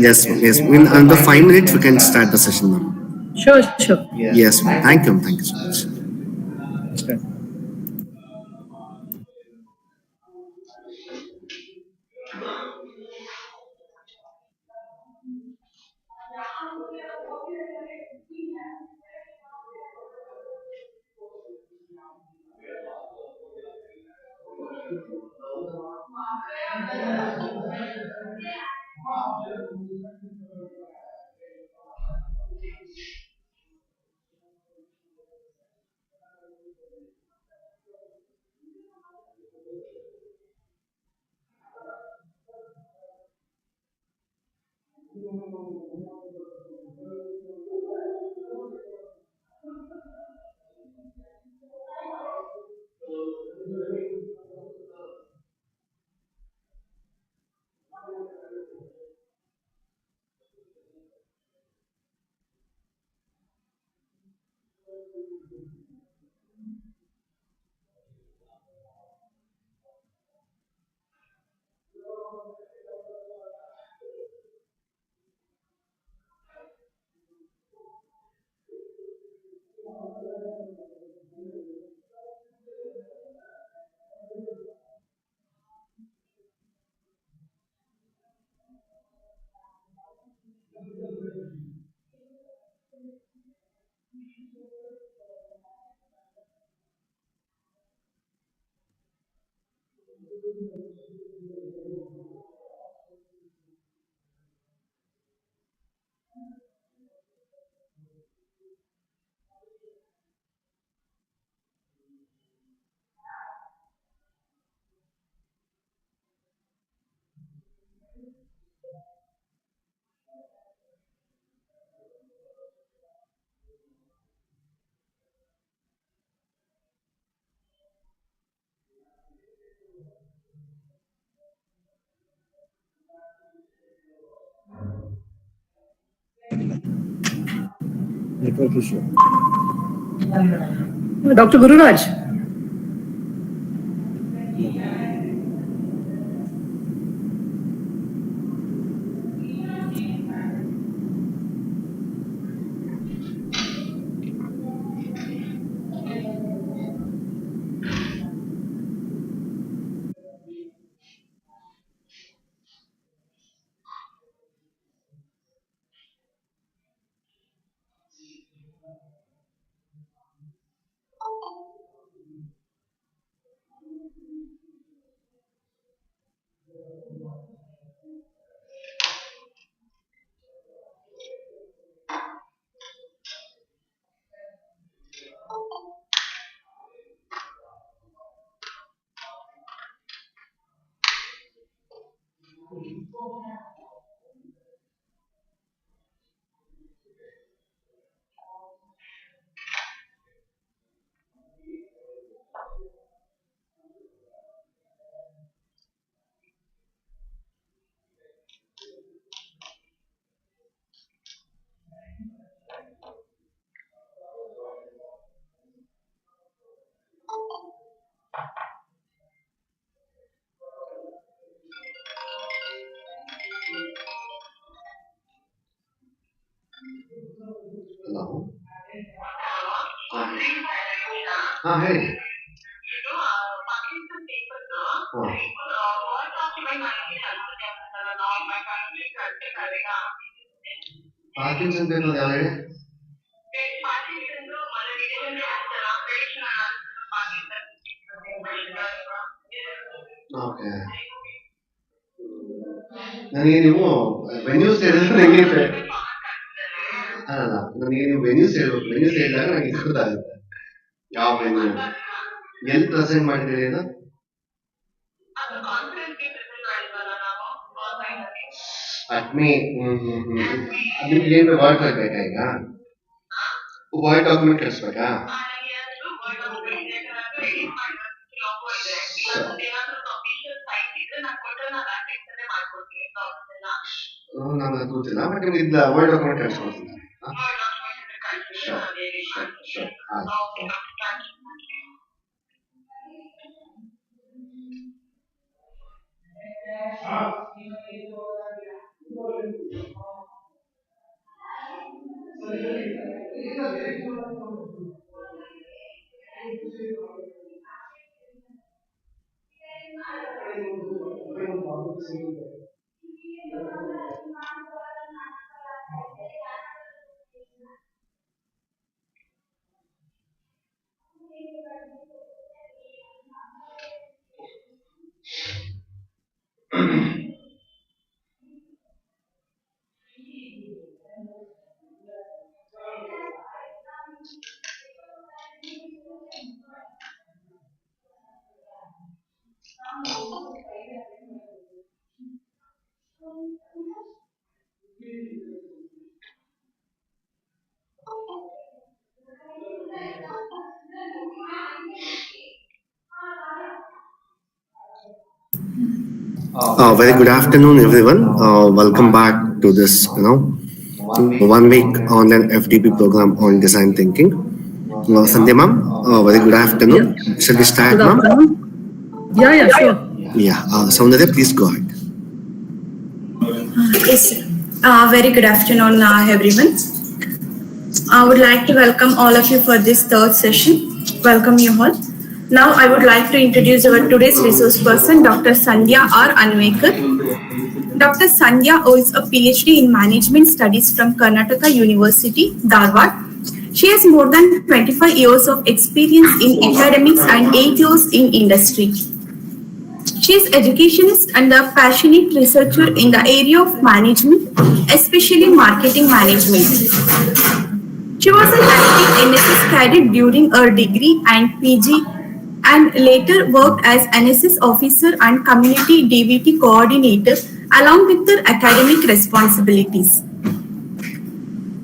Yes, ma'am. Yes. In under 5 minutes, we can start the session, ma'am. Sure. Yes, ma'am. Thank you so much. Dr. Gururaj. Hello. Hey. Parkinson paper ಯಾವ್ದು? Okay. ನನಗೆ ನೀವು venues ಹೇಳಿದ್ರೆ ನನಗೆ ಅಲ್ಲ, ನನಗೆ ನೀವು venues ಹೇಳ್ಬೇಕು. Venues ಹೇಳಿದಾಗ ನನಗೆ ಗೊತ್ತಾಗುತ್ತೆ ಯಾವ ವೆನ್ಯೂ ಎಲ್ಲಿ ಪ್ರೆಸೆಂಟ್ ಮಾಡಿದ್ದೀರಿ ಅದು. ಅಟ್ಮಿ. ನಿಮ್ಗೆ ಏನು ವರ್ಡ್ ಬೇಕಾ ಈಗ? ವರ್ಡ್ ಡಾಕ್ಯುಮೆಂಟ್ ಕಳಿಸ್ಬೇಕಾ? ನಮ್ಗೆ ಗೊತ್ತಿಲ್ಲ, ಬಟ್ ನಿಮ್ಗೆ ಇದು ವರ್ಡ್ ಡಾಕ್ಯುಮೆಂಟ್ ಕಳಿಸ್ಕೊಡ್ತೀನಿ. Very good afternoon, everyone. Welcome back to this, 1 week online FDP program on design thinking. Sandhya ma'am, very good afternoon. Yeah. Shall we start, Good ma'am? afternoon. Yeah, sure. Yeah, Soundarya, please go ahead. Yes, sir. Very good afternoon, everyone. I would like to welcome all of you for this third session. Welcome you all. Now I would like to introduce our today's resource person, Dr. Sandhya R. Anvekar. Dr. Sandhya holds a PhD in Management Studies from Karnataka University, Dharwad. She has more than 25 years of experience in academics and 8 years in industry. She is educationist and a passionate researcher in the area of management, especially marketing management. She was an active NSS cadet during her degree and PG and later worked as NSS officer and community DVT coordinator along with her academic responsibilities.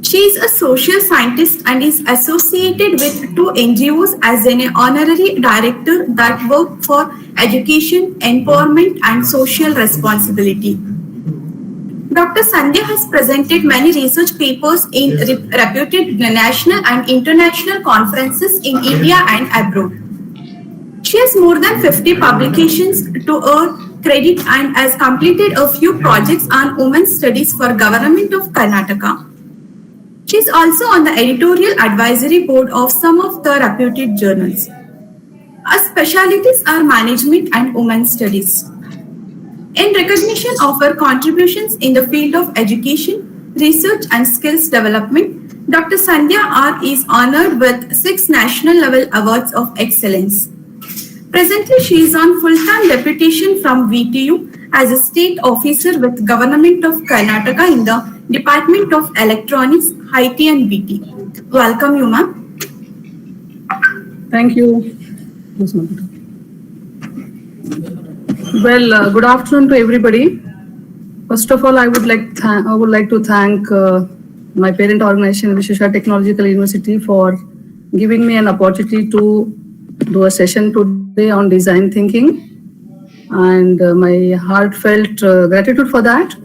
She is a social scientist and is associated with 2 NGOs as an honorary director that work for education, empowerment and social responsibility. Dr. Sandhya has presented many research papers in reputed national and international conferences in India and abroad. She has more than 50 publications to her credit and has completed a few projects on women's studies for Government of Karnataka. She is also on the editorial advisory board of some of the reputed journals. Her specialties are management and women's studies. In recognition of her contributions in the field of education, research and skills development, Dr. Sandhya R is honored with 6 national level awards of excellence. Presently, she is on full-time deputation from VTU as a state officer with Government of Karnataka in the Department of Electronics, IT and BT. Welcome you, ma'am. Thank you. Well, good afternoon to everybody. First of all, I would like to thank my parent organization, Vishesha Technological University, for giving me an opportunity to do a session today on design thinking, and my heartfelt gratitude for that,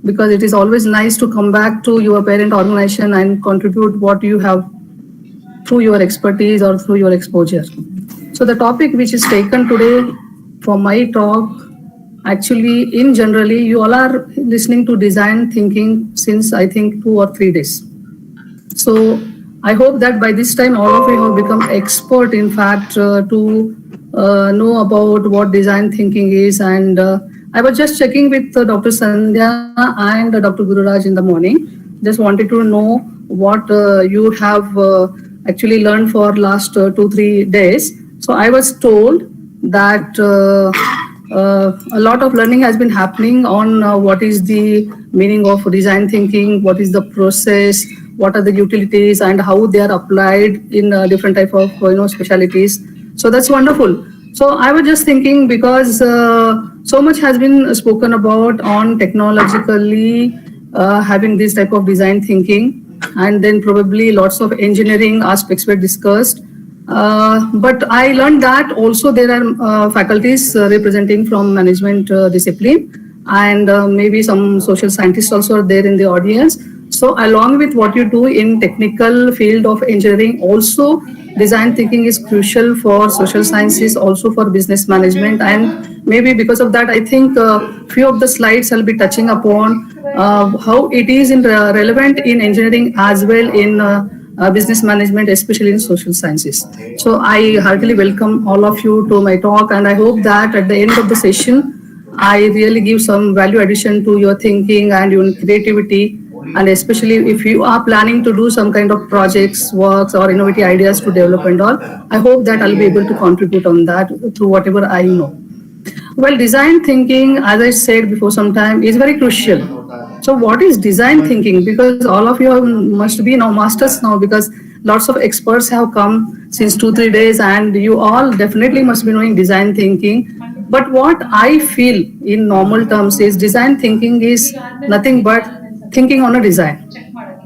because it is always nice to come back to your parent organization and contribute what you have through your expertise or through your exposure. So the topic which is taken today for my talk, actually in generally, you all are listening to design thinking since I think 2 or 3 days. So I hope that by this time all of you have become expert, in fact, to know about what design thinking is. And I was just checking with Dr. Sandhya and Dr. Gururaj in the morning. Just wanted to know what you have actually learned for last 2-3 days. So I was told that a lot of learning has been happening on what is the meaning of design thinking, what is the process, what are the utilities, and how they are applied in different type of specialities. So that's wonderful. So I was just thinking, because so much has been spoken about on technologically having this type of design thinking, and then probably lots of engineering aspects were discussed. But I learned that also there are faculties representing from management discipline, and maybe some social scientists also are there in the audience. So along with what you do in technical field of engineering, also design thinking is crucial for social sciences, also for business management. And maybe because of that, I think few of the slides I'll be touching upon how it is relevant in engineering as well in business management, especially in social sciences. So I heartily welcome all of you to my talk, and I hope that at the end of the session, I really give some value addition to your thinking and your creativity. And especially if you are planning to do some kind of projects, works, or innovative ideas to develop and all, I hope that I'll be able to contribute on that through whatever I know. Well, design thinking, as I said before some time, is very crucial. So what is design thinking? Because all of you must be now masters now, because lots of experts have come since 2-3 days, and you all definitely must be knowing design thinking. But what I feel in normal terms is design thinking is nothing but thinking on a design.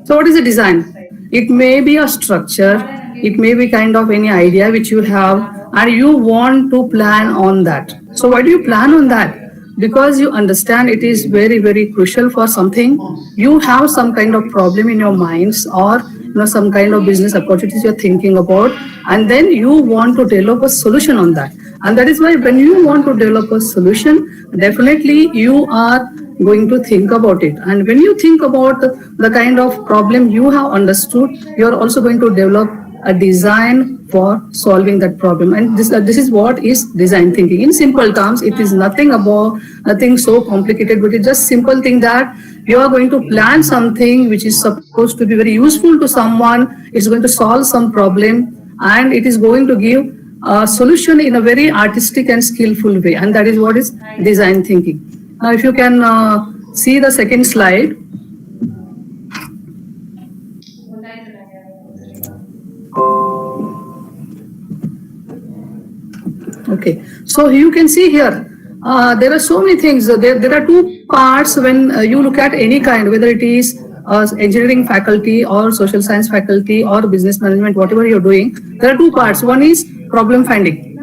So what is a design? It may be a structure, it may be kind of any idea which you have, and you want to plan on that. So why do you plan on that? Because you understand it is very, very crucial for something. You have some kind of problem in your minds, or some kind of business opportunities you're thinking about, and then you want to develop a solution on that. And that is why when you want to develop a solution, definitely you are going to think about it. And when you think about the kind of problem you have understood, you're also going to develop a design for solving that problem. And this is what is design thinking. In simple terms, it is nothing so complicated, but it's just simple thing that you are going to plan something which is supposed to be very useful to someone. It's going to solve some problem, and it is going to give solution in a very artistic and skillful way, and that is what is design thinking. Now, if you can see the second slide. Okay, so you can see here, there are so many things. There are two parts when you look at any kind, whether it is engineering faculty or social science faculty or business management, whatever you're doing, there are two parts. One is problem finding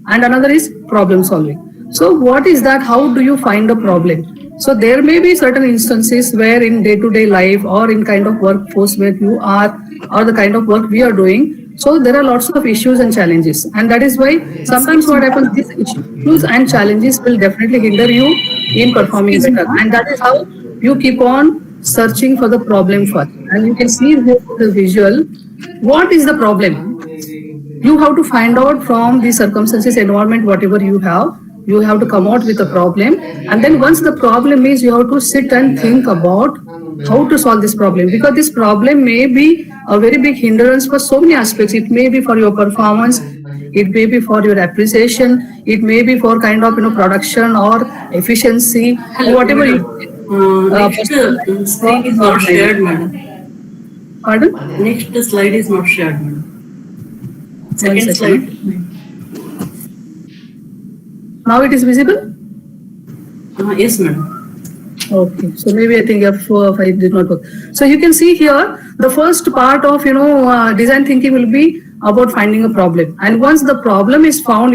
and another is problem solving. So what is that? How do you find a problem? So there may be certain instances where in day-to-day life or in kind of workforce where you are or the kind of work we are doing, so there are lots of issues and challenges, and that is why sometimes what happens, these issues and challenges will definitely hinder you in performing better, and that is how you keep on searching for the problem first. And you can see here the visual, what is the problem? You have to find out from the circumstances, environment, whatever you have to come out with a problem, and then once the problem is, you have to sit and think about how to solve this problem, because this problem may be a very big hindrance for so many aspects. It may be for your performance, it may be for your appreciation, it may be for kind of production or efficiency, whatever you next slide is not shared, madam. Pardon? Next slide is not shared, madam. Second slide. Now it is visible? Yes, madam. Okay, so maybe I think F5 did not work. So you can see here, the first part of design thinking will be about finding a problem. And once the problem is found,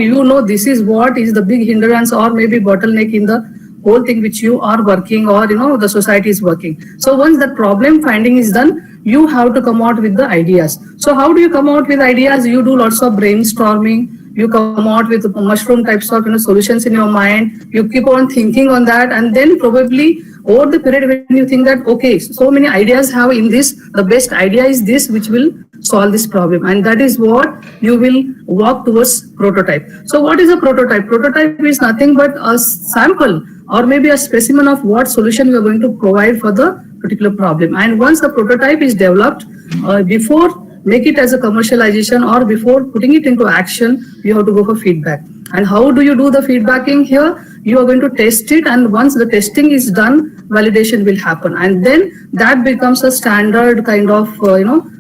this is what is the big hindrance or maybe bottleneck in the whole thing which you are working or the society is working. So once that problem finding is done, you have to come out with the ideas. So how do you come out with ideas? You do lots of brainstorming. You come out with mushroom types of solutions in your mind. You keep on thinking on that, and then probably over the period when you think that, okay, so many ideas have in this, the best idea is this which will solve this problem, and that is what you will walk towards prototype. So what is a prototype? Prototype is nothing but a sample or maybe a specimen of what solution you are going to provide for the particular problem. And once the prototype is developed, before make it as a commercialization or before putting it into action, you have to go for feedback. And how do you do the feedbacking here? You are going to test it, and once the testing is done, validation will happen, and then that becomes a standard kind of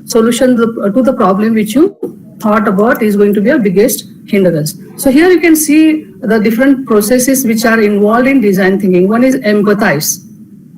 solution to the problem which you thought about is going to be a biggest hindrance. So here you can see the different processes which are involved in design thinking. One is empathize.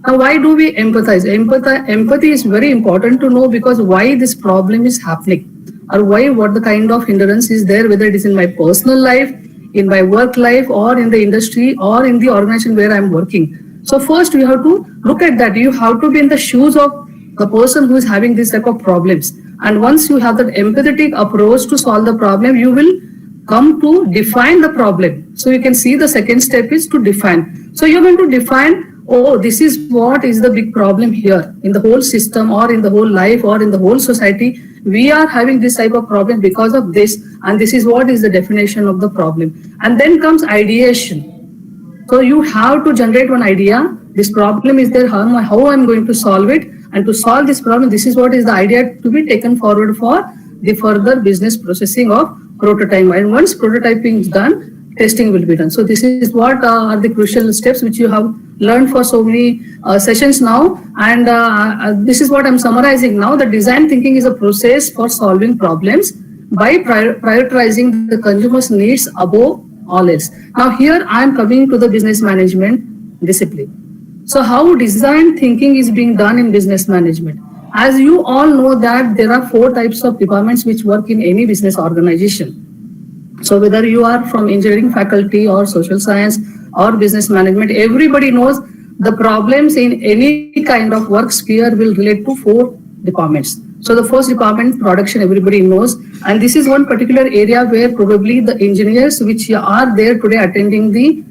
Now, why do we empathize? Empathy is very important to know, because why this problem is happening, or what the kind of hindrance is there, whether it is in my personal life, in my work life, or in the industry, or in the organization where I'm working. So first you have to look at that. You have to be in the shoes of the person who is having this type of problems. And once you have that empathetic approach to solve the problem, you will come to define the problem. So you can see the second step is to define. So you're going to define, oh, this is what is the big problem here in the whole system or in the whole life or in the whole society. We are having this type of problem because of this, and this is what is the definition of the problem. And then comes ideation. So you have to generate one idea. This problem is there, how I'm going to solve it, and to solve this problem, this is what is the idea to be taken forward for the further business processing of prototype. And once prototyping is done, testing will be done. So this is what are the crucial steps which you have learned for so many sessions now. And this is what I'm summarizing now. The design thinking is a process for solving problems by prioritizing the consumer's needs above all else. Now here I'm coming to the business management discipline. So how design thinking is being done in business management? As you all know that there are 4 types of departments which work in any business organization. So whether you are from engineering faculty or social science or business management, everybody knows the problems in any kind of work sphere will relate to 4 departments. So the first department, production, everybody knows. And this is one particular area where probably the engineers which are there today attending the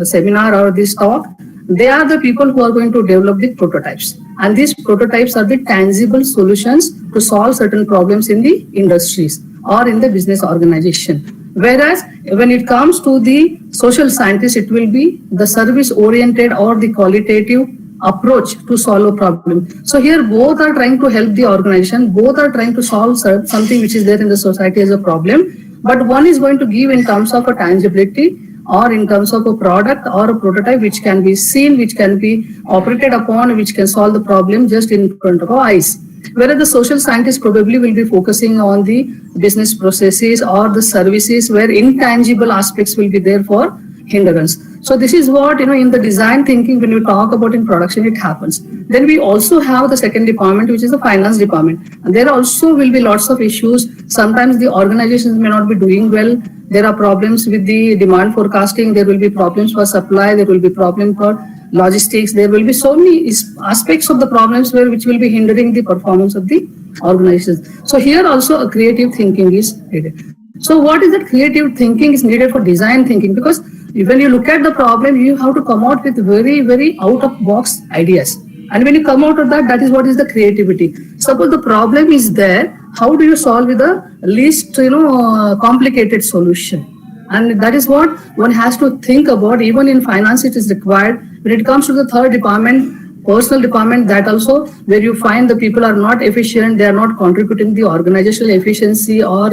seminar or this talk, they are the people who are going to develop the prototypes. And these prototypes are the tangible solutions to solve certain problems in the industries or in the business organization. Whereas when it comes to the social scientists, it will be the service-oriented or the qualitative approach to solve a problem. So here both are trying to help the organization, both are trying to solve something which is there in the society as a problem. but one is going to give in terms of a tangibility or in terms of a product or a prototype which can be seen, which can be operated upon, which can solve the problem just in front of our eyes. Whereas the social scientists probably will be focusing on the business processes or the services where intangible aspects will be there for hindrance. So this is what, in the design thinking, when you talk about in production, it happens. Then we also have the second department, which is the finance department. And there also will be lots of issues. Sometimes the organizations may not be doing well. There are problems with the demand forecasting. There will be problems for supply. There will be problem for logistics. There will be so many aspects of the problems which will be hindering the performance of the organizations. So here also a creative thinking is needed. So what is that creative thinking is needed for design thinking? Because when you look at the problem, you have to come out with very, very out-of-box ideas. And when you come out of that, that is what is the creativity. Suppose the problem is there, how do you solve with the least, complicated solution? And that is what one has to think about. Even in finance, it is required. When it comes to the third department, personal department, that also where you find the people are not efficient, they are not contributing the organizational efficiency, or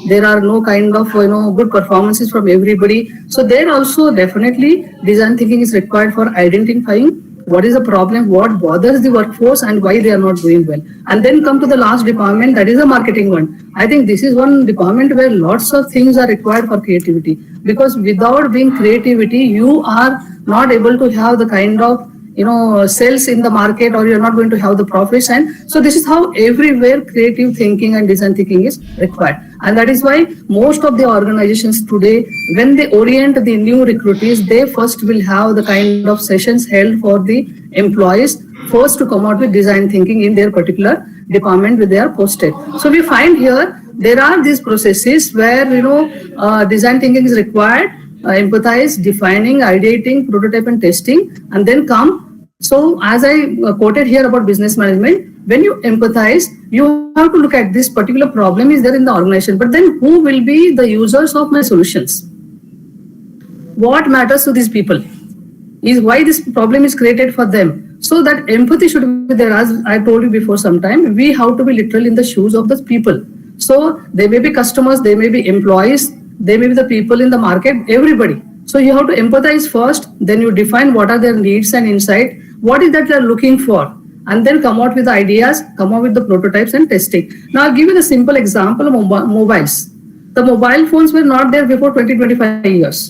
there are no kind of good performances from everybody. So there also definitely design thinking is required for identifying what is the problem, what bothers the workforce, and why they are not doing well. And then come to the last department, that is the marketing one. I think this is one department where lots of things are required for creativity, because without being creativity, you are not able to have the kind of sales in the market, or you're not going to have the profits. And so this is how everywhere creative thinking and design thinking is required. And that is why most of the organizations today, when they orient the new recruitees, they first will have the kind of sessions held for the employees first to come out with design thinking in their particular department where they are posted. So we find here there are these processes where design thinking is required. Empathize, defining, ideating, prototype and testing, and then come. So as I quoted here about business management, when you empathize, you have to look at this particular problem is there in the organization, but then who will be the users of my solutions? What matters to these people? Is why this problem is created for them. So that empathy should be there. As I told you before some time, we have to be literal in the shoes of the people. So they may be customers, they may be employees, they may be the people in the market, everybody. So you have to empathize first, then you define what are their needs and insight, what is that they are looking for, and then come out with the ideas, come out with the prototypes and testing. Now I'll give you the simple example of mobiles. The mobile phones were not there before 20-25 years.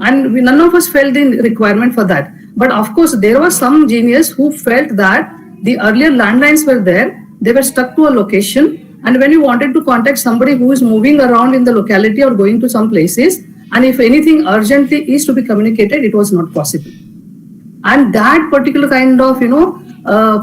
And none of us felt the requirement for that. But of course, there was some genius who felt that the earlier landlines were there, they were stuck to a location. And when you wanted to contact somebody who is moving around in the locality or going to some places, and if anything urgently is to be communicated, it was not possible. And that particular kind of,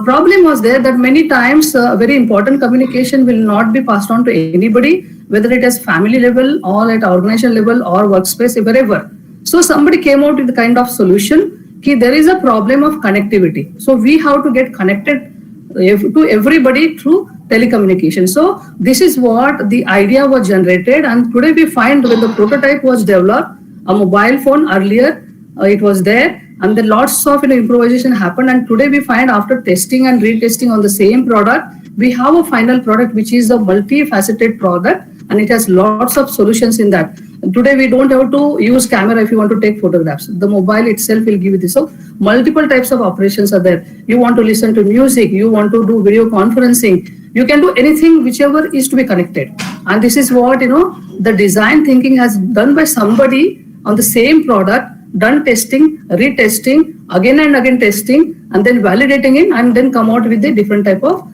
problem was there, that many times very important communication will not be passed on to anybody, whether it is family level or at organization level or workspace, wherever. So somebody came out with the kind of solution, there is a problem of connectivity. So we have to get connected to everybody through telecommunication. So this is what the idea was generated, and today we find when the prototype was developed, a mobile phone earlier it was there, and then lots of improvisation happened, and today we find after testing and retesting on the same product, we have a final product which is a multifaceted product, and it has lots of solutions in that. Today we don't have to use camera if you want to take photographs. The mobile itself will give you this. So multiple types of operations are there. You want to listen to music, you want to do video conferencing, you can do anything whichever is to be connected. And this is what the design thinking has done by somebody on the same product, done testing, retesting, again and again testing, and then validating it, and then come out with the different type of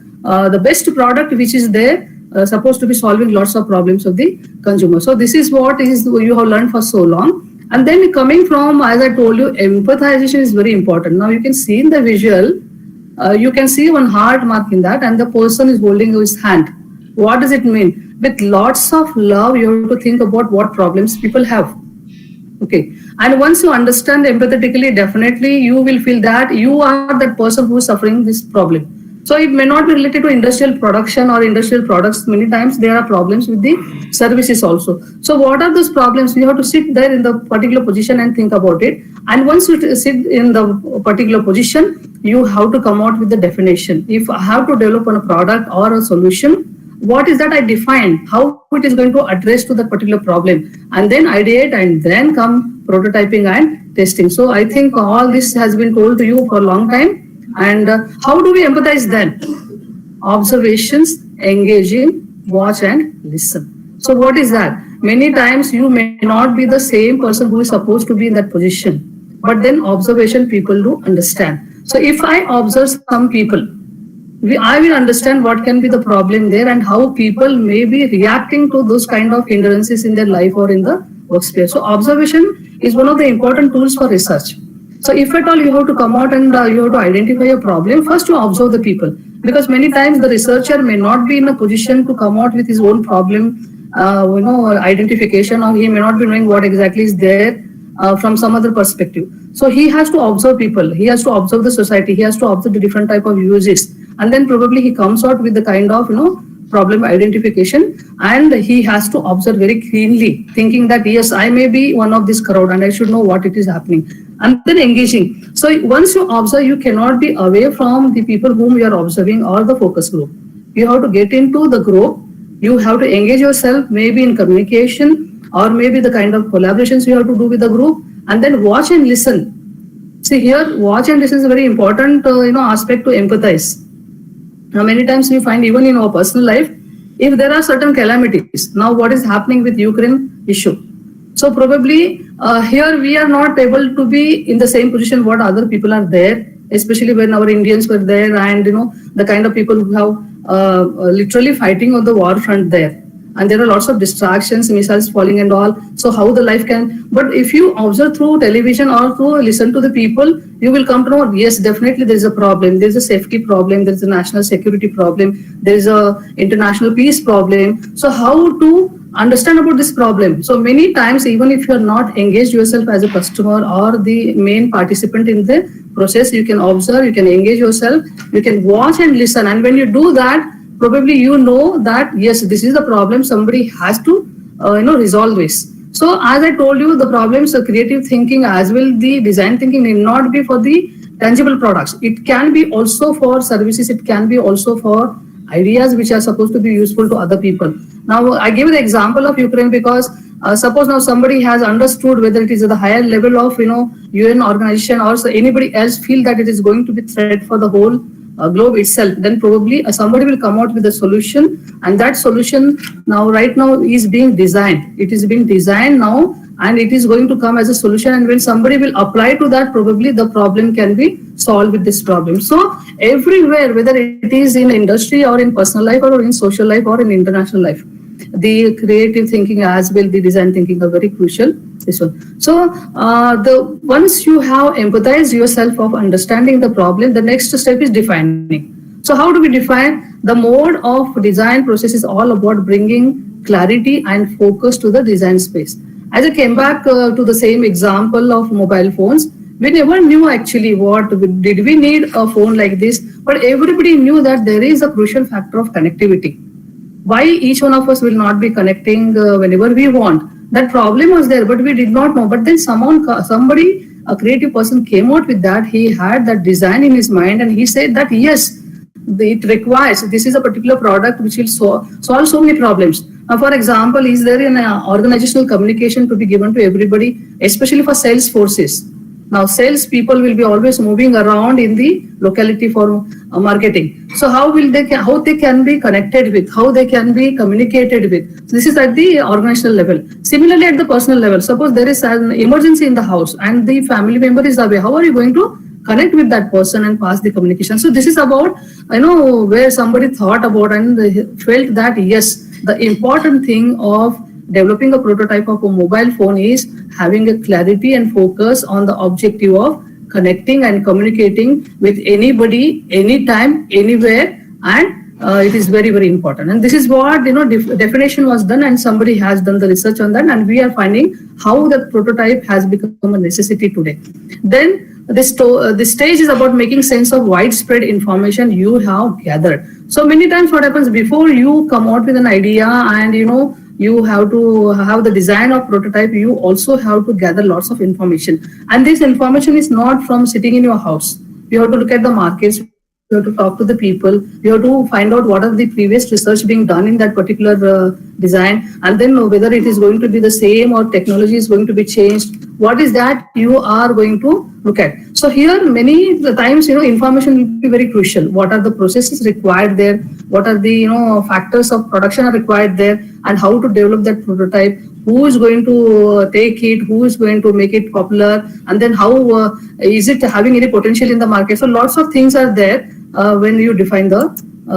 the best product which is there, supposed to be solving lots of problems of the consumer. So this is what is you have learned for so long. And then coming from, as I told you, empathization is very important. Now you can see in the visual, you can see one heart mark in that, and the person is holding his hand. What does it mean? With lots of love, you have to think about what problems people have. Okay. And once you understand empathetically, definitely you will feel that you are that person who is suffering this problem. So it may not be related to industrial production or industrial products. Many times there are problems with the services also. So what are those problems? You have to sit there in the particular position and think about it. And once you sit in the particular position, you have to come out with the definition. If I have to develop a product or a solution, what is that I define, how it is going to address to that particular problem, and then ideate, and then come prototyping and testing. So I think all this has been told to you for a long time. And how do we empathize then? Observations, engaging, watch and listen. So what is that? Many times you may not be the same person who is supposed to be in that position, but then observation people do understand. So if I observe some people, I will understand what can be the problem there and how people may be reacting to those kind of hindrances in their life or in the workspace. So observation is one of the important tools for research. So if at all you have to come out and you have to identify a problem, first you observe the people, because many times the researcher may not be in a position to come out with his own problem, identification, or he may not be knowing what exactly is there from some other perspective. So he has to observe people, he has to observe the society, he has to observe the different type of uses, and then probably he comes out with the kind of problem identification, and he has to observe very keenly, thinking that yes, I may be one of this crowd and I should know what it is happening, and then engaging. So once you observe, you cannot be away from the people whom you are observing or the focus group. You have to get into the group, you have to engage yourself, maybe in communication or maybe the kind of collaborations you have to do with the group, and then watch and listen. See here, watch and listen is a very important aspect to empathize. Now, many times we find even in our personal life, if there are certain calamities, now what is happening with Ukraine issue? So probably here we are not able to be in the same position what other people are there, especially when our Indians were there, and the kind of people who have literally fighting on the war front there. And there are lots of distractions, missiles falling and all. So how the life can, but if you observe through television or through listen to the people, you will come to know, yes, definitely there is a problem. There is a safety problem. There is a national security problem. There is a international peace problem. So how to understand about this problem? So many times, even if you are not engaged yourself as a customer or the main participant in the process, you can observe, you can engage yourself, you can watch and listen. And when you do that, probably you know that yes, this is the problem, somebody has to resolve this. So as I told you, the problems of creative thinking as well, the design thinking need not be for the tangible products. It can be also for services, it can be also for ideas which are supposed to be useful to other people. Now I give the example of Ukraine because suppose now somebody has understood whether it is at the higher level of UN organization or so anybody else feel that it is going to be threat for the whole globe itself, then probably somebody will come out with a solution, and that solution right now is being designed. It is being designed now, and it is going to come as a solution, and when somebody will apply to that, probably the problem can be solved with this problem. So everywhere, whether it is in industry or in personal life or in social life or in international life, the creative thinking as well, the design thinking are very crucial. This one. So once you have empathized yourself of understanding the problem, the next step is defining. So how do we define? The mode of design process is all about bringing clarity and focus to the design space. As I came back to the same example of mobile phones, we never knew actually did we need a phone like this, but everybody knew that there is a crucial factor of connectivity. Why each one of us will not be connecting whenever we want? That problem was there, but we did not know. But then somebody, a creative person came out with that. He had that design in his mind, and he said that yes, it requires, this is a particular product which will solve so many problems. For example, is there an organizational communication to be given to everybody, especially for sales forces? Now, sales people will be always moving around in the locality for marketing. So how they can be connected with, how they can be communicated with. So this is at the organizational level. Similarly, at the personal level, suppose there is an emergency in the house and the family member is away. How are you going to connect with that person and pass the communication? So this is about, where somebody thought about and felt that yes, the important thing of developing a prototype of a mobile phone is having a clarity and focus on the objective of connecting and communicating with anybody, anytime, anywhere, and it is very, very important. And this is what definition was done, and somebody has done the research on that, and we are finding how the prototype has become a necessity today. Then this stage is about making sense of widespread information you have gathered. So many times what happens, before you come out with an idea and you have to have the design of prototype, you also have to gather lots of information. And this information is not from sitting in your house. You have to look at the markets you have to talk to the people, you have to find out what are the previous research being done in that particular design, and then know whether it is going to be the same or technology is going to be changed. What is that you are going to look at? So here many times, information will be very crucial. What are the processes required there? What are the, factors of production are required there, and how to develop that prototype? Who is going to take it? Who is going to make it popular? And then how is it having any potential in the market? So lots of things are there when you define the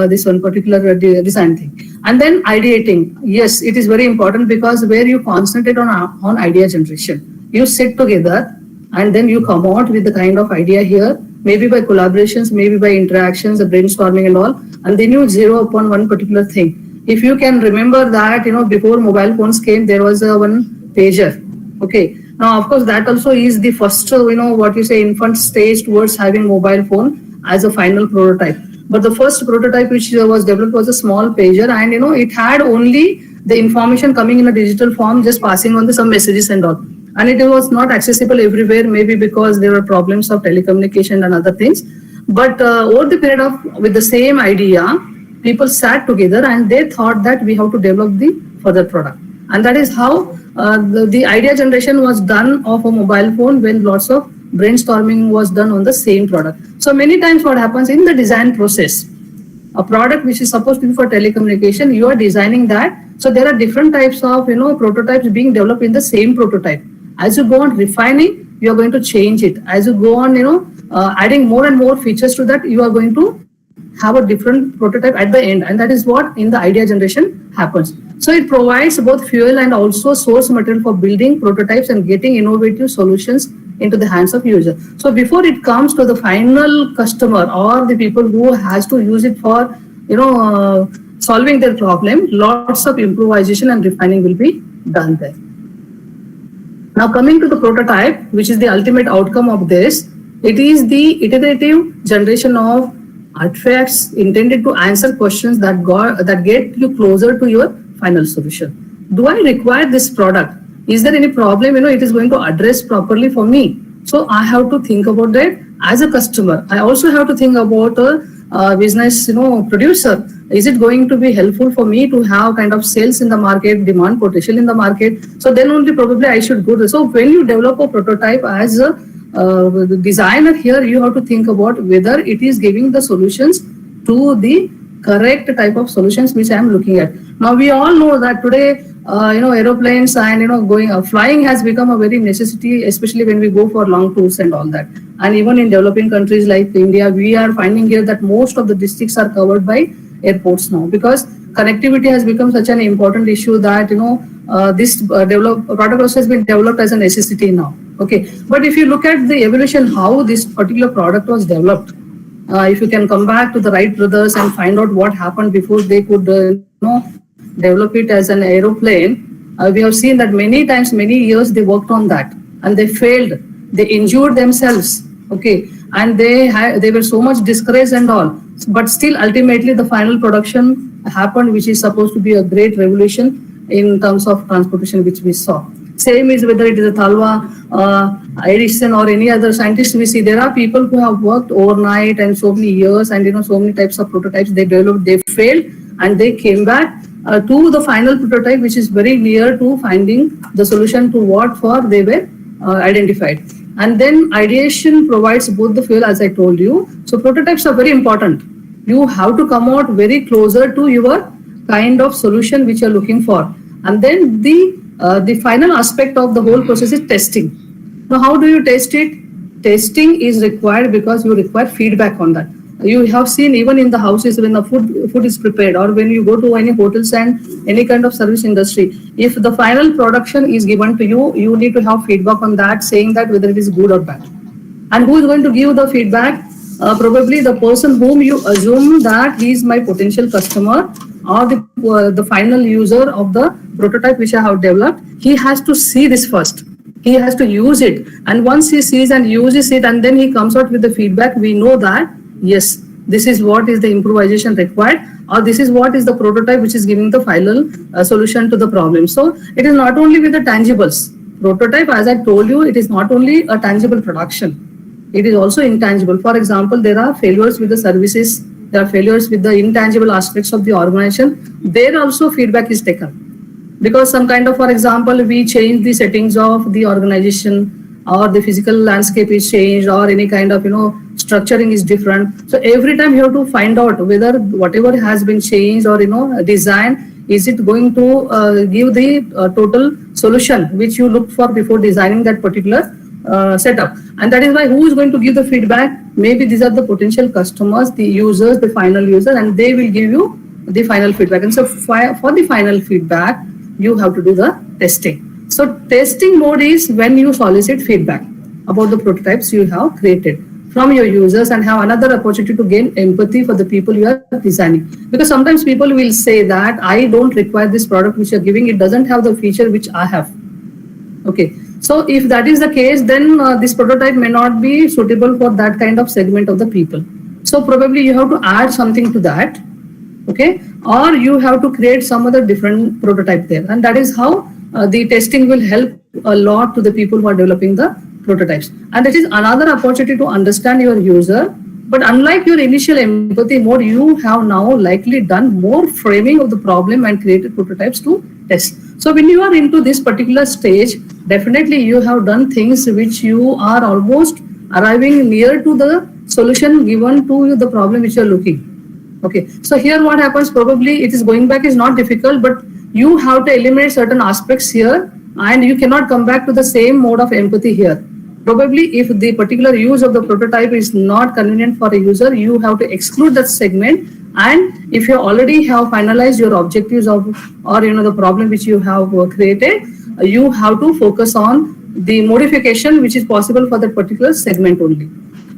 this one particular design thing. And then ideating. Yes, it is very important, because where you concentrate on idea generation, you sit together and then you come out with the kind of idea here, maybe by collaborations, maybe by interactions, brainstorming and all, and then you zero upon one particular thing. If you can remember that, before mobile phones came, there was one pager. Okay. Now, of course, that also is the first, infant stage towards having mobile phone as a final prototype. But the first prototype which was developed was a small pager, and it had only the information coming in a digital form, just passing on some messages and all. And it was not accessible everywhere, maybe because there were problems of telecommunication and other things. But over the period of, with the same idea, people sat together and they thought that we have to develop the further product. And that is how the idea generation was done of a mobile phone, when lots of brainstorming was done on the same product. So many times what happens in the design process, a product which is supposed to be for telecommunication, you are designing that. So there are different types of, prototypes being developed in the same prototype. As you go on refining, you are going to change it. As you go on, adding more and more features to that, you are going to have a different prototype at the end. And that is what in the idea generation happens. So it provides both fuel and also source material for building prototypes and getting innovative solutions into the hands of user. So before it comes to the final customer or the people who has to use it for, solving their problem, lots of improvisation and refining will be done there. Now coming to the prototype, which is the ultimate outcome of this, it is the iterative generation of artifacts intended to answer questions that get you closer to your final solution. Do I require this product? Is there any problem, it is going to address properly for me? So I have to think about that as a customer. I also have to think about a business, producer. Is it going to be helpful for me to have kind of sales in the market, demand potential in the market? So then only probably I should go there. So when you develop a prototype as a designer here, you have to think about whether it is giving the solutions to the correct type of solutions which I am looking at. Now we all know that today, aeroplanes and flying has become a very necessity, especially when we go for long tours and all that. And even in developing countries like India, we are finding here that most of the districts are covered by airports now, because connectivity has become such an important issue that this protocol has been developed as a necessity now. Okay, but if you look at the evolution, how this particular product was developed, if you can come back to the Wright brothers and find out what happened before they could develop it as an aeroplane, we have seen that many times, many years they worked on that and they failed. They injured themselves. Okay, and they were so much discouraged and all. But still, ultimately, the final production happened, which is supposed to be a great revolution in terms of transportation, which we saw. Same is whether it is a Talva, Edison, or any other scientist we see. There are people who have worked overnight and so many years, and so many types of prototypes they developed. They failed, and they came back to the final prototype, which is very near to finding the solution to what for they were identified. And then ideation provides both the fuel, as I told you. So prototypes are very important. You have to come out very closer to your kind of solution which you're looking for. And then the final aspect of the whole process is testing. Now, how do you test it? Testing is required because you require feedback on that. You have seen even in the houses when the food is prepared, or when you go to any hotels and any kind of service industry, if the final production is given to you, you need to have feedback on that, saying that whether it is good or bad. And who is going to give the feedback? Probably the person whom you assume that he is my potential customer, or the final user of the prototype which I have developed. He has to see this first. He has to use it. And once he sees and uses it, and then he comes out with the feedback, we know that yes, this is what is the improvisation required, or this is what is the prototype which is giving the final solution to the problem. So it is not only with the tangibles. Prototype, as I told you, it is not only a tangible production. It is also intangible. For example, there are failures with the services, there are failures with the intangible aspects of the organization. There also feedback is taken. Because some kind of, for example, we change the settings of the organization, or the physical landscape is changed, or any kind of structuring is different. So every time you have to find out whether whatever has been changed or design, is it going to give the total solution which you looked for before designing that particular setup. And that is why who is going to give the feedback? Maybe these are the potential customers, the users, the final user, and they will give you the final feedback. And so for the final feedback, you have to do the testing. So testing mode is when you solicit feedback about the prototypes you have created from your users and have another opportunity to gain empathy for the people you are designing. Because sometimes people will say that I don't require this product which you are giving, it doesn't have the feature which I have. Okay, so if that is the case, then this prototype may not be suitable for that kind of segment of the people. So probably you have to add something to that, okay, or you have to create some other different prototype there. And that is how the testing will help a lot to the people who are developing the prototypes. And that is another opportunity to understand your user. But unlike your initial empathy mode, you have now likely done more framing of the problem and created prototypes to test. So when you are into this particular stage, definitely you have done things which you are almost arriving near to the solution given to the problem which you are looking. Okay, so here what happens, probably it is going back is not difficult, but you have to eliminate certain aspects here and you cannot come back to the same mode of empathy here. Probably if the particular use of the prototype is not convenient for a user, you have to exclude that segment. And if you already have finalized your objectives of, or the problem which you have created, you have to focus on the modification which is possible for that particular segment only.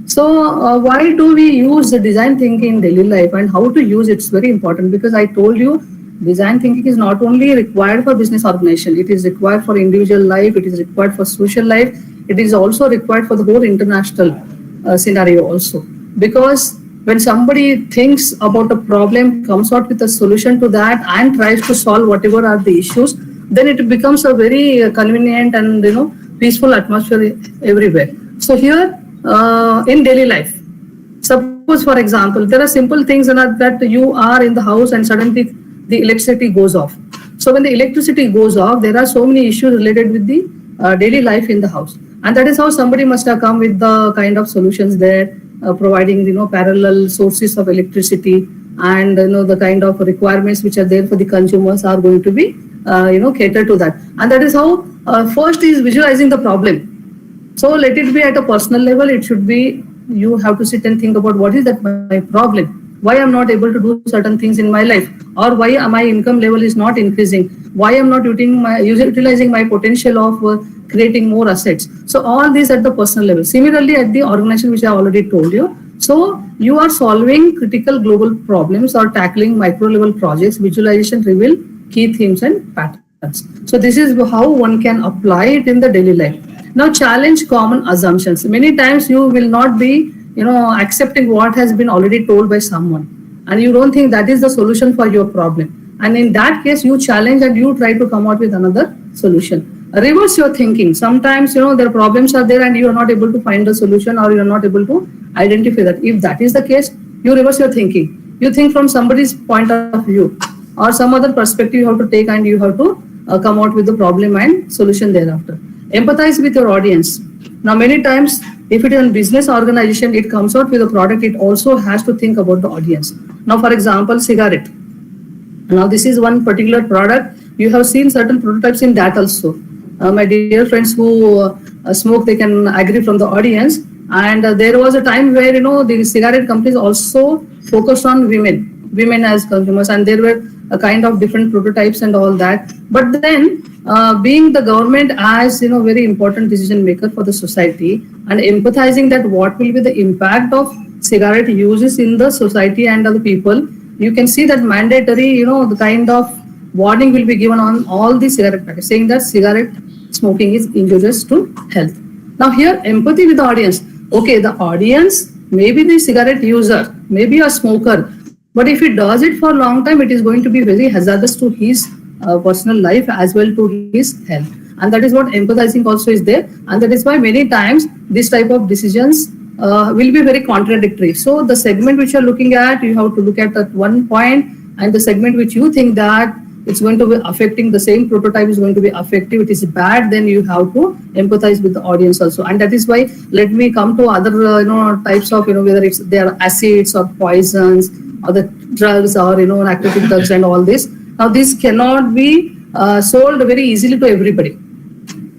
So why do we use the design thinking in daily life and how to use it is very important, because I told you design thinking is not only required for business organization, it is required for individual life, it is required for social life, it is also required for the whole international scenario also. Because when somebody thinks about a problem, comes out with a solution to that and tries to solve whatever are the issues, then it becomes a very convenient and peaceful atmosphere everywhere. So here in daily life, suppose for example, there are simple things that you are in the house and suddenly the electricity goes off. So when the electricity goes off, there are so many issues related with the daily life in the house. And that is how somebody must have come with the kind of solutions there, providing parallel sources of electricity, and the kind of requirements which are there for the consumers are going to be catered to that. And that is how first is visualizing the problem. So let it be at a personal level. It should be, you have to sit and think about what is that my problem, why I'm not able to do certain things in my life, or why my income level is not increasing, why I'm not utilizing my potential of creating more assets. So all these at the personal level. Similarly, at the organization, which I already told you, so you are solving critical global problems or tackling micro level projects, visualization reveal key themes and patterns. So this is how one can apply it in the daily life. Now challenge common assumptions. Many times you will not be accepting what has been already told by someone, and you don't think that is the solution for your problem. And in that case, you challenge and you try to come out with another solution. Reverse your thinking. Sometimes, their problems are there and you are not able to find the solution, or you are not able to identify that. If that is the case, you reverse your thinking. You think from somebody's point of view or some other perspective you have to take, and you have to come out with the problem and solution thereafter. Empathize with your audience. Now, many times, if it is a business organization, it comes out with a product, it also has to think about the audience. Now, for example, cigarette. Now, this is one particular product. You have seen certain prototypes in that also. My dear friends who smoke, they can agree from the audience. And there was a time where, the cigarette companies also focused on women as consumers, and there were a kind of different prototypes and all that. But then, being the government as, very important decision maker for the society, and empathizing that what will be the impact of cigarette uses in the society and other people, you can see that mandatory, the kind of warning will be given on all the cigarette packets, saying that cigarette smoking is injurious to health. Now here, empathy with the audience. Okay, the audience may be the cigarette user, maybe a smoker, but if he does it for a long time, it is going to be very hazardous to his personal life as well to his health. And that is what empathizing also is there. And that is why many times this type of decisions will be very contradictory. So the segment which you're looking at, you have to look at that one point, and the segment which you think that it's going to be affecting, the same prototype is going to be effective, it is bad, then you have to empathize with the audience also. And that is why, let me come to other types of, whether it's there acids or poisons or the drugs or narcotic drugs and all this. Now this cannot be sold very easily to everybody.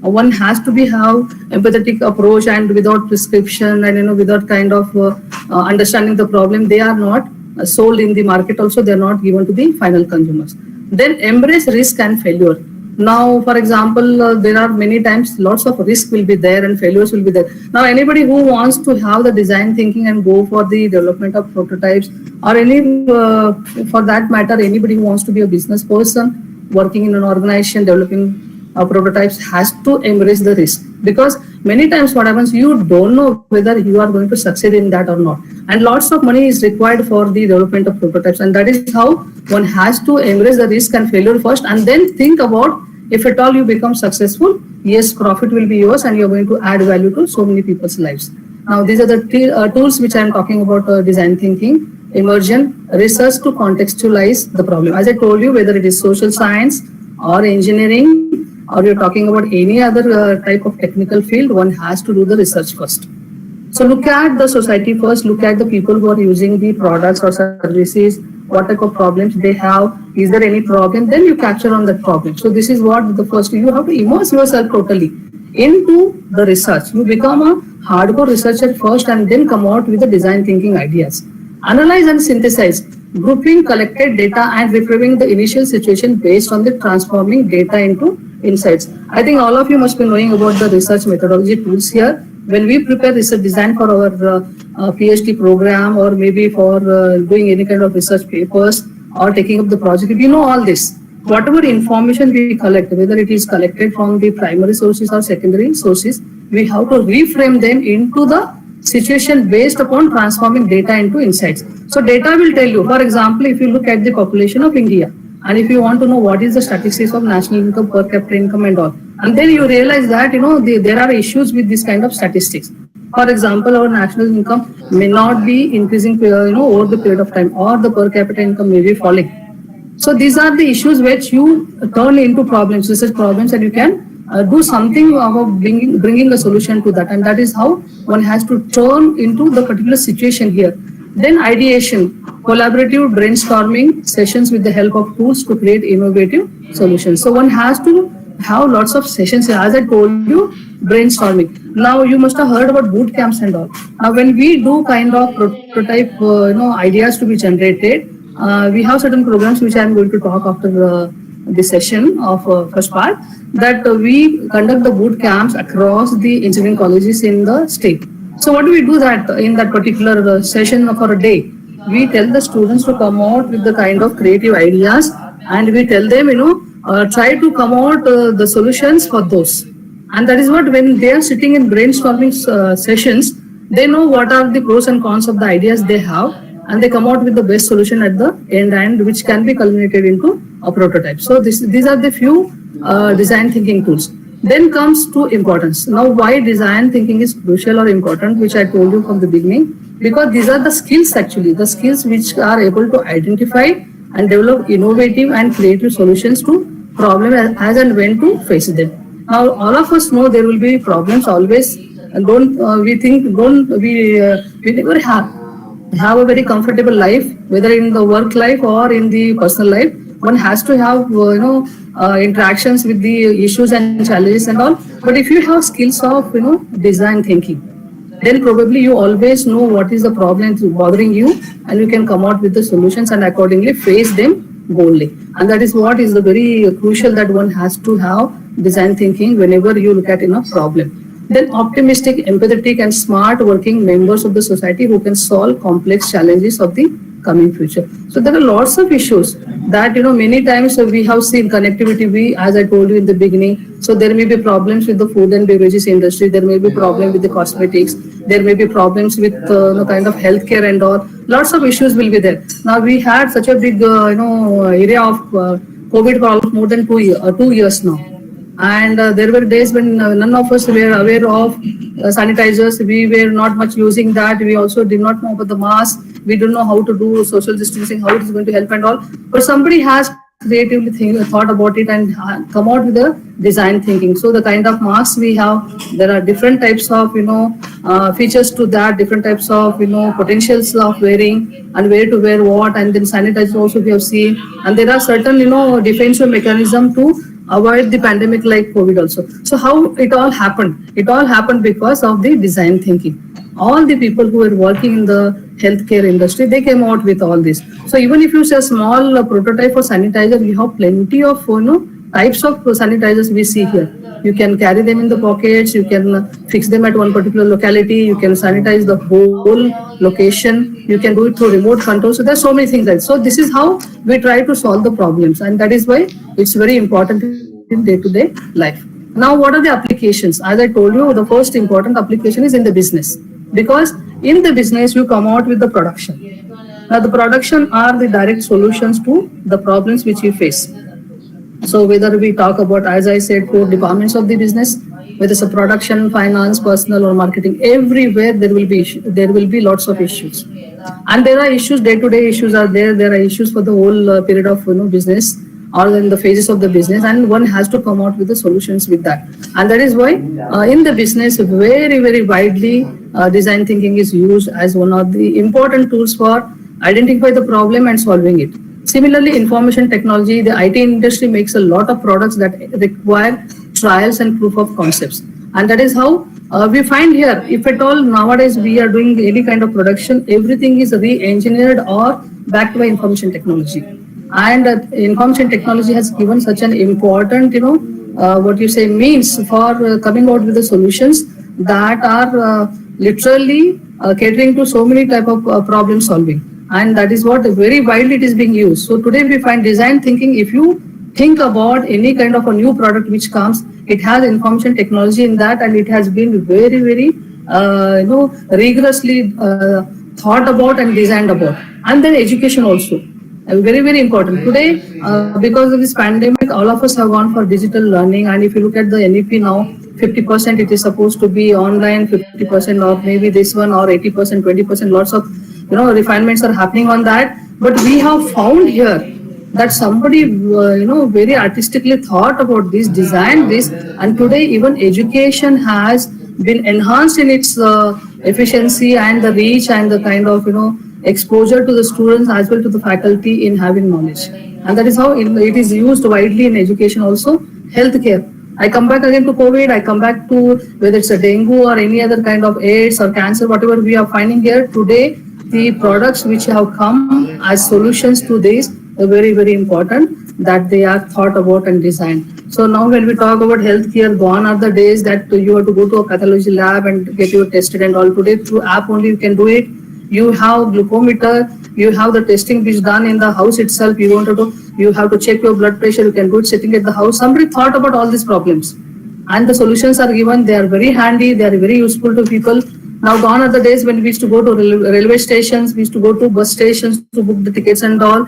One has to have empathetic approach, and without prescription and without kind of understanding the problem, they are not sold in the market also, they are not given to the final consumers. Then embrace risk and failure. Now, for example, there are many times lots of risk will be there and failures will be there. Now, anybody who wants to have the design thinking and go for the development of prototypes, or any, for that matter, anybody who wants to be a business person working in an organization developing prototypes has to embrace the risk, because many times what happens, you don't know whether you are going to succeed in that or not, and lots of money is required for the development of prototypes, and that is how one has to embrace the risk and failure first, and then think about, if at all you become successful, yes, profit will be yours and you are going to add value to so many people's lives. Now these are the tools which I am talking about, design thinking, immersion, research to contextualize the problem. As I told you, whether it is social science or engineering, or you're talking about any other type of technical field, one has to do the research first. So look at the society first, look at the people who are using the products or services, what type of problems they have, is there any problem, then you capture on that problem. So this is what the first, you have to immerse yourself totally into the research. You become a hardcore researcher first and then come out with the design thinking ideas. Analyze and synthesize, grouping collected data and retrieving the initial situation based on the transforming data into insights. I think all of you must be knowing about the research methodology tools here. When we prepare research design for our PhD program, or maybe for doing any kind of research papers or taking up the project, we know all this. Whatever information we collect, whether it is collected from the primary sources or secondary sources, we have to reframe them into the situation based upon transforming data into insights. So data will tell you, for example, if you look at the population of India, and if you want to know what is the statistics of national income, per capita income and all, and then you realize that there are issues with this kind of statistics. For example, our national income may not be increasing over the period of time, or the per capita income may be falling. So these are the issues which you turn into problems, research problems, and you can do something about bringing a solution to that, and that is how one has to turn into the particular situation here. Then ideation, collaborative brainstorming sessions with the help of tools to create innovative solutions. So one has to have lots of sessions, as I told you, brainstorming. Now you must have heard about boot camps and all. Now when we do kind of prototype, ideas to be generated, we have certain programs which I am going to talk after this session of first part, that we conduct the boot camps across the engineering colleges in the state. So what do we do that in that particular session for a day? We tell the students to come out with the kind of creative ideas, and we tell them, try to come out the solutions for those. And that is what, when they are sitting in brainstorming sessions, they know what are the pros and cons of the ideas they have, and they come out with the best solution at the end, and which can be culminated into a prototype. So these are the few design thinking tools. Then comes to importance. Now why design thinking is crucial or important, which I told you from the beginning, because these are the skills, actually, the skills which are able to identify and develop innovative and creative solutions to problems as and when to face them. Now all of us know there will be problems always, and we never have a very comfortable life, whether in the work life or in the personal life. One has to have interactions with the issues and challenges and all. But if you have skills of design thinking, then probably you always know what is the problem bothering you, and you can come out with the solutions and accordingly face them boldly. And that is what is the very crucial, that one has to have design thinking whenever you look at a problem. Then optimistic, empathetic and smart working members of the society who can solve complex challenges of the coming future. So there are lots of issues that many times we have seen connectivity, as I told you in the beginning. So there may be problems with the food and beverages industry, there may be problems with the cosmetics, there may be problems with kind of healthcare and all. Lots of issues will be there. Now we had such a big area of COVID for more than 2 years now. And there were days when none of us were aware of sanitizers. We were not much using that. We also did not know about the mask. We don't know how to do social distancing, how it is going to help and all. But somebody has creatively thought about it and come out with a design thinking. So the kind of masks we have, there are different types of features to that, different types of potentials of wearing and where to wear what, and then sanitizer also we have seen. And there are certain defensive mechanism to avoid the pandemic like COVID also. So how it all happened? It all happened because of the design thinking. All the people who were working in the healthcare industry, they came out with all this. So even if you say a small prototype for sanitizer, we have plenty of types of sanitizers we see here. You can carry them in the pockets, you can fix them at one particular locality, you can sanitize the whole location, you can do it through remote control. So there's so many things like so this is how we try to solve the problems, and that is why it's very important in day-to-day life. Now, what are the applications? As I told you, the first important application is in the business, because in the business you come out with the production. Now, the production are the direct solutions to the problems which you face. So whether we talk about, as I said, 4 departments of the business, whether it's a production, finance, personal, or marketing, everywhere there will be lots of issues, and there are issues. Day-to-day issues are there. There are issues for the whole period of business, or in the phases of the business, and one has to come out with the solutions with that. And that is why in the business, very, very widely, design thinking is used as one of the important tools for identify the problem and solving it. Similarly, information technology, the IT industry makes a lot of products that require trials and proof of concepts. And that is how we find here, if at all nowadays we are doing any kind of production, everything is re-engineered or backed by information technology. And information technology has given such an important, means for coming out with the solutions that are literally catering to so many type of problem solving. And that is what very widely it is being used. So today we find design thinking, if you think about any kind of a new product which comes, it has information technology in that, and it has been very, very, rigorously thought about and designed about. And then education also. Very, very important. Today, because of this pandemic, all of us have gone for digital learning. And if you look at the NEP now, 50% it is supposed to be online, 50% or maybe this one, or 80%, 20%, lots of refinements are happening on that. But we have found here that somebody very artistically thought about this, designed this, and today even education has been enhanced in its efficiency and the reach and the kind of exposure to the students as well to the faculty in having knowledge. And that is how it is used widely in education also. Healthcare, I come back again to COVID, I come back to whether it's a dengue or any other kind of AIDS or cancer, whatever we are finding here today, the products which have come as solutions to this are very, very important, that they are thought about and designed. So now when we talk about healthcare, gone are the days that you have to go to a pathology lab and get you tested and all. Today through app only you can do it. You have glucometer, you have the testing which is done in the house itself. You have to check your blood pressure, you can do it sitting at the house. Somebody thought about all these problems, and the solutions are given. They are very handy, they are very useful to people. Now gone are the days when we used to go to railway stations, we used to go to bus stations to book the tickets and all.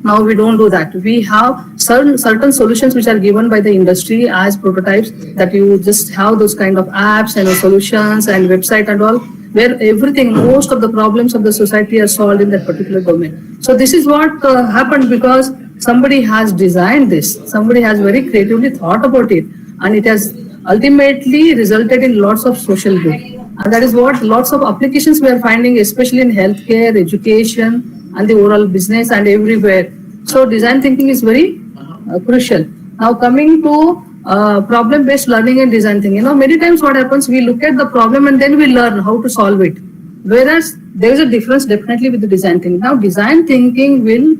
Now we don't do that. We have certain solutions which are given by the industry as prototypes, that you just have those kind of apps and solutions and website and all, where everything, most of the problems of the society are solved in that particular domain. So this is what happened because somebody has designed this, somebody has very creatively thought about it, and it has ultimately resulted in lots of social good. And that is what lots of applications we are finding, especially in healthcare, education, and the overall business and everywhere. So design thinking is very crucial. Now coming to problem-based learning and design thinking. Many times what happens, we look at the problem and then we learn how to solve it. Whereas there is a difference definitely with the design thinking. Now design thinking will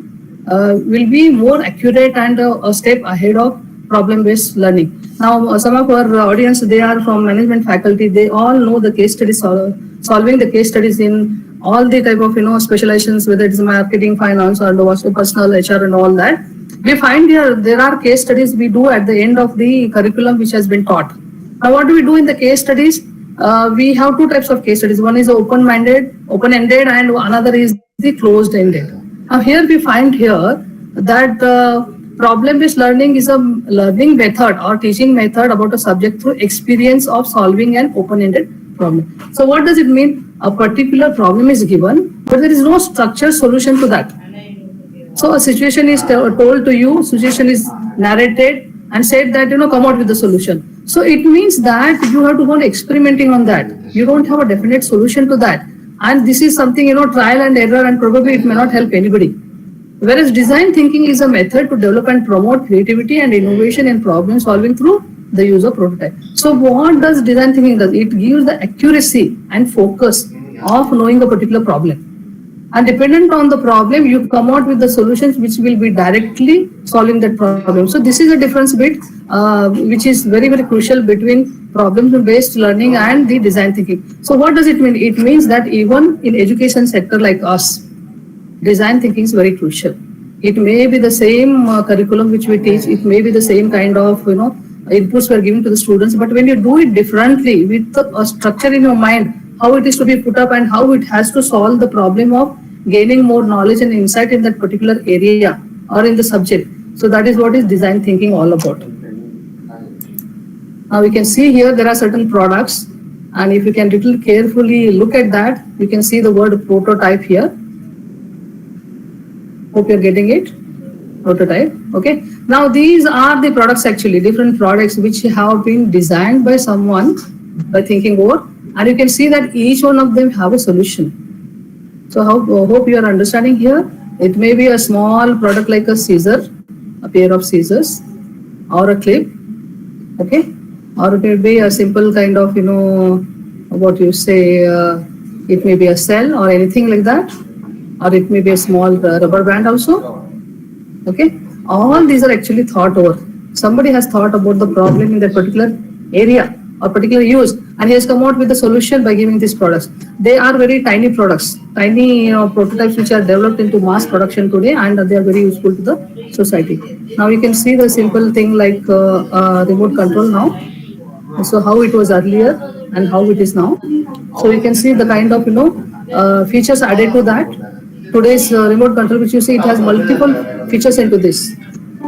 be more accurate and a step ahead of problem-based learning. Now some of our audience, they are from management faculty. They all know the case studies, solving the case studies in all the type of specializations, whether it is marketing, finance, or personal, HR, and all that. We find here there are case studies we do at the end of the curriculum which has been taught. Now what do we do in the case studies? We have 2 types of case studies. One is open-ended, and another is the closed-ended. Now here we find here that problem-based learning is a learning method or teaching method about a subject through experience of solving an open-ended problem. So what does it mean? A particular problem is given, but there is no structured solution to that. So a situation is told to you, situation is narrated and said that, come out with the solution. So it means that you have to go on experimenting on that. You don't have a definite solution to that. And this is something, trial and error, and probably it may not help anybody. Whereas design thinking is a method to develop and promote creativity and innovation in problem solving through the use of prototype. So what does design thinking do? It gives the accuracy and focus of knowing a particular problem. And dependent on the problem, you come out with the solutions which will be directly solving that problem. So this is a difference which is very, very crucial between problem-based learning and the design thinking. So what does it mean? It means that even in education sector like us, design thinking is very crucial. It may be the same curriculum which we teach. It may be the same kind of, inputs we are giving to the students. But when you do it differently with a structure in your mind, how it is to be put up and how it has to solve the problem of gaining more knowledge and insight in that particular area or in the subject. So that is what is design thinking all about. Now we can see here there are certain products, and if you can little carefully look at that, you can see the word prototype here. Hope you're getting it. Prototype. Okay. Now these are the products, actually different products which have been designed by someone by thinking over. And you can see that each one of them have a solution. So hope you are understanding here. It may be a small product like a scissor, a pair of scissors, or a clip, okay? Or it may be a simple kind of, what you say, it may be a cell or anything like that. Or it may be a small rubber band also, okay? All these are actually thought over. Somebody has thought about the problem in that particular area or particular use, and he has come out with a solution by giving these products. They are very tiny products, tiny prototypes which are developed into mass production today, and they are very useful to the society. Now you can see the simple thing like remote control now. So how it was earlier and how it is now. So you can see the kind of features added to that. Today's remote control, which you see, it has multiple features into this.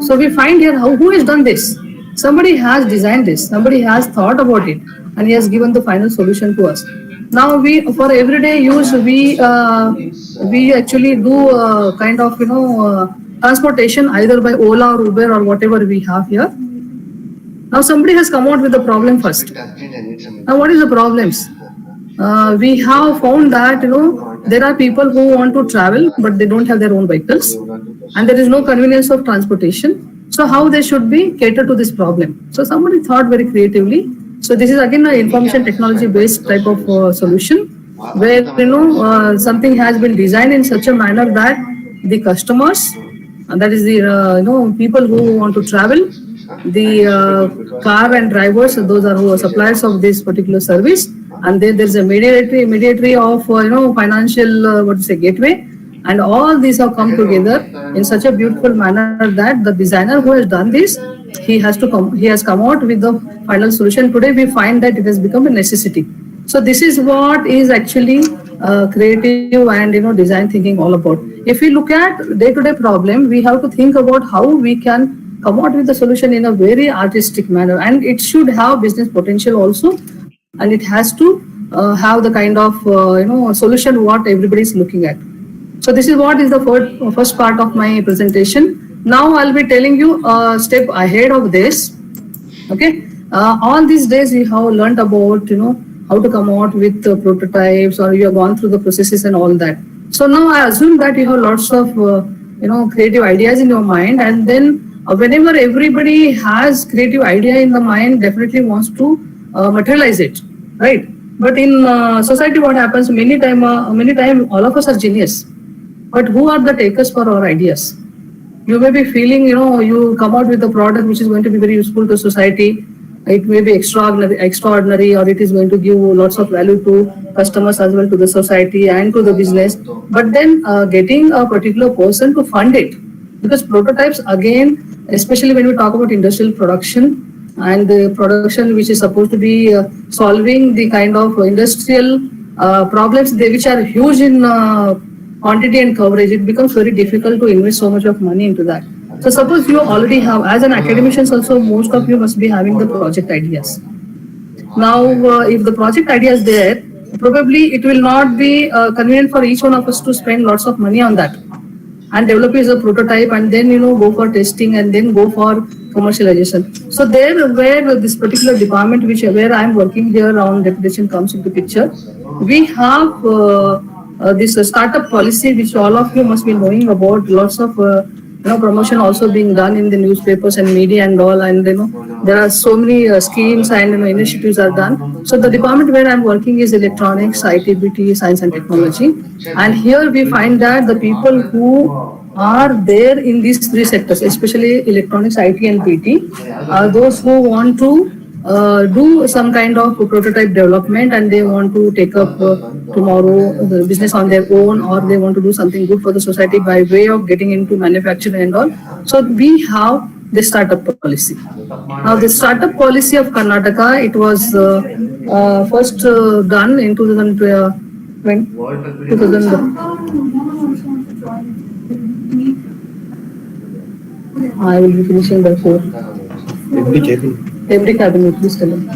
So we find here who has done this. Somebody has designed this, somebody has thought about it, and he has given the final solution to us. Now for everyday use, we actually do kind of transportation either by Ola or Uber or whatever we have here. Now somebody has come out with the problem first. Now what is the problems? We have found that there are people who want to travel but they don't have their own vehicles, and there is no convenience of transportation. So how they should be catered to this problem? So somebody thought very creatively. So this is again an information technology based type of solution where something has been designed in such a manner that the customers, and that is the people who want to travel, the car and drivers, those are who are suppliers of this particular service, and then there's a mediatory of financial gateway. And all these have come together in such a beautiful manner that the designer who has done this, he has come out with the final solution. Today we find that it has become a necessity. So this is what is actually creative and design thinking all about. If we look at day-to-day problem, we have to think about how we can come out with the solution in a very artistic manner, and it should have business potential also, and it has to have the kind of solution what everybody is looking at. So this is what is the first part of my presentation. Now I'll be telling you a step ahead of this. Okay, all these days you have learned about how to come out with prototypes, or you have gone through the processes and all that. So now I assume that you have lots of creative ideas in your mind, and then whenever everybody has creative idea in the mind, definitely wants to materialize it, right? But in society, what happens many time all of us are genius. But who are the takers for our ideas? You may be feeling, you come out with a product which is going to be very useful to society. It may be extraordinary, or it is going to give lots of value to customers as well, to the society and to the business. But then getting a particular person to fund it, because prototypes, again, especially when we talk about industrial production and the production which is supposed to be solving the kind of industrial problems which are huge in quantity and coverage, it becomes very difficult to invest so much of money into that. So suppose you already have, as an academicians also, most of you must be having the project ideas. Now, if the project idea is there, probably it will not be convenient for each one of us to spend lots of money on that and develop as a prototype and then go for testing and then go for commercialization. So there where this particular department where I am working here on reputation comes into picture, we have this startup policy which all of you must be knowing about. Lots of promotion also being done in the newspapers and media and all, and there are so many schemes and initiatives are done. So the department where I'm working is electronics, IT, BT, science and technology, and here we find that the people who are there in these three sectors, especially electronics, IT and BT, are those who want to do some kind of prototype development and they want to take up tomorrow the business on their own, or they want to do something good for the society by way of getting into manufacturing and all. So we have the startup policy. Now the startup policy of Karnataka, it was first done in 2000. I will be finishing by 4. Every cabinet, please tell them.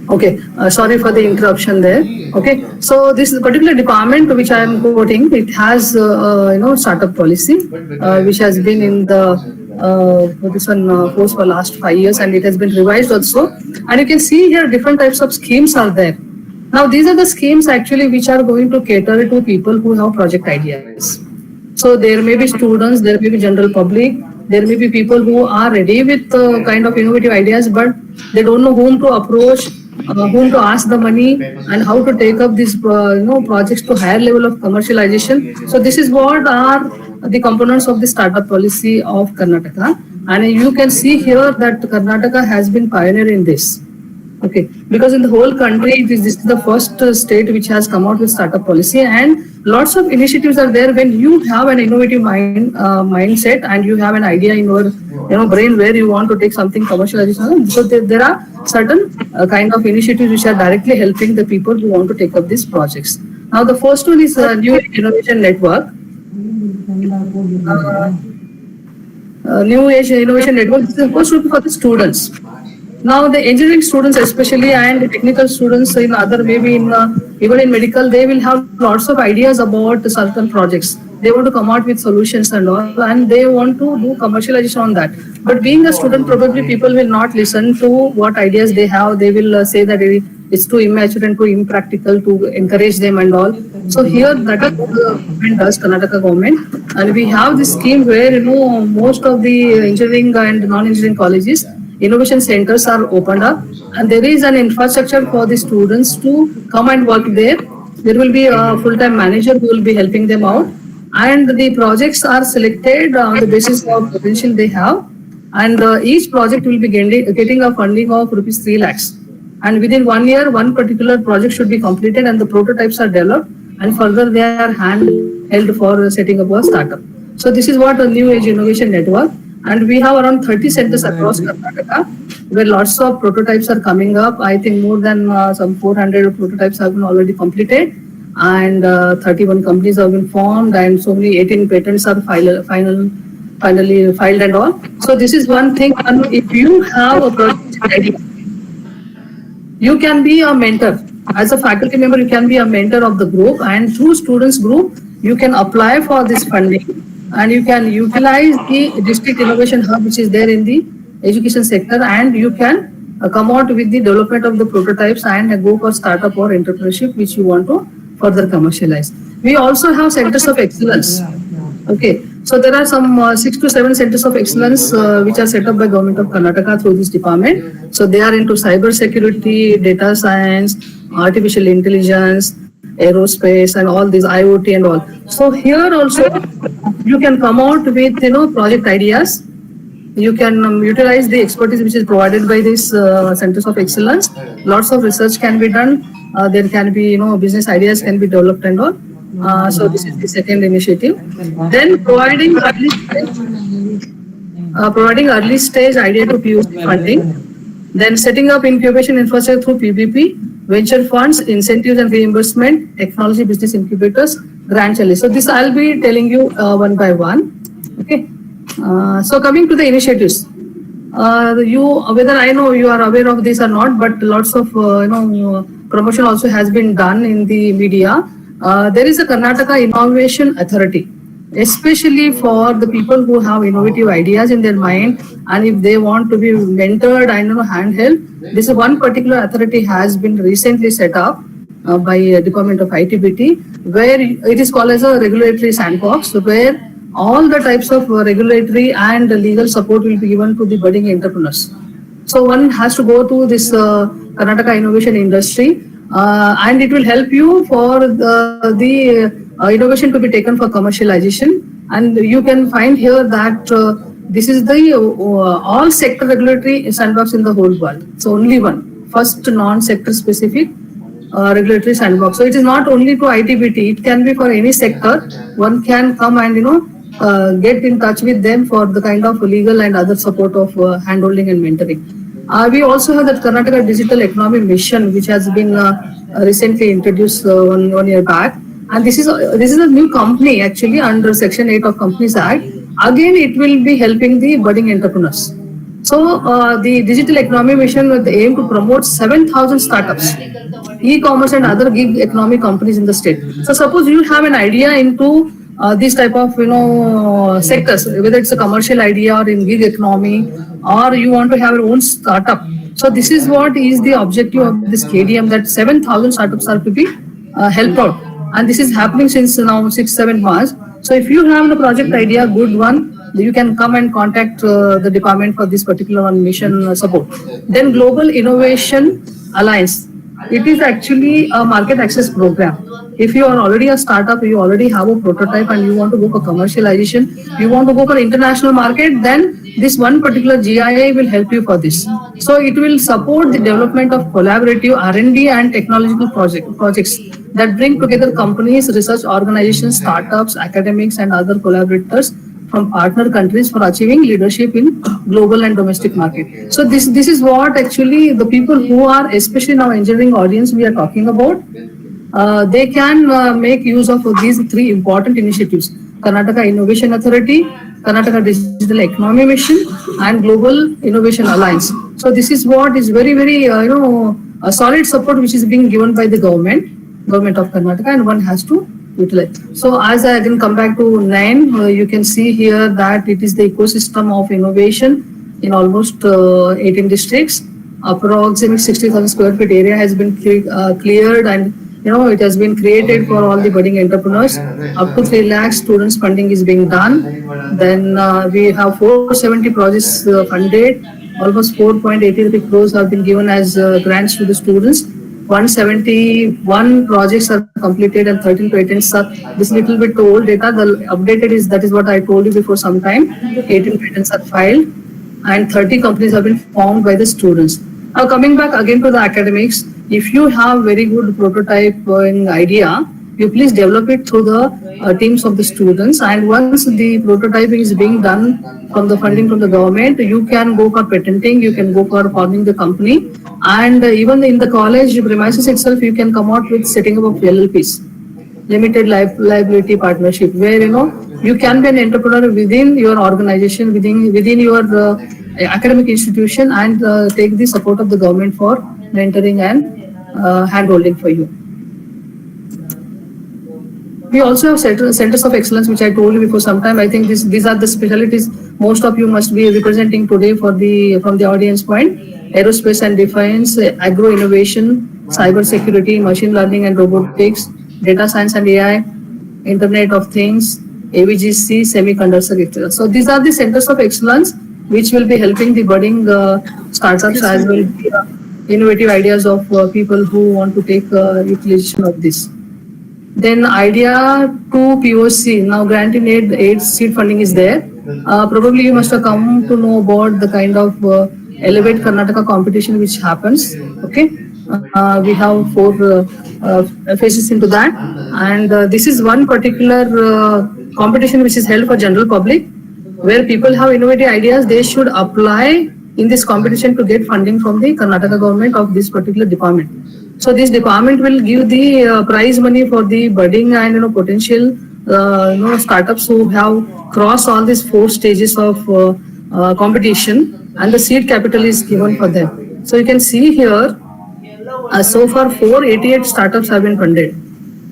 Okay, sorry for the interruption there. Okay, so this particular department which I am quoting, it has startup policy which has been in the course for last 5 years, and it has been revised also. And you can see here different types of schemes are there. Now these are the schemes actually which are going to cater to people who have project ideas. So there may be students, there may be general public, there may be people who are ready with kind of innovative ideas, but they don't know whom to approach, whom to ask the money, and how to take up these projects to higher level of commercialization. So this is what are the components of the startup policy of Karnataka, and you can see here that Karnataka has been pioneer in this. Okay, because in the whole country, this is the first state which has come out with startup policy, and lots of initiatives are there. When you have an innovative mindset and you have an idea in your brain where you want to take something commercialization, so there are certain kind of initiatives which are directly helping the people who want to take up these projects. Now the first one is New Age Innovation Network. New Age Innovation Network is supposed to be for the students. Now the engineering students especially and the technical students in other, maybe in even in medical, they will have lots of ideas about certain projects. They want to come out with solutions and all, and they want to do commercialization on that. But being a student, probably people will not listen to what ideas they have. They will say that it's too immature and too impractical to encourage them and all. So here that is what the government does, Karnataka government, and we have this scheme where most of the engineering and non-engineering colleges, innovation centers are opened up, and there is an infrastructure for the students to come and work there. There will be a full-time manager who will be helping them out, and the projects are selected on the basis of potential they have, and each project will be getting a funding of rupees 3 lakhs. And within 1 year, one particular project should be completed and the prototypes are developed, and further they are held for setting up a startup. So this is what a New Age Innovation Network. And we have around 30 centers across Karnataka where lots of prototypes are coming up. I think more than some 400 prototypes have been already completed, and 31 companies have been formed, and so many 18 patents are finally filed and all. So this is one thing. And if you have a project idea, you can be a mentor. As a faculty member, you can be a mentor of the group, and through students group, you can apply for this funding. And you can utilize the district innovation hub which is there in the education sector, and you can come out with the development of the prototypes and go for startup or entrepreneurship which you want to further commercialize. We also have centers of excellence. Okay, so there are some 6 to 7 centers of excellence which are set up by Government of Karnataka through this department. So they are into cyber security, data science, artificial intelligence, aerospace, and all these IoT and all. So here also you can come out with project ideas. You can utilize the expertise which is provided by these centers of excellence. Lots of research can be done. There can be business ideas can be developed and all. So this is the second initiative. Then providing early stage idea to POC funding. Then setting up incubation infrastructure through PPP, venture funds, incentives and reimbursement, technology business incubators, grants. So this I'll be telling you one by one. Okay. So coming to the initiatives, whether I know you are aware of this or not, but lots of promotion also has been done in the media. There is a Karnataka Innovation Authority, especially for the people who have innovative ideas in their mind, and if they want to be mentored and handheld. This one particular authority has been recently set up by Department of ITBT, where it is called as a regulatory sandbox, where all the types of regulatory and legal support will be given to the budding entrepreneurs. So one has to go to this Karnataka innovation industry, and it will help you for the innovation to be taken for commercialization. And you can find here that this is the all sector regulatory sandbox in the whole world. So only one, first non-sector specific regulatory sandbox. So it is not only to ITBT, it can be for any sector. One can come and get in touch with them for the kind of legal and other support of handholding and mentoring. We also have that Karnataka Digital Economy Mission, which has been recently introduced one year back. And this is a new company actually under Section 8 of Companies Act. Again, it will be helping the budding entrepreneurs. So the Digital Economy Mission with the aim to promote 7,000 startups, e-commerce and other gig economy companies in the state. So suppose you have an idea into these type of sectors, whether it's a commercial idea or in gig economy, or you want to have your own startup. So this is what is the objective of this KDM, that 7,000 startups are to be helped out, and this is happening since now 6-7 months. So if you have the project idea, good one, you can come and contact the department for this particular mission support. Then Global Innovation Alliance. It is actually a market access program. If you are already a startup, you already have a prototype and you want to go for commercialization, you want to go for international market, then this one particular GIA will help you for this. So it will support the development of collaborative R&D and technological projects that bring together companies, research organizations, startups, academics and other collaborators from partner countries for achieving leadership in global and domestic market. So this is what actually the people who are, especially now engineering audience we are talking about, they can make use of these three important initiatives: Karnataka Innovation Authority, Karnataka Digital Economy Mission, and Global Innovation Alliance. So this is what is very, very a solid support which is being given by the government of Karnataka, and one has to utilize. So as I again come back to 9, you can see here that it is the ecosystem of innovation in almost 18 districts. Approximately 60,000 square feet area has been cleared, and it has been created for all the budding entrepreneurs. Up to 3 lakh students funding is being done. Then we have 470 projects funded. Almost 4.83 crores have been given as grants to the students. 171 projects are completed and 13 patents are, this little bit old data, the updated is, that is what I told you before some time. 18 patents are filed and 30 companies have been formed by the students. Now coming back again to the academics, if you have very good prototyping idea, you please develop it through the teams of the students, and once the prototyping is being done from the funding from the government, you can go for patenting, you can go for forming the company, and even in the college premises itself, you can come out with setting up of LLPs, limited liability partnership, where you can be an entrepreneur within your organization, within your academic institution, and take the support of the government for mentoring and hand-holding for you. We also have centers of excellence, which I told you before some time. I think these are the specialties most of you must be representing today from the audience point: aerospace and defense, agro innovation, cyber security, machine learning and robotics, data science and AI, Internet of Things, AVGC, semiconductor, etc. So these are the centers of excellence which will be helping the budding startups as well as innovative ideas of people who want to take utilization of this. Then idea to POC, now grant in aid seed funding is there. Probably you must have come to know about the kind of Elevate Karnataka competition which happens. Okay, we have 4 phases into that, and this is one particular competition which is held for general public, where people have innovative ideas. They should apply in this competition to get funding from the Karnataka government of this particular department. So this department will give the prize money for the budding and potential startups who have crossed all these 4 stages of competition, and the seed capital is given for them. So you can see here, so far 488 startups have been funded.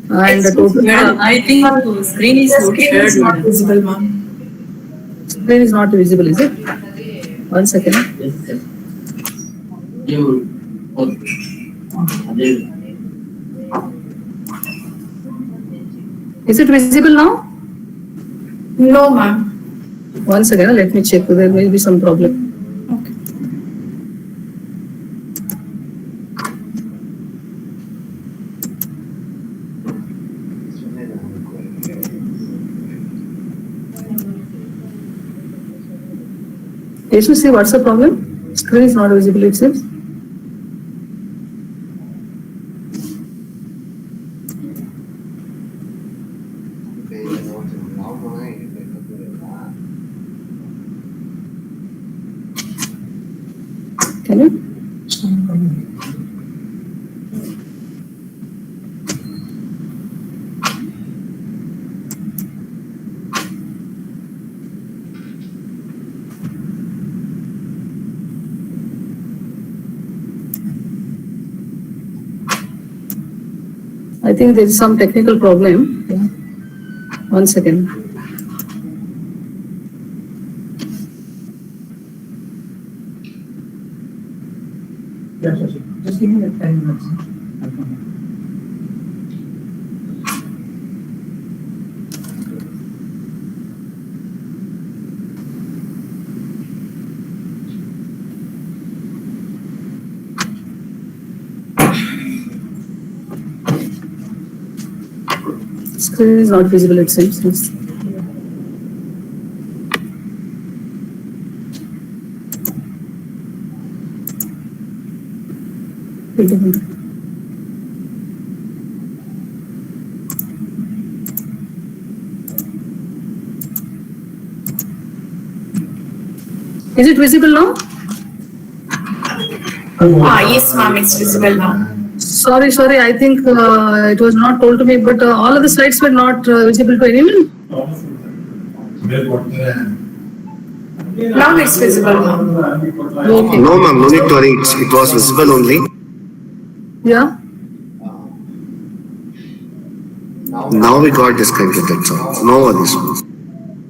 And the total. Madam, I think screen is not shared, not visible, ma'am. Screen is not visible, is it? 1 second. Is it visible now? No, ma'am. 1 second, let me check. There may be some problem. Okay. Can you see what's the problem? Screen is not visible, it seems. Can you? I think there is some technical problem. 1 second. Yes, yes, yes. Just give me 10 minutes. I'll come back. Screen is not visible, it seems. Yes. Is it visible now? Yes, ma'am, it's visible now. Sorry, I think it was not told to me, but all of the slides were not visible to anyone. Now it's visible now. Okay. No, ma'am, no need to worry. It was visible only. Yeah. Now we got disconnected, that's all. No worries.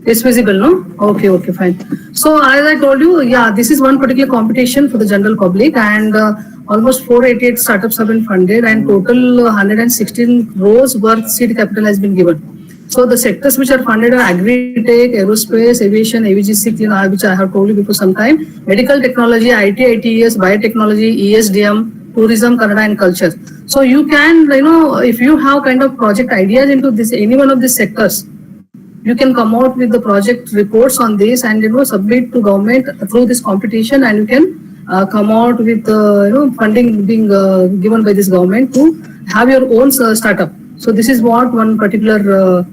It's visible, no? Okay, fine. So as I told you, yeah, this is one particular competition for the general public, and almost 488 startups have been funded, and total 116 crores worth seed capital has been given. So the sectors which are funded are agri-tech, aerospace, aviation, AVGC, which I have told you before some time, medical technology, IT, ITES, biotechnology, ESDM, tourism, Kannada and culture. So you can, if you have kind of project ideas into this, any one of these sectors, you can come out with the project reports on this and submit to government through this competition, and you can come out with funding being given by this government to have your own startup. So this is what one particular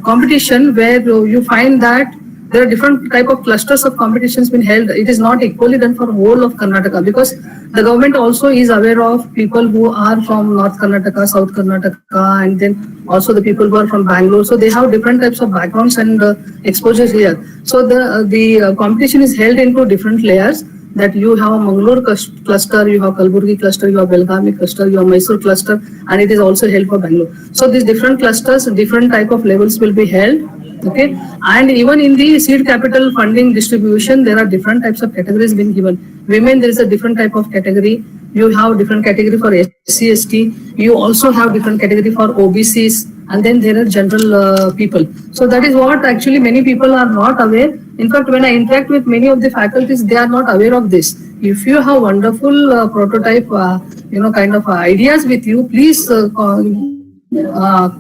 competition where you find that there are different type of clusters of competitions being held. It is not equally done for whole of Karnataka, because the government also is aware of people who are from North Karnataka, South Karnataka, and then also the people who are from Bangalore. So they have different types of backgrounds and exposures here. So the competition is held into different layers. That you have a Mangalore cluster, you have Kalburgi cluster, you have Belgavi cluster, you have Mysore cluster, and it is also held for Bangalore. So these different clusters, different type of levels will be held. Okay, and even in the seed capital funding distribution, there are different types of categories being given. Women, there is a different type of category. You have different category for SC, ST. You also have different category for OBCs, and then there are general people. So that is what actually many people are not aware. In fact, when I interact with many of the faculties, they are not aware of this. If you have wonderful prototype, kind of ideas with you, please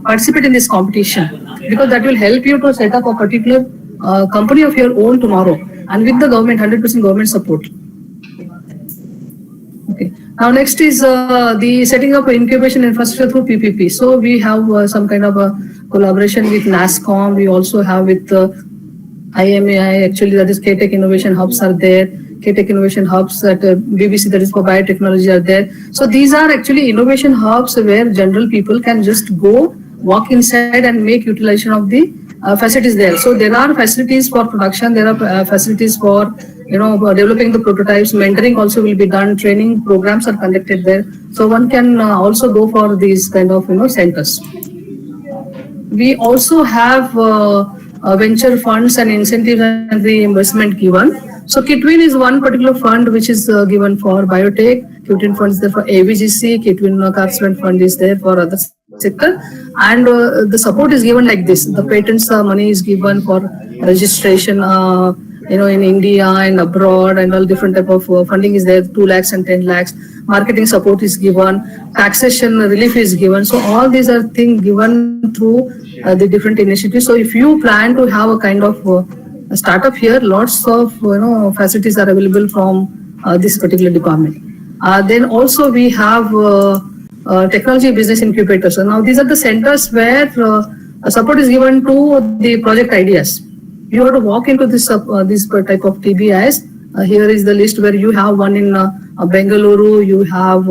participate in this competition, because that will help you to set up a particular company of your own tomorrow, and with the government, 100% government support. Okay. Now next is the setting up incubation infrastructure through PPP. So we have some kind of a collaboration with NASSCOM. We also have with IMAI, actually that is K-Tech Innovation Hubs are there. K-Tech Innovation Hubs at BBC, that is for biotechnology, are there. So these are actually innovation hubs where general people can just go walk inside and make utilization of the facilities there. So there are facilities for production, there are facilities for for developing the prototypes, mentoring also will be done, training programs are conducted there. So one can also go for these kind of centers. We also have venture funds and incentives and reimbursement given. So Kitwin is one particular fund which is given for biotech. Kitwin fund is there for AVGC. Kitwin Carlsbad fund is there for other sector, and the support is given like this. The patents money is given for registration. In India and abroad, and all different type of funding is there. 2 lakhs and 10 lakhs. Marketing support is given. Taxation relief is given. So all these are things given through the different initiatives. So if you plan to have a kind of a startup here, lots of facilities are available from this particular department. Then also we have technology business incubators. So now these are the centers where support is given to the project ideas. You have to walk into this type of TBIs. Here is the list where you have one in Bengaluru, you have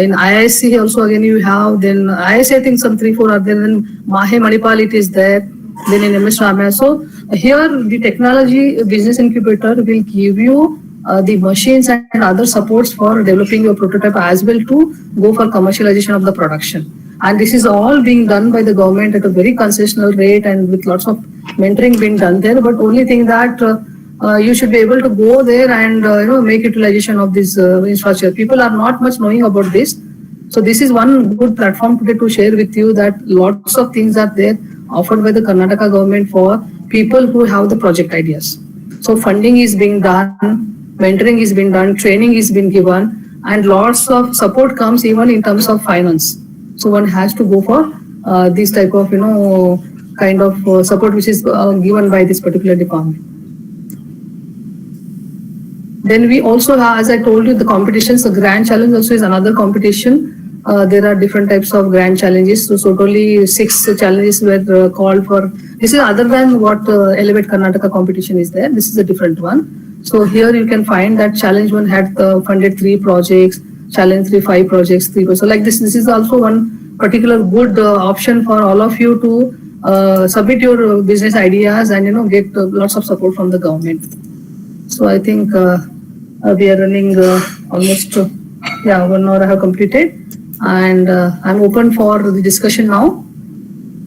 in IIC also again you have, then IIC I think some 3-4 are there, then Mahe Manipal it is there, then in MS Ramaya. So here the technology business incubator will give you the machines and other supports for developing your prototype as well to go for commercialization of the production. And this is all being done by the government at a very concessional rate and with lots of mentoring being done there. But only thing that you should be able to go there and make utilization of this infrastructure. People are not much knowing about this. So this is one good platform today to share with you that lots of things are there offered by the Karnataka government for people who have the project ideas. So funding is being done, mentoring is being done, training is being given, and lots of support comes even in terms of finance. So one has to go for this type of kind of support which is given by this particular department. Then we also have, as I told you, the competitions. The grand challenge also is another competition. There are different types of grand challenges. So totally 6 challenges were called for. This is other than what Elevate Karnataka competition is there. This is a different one. So here you can find that challenge 1 had funded 3 projects, challenge 3 5 projects, 3. So like this is also one particular good option for all of you to submit your business ideas and get lots of support from the government. So I think we are running almost 1 hour I have completed, and I'm open for the discussion now.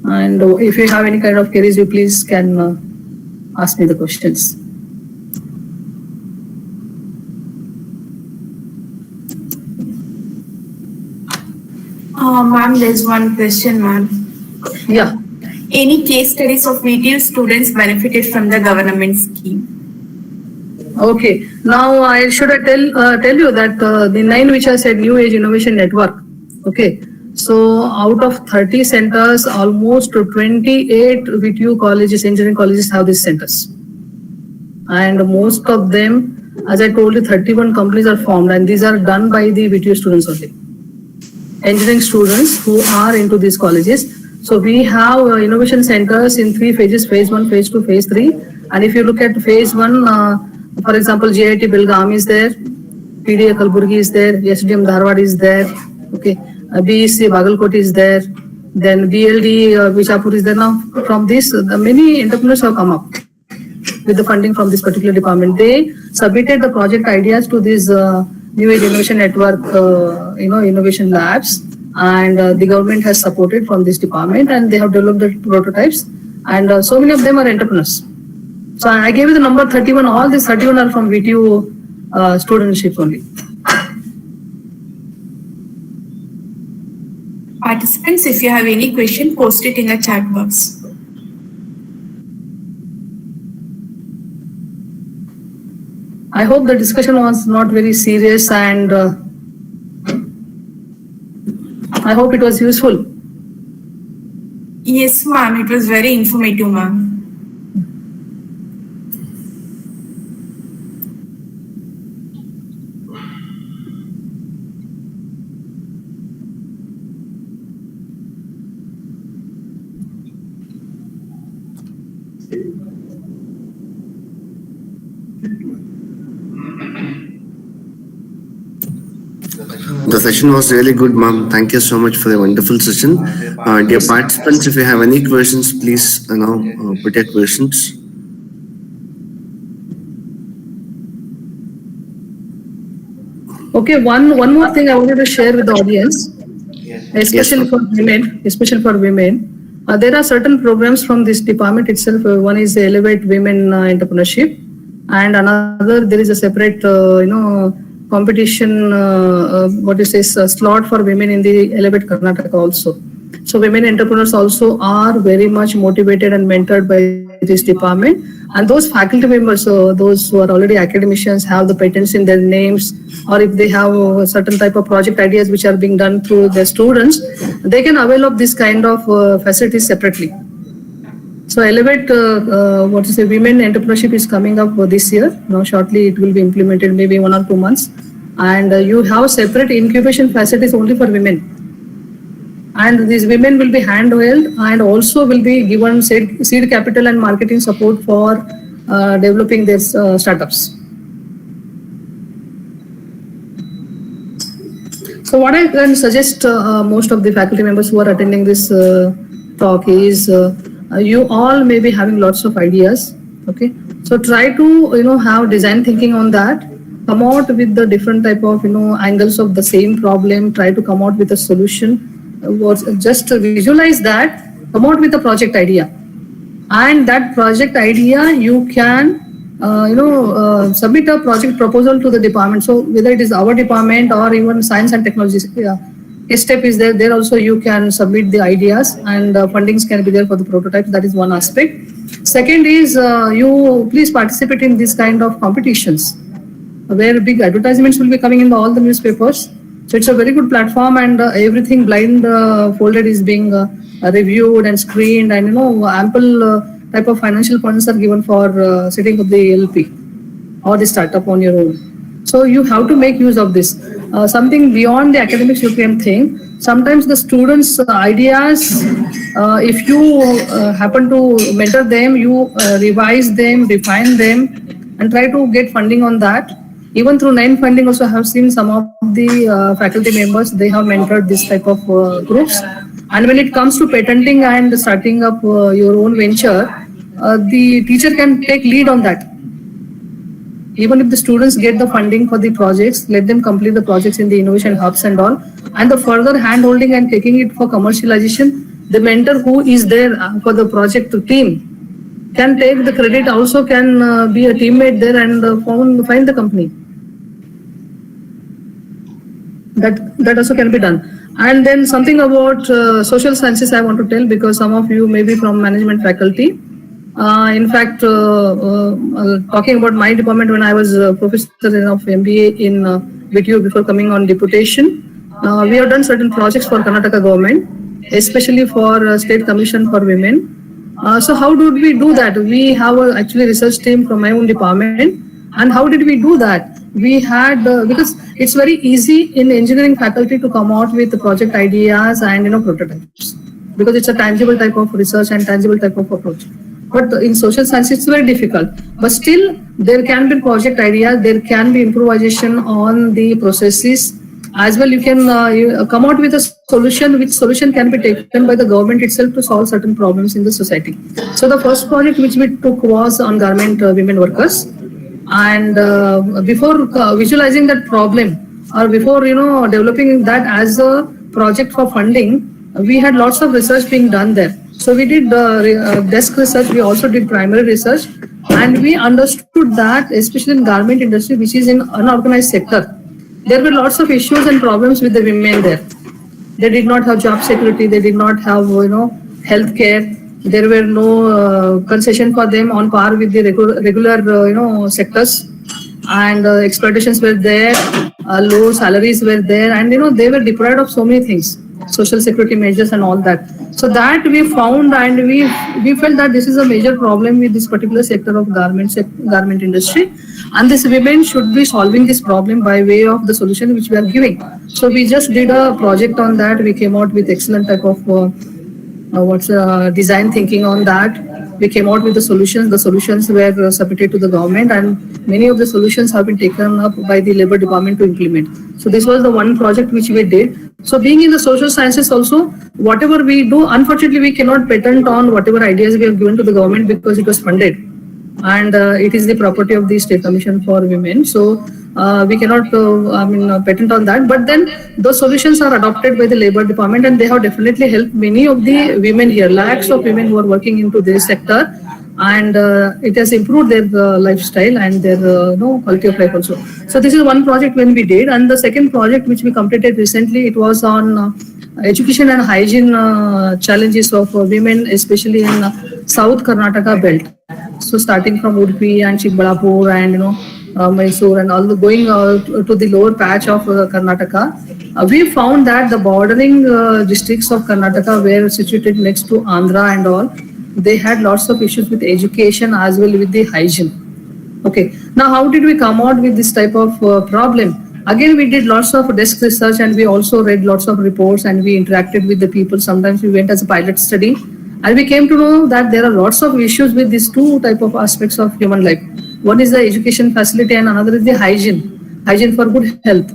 And if you have any kind of queries, you please can ask me the questions. Ma'am, there's one question, ma'am. Yeah. Any case studies of VTU students benefited from the government scheme? Okay. Now I should tell you that the 9 which I said, New Age Innovation Network. Okay. So out of 30 centers, almost 28 VTU colleges, engineering colleges have these centers. And most of them, as I told you, 31 companies are formed, and these are done by the VTU students only. Engineering students who are into these colleges. So we have innovation centers in 3 phases, phase 1, phase 2, phase 3. And if you look at phase 1, for example, GIT Belgaum is there, PDA Kalburgi is there, SDM Dharwad is there, okay, BEC Bagalkot is there, then BLD Vichapur is there. Now from this, many entrepreneurs have come up with the funding from this particular department. They submitted the project ideas to this New Age Innovation Network, innovation labs, and the government has supported from this department, and they have developed the prototypes, and so many of them are entrepreneurs. So I gave you the number 31. All these 31 are from VTU studentships only. Participants, if you have any question, post it in the chat box. I hope the discussion was not very serious, and I hope it was useful. Yes, ma'am. It was very informative, ma'am. The session was really good, ma'am. Thank you so much for a wonderful session. Dear participants, if you have any questions, please put your questions. Okay, one more thing I wanted to share with the audience, especially for women. There are certain programs from this department itself. One is Elevate Women Entrepreneurship, and another there is a separate competition slot for women in the Elevate Karnataka also. So women entrepreneurs also are very much motivated and mentored by this department, and those faculty members, those who are already academicians, have the patents in their names, or if they have a certain type of project ideas which are being done through their students, they can avail of this kind of facilities separately. So Elevate, women entrepreneurship is coming up this year. Now shortly it will be implemented, maybe 1 or 2 months, and you have separate incubation facilities only for women. And these women will be hand-held and also will be given seed capital and marketing support for developing their startups. So what I can suggest most of the faculty members who are attending this talk is you all may be having lots of ideas. Okay, so try to have design thinking on that. Come out with the different type of angles of the same problem. Try to come out with a solution. Just visualize that, come out with a project idea, and that project idea you can submit a project proposal to the department. So whether it is our department or even science and technology step is there also you can submit the ideas, and fundings can be there for the prototypes. That is one aspect. Second is you please participate in this kind of competitions where big advertisements will be coming in all the newspapers. So it's a very good platform, and everything blindfolded is being reviewed and screened, and ample type of financial funds are given for setting up the LP or the startup on your own. So you have to make use of this. Something beyond the academics you can think. Sometimes the students' ideas, if you happen to mentor them, you revise them, refine them, and try to get funding on that. Even through 9 funding also, I have seen some of the faculty members, they have mentored this type of groups. And when it comes to patenting and starting up your own venture, the teacher can take lead on that. Even if the students get the funding for the projects, let them complete the projects in the innovation hubs and all. And the further hand-holding and taking it for commercialization, the mentor who is there for the project team can take the credit, also can be a teammate there and find the company. That also can be done. And then something about social sciences I want to tell, because some of you may be from management faculty. In fact, talking about my department, when I was a professor of MBA in VTU before coming on deputation, we have done certain projects for Karnataka government, especially for State Commission for Women. So how did we do that? We have actually research team from my own department. And how did we do that? We had, because it's very easy in engineering faculty to come out with project ideas and prototypes, because it's a tangible type of research and tangible type of approach. But in social science, it's very difficult. But still, there can be project ideas, there can be improvisation on the processes. As well, you can come out with a solution, which solution can be taken by the government itself to solve certain problems in the society. So the first project which we took was on garment women workers. And before visualizing that problem, or before developing that as a project for funding, we had lots of research being done there. So we did desk research, we also did primary research, and we understood that especially in garment industry, which is in unorganized sector, there were lots of issues and problems with the women there. They did not have job security, they did not have health care. There were no concession for them on par with the regular sectors, and exploitations were there, low salaries were there, and they were deprived of so many things, social security measures and all that. So that we found, and we felt that this is a major problem with this particular sector of garment industry, and these women should be solving this problem by way of the solution which we are giving. So we just did a project on that. We came out with excellent type of design thinking on that, we came out with the solutions. The solutions were submitted to the government, and many of the solutions have been taken up by the Labor Department to implement. So this was the one project which we did. So being in the social sciences also, whatever we do, unfortunately, we cannot patent on whatever ideas we have given to the government because it was funded. And it is the property of the State Commission for Women. So we cannot patent on that. But then those solutions are adopted by the Labor Department, and they have definitely helped many of the women here, lakhs of women who are working into this sector. And it has improved their lifestyle and their quality of life also. So this is one project when we did. And the second project which we completed recently, it was on education and hygiene challenges of women, especially in South Karnataka belt. So starting from Udupi and Chikbalapur and Mysore and all the going to the lower patch of Karnataka, we found that the bordering districts of Karnataka were situated next to Andhra and all. They had lots of issues with education as well with the hygiene. Okay, now how did we come out with this type of problem? Again, we did lots of desk research, and we also read lots of reports, and we interacted with the people. Sometimes we went as a pilot study, and we came to know that there are lots of issues with these two type of aspects of human life. One is the education facility, and another is the hygiene for good health.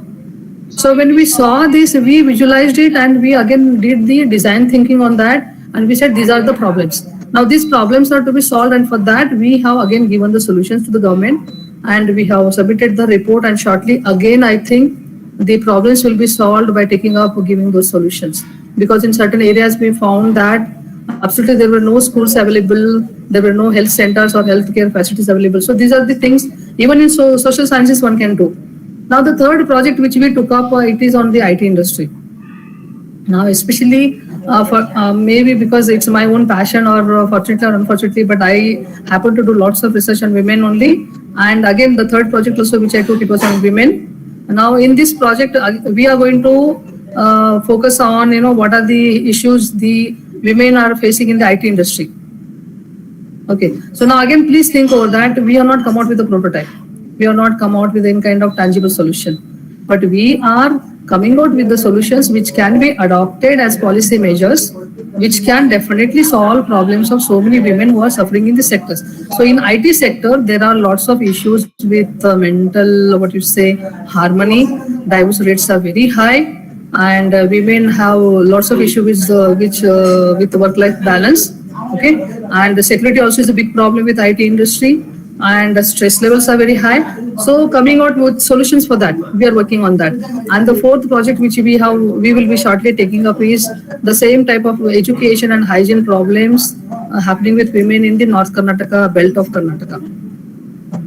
So when we saw this, we visualized it, and we again did the design thinking on that, and we said these are the problems. Now these problems are to be solved, and for that we have again given the solutions to the government, and we have submitted the report, and shortly again I think the problems will be solved by taking up giving those solutions. Because in certain areas we found that absolutely there were no schools available, there were no health centers or healthcare facilities available. So these are the things even in social sciences one can do. Now the third project which we took up, it is on the IT industry. Now especially for maybe because it's my own passion, or fortunately or unfortunately, but I happen to do lots of research on women only. And again, the third project also which I took, it was on women. Now in this project, we are going to focus on what are the issues the women are facing in the IT industry. Okay, so now again, please think over that. We have not come out with a prototype. We have not come out with any kind of tangible solution, but we are coming out with the solutions which can be adopted as policy measures, which can definitely solve problems of so many women who are suffering in the sectors. So in IT sector, there are lots of issues with mental, harmony. Divorce rates are very high, and women have lots of issues with work-life balance. Okay, and the security also is a big problem with IT industry, and the stress levels are very high. So coming out with solutions for that, we are working on that. And the fourth project which we will be shortly taking up is the same type of education and hygiene problems happening with women in the North Karnataka belt of Karnataka.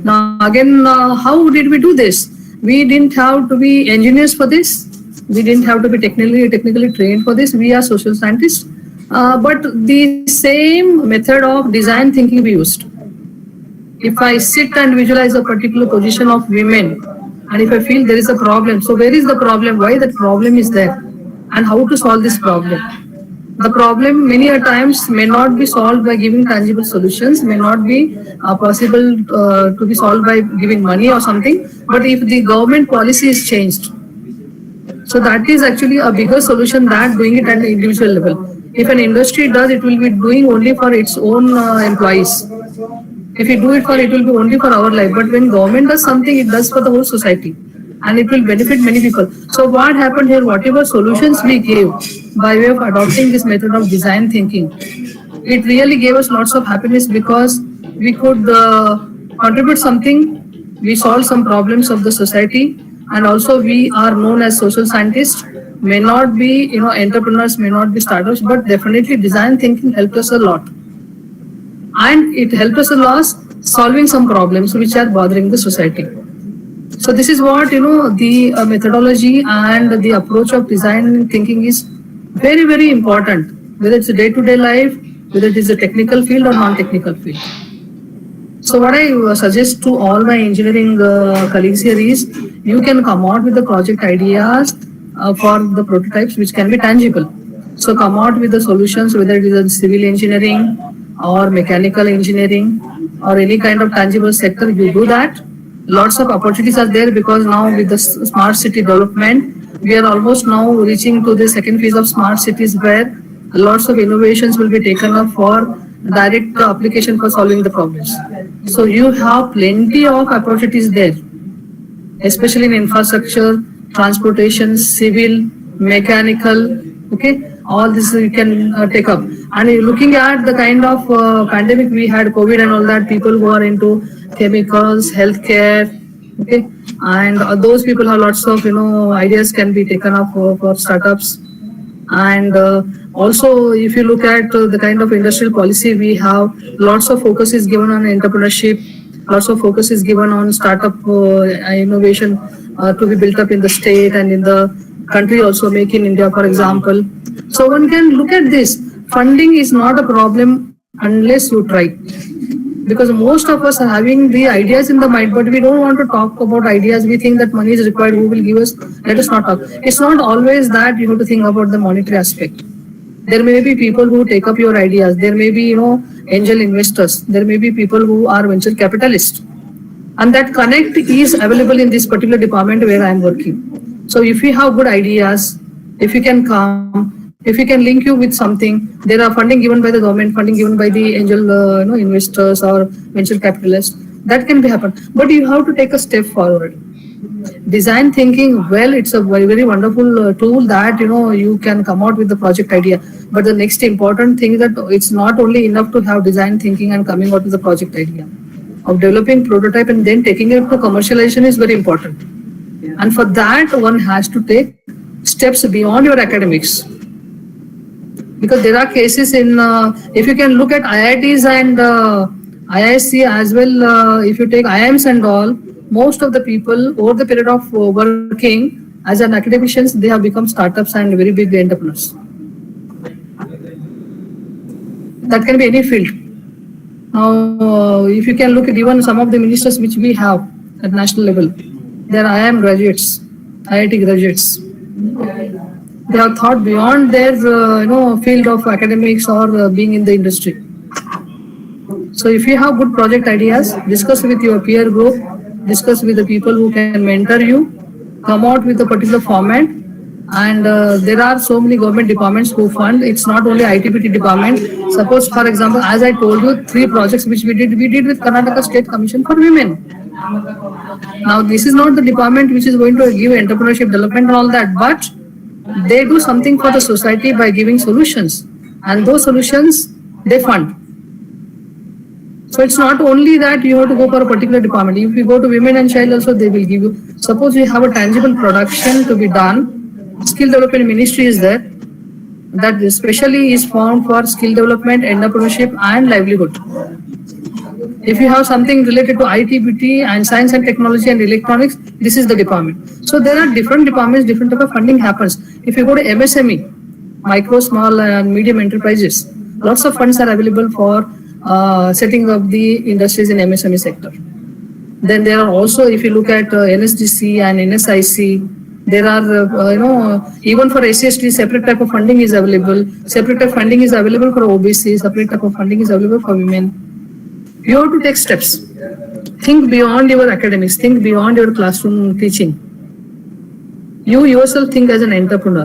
Now again, how did we do this? We didn't have to be engineers for this. We didn't have to be technically trained for this. We are social scientists, but the same method of design thinking we used. If I sit and visualize a particular position of women, and if I feel there is a problem, so where is the problem? Why that problem is there? And how to solve this problem? The problem many a times may not be solved by giving tangible solutions, may not be possible to be solved by giving money or something, but if the government policy is changed, so that is actually a bigger solution than doing it at an individual level. If an industry does, it will be doing only for its own employees. If we do it for, it will be only for our life. But when government does something, it does for the whole society, and it will benefit many people. So what happened here, whatever solutions we gave by way of adopting this method of design thinking, it really gave us lots of happiness, because we could contribute something, we solved some problems of the society, and also we are known as social scientists, may not be entrepreneurs, may not be startups, but definitely design thinking helped us a lot. And it helped us a lot solving some problems which are bothering the society. So this is what the methodology and the approach of design thinking is very, very important, whether it's a day-to-day life, whether it is a technical field or non-technical field. So what I suggest to all my engineering colleagues here is, you can come out with the project ideas for the prototypes which can be tangible. So come out with the solutions, whether it is in civil engineering or mechanical engineering or any kind of tangible sector, you do that. Lots of opportunities are there, because now with the smart city development, we are almost now reaching to the second phase of smart cities, where lots of innovations will be taken up for direct application for solving the problems. So you have plenty of opportunities there, especially in infrastructure, transportation, civil, mechanical, okay, all this you can take up. And looking at the kind of pandemic we had, COVID and all that, people who are into chemicals, healthcare, okay, and those people have lots of, ideas can be taken up for startups. And also, if you look at the kind of industrial policy we have, lots of focus is given on entrepreneurship, lots of focus is given on startup innovation to be built up in the state and in the country also, Make in India, for example. So one can look at this. Funding is not a problem unless you try. Because most of us are having the ideas in the mind, but we don't want to talk about ideas. We think that money is required, who will give us, let us not talk. It's not always that you have to think about the monetary aspect. There may be people who take up your ideas. There may be, angel investors. There may be people who are venture capitalists. And that connect is available in this particular department where I am working. So if you have good ideas, if you can come, if we can link you with something, there are funding given by the government, funding given by the angel investors or venture capitalists, that can be happen. But you have to take a step forward. Design thinking, well, it's a very, very wonderful tool that, you can come out with the project idea. But the next important thing is that it's not only enough to have design thinking and coming out with the project idea. Of developing prototype and then taking it to commercialization is very important. And for that, one has to take steps beyond your academics. Because there are cases in, if you can look at IITs and IIC as well, if you take IIMs and all, most of the people over the period of working as an academicians, they have become startups and very big entrepreneurs. That can be any field. Now, if you can look at even some of the ministers which we have at national level, they are IIM graduates, IIT graduates. They have thought beyond their, field of academics or being in the industry. So if you have good project ideas, discuss with your peer group, discuss with the people who can mentor you, come out with a particular format. And there are so many government departments who fund. It's not only ITPT department. Suppose, for example, as I told you, 3 projects which we did with Karnataka State Commission for Women. Now, this is not the department which is going to give entrepreneurship development and all that, but they do something for the society by giving solutions, and those solutions they fund. So it's not only that you have to go for a particular department. If you go to women and child also, they will give you. Suppose you have a tangible production to be done, skill development ministry is there, that especially is formed for skill development, entrepreneurship and livelihood. If you have something related to ITBT and science and technology and electronics, this is the department. So there are different departments, different type of funding happens. If you go to MSME, micro, small and medium enterprises, lots of funds are available for setting up the industries in MSME sector. Then there are also, if you look at NSDC and NSIC, there are, even for SCST, separate type of funding is available. Separate type of funding is available for OBC, separate type of funding is available for women. You have to take steps. Think beyond your academics, think beyond your classroom teaching. You yourself think as an entrepreneur.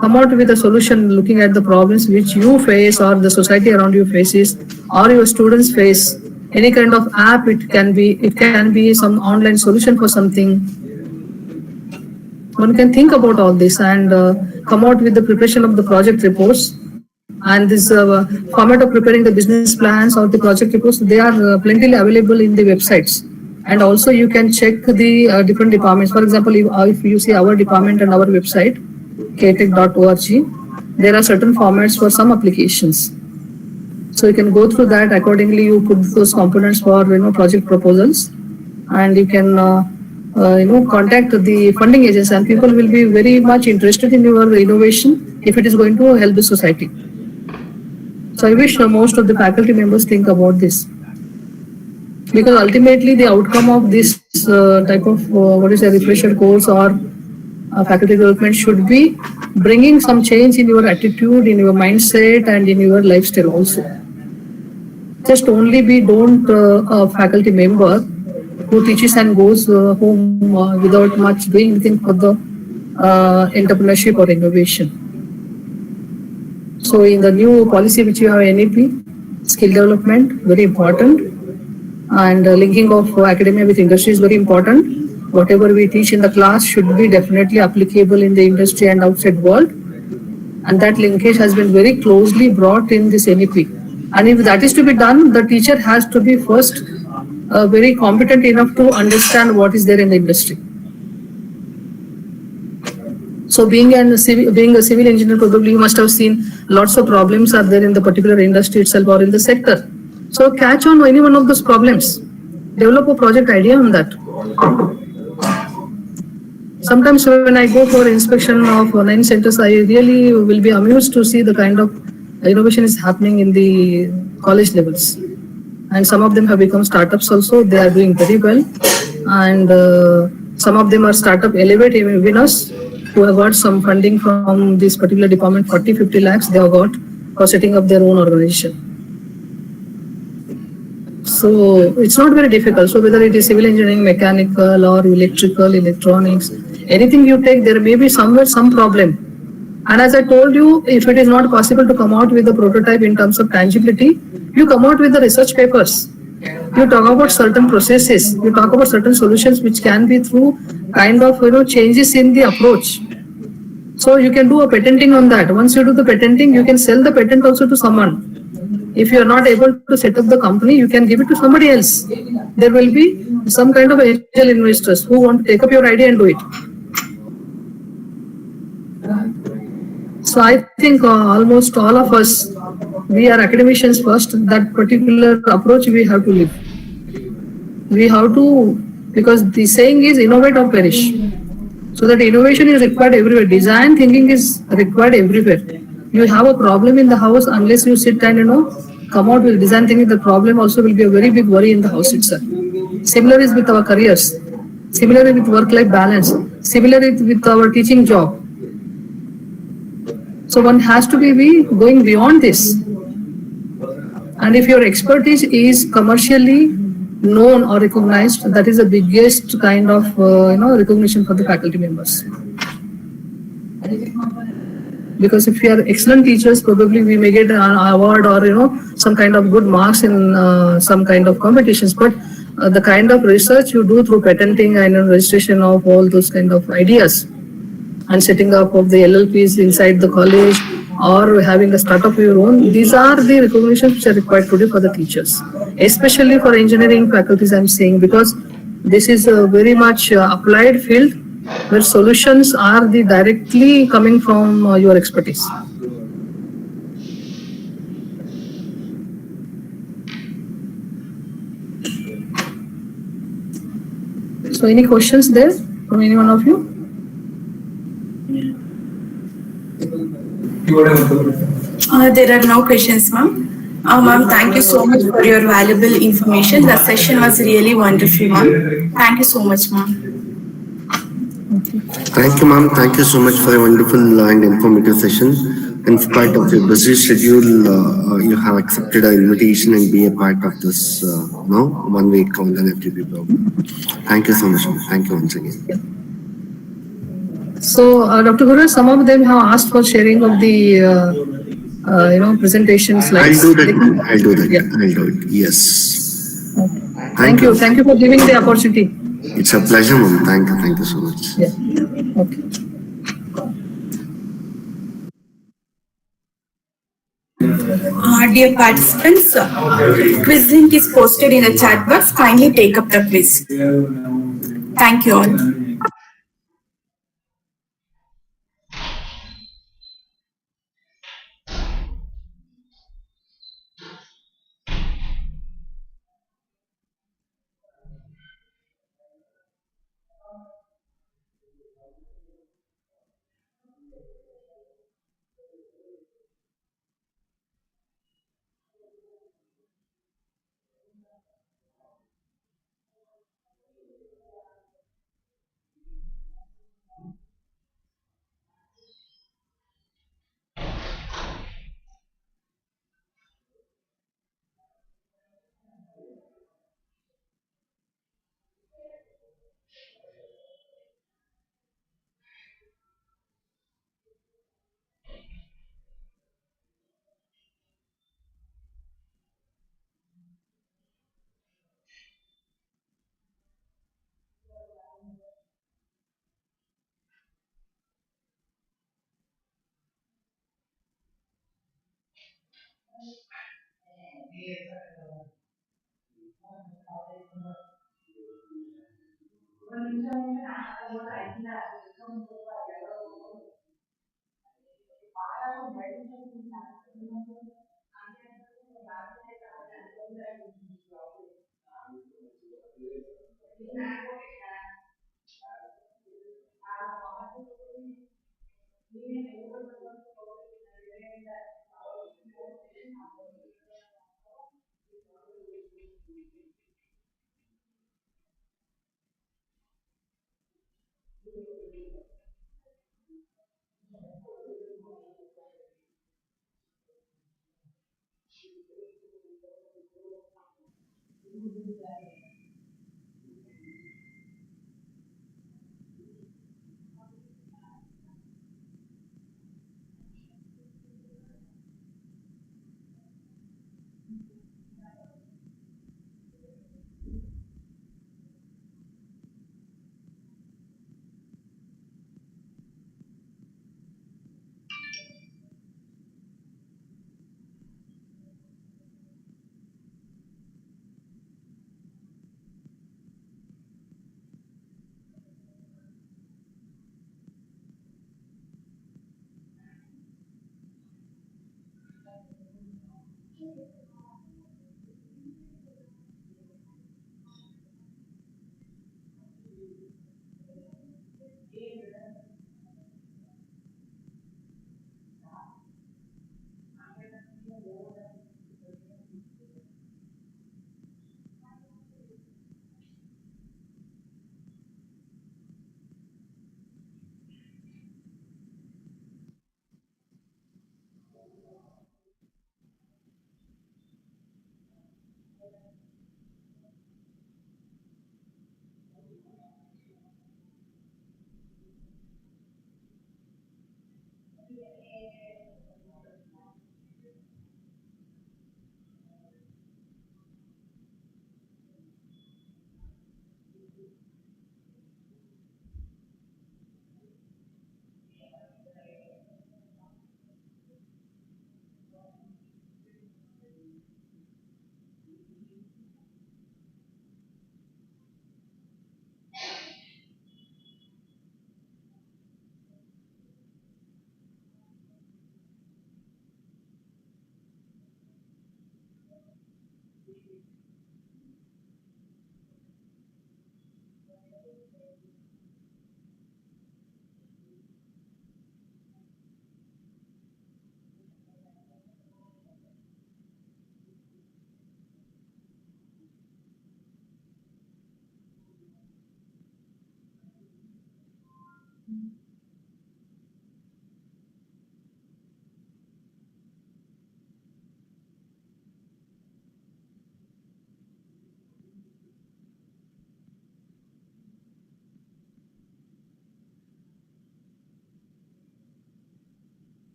Come out with a solution looking at the problems which you face or the society around you faces or your students face. Any kind of app it can be some online solution for something. One can think about all this and come out with the preparation of the project reports. And this format of preparing the business plans or the project reports, they are plentifully available in the websites. And also you can check the different departments. For example, if you see our department and our website, ktech.org, there are certain formats for some applications. So you can go through that. Accordingly, you put those components for project proposals, and you can contact the funding agents, and people will be very much interested in your innovation if it is going to help the society. So I wish most of the faculty members think about this, because ultimately the outcome of this type of refresher course or faculty development should be bringing some change in your attitude, in your mindset, and in your lifestyle also. Just only don't a faculty member who teaches and goes home without much doing anything for the entrepreneurship or innovation. So in the new policy which you have NEP, skill development, very important, and linking of academia with industry is very important. Whatever we teach in the class should be definitely applicable in the industry and outside world, and that linkage has been very closely brought in this NEP. And if that is to be done, the teacher has to be first very competent enough to understand what is there in the industry. So being a civil engineer, probably you must have seen lots of problems are there in the particular industry itself or in the sector. So catch on any one of those problems, develop a project idea on that. Sometimes when I go for inspection of 9 centers, I really will be amused to see the kind of innovation is happening in the college levels. And some of them have become startups also, they are doing very well. And some of them are startup elevate winners who have got some funding from this particular department, 40-50 lakhs they have got for setting up their own organization. So it's not very difficult. So whether it is civil engineering, mechanical or electrical, electronics, anything you take, there may be somewhere some problem. And as I told you, if it is not possible to come out with a prototype in terms of tangibility, you come out with the research papers. You talk about certain processes, you talk about certain solutions which can be through kind of changes in the approach. So you can do a patenting on that. Once you do the patenting, you can sell the patent also to someone. If you are not able to set up the company, you can give it to somebody else. There will be some kind of angel investors who want to take up your idea and do it. So I think almost all of us, we are academicians first. That particular approach we have to live. We have to, because the saying is innovate or perish. So that innovation is required everywhere. Design thinking is required everywhere. You have a problem in the house, unless you sit and come out with design thinking, the problem also will be a very big worry in the house itself. Similar is with our careers. Similar with work-life balance. Similar with our teaching job. So one has to be going beyond this. And if your expertise is commercially known or recognized, that is the biggest kind of recognition for the faculty members. Because if we are excellent teachers, probably we may get an award or some kind of good marks in some kind of competitions. But the kind of research you do through patenting and registration of all those kind of ideas, and setting up of the LLPs inside the college or having a startup of your own, these are the recognitions which are required today for the teachers, especially for engineering faculties, I'm saying, because this is a very much applied field where solutions are directly coming from your expertise. So any questions there from any one of you? There are no questions, ma'am. Ma'am, thank you so much for your valuable information. The session was really wonderful, ma'am. Thank you so much, ma'am. Thank you, ma'am. Thank you so much for a wonderful and informative session. In spite of your busy schedule, you have accepted our invitation and be a part of this 1 week on the FTP program. Thank you so much, ma'am. Thank you once again. So, Dr. Guru, some of them have asked for sharing of the presentation slides. I'll do that. I'll do that. Yeah. I'll do it. Yes. Okay. Thank you. Thank you for giving the opportunity. It's a pleasure, ma'am. Thank you. Thank you so much. Yeah. Okay. Dear participants, quiz link is posted in the chat box. Kindly take up the quiz. Thank you all.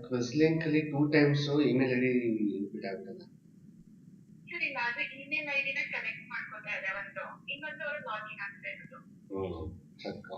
Quiz link ಅಲ್ಲಿ 2 times email ID repeat ಆಗ್ತದೆ. Sir ಈಗ ಅದು email ಐಡಿನ connect ಮಾಡ್ಕೋತಾ ಇದೆ ಇನ್ನೊಂದು ಅವ್ರು login ಆಗ್ತಾ ಇರೋದು. ಚೆಕ್.